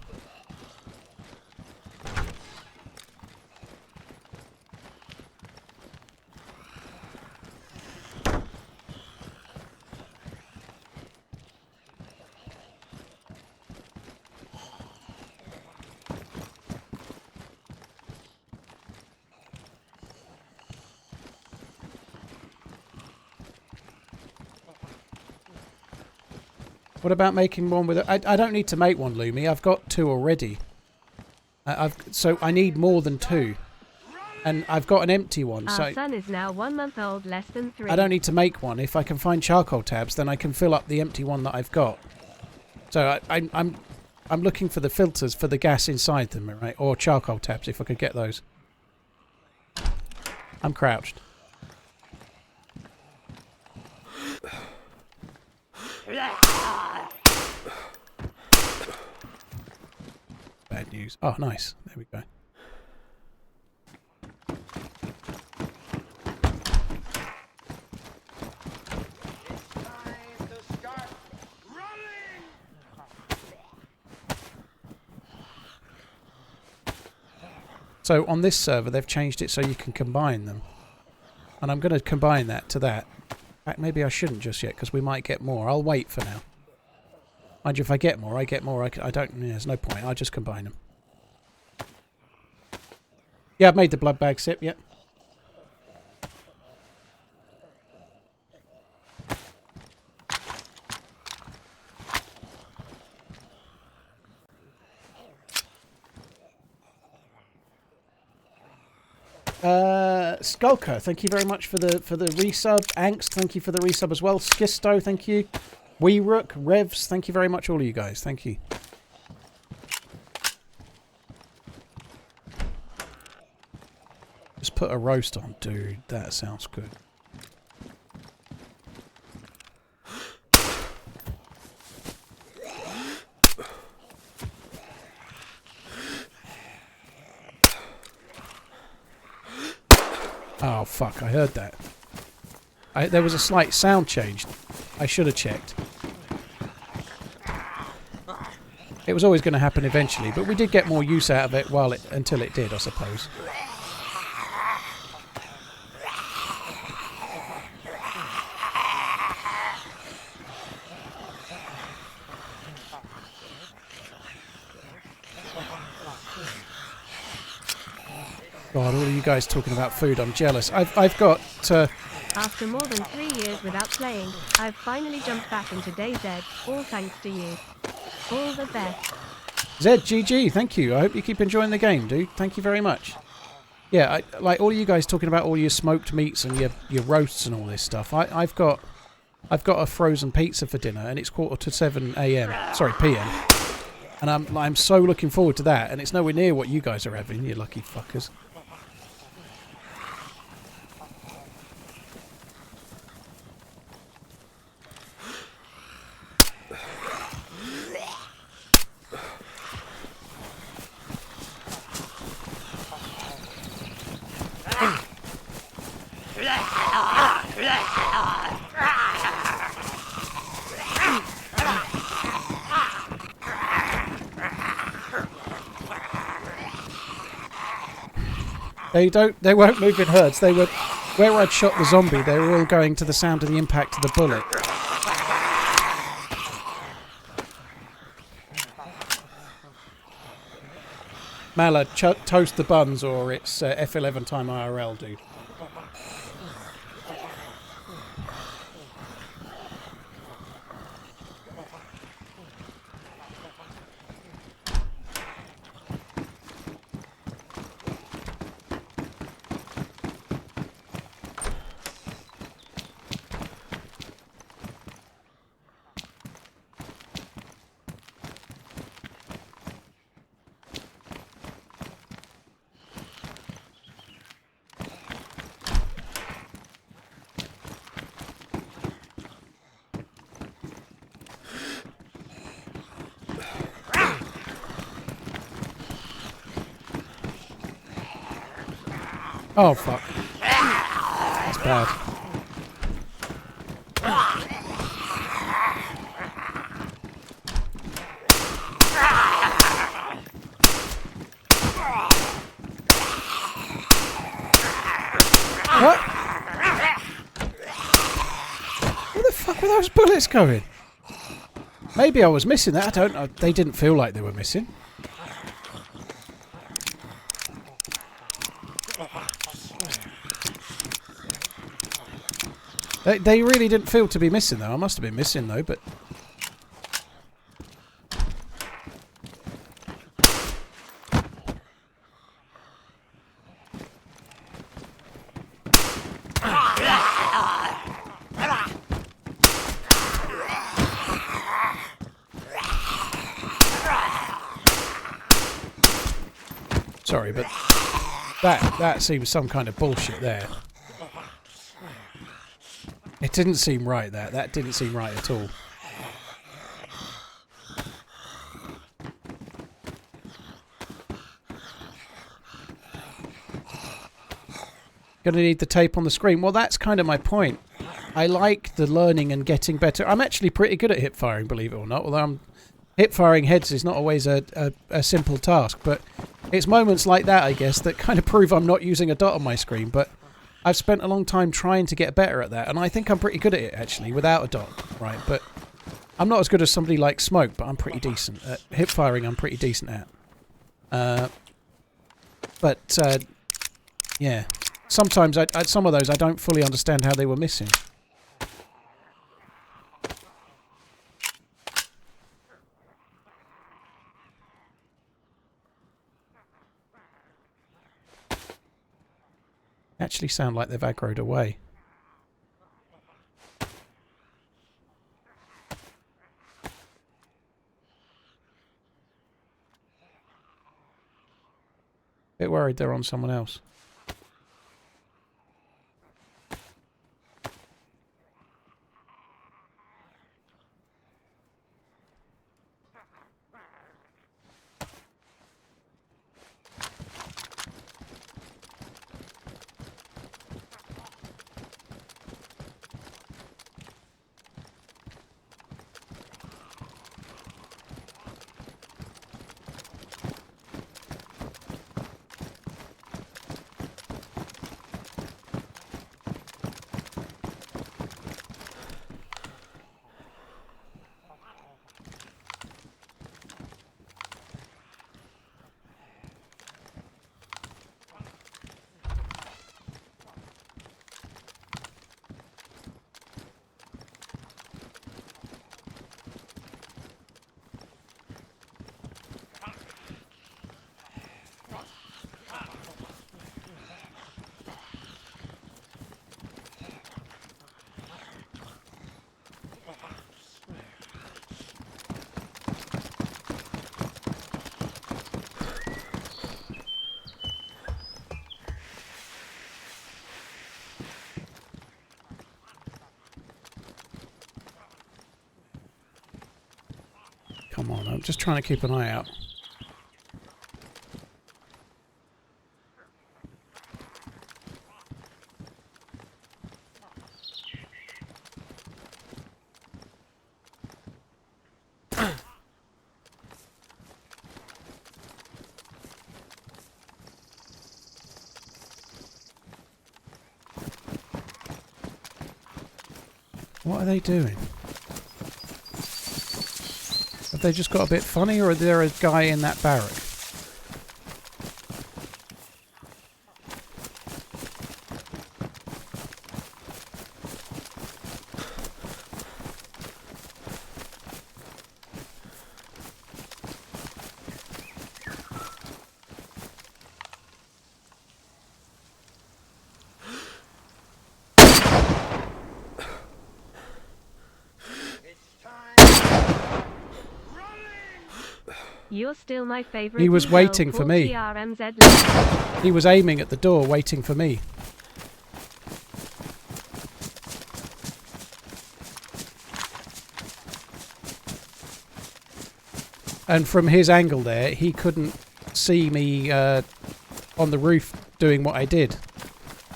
What about making one with a... I don't need to make one, Lumi. I've got 2 already. So I need more than 2. And I've got an empty one. Our so son is now 1 month old, less than 3. I don't need to make one. If I can find charcoal tabs, then I can fill up the empty one that I've got. So I'm looking for the filters for the gas inside them, right? Or charcoal taps, if I could get those. I'm crouched. Bad news. Oh, nice. There we go. Time to start running! So on this server, they've changed it so you can combine them. And I'm going to combine that to that. In fact, maybe I shouldn't just yet, because we might get more. I'll wait for now. Mind you, if I get more, I get more. I don't... Yeah, there's no point. I'll just combine them. Yeah, I've made the blood bag sip, yep. Skulker, thank you very much for the resub. Angst, thank you for the resub as well. Skisto, thank you. Weerook, Revs, thank you very much, all of you guys. Thank you. Just put a roast on, dude. That sounds good. Oh, fuck, I heard that. There was a slight sound change. I should have checked. It was always going to happen eventually, but we did get more use out of it until it did, I suppose. God, all of you guys talking about food, I'm jealous. I've got... After more than 3 years without playing, I've finally jumped back into DayZ, all thanks to you. All the best. ZGG, thank you. I hope you keep enjoying the game, dude. Thank you very much. Yeah, like all of you guys talking about all your smoked meats and your roasts and all this stuff. I've got a frozen pizza for dinner, and it's 6:45 a.m. Sorry, p.m. And I'm so looking forward to that, and it's nowhere near what you guys are having, you lucky fuckers. They weren't move in herds. They were, where I'd shot the zombie, they were all going to the sound of the impact of the bullet. Mala, toast the buns or it's F11 time IRL, dude. Oh, fuck. That's bad. What? Where the fuck were those bullets going? Maybe I was missing that. I don't know. They didn't feel like they were missing. They really didn't feel to be missing, though. I must have been missing, though, but... Sorry, but that seems some kind of bullshit there. It didn't seem right, that didn't seem right at all. Gonna need the tape on the screen. Well, that's kind of my point. I like the learning and getting better. I'm actually pretty good at hip firing, believe it or not. Although hip firing heads is not always a simple task, but it's moments like that, I guess, that kind of prove I'm not using a dot on my screen. But I've spent a long time trying to get better at that, and I think I'm pretty good at it, actually, without a dot, right? But I'm not as good as somebody like Smoke, but I'm pretty decent. At hip firing, I'm pretty decent at. Yeah. Sometimes, some of those, I don't fully understand how they were missing. Actually sound like they've aggroed away. Bit worried they're on someone else. Come on, I'm just trying to keep an eye out. What are they doing? Have they just got a bit funny, or is there a guy in that barrack? You're still my favorite. He was waiting for me. TRMZ. He was aiming at the door, waiting for me. And from his angle there, he couldn't see me on the roof doing what I did.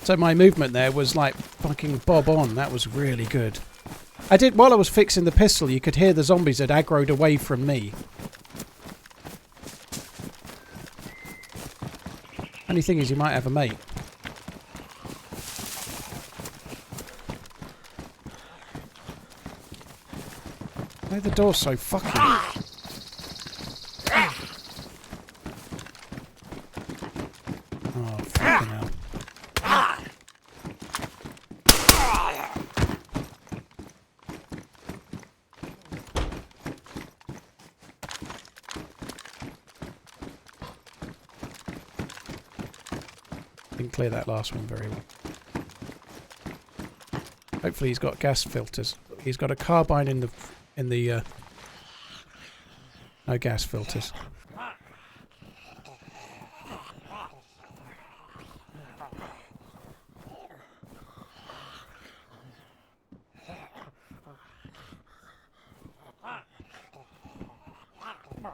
So my movement there was like fucking bob on. That was really good. While I was fixing the pistol, you could hear the zombies had aggroed away from me. Only thing is, you might have a mate. Why are the doors so fucking... Oh, fucking hell. Didn't clear that last one very well. Hopefully he's got gas filters. He's got a carbine in the no gas filters.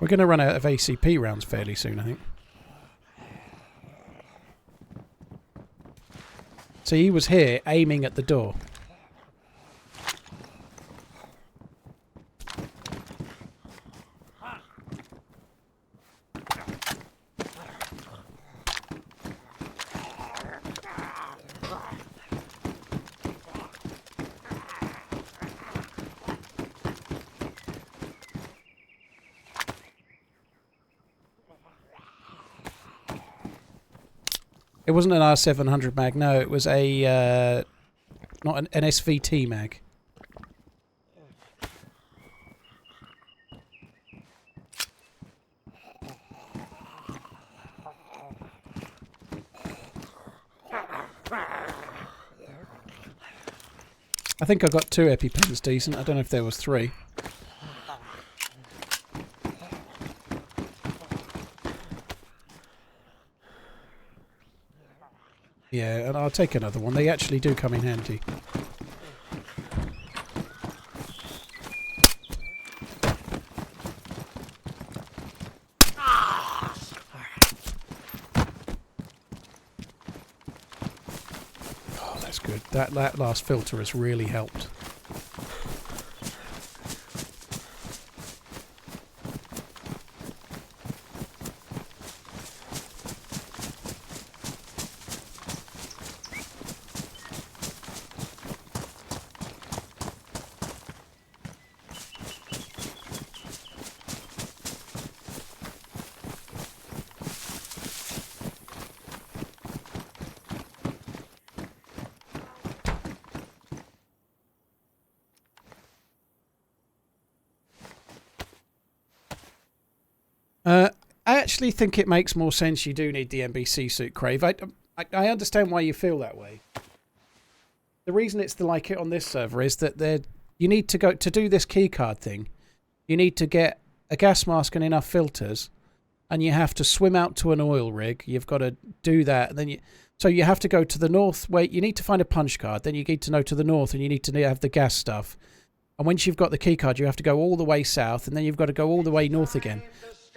We're going to run out of ACP rounds fairly soon, I think. So he was here aiming at the door. It wasn't an R700 mag, no, it was a, not an SVT mag. I think I got 2 EpiPens decent, I don't know if there was 3. Yeah, and I'll take another one. They actually do come in handy. Oh, that's good. That last filter has really helped. I actually think it makes more sense you do need the NBC suit, Crave. I understand why you feel that way. The reason it's like it on this server is that you need to go to do this keycard thing. You need to get a gas mask and enough filters, and you have to swim out to an oil rig. You've got to do that, and then so you have to go to the north. Wait, you need to find a punch card. Then you need to know to the north, and you need to have the gas stuff. And once you've got the keycard, you have to go all the way south, and then you've got to go all the way north again.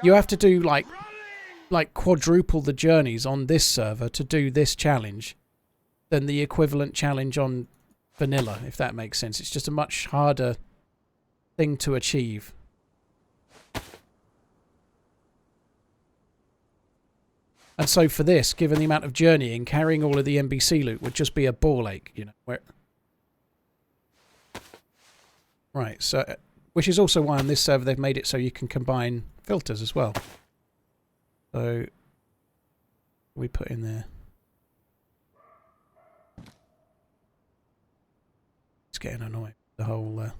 You have to do like quadruple the journeys on this server to do this challenge than the equivalent challenge on vanilla, if that makes sense. It's just a much harder thing to achieve. And so for this, given the amount of journeying, carrying all of the NBC loot would just be a ball ache, you know. Right, so which is also why on this server they've made it so you can combine filters as well. So we put in there. It's getting annoying. The whole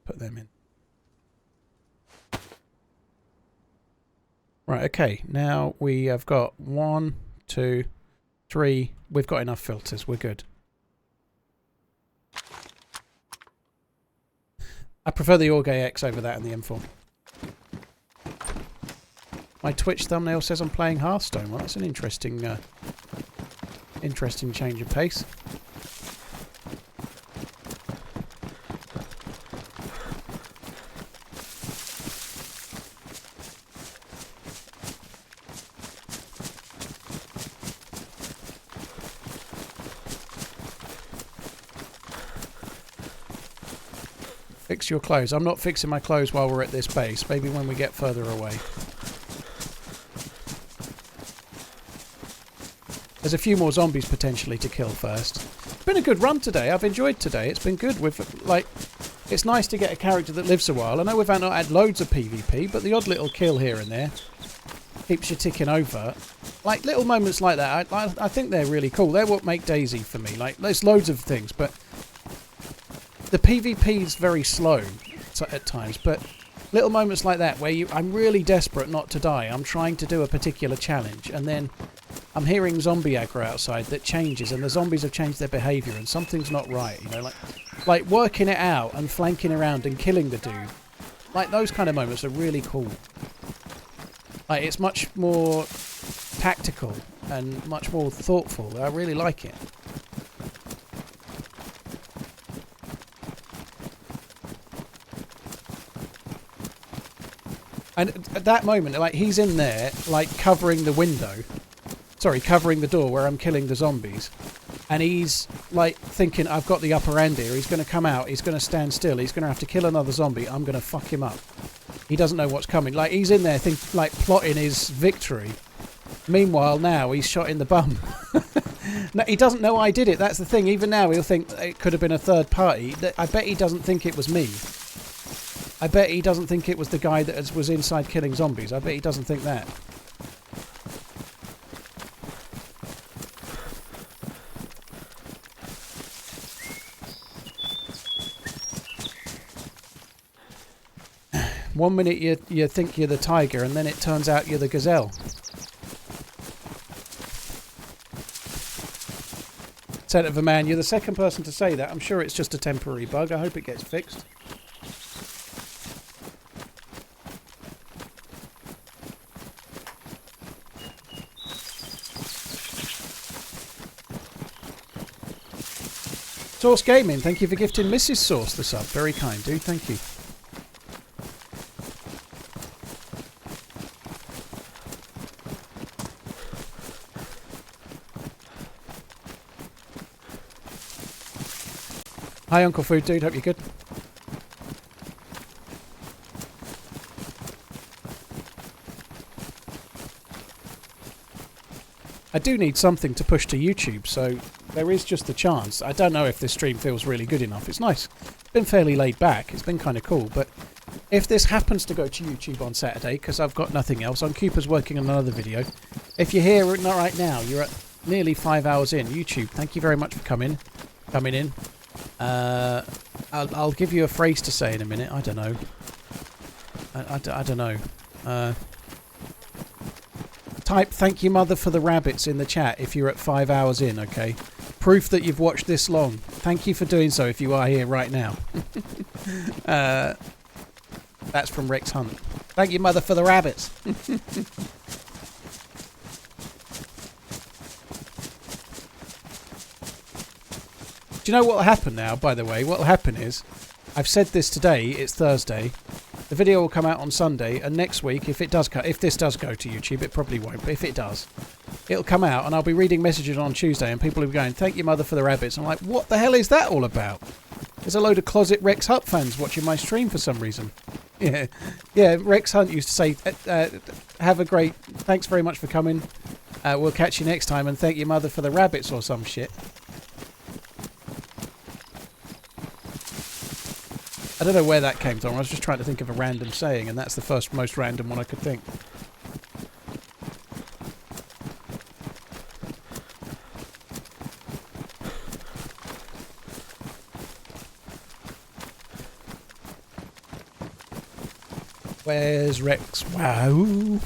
put them in. Right, okay, now we have got 1, 2, 3. We've got enough filters, we're good. I prefer the Orge X over that and the M4. My Twitch thumbnail says I'm playing Hearthstone. Well, that's an interesting change of pace. Fix your clothes. I'm not fixing my clothes while we're at this base. Maybe when we get further away. There's a few more zombies potentially to kill first. It's been a good run today. I've enjoyed today. It's been good. It's nice to get a character that lives a while. I know we've not had loads of PvP, but the odd little kill here and there keeps you ticking over. Like little moments like that, I think they're really cool. They're what make DayZ for me. Like there's loads of things, but the PvP is very slow at times, but little moments like that where I'm really desperate not to die. I'm trying to do a particular challenge, and then I'm hearing zombie aggro outside that changes, and the zombies have changed their behaviour, and something's not right. You know, like working it out and flanking around and killing the dude. Like those kind of moments are really cool. Like it's much more tactical and much more thoughtful. I really like it. And at that moment, like, he's in there, like, covering the window. Sorry, covering the door where I'm killing the zombies. And he's, like, thinking, I've got the upper end here. He's going to come out. He's going to stand still. He's going to have to kill another zombie. I'm going to fuck him up. He doesn't know what's coming. Like, he's in there, plotting his victory. Meanwhile, now, he's shot in the bum. No, he doesn't know I did it. That's the thing. Even now, he'll think it could have been a third party. I bet he doesn't think it was me. I bet he doesn't think it was the guy that was inside killing zombies. I bet he doesn't think that. One minute you think you're the tiger, and then it turns out you're the gazelle. Said of a man, you're the second person to say that. I'm sure it's just a temporary bug. I hope it gets fixed. Source Gaming, thank you for gifting Mrs. Source the sub. Very kind, dude. Thank you. Hi, Uncle Food Dude. Hope you're good. I do need something to push to YouTube, so there is just a chance. I don't know if this stream feels really good enough. It's nice. It's been fairly laid back. It's been kind of cool, but if this happens to go to YouTube on Saturday, because I've got nothing else, Cooper's working on another video. If you're here right now, you're at nearly 5 hours in. YouTube, thank you very much for coming in. I'll give you a phrase to say in a minute. I don't know. I don't know. Type thank you mother for the rabbits in the chat if you're at 5 hours in, okay? Proof that you've watched this long. Thank you for doing so if you are here right now. That's from Rex Hunt. Thank you mother for the rabbits. Do you know what will happen now, by the way? What will happen is, I've said this today, it's Thursday. The video will come out on Sunday, and next week, if this does go to YouTube, it probably won't, but if it does, it'll come out, and I'll be reading messages on Tuesday, and people will be going, thank you, mother, for the rabbits. I'm like, what the hell is that all about? There's a load of closet Rex Hunt fans watching my stream for some reason. Yeah, Rex Hunt used to say, have a great, thanks very much for coming. We'll catch you next time, and thank you, mother, for the rabbits, or some shit. I don't know where that came from. I was just trying to think of a random saying, and that's the first most random one I could think. Where's Rex? Wow.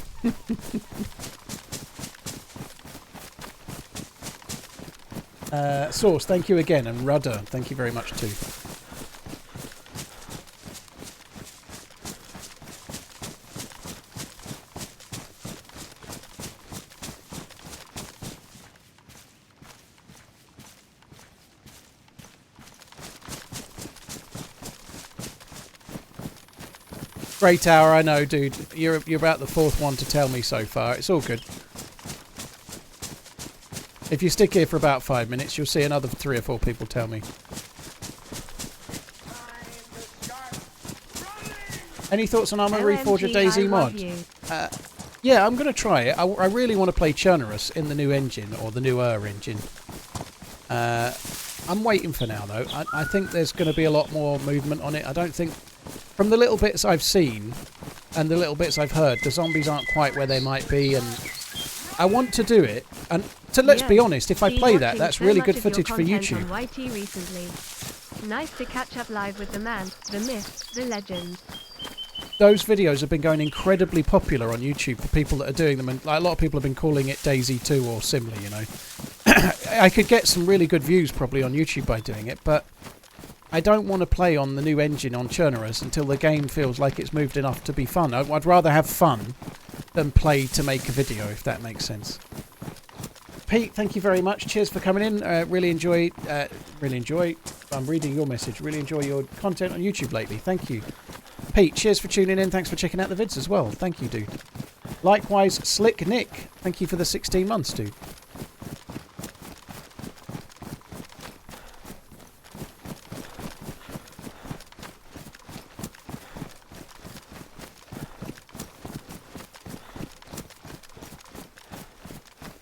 Source, thank you again, and Rudder, thank you very much too. Great hour, I know, dude. You're about the fourth one to tell me so far. It's all good. If you stick here for about 5 minutes, you'll see another 3 or 4 people tell me. Any thoughts on Arma Reforge or DayZ mod? Yeah, I'm going to try it. I really want to play Chernarus in the new engine, or the newer engine. I'm waiting for now, though. I think there's going to be a lot more movement on it. I don't think... From the little bits I've seen and the little bits I've heard, the zombies aren't quite where they might be, and I want to do it. And let's be honest, if I play that, that's really good footage for YouTube. YT recently. Nice to catch up live with the man, the myth, the legend. Those videos have been going incredibly popular on YouTube for people that are doing them, and like, a lot of people have been calling it DayZ 2 or similar, you know. I could get some really good views probably on YouTube by doing it, but I don't want to play on the new engine on Chernarus until the game feels like it's moved enough to be fun. I'd rather have fun than play to make a video, if that makes sense. Pete, thank you very much. Cheers for coming in. Really enjoy. I'm reading your message. Really enjoy your content on YouTube lately. Thank you. Pete, cheers for tuning in. Thanks for checking out the vids as well. Thank you, dude. Likewise, Slick Nick. Thank you for the 16 months, dude.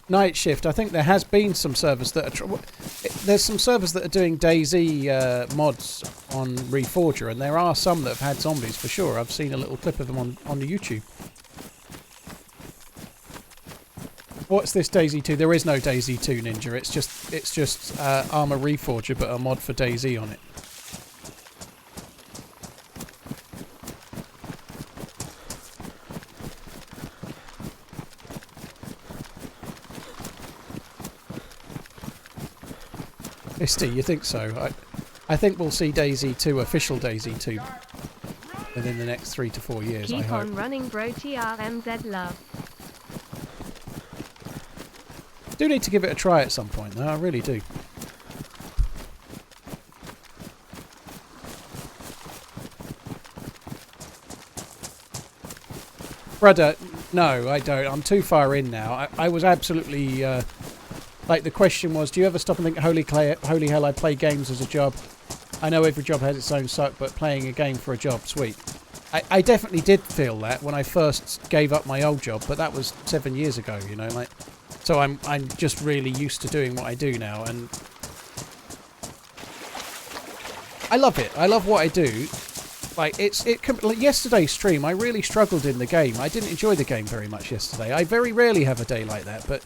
Night Shift. I think there has been some servers that are... There's some servers that are doing DayZ mods on Reforger, and there are some that have had zombies for sure. I've seen a little clip of them on the YouTube. What's this DayZ 2? There is no DayZ 2 Ninja. It's just Armour Reforger, but a mod for DayZ on it. Misty, you think so? I think we'll see DayZ 2, official DayZ 2, within the next 3 to 4 years. Keep I hope. on running, bro. TRMZ love. Do need to give it a try at some point, though. I really do. Brother, no, I don't. I'm too far in now. I was absolutely... like, the question was, do you ever stop and think, holy hell, I play games as a job. I know every job has its own suck, but playing a game for a job, sweet. I definitely did feel that when I first gave up my old job, but that was 7 years ago, you know, like... So I'm just really used to doing what I do now, and... I love it. I love what I do. Like, like yesterday's stream, I really struggled in the game. I didn't enjoy the game very much yesterday. I very rarely have a day like that, but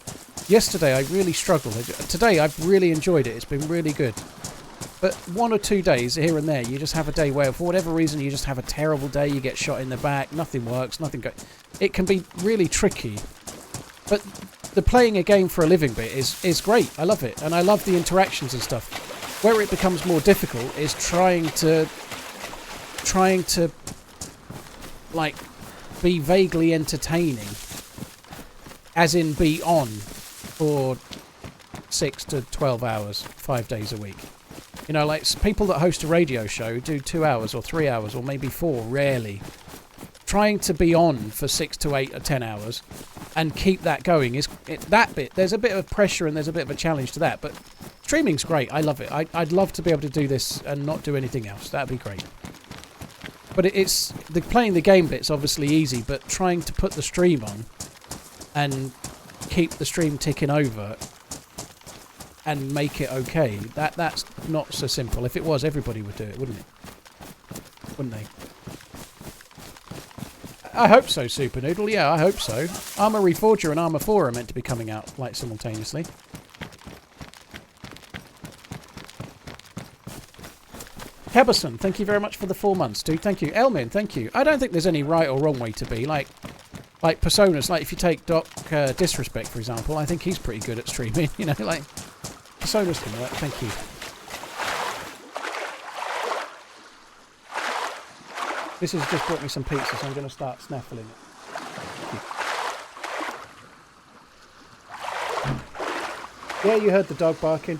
yesterday I really struggled. Today I've really enjoyed it. It's been really good. But 1 or 2 days here and there, you just have a day where, for whatever reason, you just have a terrible day. You get shot in the back, nothing works, nothing goes. It can be really tricky. But the playing a game for a living bit is great. I love it, and I love the interactions and stuff. Where it becomes more difficult is trying to like be vaguely entertaining, as in be on for 6 to 12 hours 5 days a week. You know, like people that host a radio show do 2 hours or 3 hours or maybe 4, rarely. Trying to be on for 6 to 8 or 10 hours and keep that going is that bit. There's a bit of pressure and there's a bit of a challenge to that, but streaming's great. I love it. I'd love to be able to do this and not do anything else. That'd be great. But it's the playing the game bit's obviously easy, but trying to put the stream on and keep the stream ticking over and make it okay, that's not so simple. If it was, everybody would do it, wouldn't it? Wouldn't they? I hope so, Super Noodle. Yeah, I hope so. Armour Reforger and Armour 4 are meant to be coming out like simultaneously. Heberson, thank you very much for the 4 months, dude. Thank you. Elmin, thank you. I don't think there's any right or wrong way to be. Like Personas, like if you take Doc Disrespect, for example, I think he's pretty good at streaming. You know, like, Personas can work. Thank you. This has just brought me some pizza, so I'm going to start snaffling it. Yeah, you heard the dog barking.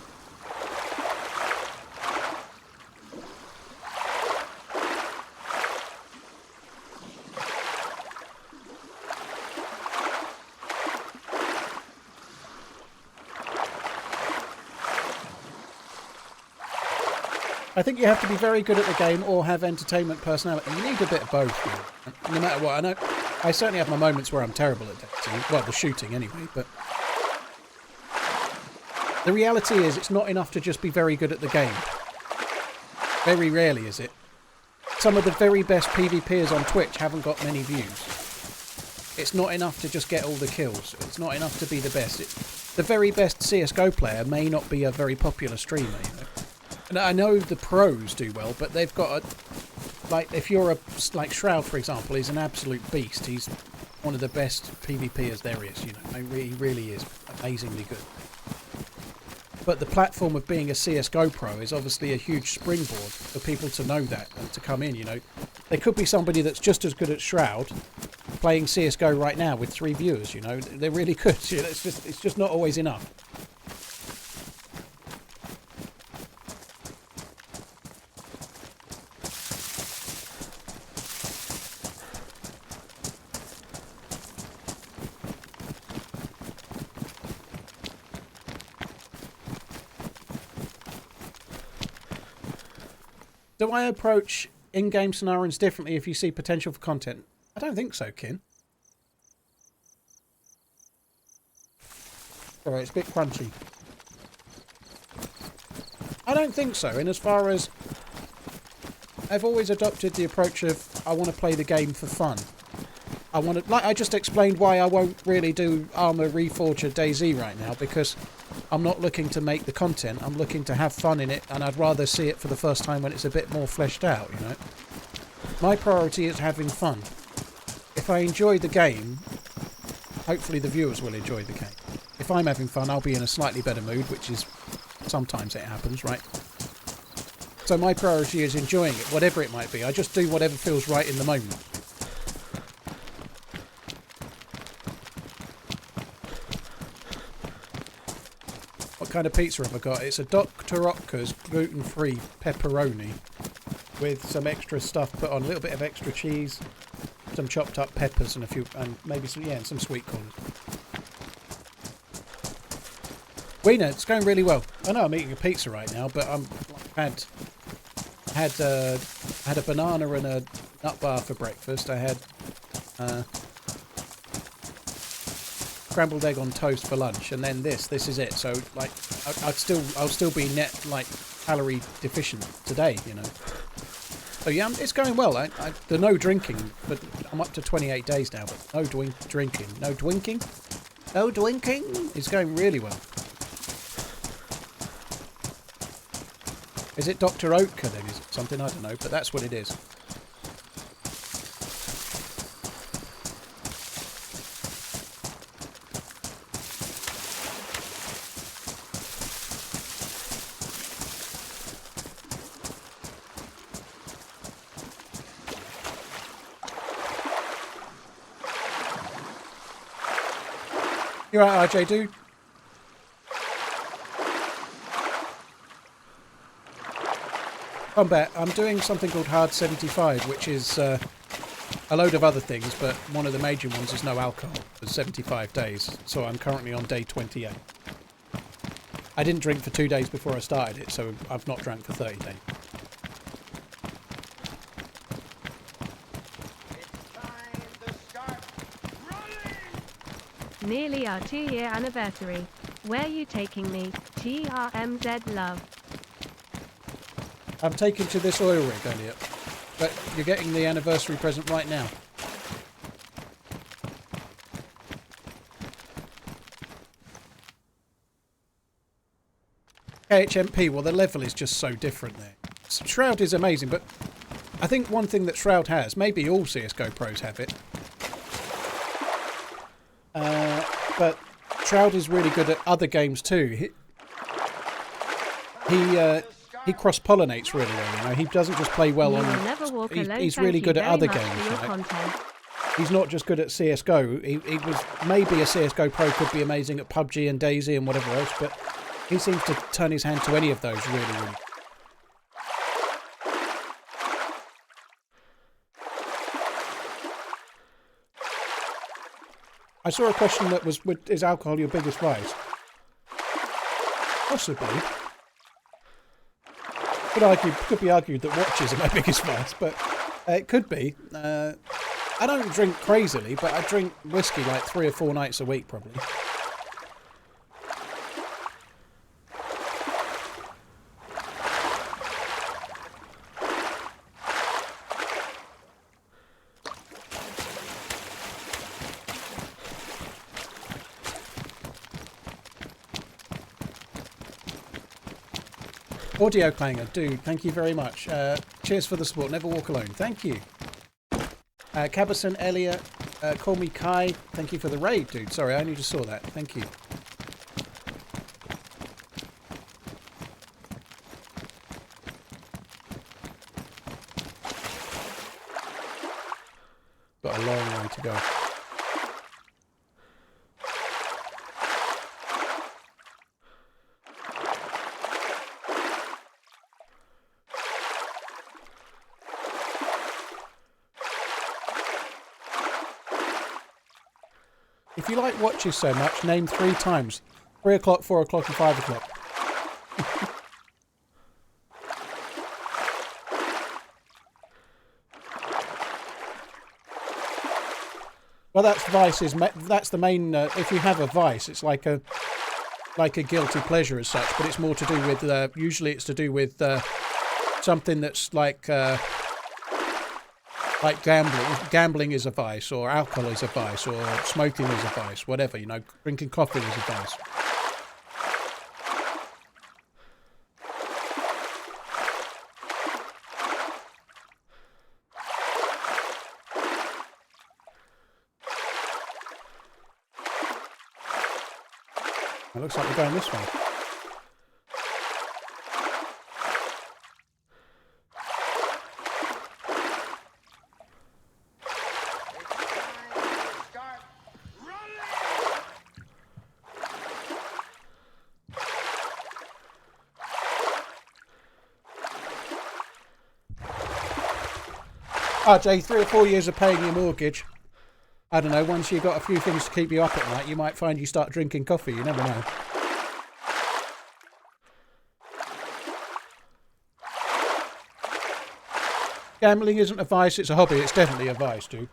I think you have to be very good at the game or have entertainment personality. You need a bit of both, no matter what. I know I certainly have my moments where I'm terrible at dancing. Well, the shooting anyway, but the reality is it's not enough to just be very good at the game. Very rarely is it. Some of the very best PvPers on Twitch haven't got many views. It's not enough to just get all the kills. It's not enough to be the best. The very best CSGO player may not be a very popular streamer, you know. And I know the pros do well, but they've got a... Like, if you're like Shroud, for example, he's an absolute beast. He's one of the best PvPers there is, you know. He really is amazingly good. But the platform of being a CSGO pro is obviously a huge springboard for people to know that and to come in, you know. There could be somebody that's just as good at Shroud playing CSGO right now with 3 viewers, you know. They're really good. You know, it's just not always enough. Do I approach in-game scenarios differently if you see potential for content? I don't think so, Kin. Alright, it's a bit crunchy. I don't think so, in as far as I've always adopted the approach of I want to play the game for fun. I want to, like I just explained why I won't really do Armour Reforged or DayZ right now, because I'm not looking to make the content, I'm looking to have fun in it, and I'd rather see it for the first time when it's a bit more fleshed out, you know. My priority is having fun. If I enjoy the game, hopefully the viewers will enjoy the game. If I'm having fun, I'll be in a slightly better mood, which is sometimes it happens, right? So my priority is enjoying it, whatever it might be. I just do whatever feels right in the moment. What kind of pizza have I got? It's a Dr. Otker's gluten-free pepperoni with some extra stuff put on, a little bit of extra cheese, some chopped up peppers and a few, and maybe some, yeah, and some sweet corn. Wiener, it's going really well. I know I'm eating a pizza right now, but I'm had a banana and a nut bar for breakfast. I had scrambled egg on toast for lunch, and then this is it. So like I'll still be net like calorie deficient today, you know. So yeah, it's going well. The no drinking, but I'm up to 28 days now. But no drinking, no dwinking is going really well. Is it Dr. Oetker then? Is it something? I don't know, but that's what it is. You're right, RJ, dude. Combat. I'm doing something called Hard 75, which is a load of other things, but one of the major ones is no alcohol for 75 days. So I'm currently on day 28. I didn't drink for 2 days before I started it, so I've not drank for 30 days. It's time to start running! Nearly our 2-year anniversary. Where you taking me? TRMZ love. I'm taken to this oil rig, Elliot. But you're getting the anniversary present right now. KHMP, well, the level is just so different there. Shroud is amazing, but I think one thing that Shroud has, maybe all CSGO pros have it, but Shroud is really good at other games too. He cross-pollinates really well, you know. He doesn't just play well on... He's really good at other games, right? He's not just good at CSGO. He was maybe a CSGO pro, could be amazing at PUBG and DayZ and whatever else, but he seems to turn his hand to any of those really, really. I saw a question that was, is alcohol your biggest vice? Possibly. Could be argued that watches are my biggest vice, but it could be. I don't drink crazily, but I drink whiskey like 3 or 4 nights a week probably. Audio Clanger, dude, thank you very much. Cheers for the support. Never walk alone. Thank you. Cabison, Elliot, call me Kai. Thank you for the raid, dude. Sorry, I only just saw that. Thank you. Got a long way to go. If you like watches so much, name 3 times. 3 o'clock, 4 o'clock and 5 o'clock. Well, that's vice. That's the main. If you have a vice, it's like a guilty pleasure as such, but it's more to do with. Usually, it's to do with something that's like gambling. Gambling is a vice, or alcohol is a vice, or smoking is a vice. Whatever, you know, drinking coffee is a vice. It looks like we're going this way. Start running! RJ, 3 or 4 years of paying your mortgage. I don't know, once you've got a few things to keep you up at night, you might find you start drinking coffee. You never know. Gambling isn't a vice, it's a hobby. It's definitely a vice, dude.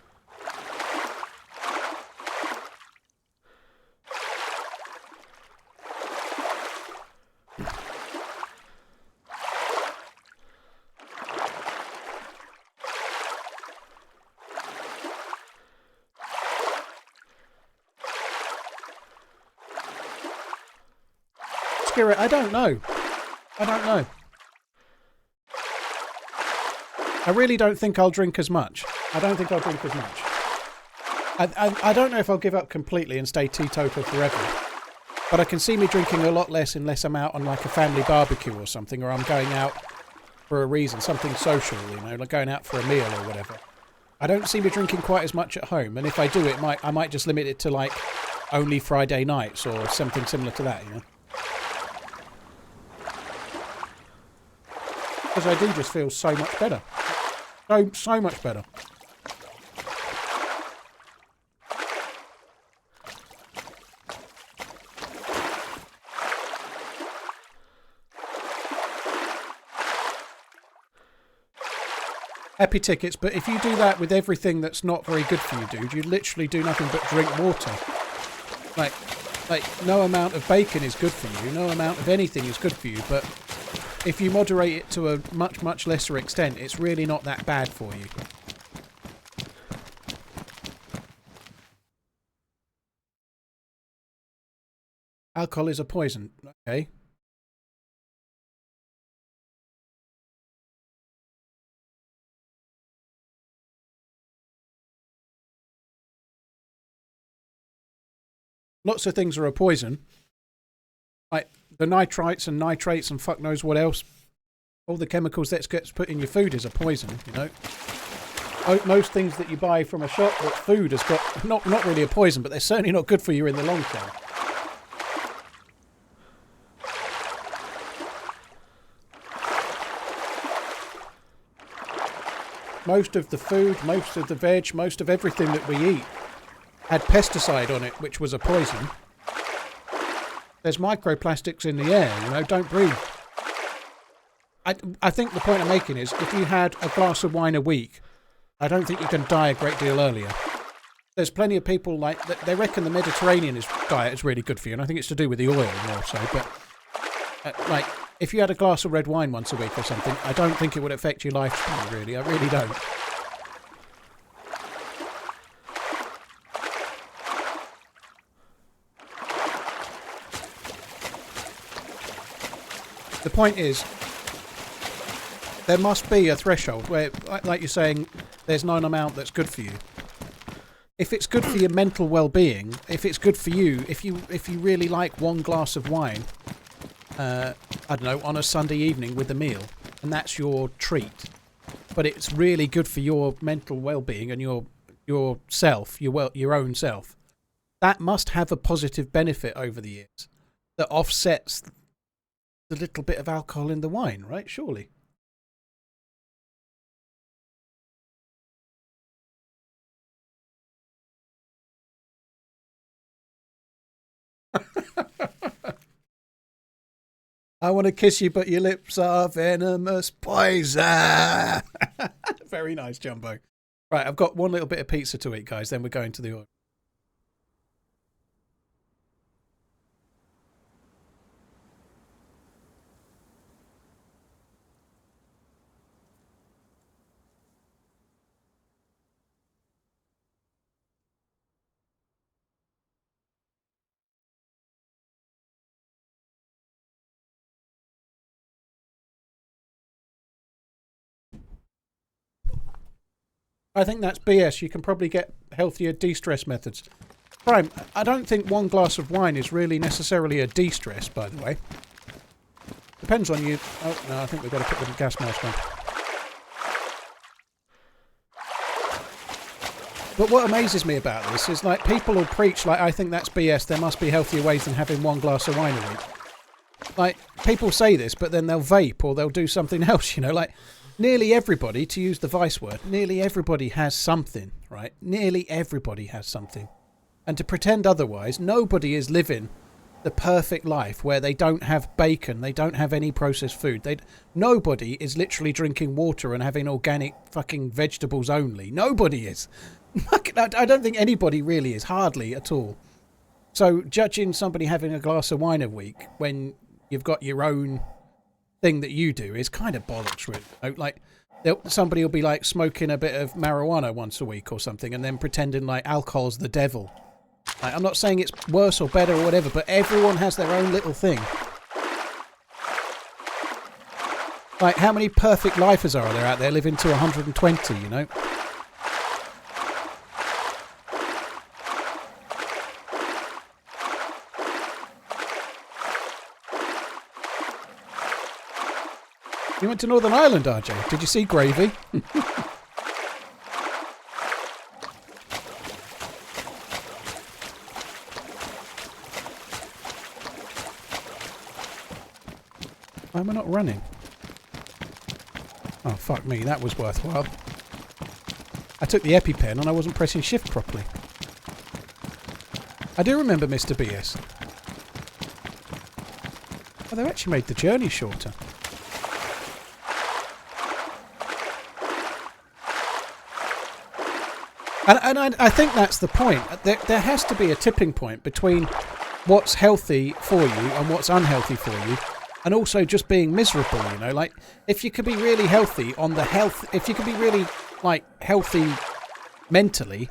Spirit, I don't know. I don't know. I really don't think I'll drink as much. I don't think I'll drink as much. I don't know if I'll give up completely and stay teetotal forever. But I can see me drinking a lot less unless I'm out on like a family barbecue or something, or I'm going out for a reason, something social, you know, like going out for a meal or whatever. I don't see me drinking quite as much at home, and if I do, I might just limit it to like only Friday nights or something similar to that, you know. Because I do just feel so much better. So much better. Happy tickets, but if you do that with everything that's not very good for you, dude, you literally do nothing but drink water. Like no amount of bacon is good for you, no amount of anything is good for you, but if you moderate it to a much, much lesser extent, it's really not that bad for you. Alcohol is a poison. Okay. Lots of things are a poison. Like the nitrites and nitrates and fuck knows what else. All the chemicals that gets put in your food is a poison, you know. Most things that you buy from a shop that food has got, not really a poison, but they're certainly not good for you in the long term. Most of the food, most of the veg, most of everything that we eat had pesticide on it, which was a poison. There's microplastics in the air, you know, don't breathe. I think the point I'm making is, if you had a glass of wine a week, I don't think you can die a great deal earlier. There's plenty of people, like, they reckon the Mediterranean diet is really good for you, and I think it's to do with the oil more so, but, like, if you had a glass of red wine once a week or something, I don't think it would affect your lifespan, really. I really don't. The point is, there must be a threshold where, like you're saying, there's no amount that's good for you. If it's good for your mental well-being, if it's good for you, if you really like one glass of wine, I don't know, on a Sunday evening with a meal, and that's your treat, but it's really good for your mental well-being and your self, your own self, that must have a positive benefit over the years that offsets the little bit of alcohol in the wine, right? Surely. I want to kiss you, but your lips are venomous poison. Very nice, Jumbo. Right, I've got one little bit of pizza to eat, guys. Then we're going to the order. I think that's BS. You can probably get healthier de-stress methods. Prime, I don't think one glass of wine is really necessarily a de-stress, by the way. Depends on you. Oh, no, I think we've got to put the gas mask on. But what amazes me about this is, like, people will preach, like, I think that's BS, there must be healthier ways than having one glass of wine a week. Like, people say this, but then they'll vape or they'll do something else, you know, like... Nearly everybody, to use the Vice word, nearly everybody has something, right? Nearly everybody has something. And to pretend otherwise, nobody is living the perfect life where they don't have bacon, they don't have any processed food. Nobody is literally drinking water and having organic fucking vegetables only. Nobody is. I don't think anybody really is, hardly at all. So judging somebody having a glass of wine a week when you've got your own... thing that you do is kind of bollocks, really. Like, somebody will be like smoking a bit of marijuana once a week or something and then pretending like alcohol's the devil. Like, I'm not saying it's worse or better or whatever, but everyone has their own little thing. Like, how many perfect lifers are there out there living to 120, you know? You went to Northern Ireland, RJ. Did you see Gravy? Why am I not running? Oh, fuck me. That was worthwhile. I took the EpiPen and I wasn't pressing shift properly. I do remember Mr. BS. Oh, they actually made the journey shorter. And I think that's the point. There has to be a tipping point between what's healthy for you and what's unhealthy for you, and also just being miserable, you know? Like, if you could be really healthy on the health... If you could be really, like, healthy mentally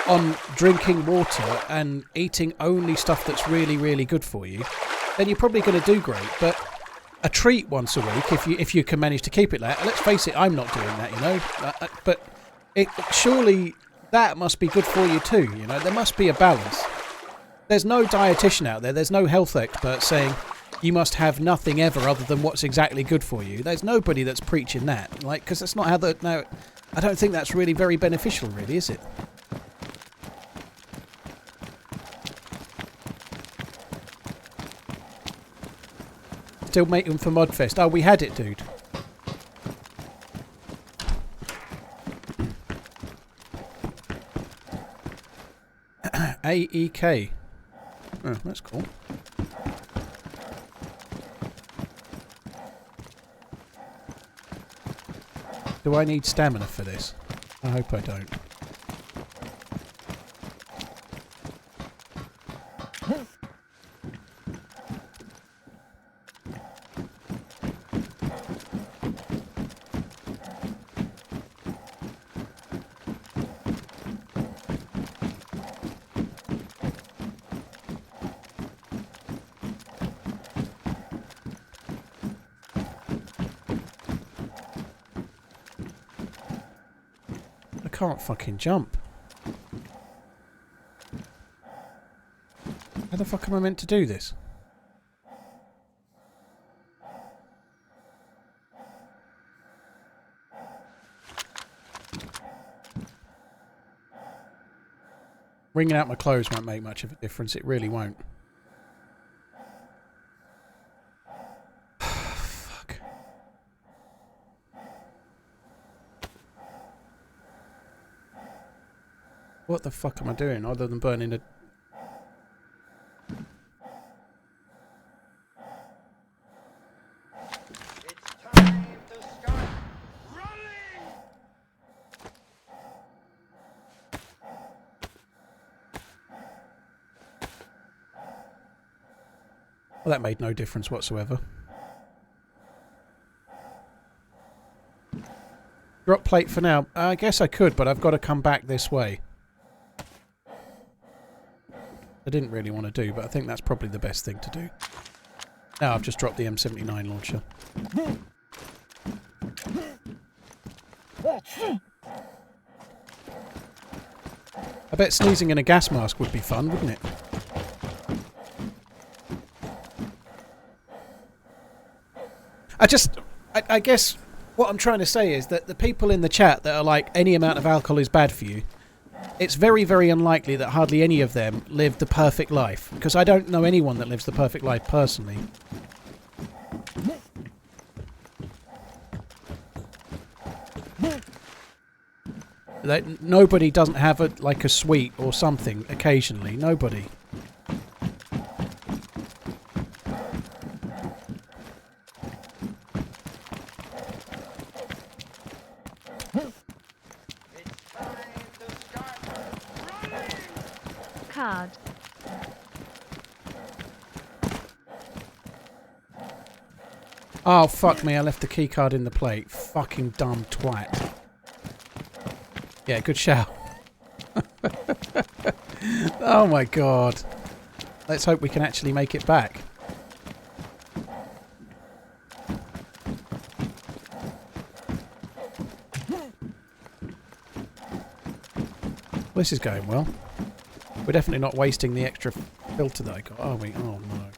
on drinking water and eating only stuff that's really, really good for you, then you're probably going to do great. But a treat once a week, if you can manage to keep it like... Let's face it, I'm not doing that, you know? But surely... that must be good for you too, you know. There must be a balance. There's no dietitian out there, there's no health expert saying you must have nothing ever other than what's exactly good for you. There's nobody that's preaching that, like, because that's not how the... No, I don't think that's really very beneficial, really, is it? Still making for Modfest. Oh, we had it, dude. AEK. Oh, that's cool. Do I need stamina for this? I hope I don't. Can't fucking jump. How the fuck am I meant to do this? Wringing out my clothes won't make much of a difference. It really won't. What the fuck am I doing other than burning a... It's time to start running! Well, that made no difference whatsoever. Drop plate for now. I guess I could, but I've got to come back this way. I didn't really want to do, but I think that's probably the best thing to do. Now I've just dropped the M79 launcher. I bet sneezing in a gas mask would be fun, wouldn't it? I guess what I'm trying to say is that the people in the chat that are like, any amount of alcohol is bad for you, it's very, very unlikely that hardly any of them live the perfect life. Because I don't know anyone that lives the perfect life personally. That nobody doesn't have like a sweet or something occasionally. Nobody. Card. Oh, fuck me, I left the keycard in the plate. Fucking dumb twat. Yeah, good shout. Oh my god. Let's hope we can actually make it back. This is going well. We're definitely not wasting the extra filter that I got, are we? Oh no.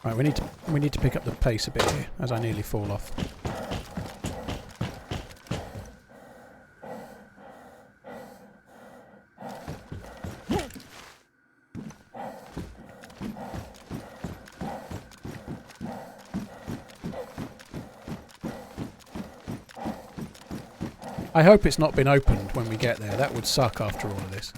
Right, we need to pick up the pace a bit here, as I nearly fall off. I hope it's not been opened when we get there. That would suck after all of this.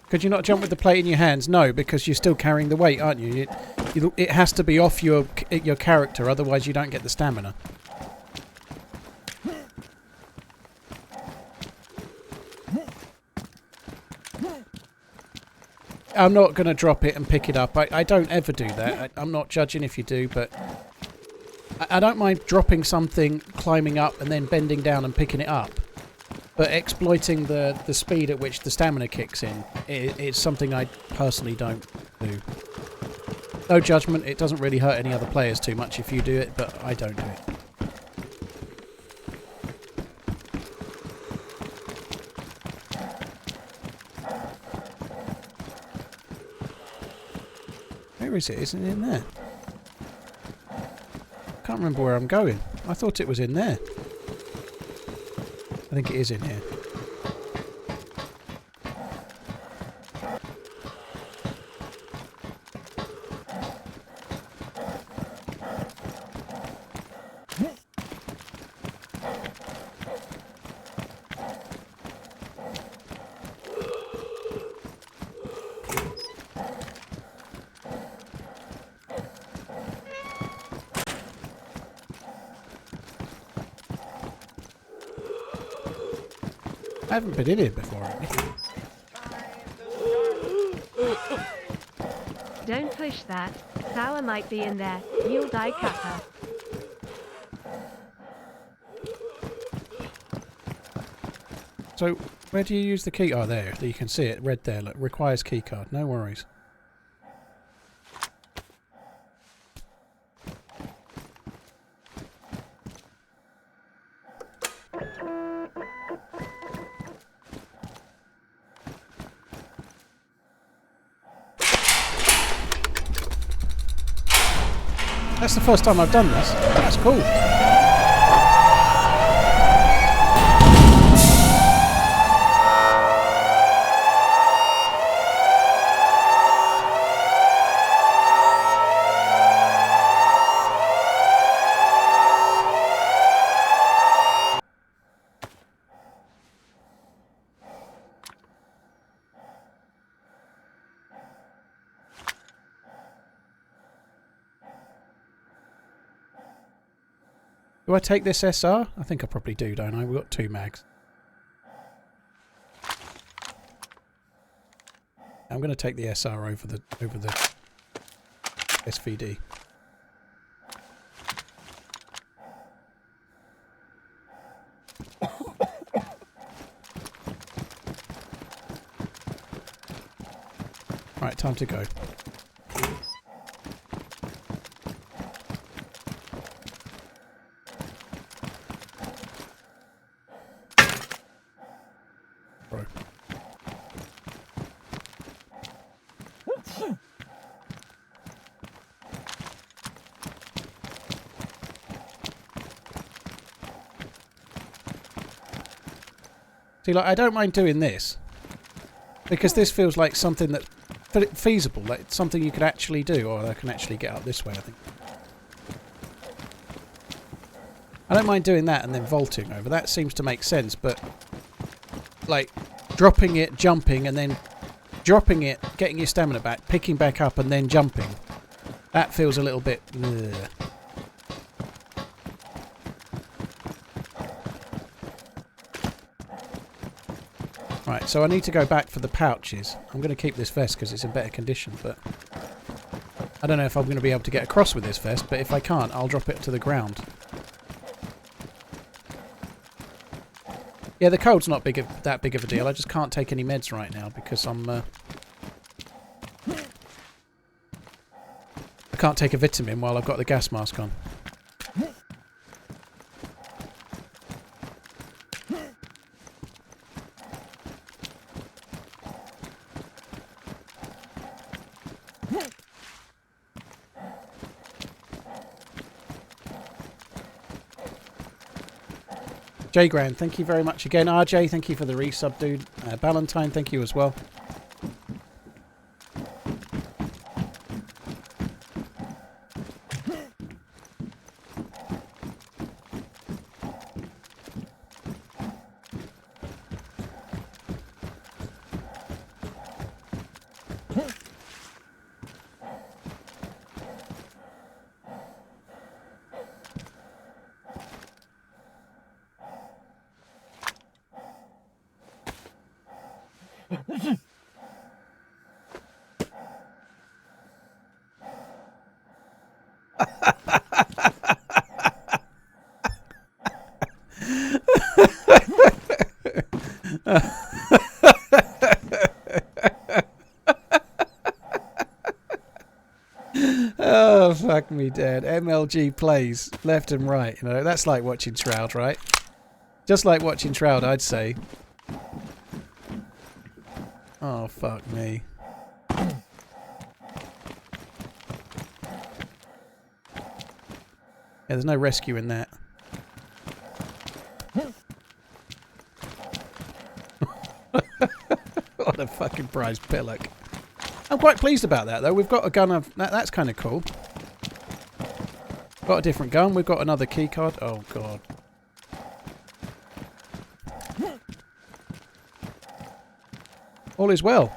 Could you not jump with the plate in your hands? No, because you're still carrying the weight, aren't you? It has to be off your character, otherwise you don't get the stamina. I'm not going to drop it and pick it up. I don't ever do that. I'm not judging if you do, but I don't mind dropping something, climbing up, and then bending down and picking it up. But exploiting the speed at which the stamina kicks in is something I personally don't do. No judgment, it doesn't really hurt any other players too much if you do it, but I don't do it. Where is it? Isn't it in there? I can't remember where I'm going. I thought it was in there. I think it is in here. I haven't been in here before. Don't push that. Sour might be in there. You'll die, Kappa. So, where do you use the key? Oh, there. You can see it. Red there. Look, requires keycard. No worries. That's the first time I've done this. That's cool. Do I take this SR? I think I probably do, don't I? We've got 2 mags. I'm going to take the SR over the SVD. Right, time to go. See, like, I don't mind doing this because this feels like something that's feasible, like something you could actually do. Or I can actually get up this way, I think. I don't mind doing that and then vaulting over. That seems to make sense, but like dropping it, jumping, and then dropping it, getting your stamina back, picking back up, and then jumping. That feels a little bit... Ugh. Right, so I need to go back for the pouches. I'm going to keep this vest because it's in better condition, but I don't know if I'm going to be able to get across with this vest, but if I can't, I'll drop it to the ground. Yeah, the cold's not that big of a deal. I just can't take any meds right now because I can't take a vitamin while I've got the gas mask on. J Grand, thank you very much again. RJ, thank you for the resub, dude. Ballantyne, thank you as well. Oh, fuck me dead. MLG plays left and right. You know, that's like watching Shroud, right? Just like watching Shroud, I'd say. Oh, fuck me. Yeah, there's no rescue in that. What a fucking prize pillock. I'm quite pleased about that, though. We've got a gun of... That's kind of cool. Got a different gun. We've got another keycard. Oh, God. All is well.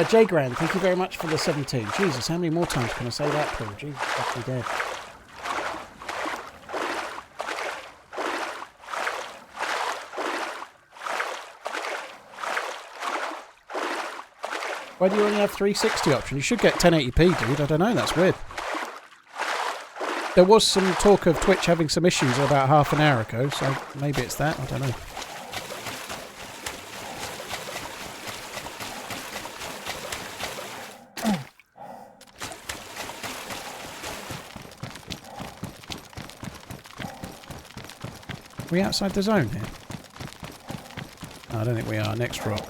J Grand, thank you very much for the 17. Jesus, how many more times can I say that, Paul? Jesus, fuck me dead. Why do you only have 360 option? You should get 1080p, dude. I don't know, that's weird. There was some talk of Twitch having some issues about half an hour ago, so maybe it's that. I don't know. Are we outside the zone here? No, I don't think we are. Next rock.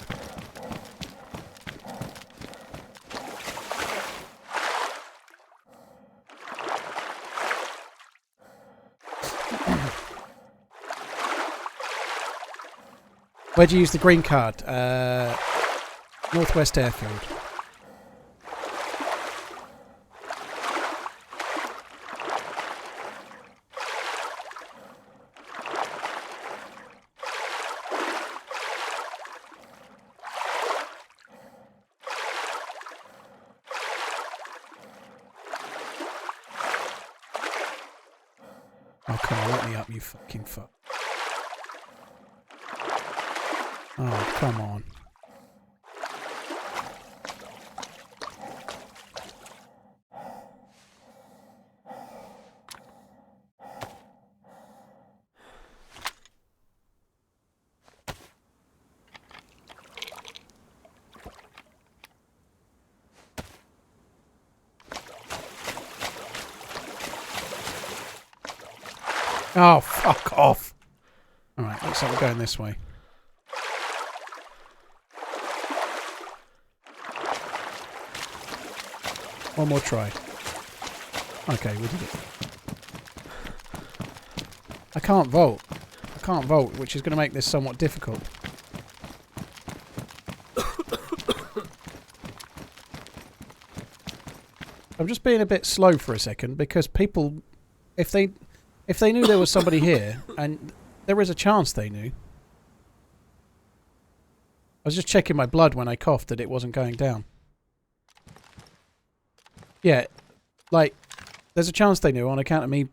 Where'd you use the green card? Northwest Airfield. Oh, come on, let me up, you fucking fuck. Oh, come on. Oh, fuck off. Alright, looks like we're going this way. One more try. Okay, we did it. I can't vault. I can't vault, which is going to make this somewhat difficult. I'm just being a bit slow for a second because people, if they knew there was somebody here, and there is a chance they knew. I was just checking my blood when I coughed that it wasn't going down. Yeah, like, there's a chance they knew on account of me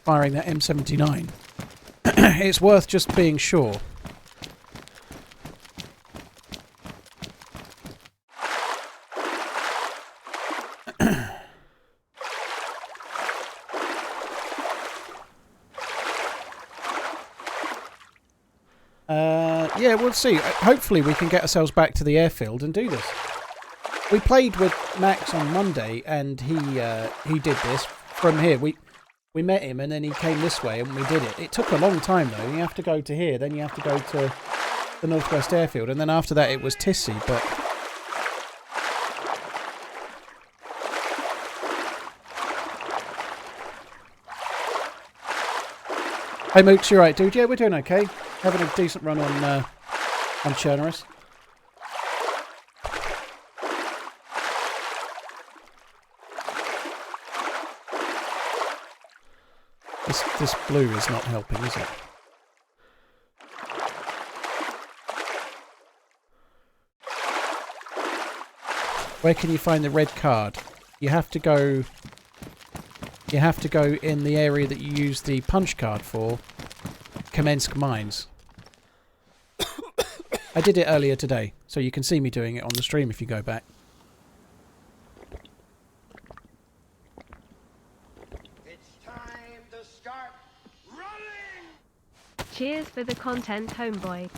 firing that M79. It's worth just being sure. Yeah, we'll see. Hopefully we can get ourselves back to the airfield and do this. We played with Max on Monday, and he did this from here. We met him, and then he came this way, and we did it. It took a long time, though. You have to go to here, then you have to go to the Northwest Airfield, and then after that it was Tissy, but... Hey, Mooks, you right, dude? Yeah, we're doing okay. Having a decent run on Chernarus. This blue is not helping, is it? Where can you find the red card? You have to go... You have to go in the area that you use the punch card for. Kamensk Mines. I did it earlier today, so you can see me doing it on the stream if you go back. It's time to start running! Cheers for the content, homeboy.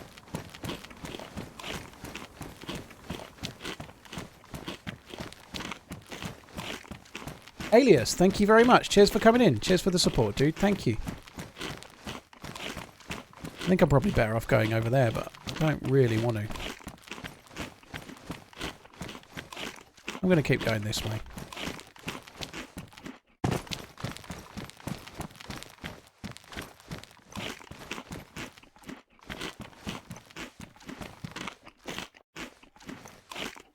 Alias, thank you very much. Cheers for coming in. Cheers for the support, dude. Thank you. I think I'm probably better off going over there, but I don't really want to. I'm going to keep going this way.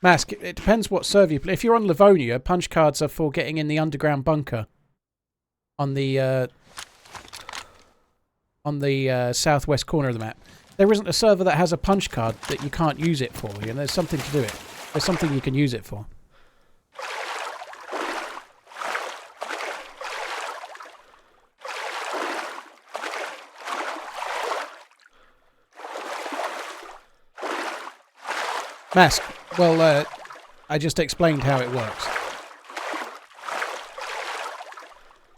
Mask, it depends what server you play. If you're on Livonia, punch cards are for getting in the underground bunker on the southwest corner of the map. There isn't a server that has a punch card that you can't use it for, and there's something to do it. There's something you can use it for. Mask, well, I just explained how it works.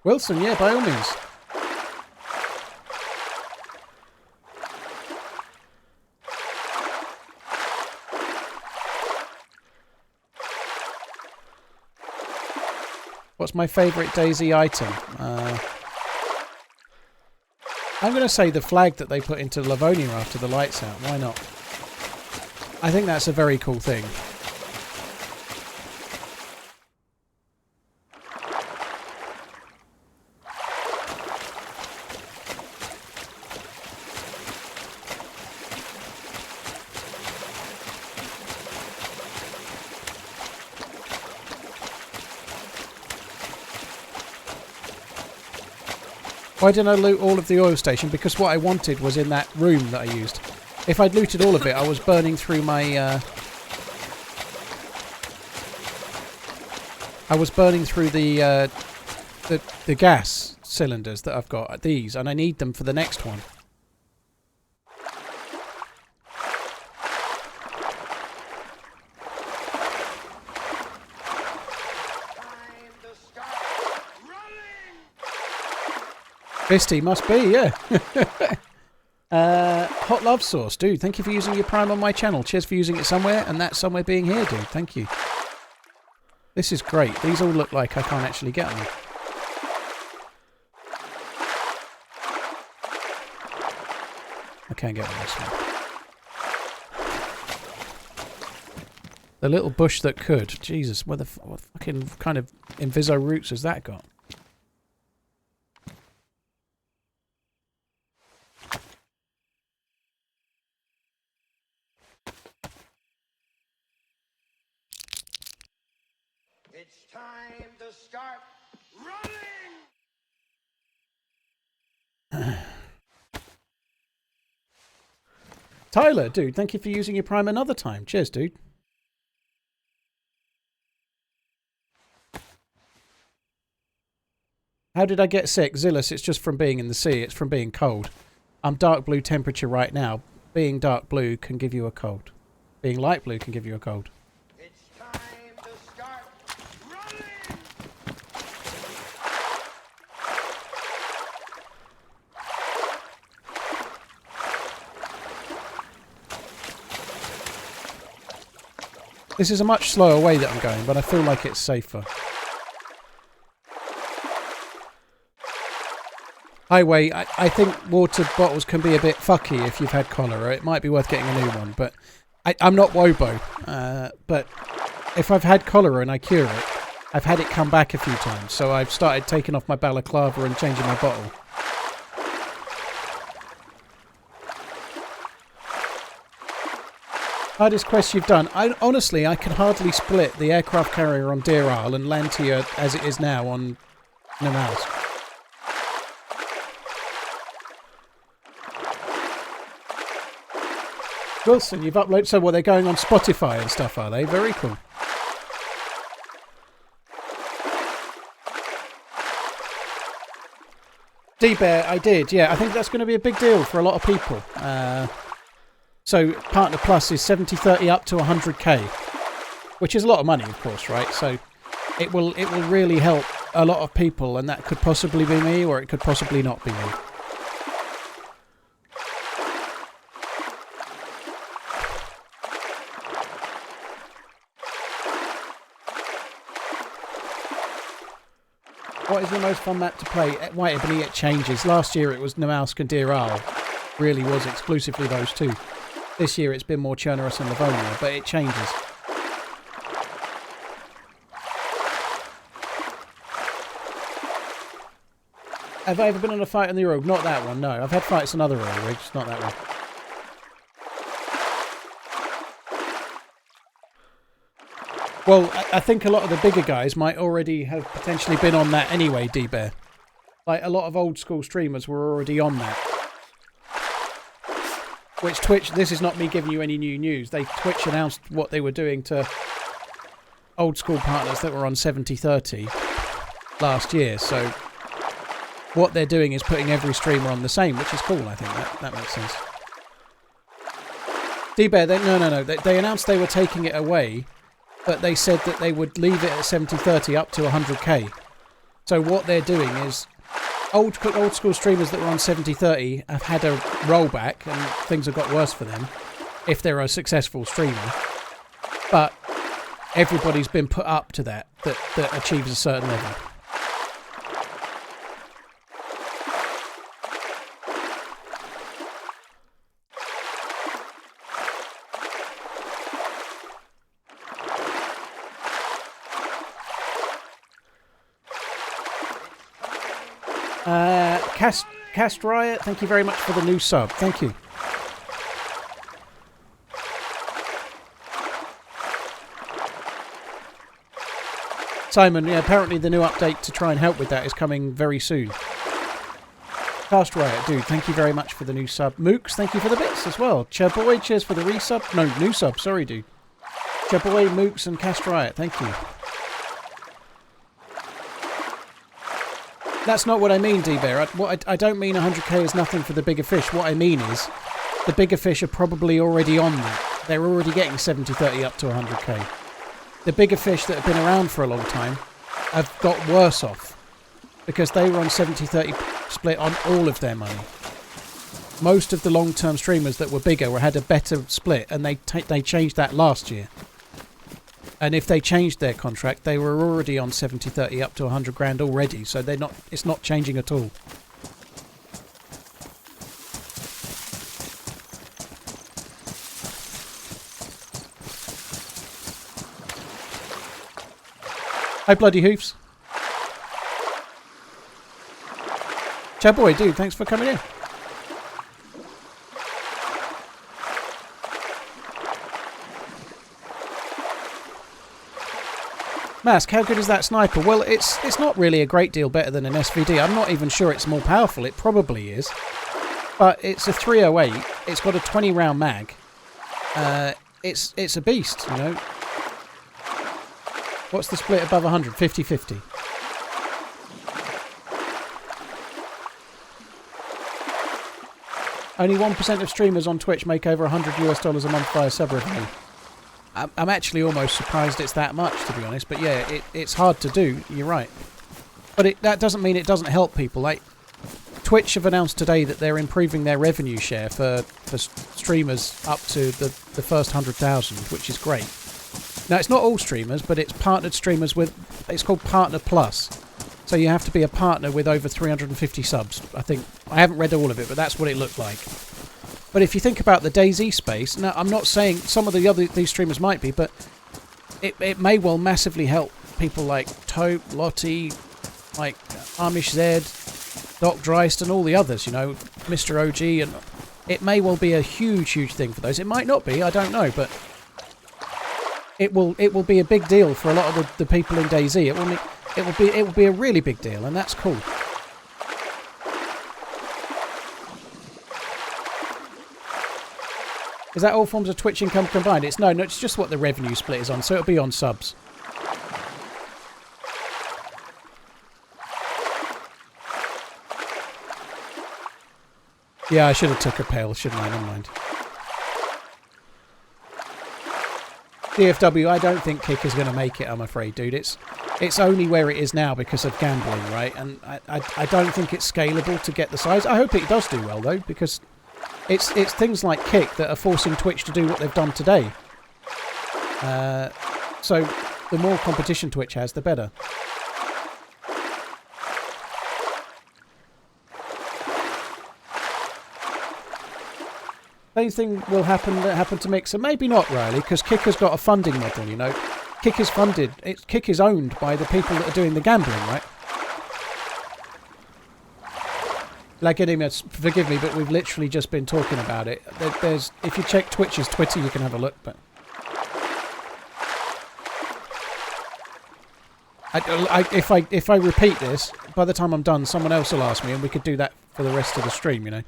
Wilson, yeah, by all means. What's my favourite DayZ item? I'm going to say the flag that they put into Livonia after the lights out. Why not? I think that's a very cool thing. Why didn't I loot all of the oil station? Because what I wanted was in that room that I used. If I'd looted all of it, I was burning through my... I was burning through the gas cylinders that I've got, these, and I need them for the next one. Fisty must be, yeah. Hot love sauce, dude. Thank you for using your Prime on my channel. Cheers for using it somewhere, and that somewhere being here, dude. Thank you. This is great. These all look like I can't actually get them. I can't get on this one. The little bush that could. Jesus, what fucking kind of Inviso roots has that got? It's time to start running! Tyler, dude, thank you for using your Prime another time. Cheers, dude. How did I get sick? Zillus, it's just from being in the sea. It's from being cold. I'm dark blue temperature right now. Being dark blue can give you a cold. Being light blue can give you a cold. It's time to start running! This is a much slower way that I'm going, but I feel like it's safer. Highway, I think water bottles can be a bit fucky if you've had cholera. It might be worth getting a new one, but I'm not Wobo. But if I've had cholera and I cure it, I've had it come back a few times. So I've started taking off my balaclava and changing my bottle. Hardest quest you've done? Honestly, I can hardly split the aircraft carrier on Deer Isle and Lantia as it is now on Namalsk. Wilson, you've uploaded... So, what, they're going on Spotify and stuff, are they? Very cool. D-Bear, I did, yeah. I think that's going to be a big deal for a lot of people. So, Partner Plus is 70-30 up to 100k, which is a lot of money, of course, right? So, it will really help a lot of people, and that could possibly be me, or it could possibly not be me. What is the most fun map to play? White Ebony, it changes. Last year it was Namalsk and Deer Isle. Really was exclusively those two. This year it's been more Chernarus and Livonia, but it changes. Have I ever been on a fight on the Rogue? Not that one, no. I've had fights on other oil rigs, not that one. Well, I think a lot of the bigger guys might already have potentially been on that anyway, D-Bear. Like, a lot of old school streamers were already on that. Which Twitch, this is not me giving you any new news, Twitch announced what they were doing to old school partners that were on 70-30 last year, so what they're doing is putting every streamer on the same, which is cool, I think, that makes sense. D-Bear, no, they announced they were taking it away, but they said that they would leave it at 70-30 up to 100k. So what they're doing is old school streamers that were on 70/30 have had a rollback and things have got worse for them if they're a successful streamer. But everybody's been put up to that achieves a certain level. Cast Riot, thank you very much for the new sub. Thank you. Simon, yeah, apparently the new update to try and help with that is coming very soon. Cast Riot, dude, thank you very much for the new sub. Mooks, thank you for the bits as well. Chaboy, cheers for the resub. No, new sub, sorry, dude. Chaboy, Mooks, and Cast Riot, thank you. That's not what I mean, D-Bear. I don't mean 100k is nothing for the bigger fish. What I mean is the bigger fish are probably already on that. They're already getting 70/30 up to 100k. The bigger fish that have been around for a long time have got worse off because they were on 70/30 split on all of their money. Most of the long-term streamers that were bigger had a better split, and they changed that last year. And if they changed their contract, they were already on 70/30 up to 100 grand already, so it's not changing at all. Hi, Bloody Hoofs. Chaboy, dude, thanks for coming in. Mask, how good is that sniper? Well, it's not really a great deal better than an SVD. I'm not even sure it's more powerful. It probably is. But it's a 308. It's got a 20 round mag. It's a beast, you know. What's the split above 100? 50-50. Only 1% of streamers on Twitch make over $100 a month via sub revenue. I'm actually almost surprised it's that much, to be honest. But yeah, it's hard to do. You're right. But that doesn't mean it doesn't help people. Like Twitch have announced today that they're improving their revenue share for streamers up to the first 100,000, which is great. Now, it's not all streamers, but it's partnered streamers with... It's called Partner Plus. So you have to be a partner with over 350 subs. I think... I haven't read all of it, but that's what it looked like. But if you think about the DayZ space... Now, I'm not saying some of these streamers might be, but it may well massively help people like Tope, Lottie, like Amish Z, Doc Dreist, and all the others, you know, Mr. OG, and it may well be a huge, huge thing for those. It might not be, I don't know, but... It will be a big deal for a lot of the people in DayZ. It will be a really big deal, and that's cool. Is that all forms of Twitch income combined? No, it's just what the revenue split is on, so it'll be on subs. Yeah, I should have took a pail, shouldn't I? Never mind. DFW, I don't think Kick is going to make it, I'm afraid, dude. It's only where it is now because of gambling, right? And I don't think it's scalable to get the size. I hope it does do well, though, because it's things like Kick that are forcing Twitch to do what they've done today. So the more competition Twitch has, the better. Same thing will happen that happened to Mixer. Maybe not, Riley, because Kick has got a funding model, you know. Kick is funded. Kick is owned by the people that are doing the gambling, right? Like, forgive me, but we've literally just been talking about it. If you check Twitch's Twitter, you can have a look, but... If I repeat this, by the time I'm done, someone else will ask me, and we could do that for the rest of the stream, you know.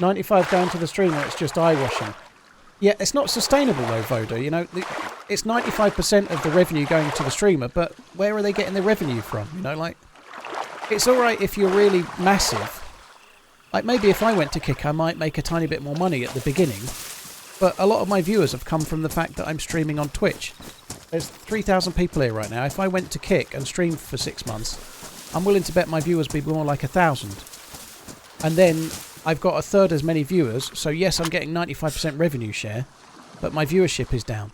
$95 down to the streamer, it's just eye-washing. Yeah, it's not sustainable though, Voda. You know, it's 95% of the revenue going to the streamer, but where are they getting the revenue from? You know, like, it's alright if you're really massive. Like, maybe if I went to Kick, I might make a tiny bit more money at the beginning. But a lot of my viewers have come from the fact that I'm streaming on Twitch. There's 3,000 people here right now. If I went to Kick and streamed for 6 months, I'm willing to bet my viewers be more like 1,000. And then I've got a third as many viewers, so yes, I'm getting 95% revenue share, but my viewership is down.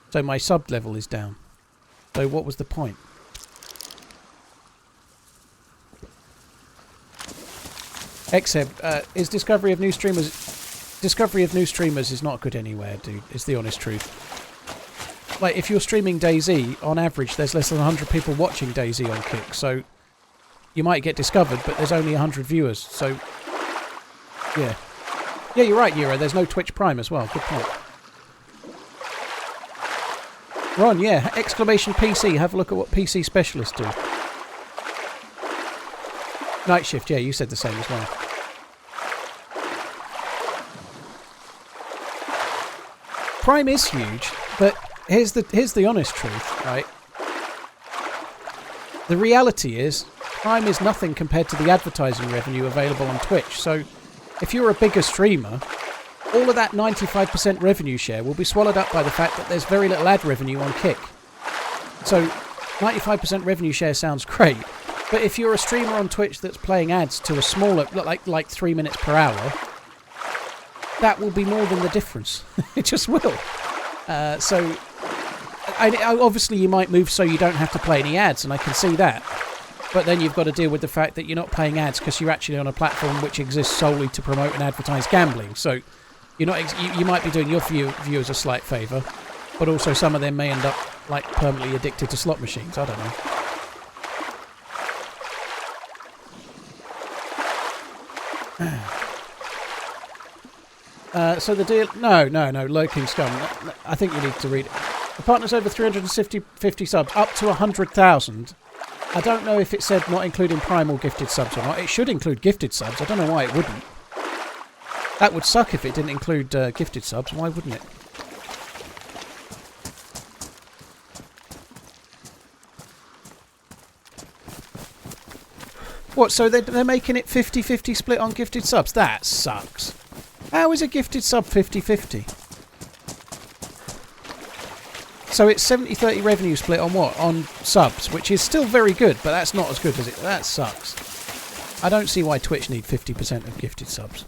So my sub level is down. So what was the point? Except, is discovery of new streamers... Discovery of new streamers is not good anywhere, dude. It's the honest truth. Like, if you're streaming DayZ, on average, there's less than 100 people watching DayZ on Kick, so you might get discovered, but there's only 100 viewers, so... Yeah. Yeah, you're right, Euro. There's no Twitch Prime as well. Good point. Ron, yeah. Exclamation PC. Have a look at what PC specialists do. Night shift. Yeah, you said the same as well. Prime is huge, but here's the honest truth, right? The reality is, Prime is nothing compared to the advertising revenue available on Twitch. So, if you're a bigger streamer, all of that 95% revenue share will be swallowed up by the fact that there's very little ad revenue on Kick. So, 95% revenue share sounds great, but if you're a streamer on Twitch that's playing ads to a smaller, like 3 minutes per hour, that will be more than the difference. It just will. So, obviously you might move so you don't have to play any ads, and I can see that. But then you've got to deal with the fact that you're not playing ads because you're actually on a platform which exists solely to promote and advertise gambling. So you're not you might be doing your viewers a slight favour, but also some of them may end up like permanently addicted to slot machines. I don't know. So the deal... No, Loking Scum. I think you need to read it. The partner's over 350 subs, up to 100,000. I don't know if it said not including Prime or gifted subs or not. It should include gifted subs. I don't know why it wouldn't. That would suck if it didn't include gifted subs. Why wouldn't it? What, so they're making it 50-50 split on gifted subs? That sucks. How is a gifted sub 50-50? So it's 70-30 revenue split on what? On subs, which is still very good, but that's not as good as it. That sucks. I don't see why Twitch need 50% of gifted subs.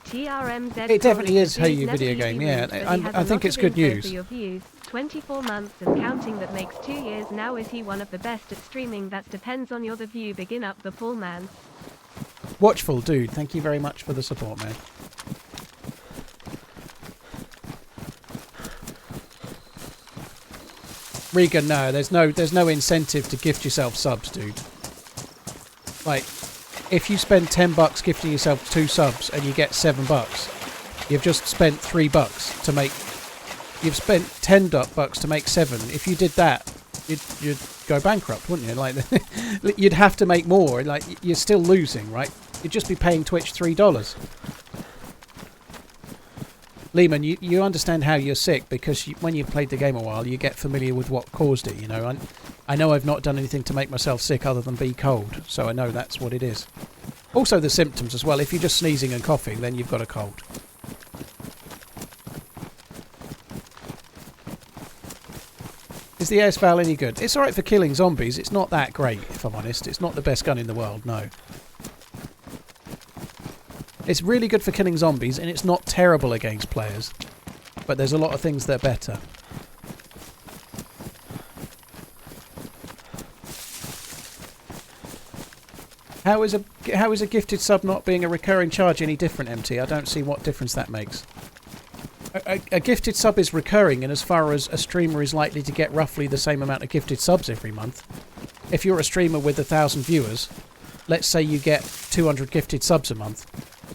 TRMZ. It definitely is Hey You video game, yeah. I think it's good news. 24 months and counting, that makes 2 years now. Is he one of the best at streaming? That depends on your the view. Begin up the pool, man. Watchful dude, thank you very much for the support, man. Regan, no, there's no incentive to gift yourself subs, dude. Like, if you spend $10 gifting yourself 2 subs and you get $7, you've just spent $3 to make. You've spent $10 to make 7. If you did that, you'd go bankrupt, wouldn't you? Like, you'd have to make more. Like, you're still losing, right? You'd just be paying Twitch $3. Lehman, you understand how you're sick because when you've played the game a while, you get familiar with what caused it. You know, I know I've not done anything to make myself sick other than be cold, so I know that's what it is. Also, the symptoms as well. If you're just sneezing and coughing, then you've got a cold. Is the AS Val any good? It's alright for killing zombies. It's not that great, if I'm honest. It's not the best gun in the world, no. It's really good for killing zombies, and it's not terrible against players. But there's a lot of things that are better. How is a gifted sub not being a recurring charge any different, MT? I don't see what difference that makes. A gifted sub is recurring in as far as a streamer is likely to get roughly the same amount of gifted subs every month. If you're a streamer with 1,000 viewers, let's say you get 200 gifted subs a month.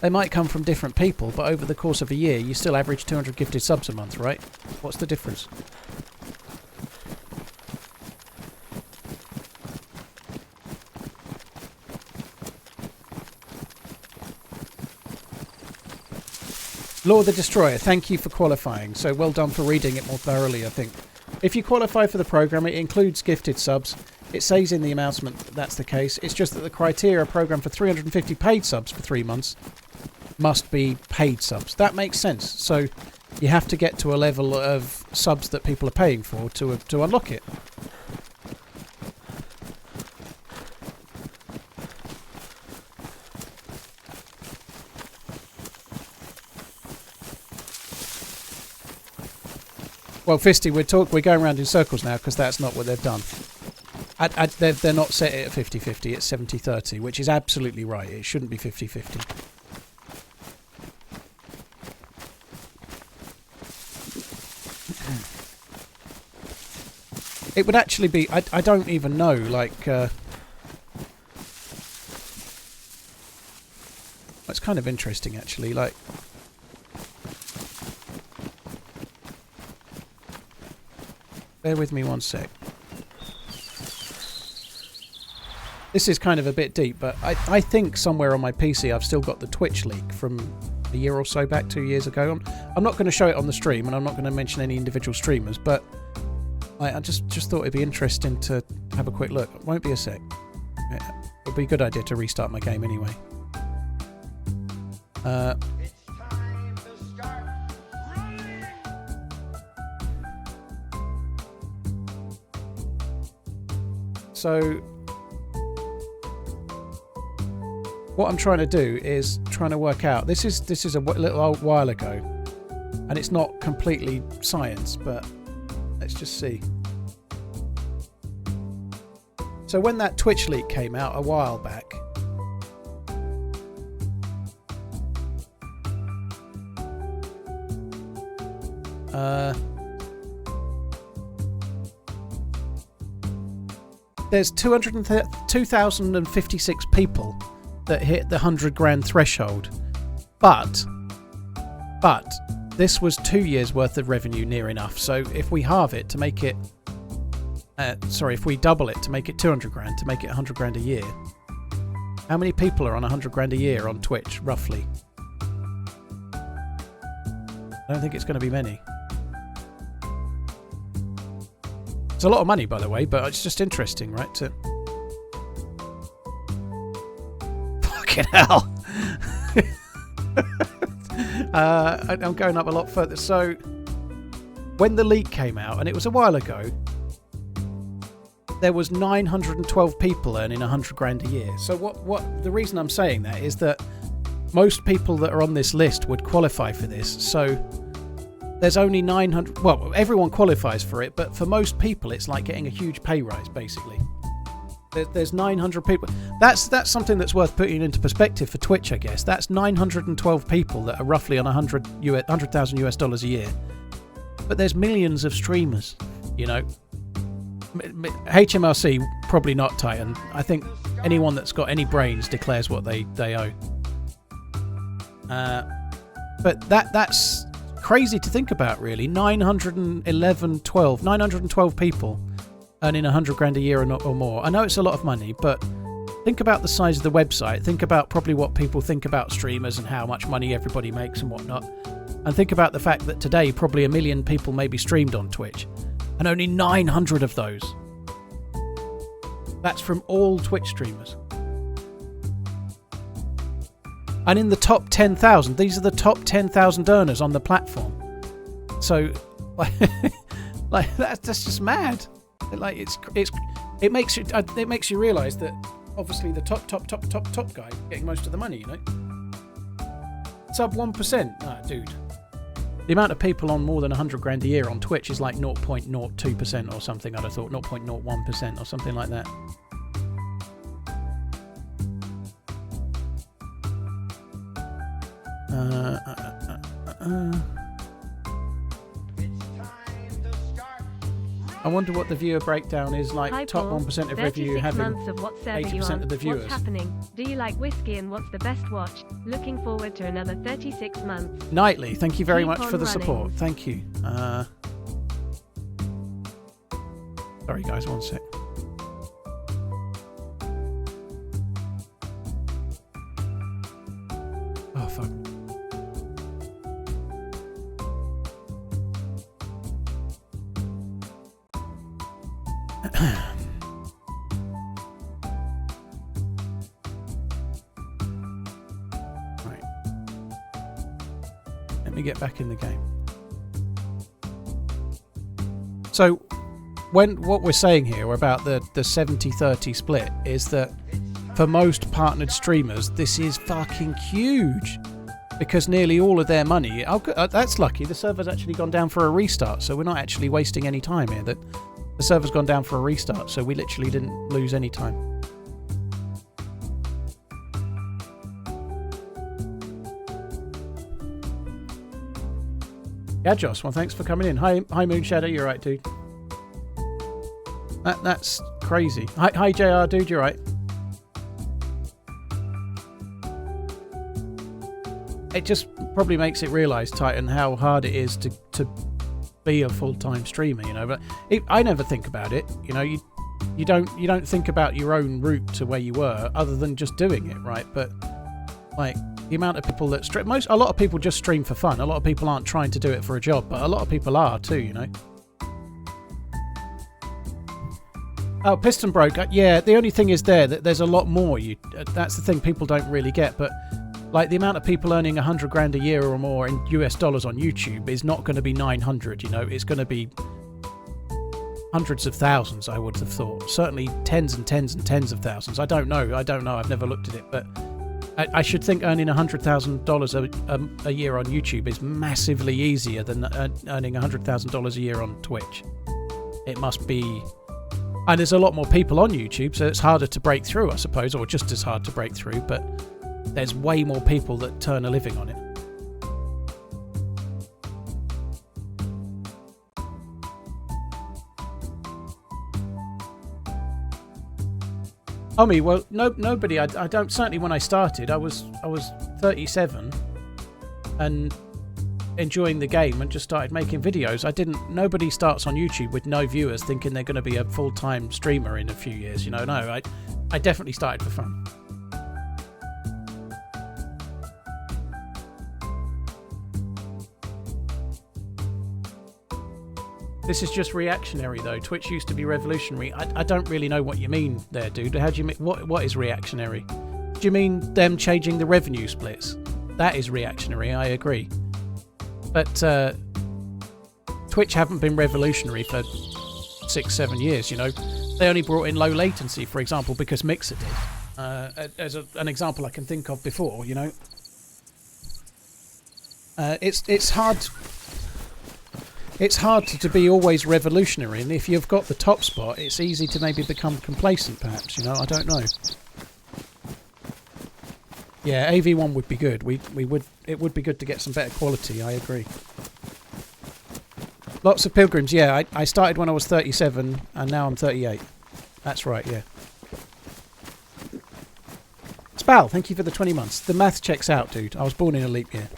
They might come from different people, but over the course of a year, you still average 200 gifted subs a month, right? What's the difference? Law the Destroyer, thank you for qualifying. So well done for reading it more thoroughly, I think. If you qualify for the program, it includes gifted subs. It says in the announcement that that's the case. It's just that the criteria program for 350 paid subs for 3 months must be paid subs. That makes sense. So you have to get to a level of subs that people are paying for to unlock it. Well, Fisty, we're going around in circles now because that's not what they've done. They're not set it at 50-50, it's 70-30, which is absolutely right. It shouldn't be 50-50. It would actually be... I don't even know, like... it's kind of interesting, actually, like... Bear with me one sec. This is kind of a bit deep, but I think somewhere on my PC I've still got the Twitch leak from a year or so back, 2 years ago. I'm not going to show it on the stream, and I'm not going to mention any individual streamers, but I just thought it'd be interesting to have a quick look. It won't be a sec. It'll be a good idea to restart my game anyway. It's time to start running. So what I'm trying to do is trying to work out. This is a little while ago, and it's not completely science, but let's just see. So when that Twitch leak came out a while back, there's 2,056 people that hit the 100 grand threshold, but this was 2 years worth of revenue near enough. So if we halve it to make it if we double it to make it 200 grand, to make it 100 grand a year, how many people are on 100 grand a year on Twitch roughly? I don't think it's going to be many. It's a lot of money, by the way, but it's just interesting, right? Fucking hell. I'm going up a lot further. So when the leak came out, and it was a while ago, there was 912 people earning 100 grand a year. So what the reason I'm saying that is that most people that are on this list would qualify for this. So there's only 900. Well, everyone qualifies for it, but for most people, it's like getting a huge pay rise, basically. There's 900 people. That's something that's worth putting into perspective for Twitch, I guess. That's 912 people that are roughly on $100,000 US dollars a year. But there's millions of streamers, you know. HMRC probably not, Titan. I think anyone that's got any brains declares what they owe. But that's crazy to think about, really. 912 people earning 100 grand a year or more. I know it's a lot of money, but think about the size of the website. Think about probably what people think about streamers and how much money everybody makes and whatnot. And think about the fact that today probably 1 million people may be streamed on Twitch, and only 900 of those. That's from all Twitch streamers. And in the top 10,000, these are the top 10,000 earners on the platform. So, like that's just mad. Like it makes you realise that obviously the top guy getting most of the money. You know, sub 1%. Ah, dude. The amount of people on more than 100 grand a year on Twitch is like 0.02% or something. I'd have thought 0.01% or something like that. It's time to start I wonder what the viewer breakdown is like. Hi, Top Paul. 1% of 36 review having months of what server you 80% on? of the viewers. What's happening? Do you like whiskey and what's the best watch? Looking forward to another 36 months. Nightly, thank you very Keep much on for the running. support. Thank you. Sorry guys, one sec. Oh fuck. Right. Let me get back in the game. So, what we're saying here about the 70-30 split is that for most partnered streamers, this is fucking huge. Because nearly all of their money... that's lucky. The server's actually gone down for a restart, so we're not actually wasting any time here. The server's gone down for a restart, so we literally didn't lose any time. Yeah, Joss, well, thanks for coming in. Hi Moonshadow, you're right, dude. That's crazy. Hi JR, dude, you're right. It just probably makes it realise, Titan, how hard it is to be a full-time streamer, you know. But I never think about it, you know. You don't think about your own route to where you were, other than just doing it, right? But like the amount of people that stream, a lot of people just stream for fun. A lot of people aren't trying to do it for a job, but a lot of people are too, you know. Oh, piston broke. Yeah, the only thing is that there's a lot more. That's the thing people don't really get, but. Like, the amount of people earning 100 grand a year or more in US dollars on YouTube is not going to be 900, you know. It's going to be hundreds of thousands, I would have thought. Certainly tens and tens and tens of thousands. I don't know. I've never looked at it. But I should think earning $100,000 a year on YouTube is massively easier than earning $100,000 a year on Twitch. It must be... And there's a lot more people on YouTube, so it's harder to break through, I suppose, or just as hard to break through, but... There's way more people that turn a living on it. Well, nobody. I don't. Certainly, when I started, I was 37 and enjoying the game and just started making videos. Nobody starts on YouTube with no viewers thinking they're going to be a full-time streamer in a few years. You know, no. I definitely started for fun. This is just reactionary, though. Twitch used to be revolutionary. I don't really know what you mean there, dude. How do you mean? What is reactionary? Do you mean them changing the revenue splits? That is reactionary, I agree. But Twitch haven't been revolutionary for 6-7 years, you know. They only brought in low latency, for example, because Mixer did. As an example I can think of before, you know. It's hard... It's hard to be always revolutionary, and if you've got the top spot, it's easy to maybe become complacent, perhaps, you know, I don't know. Yeah, AV1 would be good. It would be good to get some better quality, I agree. Lots of pilgrims, yeah, I started when I was 37, and now I'm 38. That's right, yeah. Spal, thank you for the 20 months. The math checks out, dude. I was born in a leap year.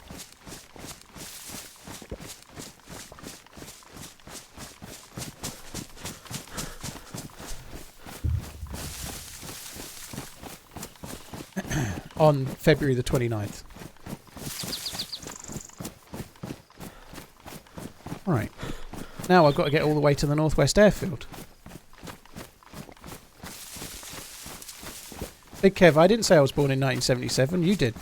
On February the 29th. Alright. Now I've got to get all the way to the Northwest Airfield. Big Kev, I didn't say I was born in 1977. You did.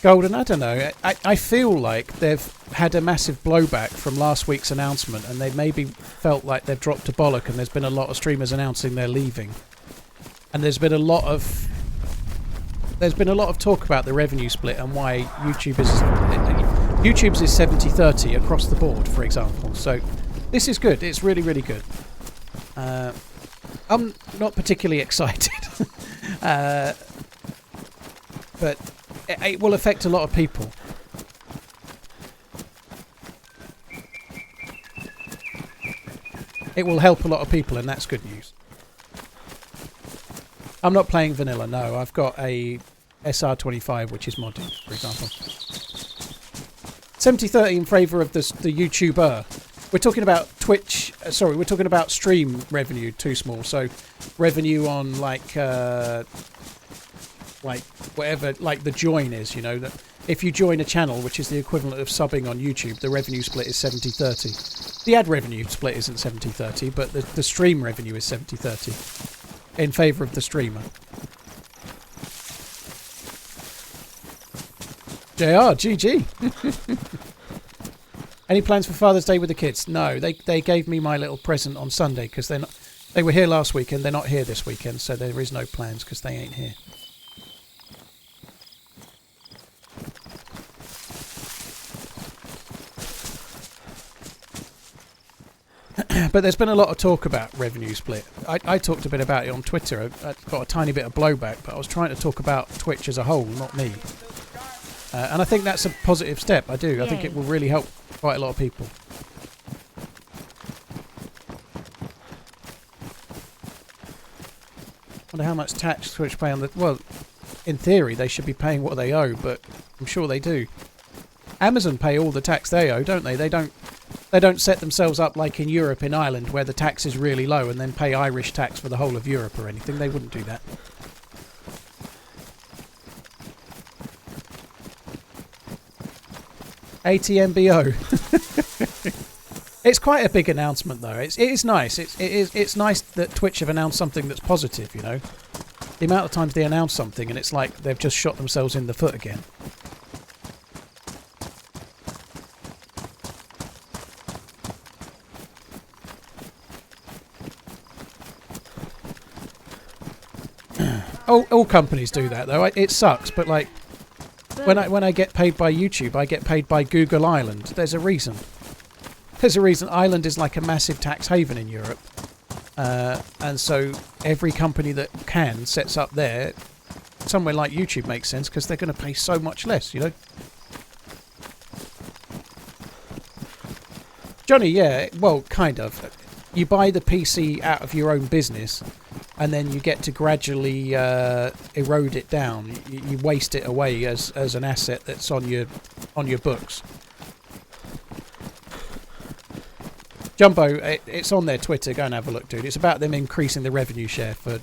Golden, I don't know. I feel like they've had a massive blowback from last week's announcement, and they maybe felt like they've dropped a bollock, and there's been a lot of streamers announcing they're leaving. And there's been a lot of talk about the revenue split and why YouTube's is 70-30 across the board, for example. So this is good. It's really, really good. I'm not particularly excited. But it will affect a lot of people. It will help a lot of people, and that's good news. I'm not playing vanilla, no. I've got a SR25, which is modded, for example. 70-30 in favour of the YouTuber. We're talking about Twitch. Sorry, we're talking about stream revenue, too small. So revenue on like whatever, like the join is, you know. That if you join a channel, which is the equivalent of subbing on YouTube, the revenue split is 70-30. The ad revenue split isn't 70-30, but the stream revenue is 70-30 in favour of the streamer. JR, GG. Any plans for Father's Day with the kids? No, they gave me my little present on Sunday because they were here last weekend. They're not here this weekend, so there is no plans because they ain't here. But there's been a lot of talk about revenue split. I talked a bit about it on Twitter. I got a tiny bit of blowback, but I was trying to talk about Twitch as a whole, not me. And I think that's a positive step. I do. Yay. I think it will really help quite a lot of people. Wonder how much tax Twitch pay on the... Well, in theory, they should be paying what they owe, but I'm sure they do. Amazon pay all the tax they owe, don't they? They don't set themselves up like in Europe, in Ireland, where the tax is really low and then pay Irish tax for the whole of Europe or anything. They wouldn't do that. ATMBO. It's quite a big announcement, though. It is nice. It's nice that Twitch have announced something that's positive, you know. The amount of times they announce something and it's like they've just shot themselves in the foot again. All companies do that, though. It sucks, but like when I get paid by YouTube, I get paid by Google Ireland. There's a reason. There's a reason. Ireland is like a massive tax haven in Europe, and so every company that can sets up there. Somewhere like YouTube makes sense because they're going to pay so much less, you know. Johnny, yeah, well, kind of. You buy the PC out of your own business, and then you get to gradually erode it down. You waste it away as an asset that's on your books. Jumbo, it's on their Twitter. Go and have a look, dude. It's about them increasing the revenue share for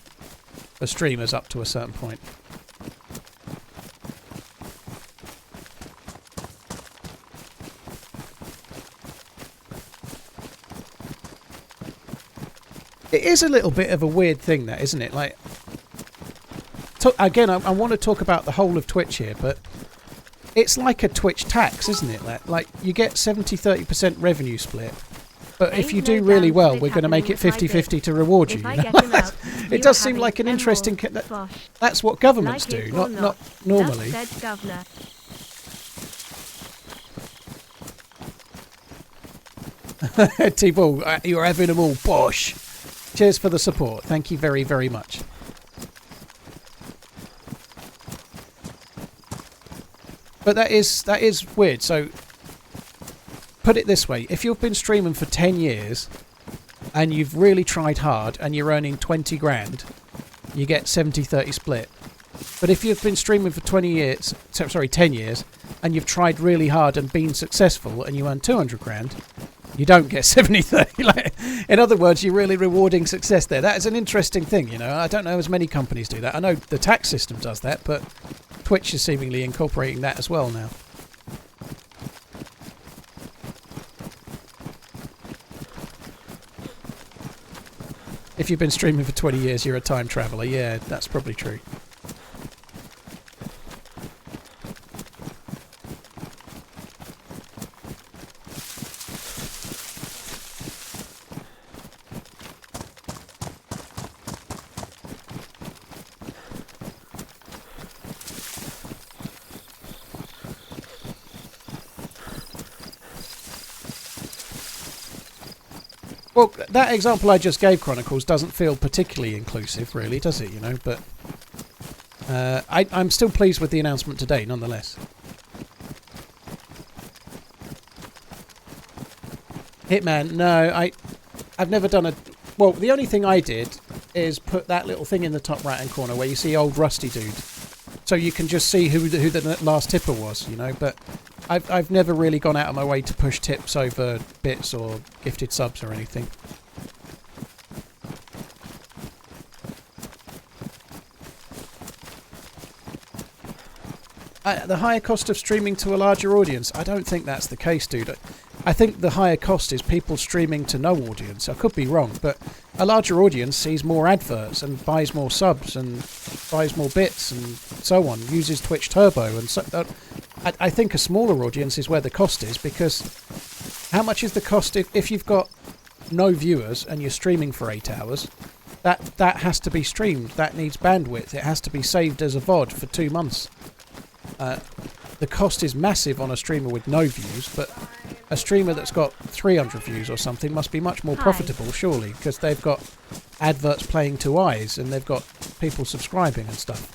streamers up to a certain point. It is a little bit of a weird thing, that, isn't it? Like, again, I want to talk about the whole of Twitch here, but it's like a Twitch tax, isn't it? Like you get 70-30% revenue split, but if you do really well, we're going to make it 50-50 to reward you. You know? It does seem like an interesting... That's what governments do, not normally. T-Ball, you're having them all, bosh. Cheers for the support. Thank you very, very much. But that is weird. So, put it this way. If you've been streaming for 10 years and you've really tried hard and you're earning 20 grand, you get 70-30 split. But if you've been streaming for 10 years and you've tried really hard and been successful and you earn 200 grand, you don't get 70-30. Like, in other words, you're really rewarding success there. That is an interesting thing, you know. I don't know as many companies do that. I know the tax system does that, but Twitch is seemingly incorporating that as well now. If you've been streaming for 20 years, you're a time traveller. Yeah, that's probably true. Well, that example I just gave, Chronicles, doesn't feel particularly inclusive, really, does it? You know, but I'm still pleased with the announcement today, nonetheless. Hitman, no, I've never done a... Well, the only thing I did is put that little thing in the top right-hand corner where you see old Rusty Dude. So you can just see who the last tipper was, you know, but I've never really gone out of my way to push tips over bits or gifted subs or anything. The higher cost of streaming to a larger audience, I don't think that's the case, dude. I think the higher cost is people streaming to no audience. I could be wrong, but a larger audience sees more adverts and buys more subs and buys more bits and so on, uses Twitch Turbo. And so I think a smaller audience is where the cost is, because how much is the cost if you've got no viewers and you're streaming for 8 hours? That has to be streamed. That needs bandwidth. It has to be saved as a VOD for 2 months. The cost is massive on a streamer with no views, but a streamer that's got 300 views or something must be much more profitable, surely, because they've got adverts playing to eyes and they've got people subscribing and stuff.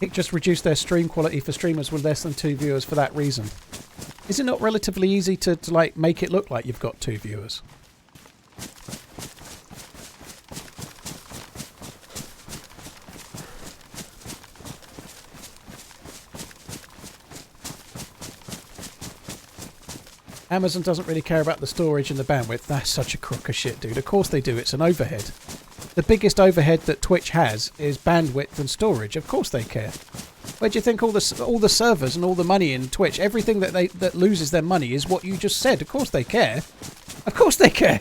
It just reduced their stream quality for streamers with less than 2 viewers for that reason. Is it not relatively easy to like make it look like you've got 2 viewers? Amazon doesn't really care about the storage and the bandwidth. That's such a crock of shit, dude. Of course they do. It's an overhead. The biggest overhead that Twitch has is bandwidth and storage. Of course they care. Where do you think all the servers and all the money in Twitch, everything that loses their money is what you just said? Of course they care. Of course they care.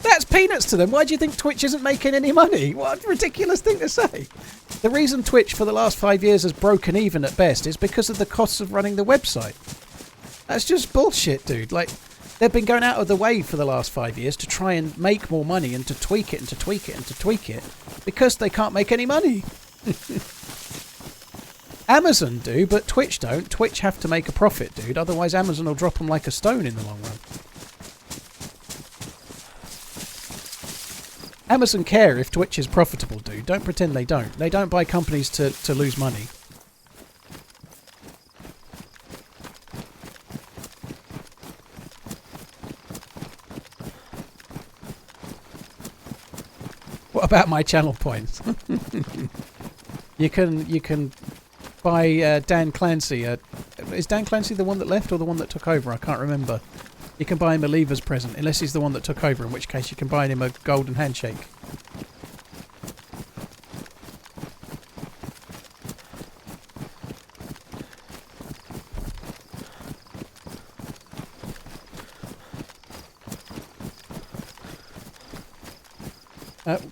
That's peanuts to them. Why do you think Twitch isn't making any money? What a ridiculous thing to say. The reason Twitch for the last 5 years has broken even at best is because of the costs of running the website. That's just bullshit, dude. Like, they've been going out of the way for the last 5 years to try and make more money and to tweak it and to tweak it and to tweak it because they can't make any money. Amazon do, but Twitch don't. Twitch have to make a profit, dude. Otherwise, Amazon will drop them like a stone in the long run. Amazon care if Twitch is profitable, dude. Don't pretend they don't. They don't buy companies to lose money. What about my channel points? You can buy Dan Clancy. Is Dan Clancy the one that left or the one that took over? I can't remember. You can buy him a leavers present, unless he's the one that took over, in which case you can buy him a golden handshake.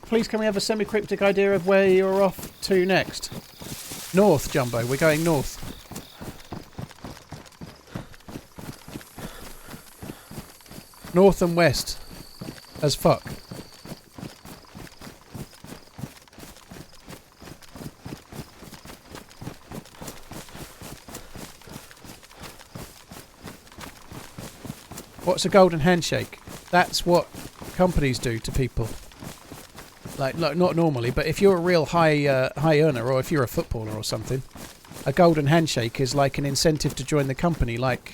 Please can we have a semi-cryptic idea of where you're off to next? North, Jumbo. We're going north. North and west. As fuck. What's a golden handshake? That's what companies do to people. Like not normally, but if you're a real high earner, or if you're a footballer or something, a golden handshake is like an incentive to join the company. Like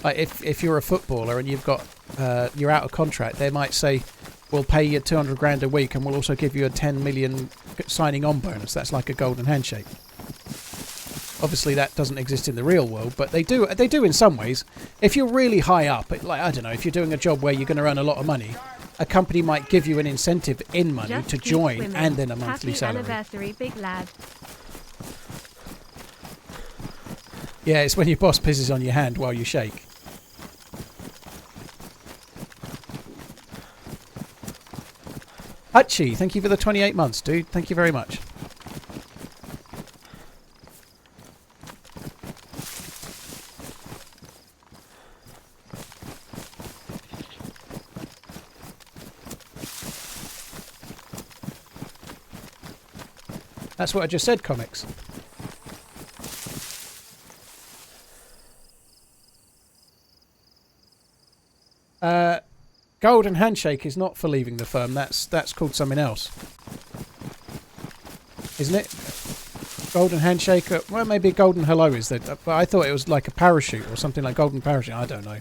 if you're a footballer and you've got you're out of contract, they might say, "We'll pay you 200 grand a week, and we'll also give you a 10 million signing on bonus." That's like a golden handshake. Obviously, that doesn't exist in the real world, but they do in some ways. If you're really high up, like I don't know, if you're doing a job where you're going to earn a lot of money, a company might give you an incentive in money Just to keep join swimming. and then a monthly Happy salary. anniversary, big lad. Yeah, it's when your boss pisses on your hand while you shake. Hachi, thank you for the 28 months, dude. Thank you very much. That's what I just said, comics. Golden handshake is not for leaving the firm. That's called something else, isn't it? Golden handshake. Well, maybe a golden hello is that. But I thought it was like a parachute or something like golden parachute. I don't know.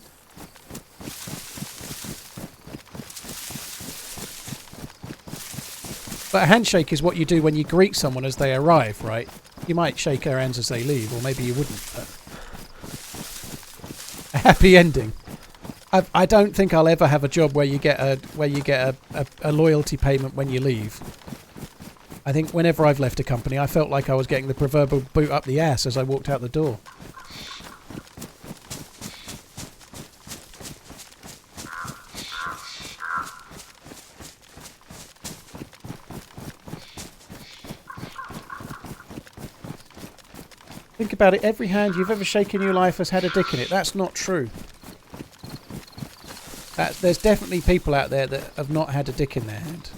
But a handshake is what you do when you greet someone as they arrive, right? You might shake their hands as they leave, or maybe you wouldn't. But a happy ending. I don't think I'll ever have a job where you get a loyalty payment when you leave. I think whenever I've left a company, I felt like I was getting the proverbial boot up the ass as I walked out the door. Think about it, every hand you've ever shaken in your life has had a dick in it. That's not true. There's definitely people out there that have not had a dick in their hand.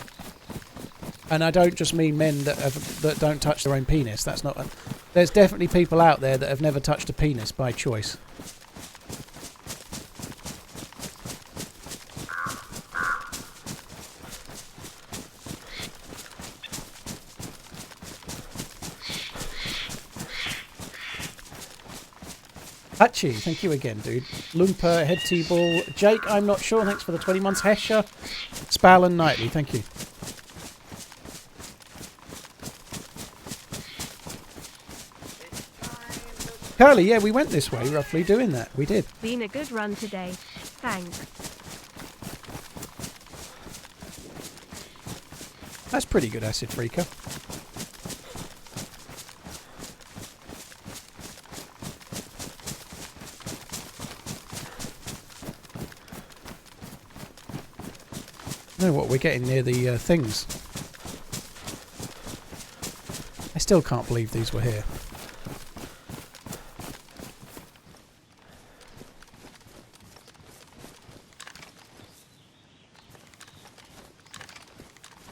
And I don't just mean men that don't touch their own penis. That's not... There's definitely people out there that have never touched a penis by choice. Hachi, thank you again, dude. Loompa, Head T-Ball. Jake, I'm not sure. Thanks for the 20 months. Hesha, Spallan Nightly, thank you. Curly, yeah, we went this way, roughly, doing that. We did. Been a good run today. Thanks. That's pretty good, Acid Freaker. You know what, we're getting near the things. I still can't believe these were here.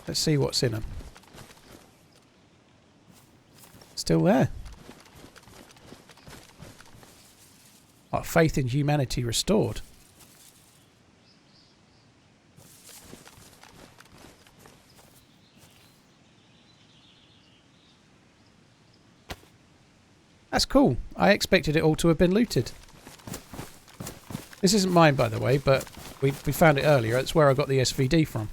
Let's see what's in them. Still there. Oh, faith in humanity restored. That's cool. I expected it all to have been looted. This isn't mine, by the way, but we found it earlier. That's where I got the SVD from.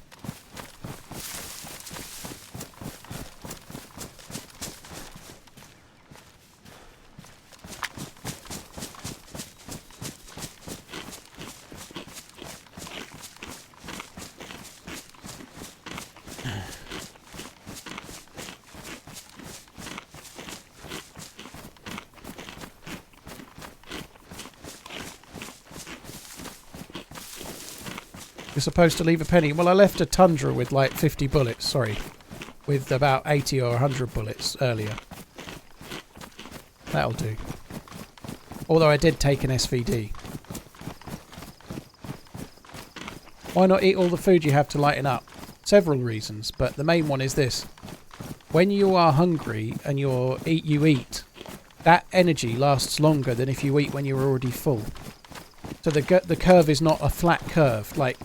You're supposed to leave a penny. Well, I left a Tundra with like 50 bullets, sorry. With about 80 or 100 bullets earlier. That'll do. Although I did take an SVD. Why not eat all the food you have to lighten up? Several reasons, but the main one is this. When you are hungry and you eat, that energy lasts longer than if you eat when you're already full. So the curve is not a flat curve. Like,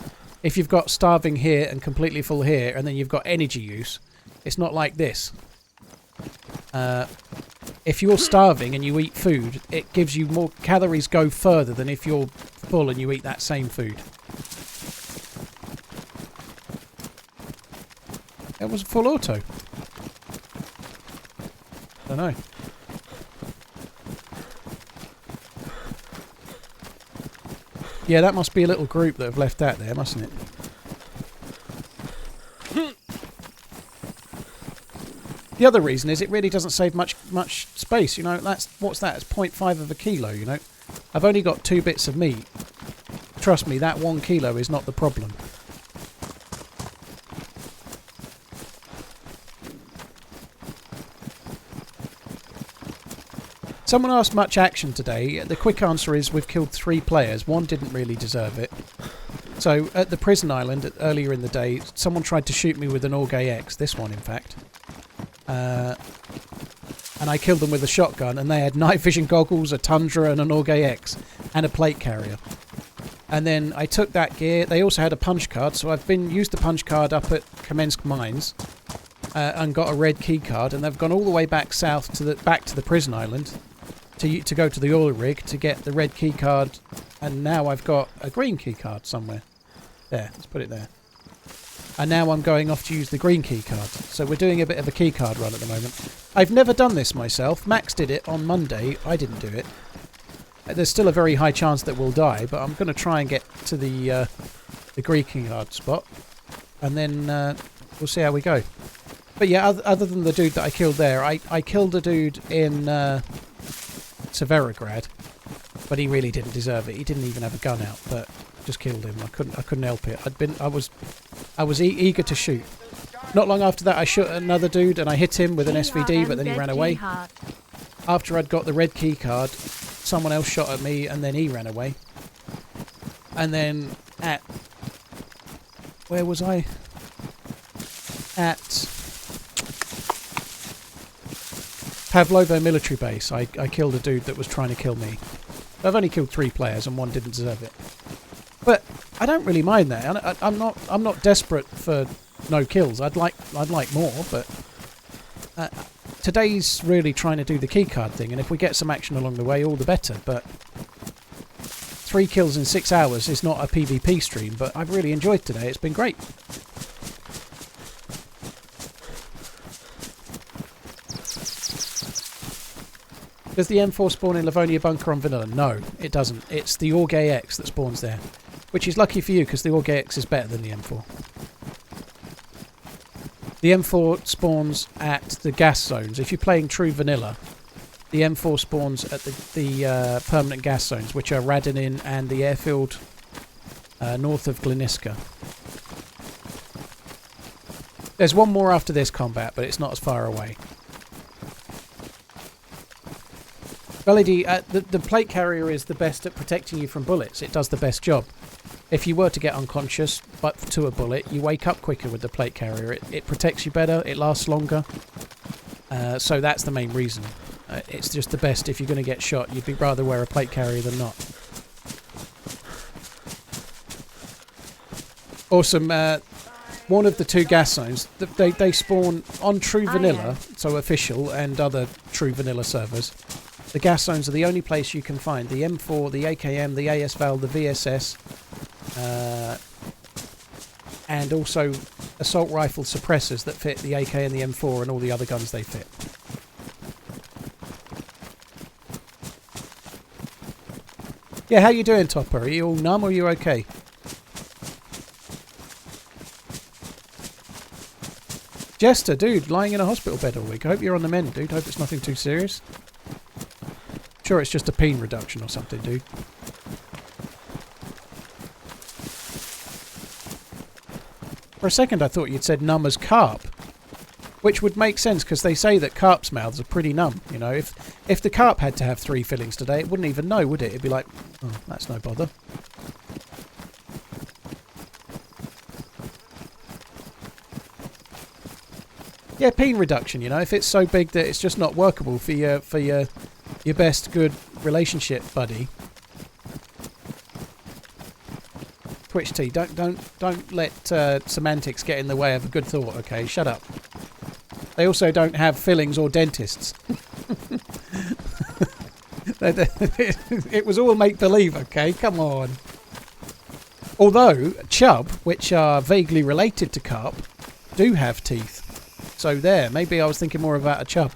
if you've got starving here and completely full here, and then you've got energy use, it's not like this. If you're starving and you eat food, it gives you more calories go further than if you're full and you eat that same food. It was full auto. Don't know. Yeah, that must be a little group that have left that there, mustn't it? The other reason is it really doesn't save much space, you know. What's that? It's 0.5 of a kilo, you know. I've only got 2 bits of meat. Trust me, that 1 kilo is not the problem. Someone asked much action today. The quick answer is we've killed 3 players. 1 didn't really deserve it. So at the prison island earlier in the day, someone tried to shoot me with an Orgay X. This one, in fact. and I killed them with a shotgun, and they had night vision goggles, a Tundra, and an Orge X, and a plate carrier. And then I took that gear. They also had a punch card, so I've used the punch card up at Kamensk Mines, and got a red key card, and they've gone all the way back south to the prison island to go to the oil rig to get the red key card, and now I've got a green key card somewhere. There, let's put it there. And now I'm going off to use the green key card. So we're doing a bit of a key card run at the moment. I've never done this myself. Max did it on Monday. I didn't do it. There's still a very high chance that we'll die, but I'm going to try and get to the green key card spot, and then we'll see how we go. But yeah, other than the dude that I killed there, I killed a dude in Severograd, but he really didn't deserve it. He didn't even have a gun out, but I just killed him. I couldn't help it. I was eager to shoot. Not long after that, I shot another dude and I hit him with an SVD, but then he ran away. After I'd got the red key card, someone else shot at me and then he ran away. And then at... where was I? At Pavlovo military base, I killed a dude that was trying to kill me. I've only killed 3 players and one didn't deserve it. But I don't really mind that. I'm not desperate for no kills. I'd like more, but today's really trying to do the keycard thing, and if we get some action along the way, all the better. But 3 kills in 6 hours is not a PvP stream, but I've really enjoyed today. It's been great. Does the M4 spawn in Livonia Bunker on vanilla? No, it doesn't. It's the Orge X that spawns there, which is lucky for you because the Orge X is better than the M4. The M4 spawns at the gas zones. If you're playing true vanilla, the M4 spawns at the permanent gas zones, which are Radinin and the airfield north of Gliniska. There's one more after this combat, but it's not as far away. LED, the plate carrier is the best at protecting you from bullets. It does the best job. If you were to get unconscious but to a bullet, you wake up quicker with the plate carrier. It protects you better, it lasts longer. So that's the main reason. It's just the best if you're going to get shot. You'd rather wear a plate carrier than not. Awesome. One of the 2 gas zones, they spawn on True Vanilla, so official, and other True Vanilla servers. The gas zones are the only place you can find the M4, the AKM, the ASVAL, the VSS, and also assault rifle suppressors that fit the AK and the M4 and all the other guns they fit. Yeah, how you doing, Topper? Are you all numb or are you okay? Jester, dude, lying in a hospital bed all week. I hope you're on the mend, dude. Hope it's nothing too serious. Sure, it's just a pain reduction or something, dude. For a second I thought you'd said numb as carp, which would make sense because they say that carp's mouths are pretty numb. You know, if the carp had to have 3 fillings today, it wouldn't even know, would it? It'd be like, oh, that's no bother. Yeah, pain reduction. You know, if it's so big that it's just not workable for your best good relationship buddy. Twitch T, don't let semantics get in the way of a good thought, okay? Shut up. They also don't have fillings or dentists. It was all make-believe, okay? Come on. Although, chub, which are vaguely related to carp, do have teeth. So there, maybe I was thinking more about a chub.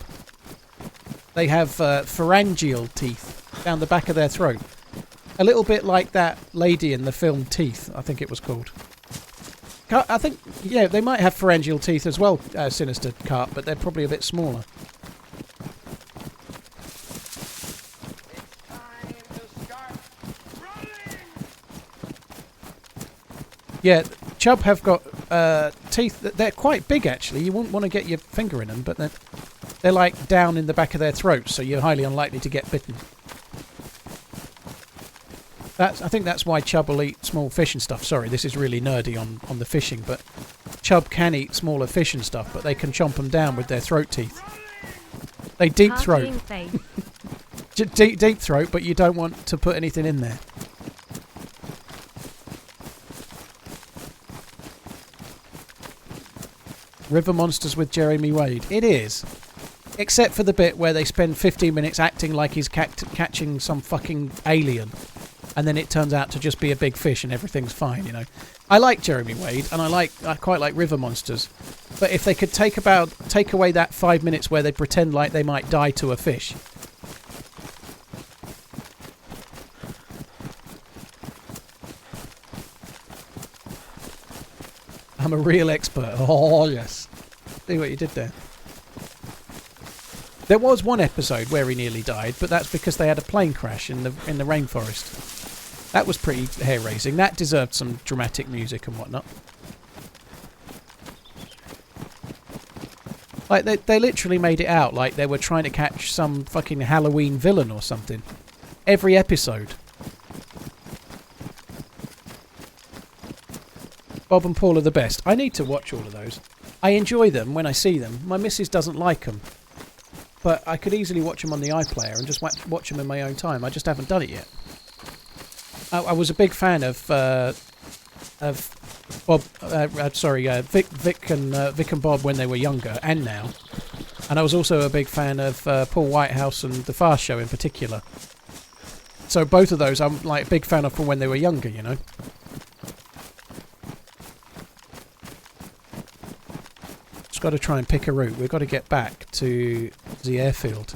They have pharyngeal teeth down the back of their throat. A little bit like that lady in the film Teeth, I think it was called. I think, yeah, they might have pharyngeal teeth as well, Sinister Carp, but they're probably a bit smaller. Yeah, chub have got teeth that they're quite big actually. You wouldn't want to get your finger in them, but they're like down in the back of their throats, so you're highly unlikely to get bitten. I think that's why chub will eat small fish and stuff. Sorry, this is really nerdy on the fishing, but chub can eat smaller fish and stuff, but they can chomp them down with their throat teeth. They deep throat. Partying face. Deep throat, but you don't want to put anything in there. River Monsters with Jeremy Wade. It is. Except for the bit where they spend 15 minutes acting like he's catching some fucking alien. And then it turns out to just be a big fish and everything's fine, you know. I like Jeremy Wade and I quite like River Monsters. But if they could take away that 5 minutes where they pretend like they might die to a fish. I'm a real expert. Oh, yes. See what you did there. There was one episode where he nearly died, but that's because they had a plane crash in the rainforest. That was pretty hair-raising. That deserved some dramatic music and whatnot. Like, they literally made it out like they were trying to catch some fucking Halloween villain or something. Every episode. Bob and Paul are the best. I need to watch all of those. I enjoy them when I see them. My missus doesn't like them. But I could easily watch them on the iPlayer and just watch them in my own time. I just haven't done it yet. I was a big fan of Bob. Vic and Bob when they were younger, and now. And I was also a big fan of Paul Whitehouse and The Fast Show in particular. So both of those I'm like a big fan of from when they were younger, you know. Just got to try and pick a route. We've got to get back to the airfield.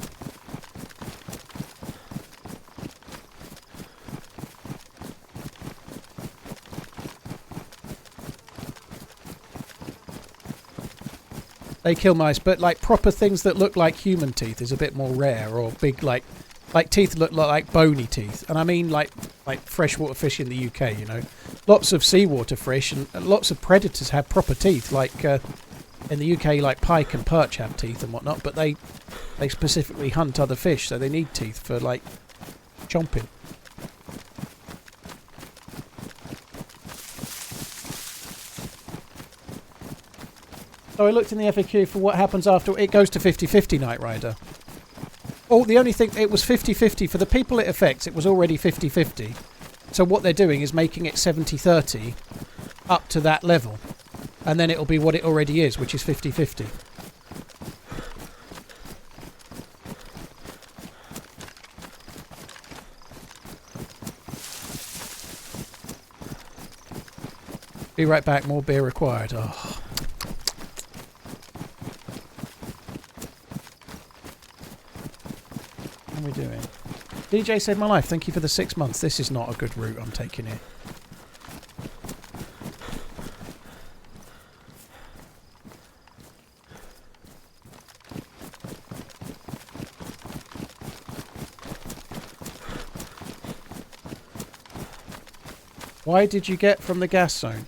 They kill mice, but like proper things that look like human teeth is a bit more rare, or big like teeth look like bony teeth. And I mean like freshwater fish in the UK, you know. Lots of seawater fish and lots of predators have proper teeth, like in the UK like pike and perch have teeth and whatnot, but they specifically hunt other fish, so they need teeth for like chomping. So I looked in the FAQ for what happens after it goes to 50-50 Knight Rider. Oh, the only thing, it was 50-50. For the people it affects, it was already 50-50. So what they're doing is making it 70-30 up to that level. And then it'll be what it already is, which is 50-50. Be right back, more beer required. Oh. What are we doing? DJ saved my life. Thank you for the 6 months. This is not a good route I'm taking here. Why did you get from the gas zone?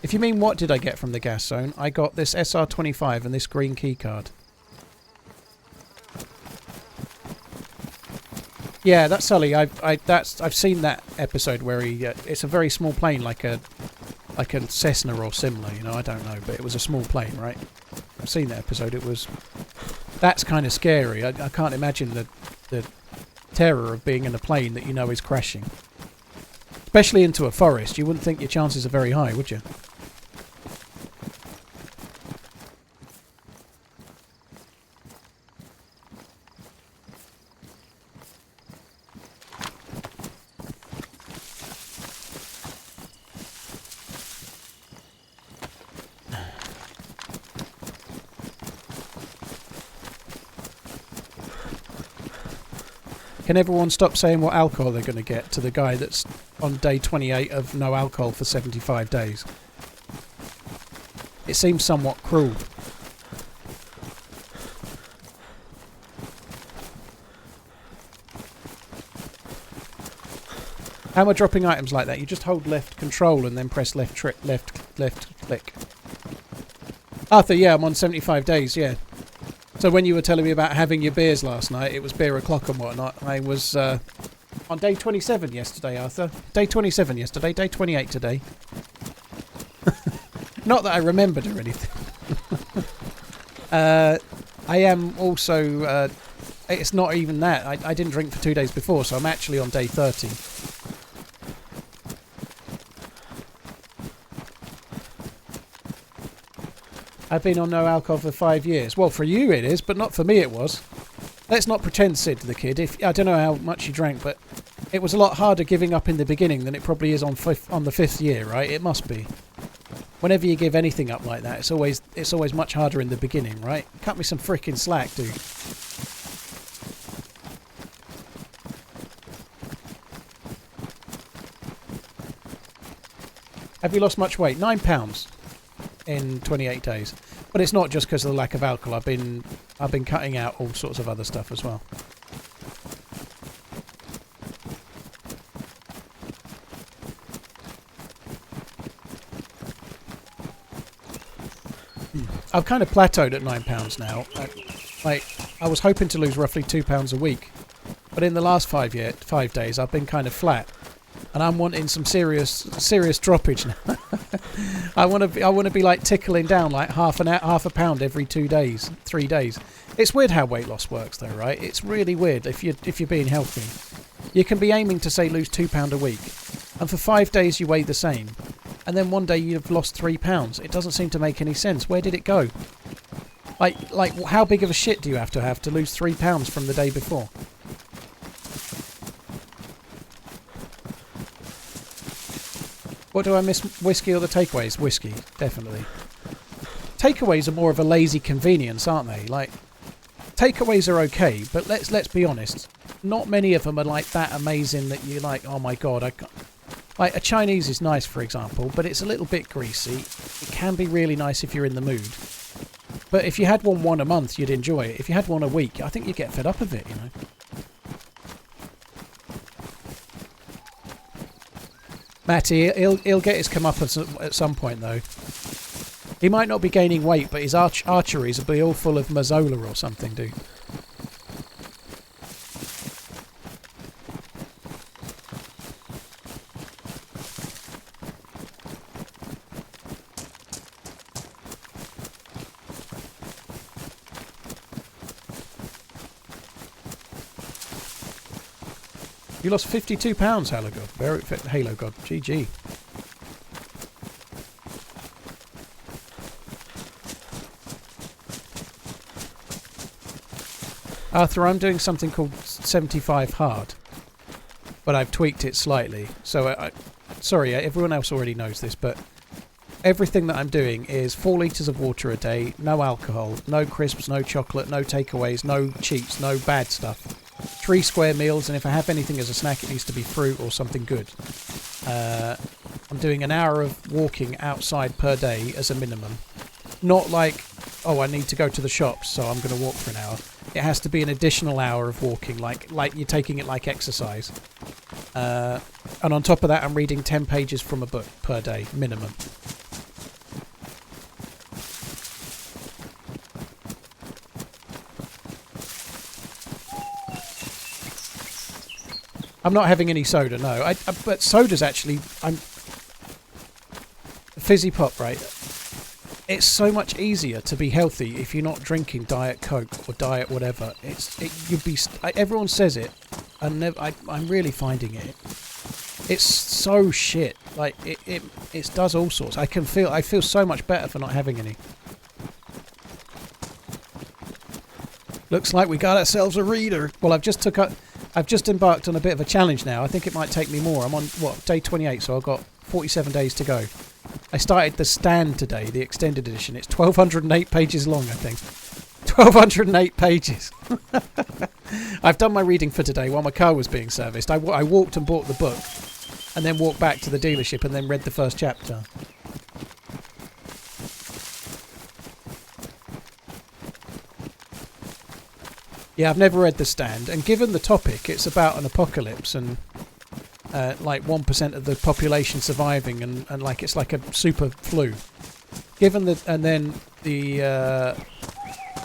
If you mean what did I get from the gas zone, I got this SR25 and this green keycard. Yeah, that's Sully. I've seen that episode where he. It's a very small plane, like a Cessna or similar. You know, I don't know, but it was a small plane, right? I've seen that episode. That's kind of scary. I can't imagine the terror of being in a plane that you know is crashing, especially into a forest. You wouldn't think your chances are very high, would you? Can everyone stop saying what alcohol they're going to get to the guy that's on day 28 of no alcohol for 75 days? It seems somewhat cruel. How am I dropping items like that? You just hold left control and then press left click. Arthur, yeah, I'm on 75 days, yeah. So when you were telling me about having your beers last night, it was beer o'clock and whatnot. I was on day 27 yesterday, Arthur. Day 27 yesterday, day 28 today. Not that I remembered or anything. I am also... it's not even that. I didn't drink for 2 days before, so I'm actually on day 30. I've been on no alcohol for 5 years. Well, for you it is, but not for me it was. Let's not pretend, Sid the Kid. I don't know how much you drank, but it was a lot harder giving up in the beginning than it probably is on the 5th year, right? It must be. Whenever you give anything up like that, it's always much harder in the beginning, right? Cut me some freaking slack, dude. Have you lost much weight? 9 pounds in 28 days. But it's not just because of the lack of alcohol. I've been cutting out all sorts of other stuff as well. I've kind of plateaued at 9 pounds now. I was hoping to lose roughly 2 pounds a week, but in the last 5 days I've been kind of flat, and I'm wanting some serious droppage now. I want to be like tickling down like half a pound every 2 days, 3 days. It's weird how weight loss works though, right? It's really weird if you're being healthy. You can be aiming to say lose £2 a week, and for 5 days you weigh the same. And then one day you've lost 3 pounds. It doesn't seem to make any sense. Where did it go? Like how big of a shit do you have to lose 3 pounds from the day before? What do I miss? Whiskey or the takeaways? Whiskey, definitely. Takeaways are more of a lazy convenience, aren't they? Like, takeaways are okay, but let's be honest. Not many of them are like that amazing that you're like, oh my god, I can't. Like, a Chinese is nice, for example, but it's a little bit greasy. It can be really nice if you're in the mood. But if you had one a month, you'd enjoy it. If you had one a week, I think you'd get fed up of it, you know. Matty, he'll get his comeuppance at some point, though. He might not be gaining weight, but his archeries will be all full of Mazola or something, dude. You lost 52 pounds, Halo God. Halo God. GG. Arthur, I'm doing something called 75 hard, but I've tweaked it slightly. So, sorry, everyone else already knows this, but everything that I'm doing is 4 litres of water a day, no alcohol, no crisps, no chocolate, no takeaways, no cheats, no bad stuff. 3 square meals, and if I have anything as a snack, it needs to be fruit or something good. I'm doing an hour of walking outside per day as a minimum. Not like, oh, I need to go to the shops, so I'm going to walk for an hour. It has to be an additional hour of walking, like you're taking it like exercise. And on top of that, I'm reading 10 pages from a book per day, minimum. I'm not having any soda, no. But soda's actually... Fizzy pop, right? It's so much easier to be healthy if you're not drinking Diet Coke or Diet whatever. Everyone says it, and I'm really finding it. It's so shit. Like, it does all sorts. I feel so much better for not having any. Looks like we got ourselves a reader. Well, I've just embarked on a bit of a challenge now. I think it might take me more. I'm on, day 28, so I've got 47 days to go. I started the Stand today, the extended edition. It's 1,208 pages long, I think. 1,208 pages. I've done my reading for today while my car was being serviced. I walked and bought the book, and then walked back to the dealership and then read the first chapter. Yeah, I've never read The Stand, and given the topic, it's about an apocalypse and like 1% of the population surviving, and like it's like a super flu. Given the and then the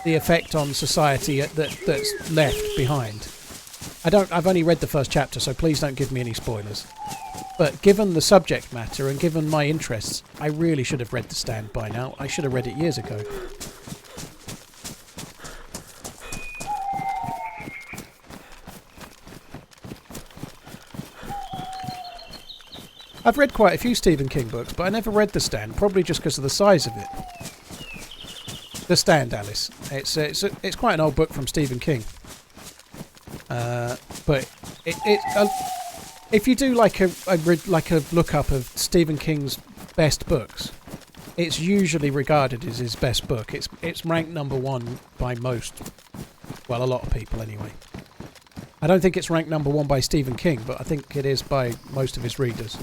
effect on society that's left behind. I've only read the first chapter, so please don't give me any spoilers. But given the subject matter and given my interests, I really should have read The Stand by now. I should have read it years ago. I've read quite a few Stephen King books, but I never read The Stand, probably just because of the size of it. The Stand, Alice. It's quite an old book from Stephen King. But if you do like a look up of Stephen King's best books, it's usually regarded as his best book. It's ranked #1 by most, well, a lot of people anyway. I don't think it's ranked #1 by Stephen King, but I think it is by most of his readers.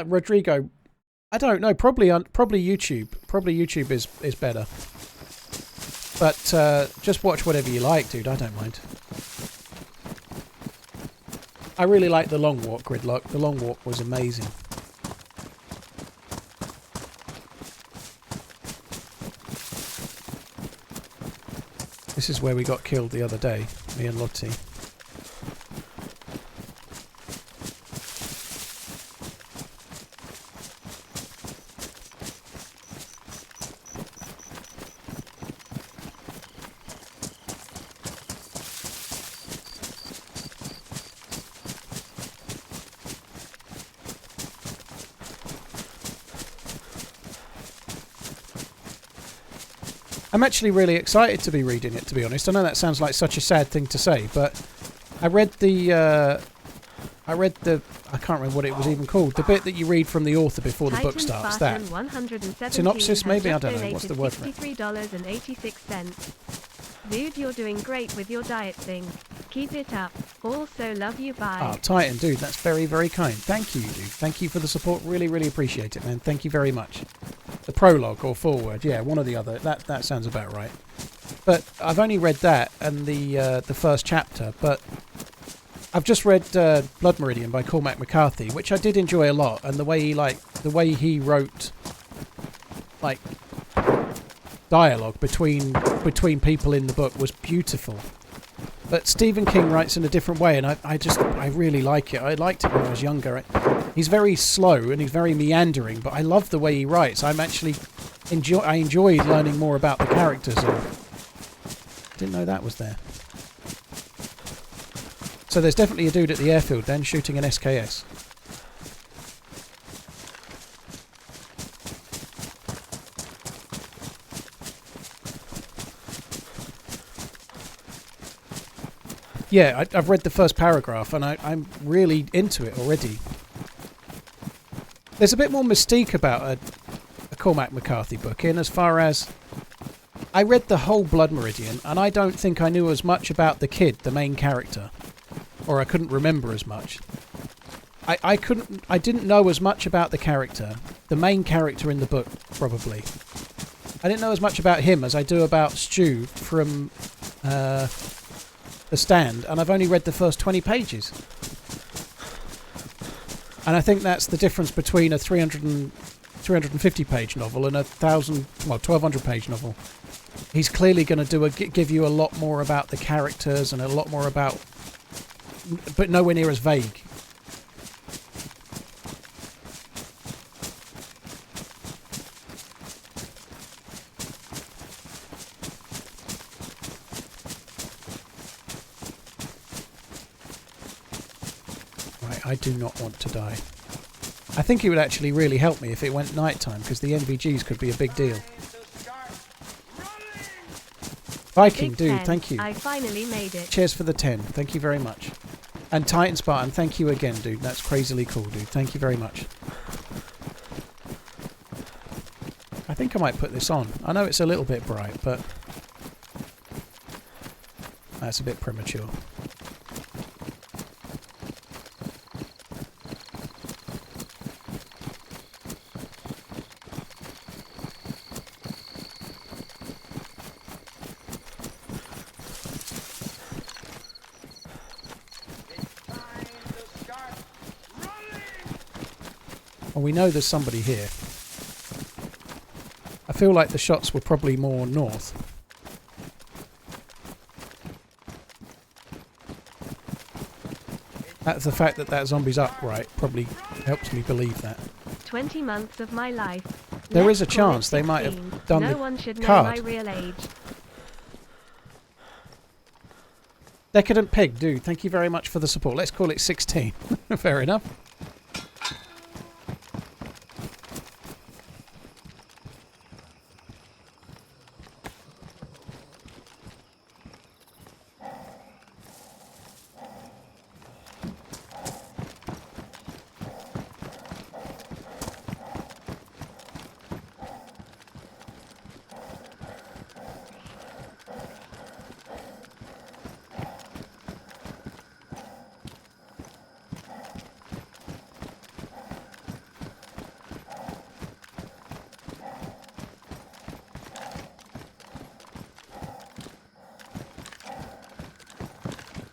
Rodrigo, I don't know. Probably YouTube. Probably YouTube is better. But just watch whatever you like, dude. I don't mind. I really like The Long Walk, Gridlock. The Long Walk was amazing. This is where we got killed the other day, me and Lottie. I'm actually really excited to be reading it, to be honest. I know that sounds like such a sad thing to say, but I read the I can't remember what it was even called. The bit that you read from the author before the book starts. That synopsis, maybe, I don't know. What's the word for it? $63.86. Dude, you're doing great with your diet thing. Keep it up. Also love you. Bye. Oh, Titan, dude, that's very, very kind. Thank you, dude. Thank you for the support. Really, really appreciate it, man. Thank you very much. The prologue or foreword, yeah, one or the other. That sounds about right. But I've only read that and the first chapter. But I've just read Blood Meridian by Cormac McCarthy, which I did enjoy a lot. And the way he wrote like dialogue between people in the book was beautiful. But Stephen King writes in a different way, and I really like it. I liked it when I was younger. He's very slow and he's very meandering, but I love the way he writes. I enjoyed learning more about the characters. And didn't know that was there. So there's definitely a dude at the airfield then shooting an SKS. Yeah, I've read the first paragraph and I'm really into it already. There's a bit more mystique about a Cormac McCarthy book in as far as I read the whole Blood Meridian and I don't think I knew as much about the kid, the main character. Or I couldn't remember as much. I didn't know as much about the character, the main character in the book, probably. I didn't know as much about him as I do about Stu from The Stand, and I've only read the first 20 pages. And I think that's the difference between a 350 page novel and a 1200 page novel. He's clearly going to give you a lot more about the characters and a lot more about, but nowhere near as vague. I do not want to die. I think it would actually really help me if it went nighttime, because the NVGs could be a big deal. Viking, dude, thank you. I finally made it. Cheers for the 10. Thank you very much. And Titan Spartan, thank you again, dude. That's crazily cool, dude. Thank you very much. I think I might put this on. I know it's a little bit bright, but that's a bit premature. Well, we know there's somebody here. I feel like the shots were probably more north. That's the fact that that zombie's upright probably helps me believe that. 20 months of my life. There Let's is a call it chance they might have 16. done No the one should know card. my real age. Decadent Pig, dude, thank you very much for the support. Let's call it 16. Fair enough.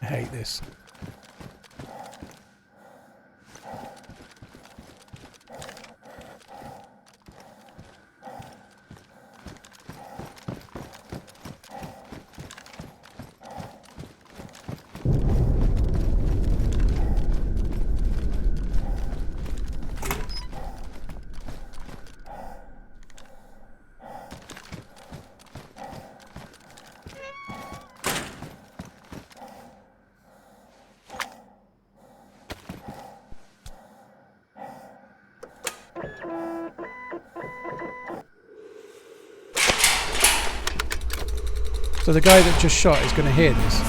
I hate this. So the guy that just shot is going to hear this.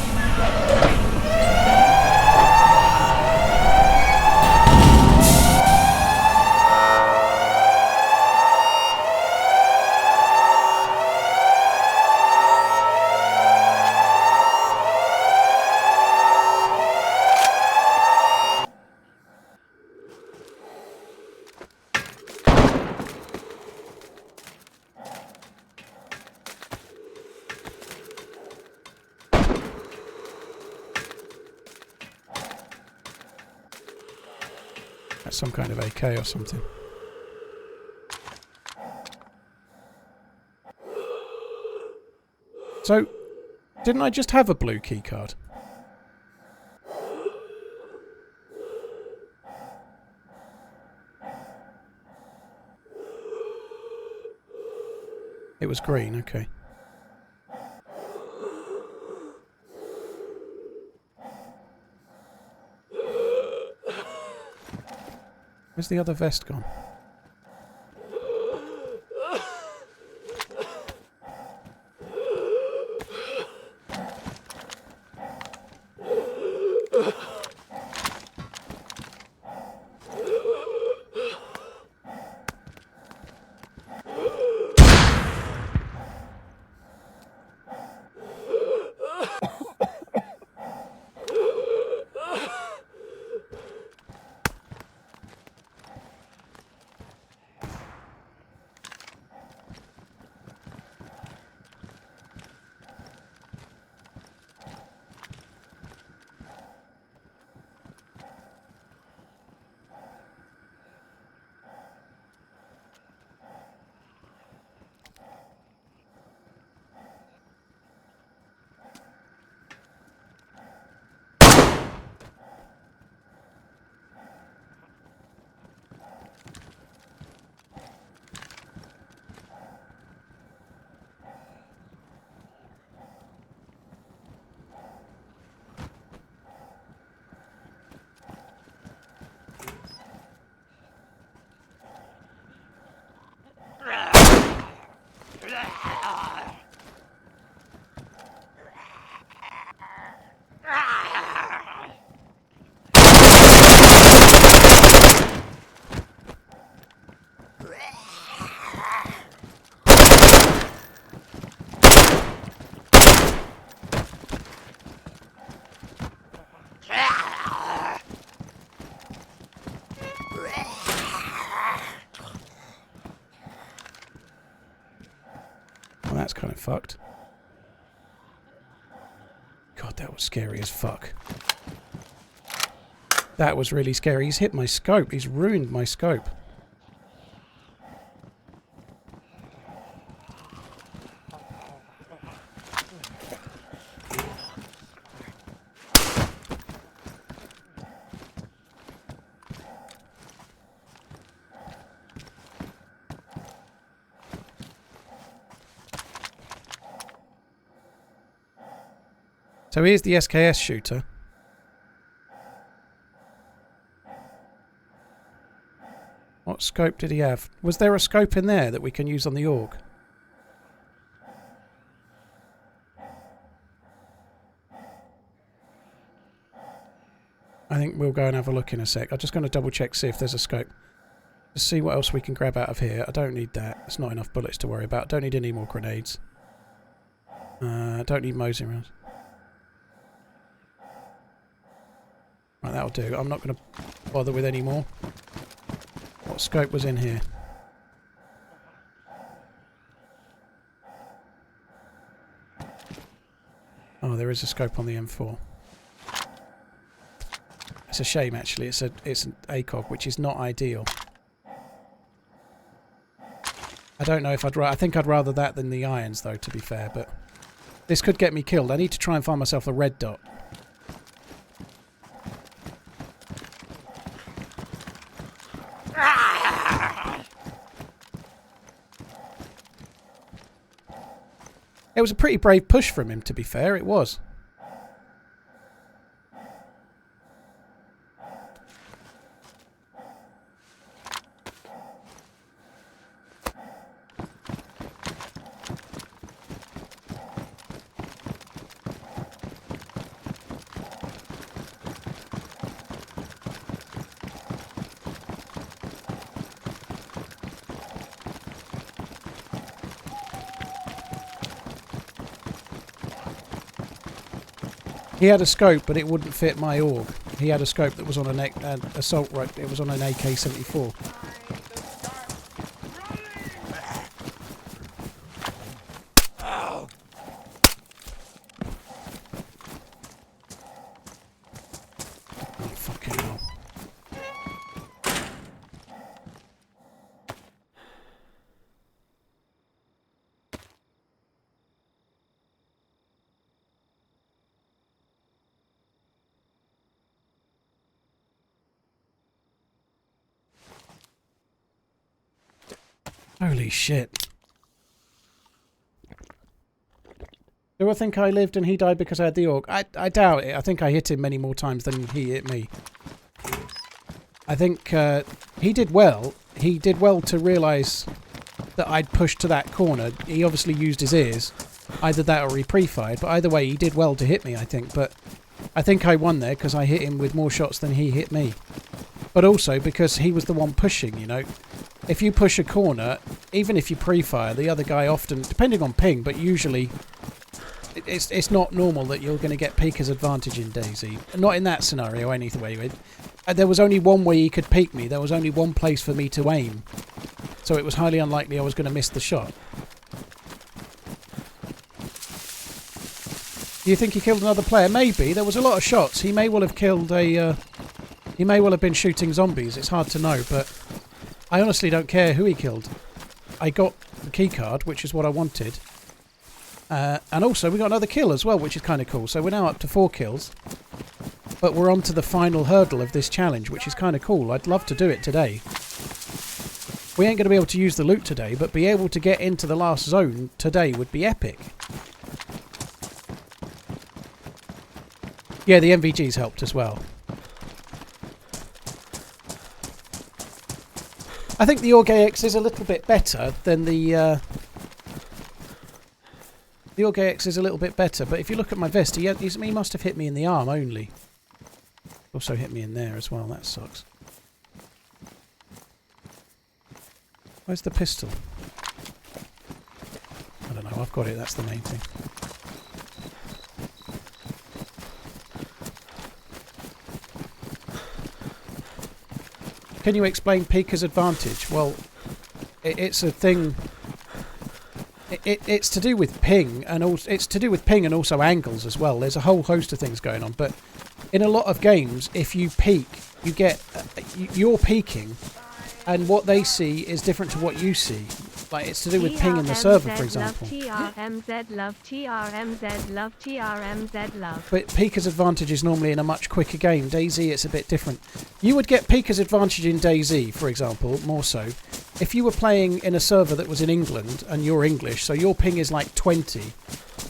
That's some kind of AK or something. So, didn't I just have a blue key card? It was green, okay. Where's the other vest gone? That's kind of fucked. God, that was scary as fuck. That was really scary. He's hit my scope. He's ruined my scope. So here's the SKS shooter. What scope did he have? Was there a scope in there that we can use on the AUG? I think we'll go and have a look in a sec. I'm just going to double check, see if there's a scope. Just see what else we can grab out of here. I don't need that. It's not enough bullets to worry about. Don't need any more grenades. Don't need Mosey rounds. Right, that'll do. I'm not going to bother with any more. What scope was in here? Oh, there is a scope on the M4. It's a shame, actually. It's an ACOG, which is not ideal. I don't know if I think I'd rather that than the irons, though, to be fair. But this could get me killed. I need to try and find myself a red dot. It was a pretty brave push from him, to be fair. It was. He had a scope, but it wouldn't fit my AUG. He had a scope that was on an assault rifle. It was on an AK-74. Oh, fucking hell. Holy shit. Do I think I lived and he died because I had the AUG? I doubt it. I think I hit him many more times than he hit me. I think he did well. He did well to realise that I'd pushed to that corner. He obviously used his ears. Either that or he pre-fired. But either way, he did well to hit me, I think. But I think I won there because I hit him with more shots than he hit me. But also because he was the one pushing, you know. If you push a corner, even if you pre-fire, the other guy often, depending on ping, but usually it's not normal that you're going to get peeker's advantage in DayZ. Not in that scenario anyway. There was only one way he could peek me. There was only one place for me to aim. So it was highly unlikely I was going to miss the shot. Do you think he killed another player? Maybe. There was a lot of shots. He may well have killed a... he may well have been shooting zombies. It's hard to know, but... I honestly don't care who he killed. I got the keycard, which is what I wanted. And also, we got another kill as well, which is kind of cool. So we're now up to 4 kills. But we're on to the final hurdle of this challenge, which is kind of cool. I'd love to do it today. We ain't going to be able to use the loot today, but be able to get into the last zone today would be epic. Yeah, the MVG's helped as well. I think the AUG AX is a little bit better than the AUG AX is a little bit better, but if you look at my vest, he must have hit me in the arm only. Also hit me in there as well, that sucks. Where's the pistol? I don't know, I've got it, that's the main thing. Can you explain peeker's advantage? Well, it's a thing. It's to do with ping, and also it's to do with ping and also angles as well. There's a whole host of things going on. But in a lot of games, if you peek, you get you're peeking, and what they see is different to what you see. Like it's to do with ping in the server, for example. TRMZ love, TRMZ love, TRMZ love. But peeker's advantage is normally in a much quicker game. DayZ, it's a bit different. You would get peeker's advantage in DayZ, for example, more so, if you were playing in a server that was in England and you're English, so your ping is like 20,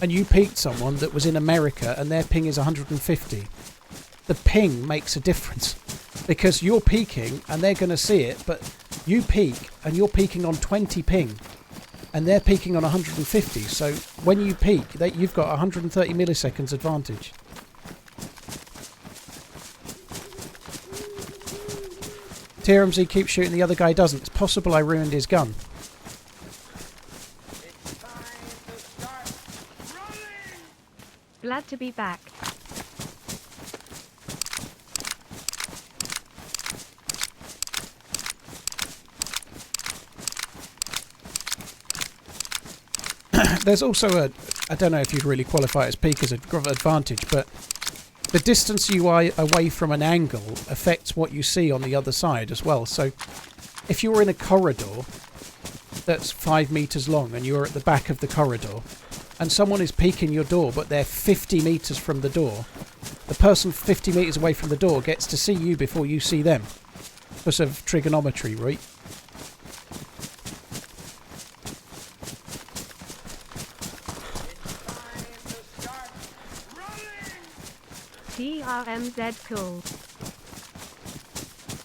and you peeked someone that was in America and their ping is 150, the ping makes a difference because you're peeking and they're going to see it, but you peek and you're peeking on 20 ping and they're peeking on 150. So when you peek, you've got 130 milliseconds advantage. TRMZ keeps shooting, the other guy doesn't. It's possible I ruined his gun. It's time to start running! Glad to be back. There's also I don't know if you'd really qualify it as peak as an advantage, but the distance you are away from an angle affects what you see on the other side as well. So if you were in a corridor that's 5 meters long and you're at the back of the corridor and someone is peeking your door but they're 50 meters from the door, the person 50 meters away from the door gets to see you before you see them because of trigonometry, right? TRMZ cool.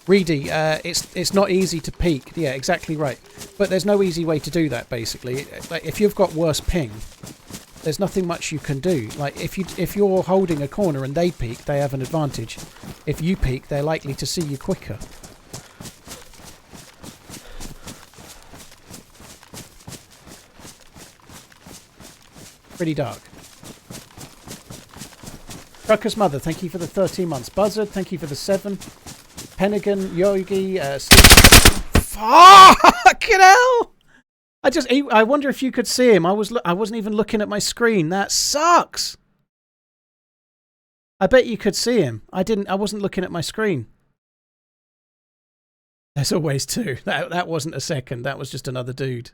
Reedy, it's not easy to peek. Yeah, exactly right. But there's no easy way to do that, basically. Like, if you've got worse ping, there's nothing much you can do. Like, if you're holding a corner and they peek, they have an advantage. If you peek, they're likely to see you quicker. Pretty dark. Trucker's Mother, thank you for the 13 months. Buzzard, thank you for the 7. Pennigan, Yogi, fucking hell! I wonder if you could see him. I wasn't even looking at my screen. That sucks. I bet you could see him. I wasn't looking at my screen. There's always two. That wasn't a second. That was just another dude.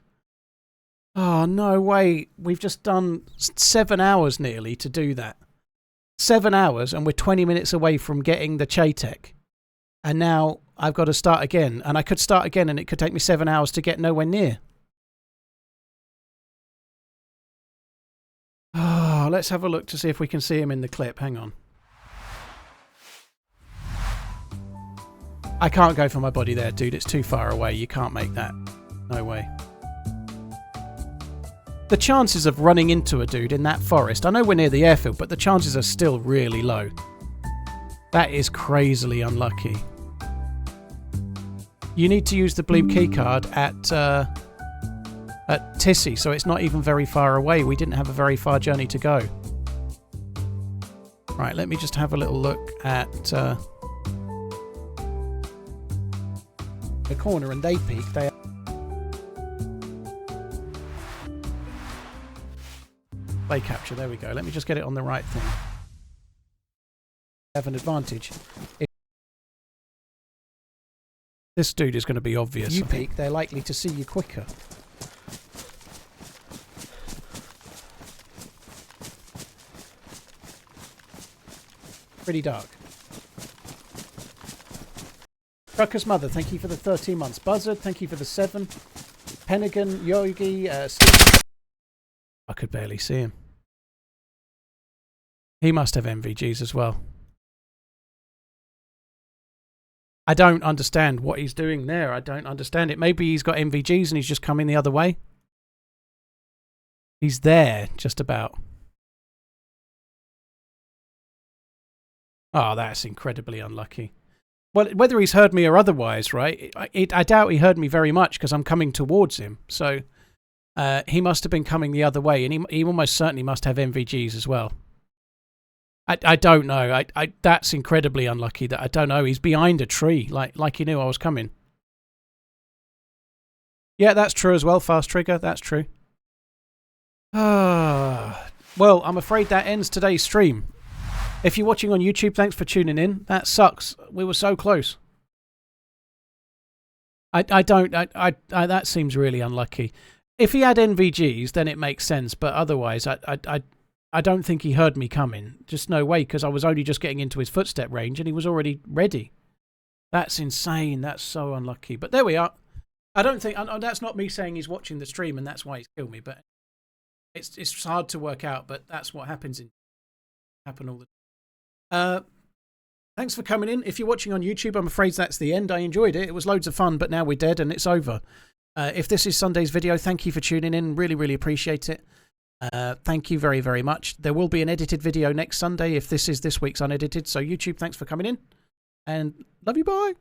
Oh, no way. We've just done 7 hours nearly to do that. 7 hours and we're 20 minutes away from getting the Chaytek. And now I've got to start again. And I could start again and it could take me 7 hours to get nowhere near. Oh, let's have a look to see if we can see him in the clip. Hang on. I can't go for my body there, dude. It's too far away. You can't make that. No way. The chances of running into a dude in that forest, I know we're near the airfield, but the chances are still really low. That is crazily unlucky. You need to use the blue keycard at Tissy, so it's not even very far away. We didn't have a very far journey to go. Right, let me just have a little look at the corner, and they peek. They play capture. There we go. Let me just get it on the right thing. Have an advantage. This dude is going to be obvious. You peek, they're likely to see you quicker. Pretty dark. Trucker's Mother, thank you for the 13 months. Buzzard, thank you for the 7. Pennigan, Yogi, Steve. I could barely see him. He must have MVGs as well. I don't understand what he's doing there. I don't understand it. Maybe he's got MVGs and he's just coming the other way. He's there, just about. Oh, that's incredibly unlucky. Well, whether he's heard me or otherwise, right? I doubt he heard me very much because I'm coming towards him. So he must have been coming the other way, and he almost certainly must have MVGs as well. I don't know. That's incredibly unlucky. That I don't know. He's behind a tree, like he knew I was coming. Yeah, that's true as well. Fast trigger. That's true. Well, I'm afraid that ends today's stream. If you're watching on YouTube, thanks for tuning in. That sucks. We were so close. That seems really unlucky. If he had NVGs, then it makes sense. But otherwise, I don't think he heard me coming. Just no way, because I was only just getting into his footstep range and he was already ready. That's insane. That's so unlucky. But there we are. I don't think... that's not me saying he's watching the stream and that's why he's killed me. But It's hard to work out, but that's what happens happen all the time. Thanks for coming in. If you're watching on YouTube, I'm afraid that's the end. I enjoyed it. It was loads of fun, but now we're dead and it's over. If this is Sunday's video, thank you for tuning in. Really, really appreciate it. Thank you very, very much. There will be an edited video next Sunday if this is this week's unedited. So YouTube, thanks for coming in. And love you, bye.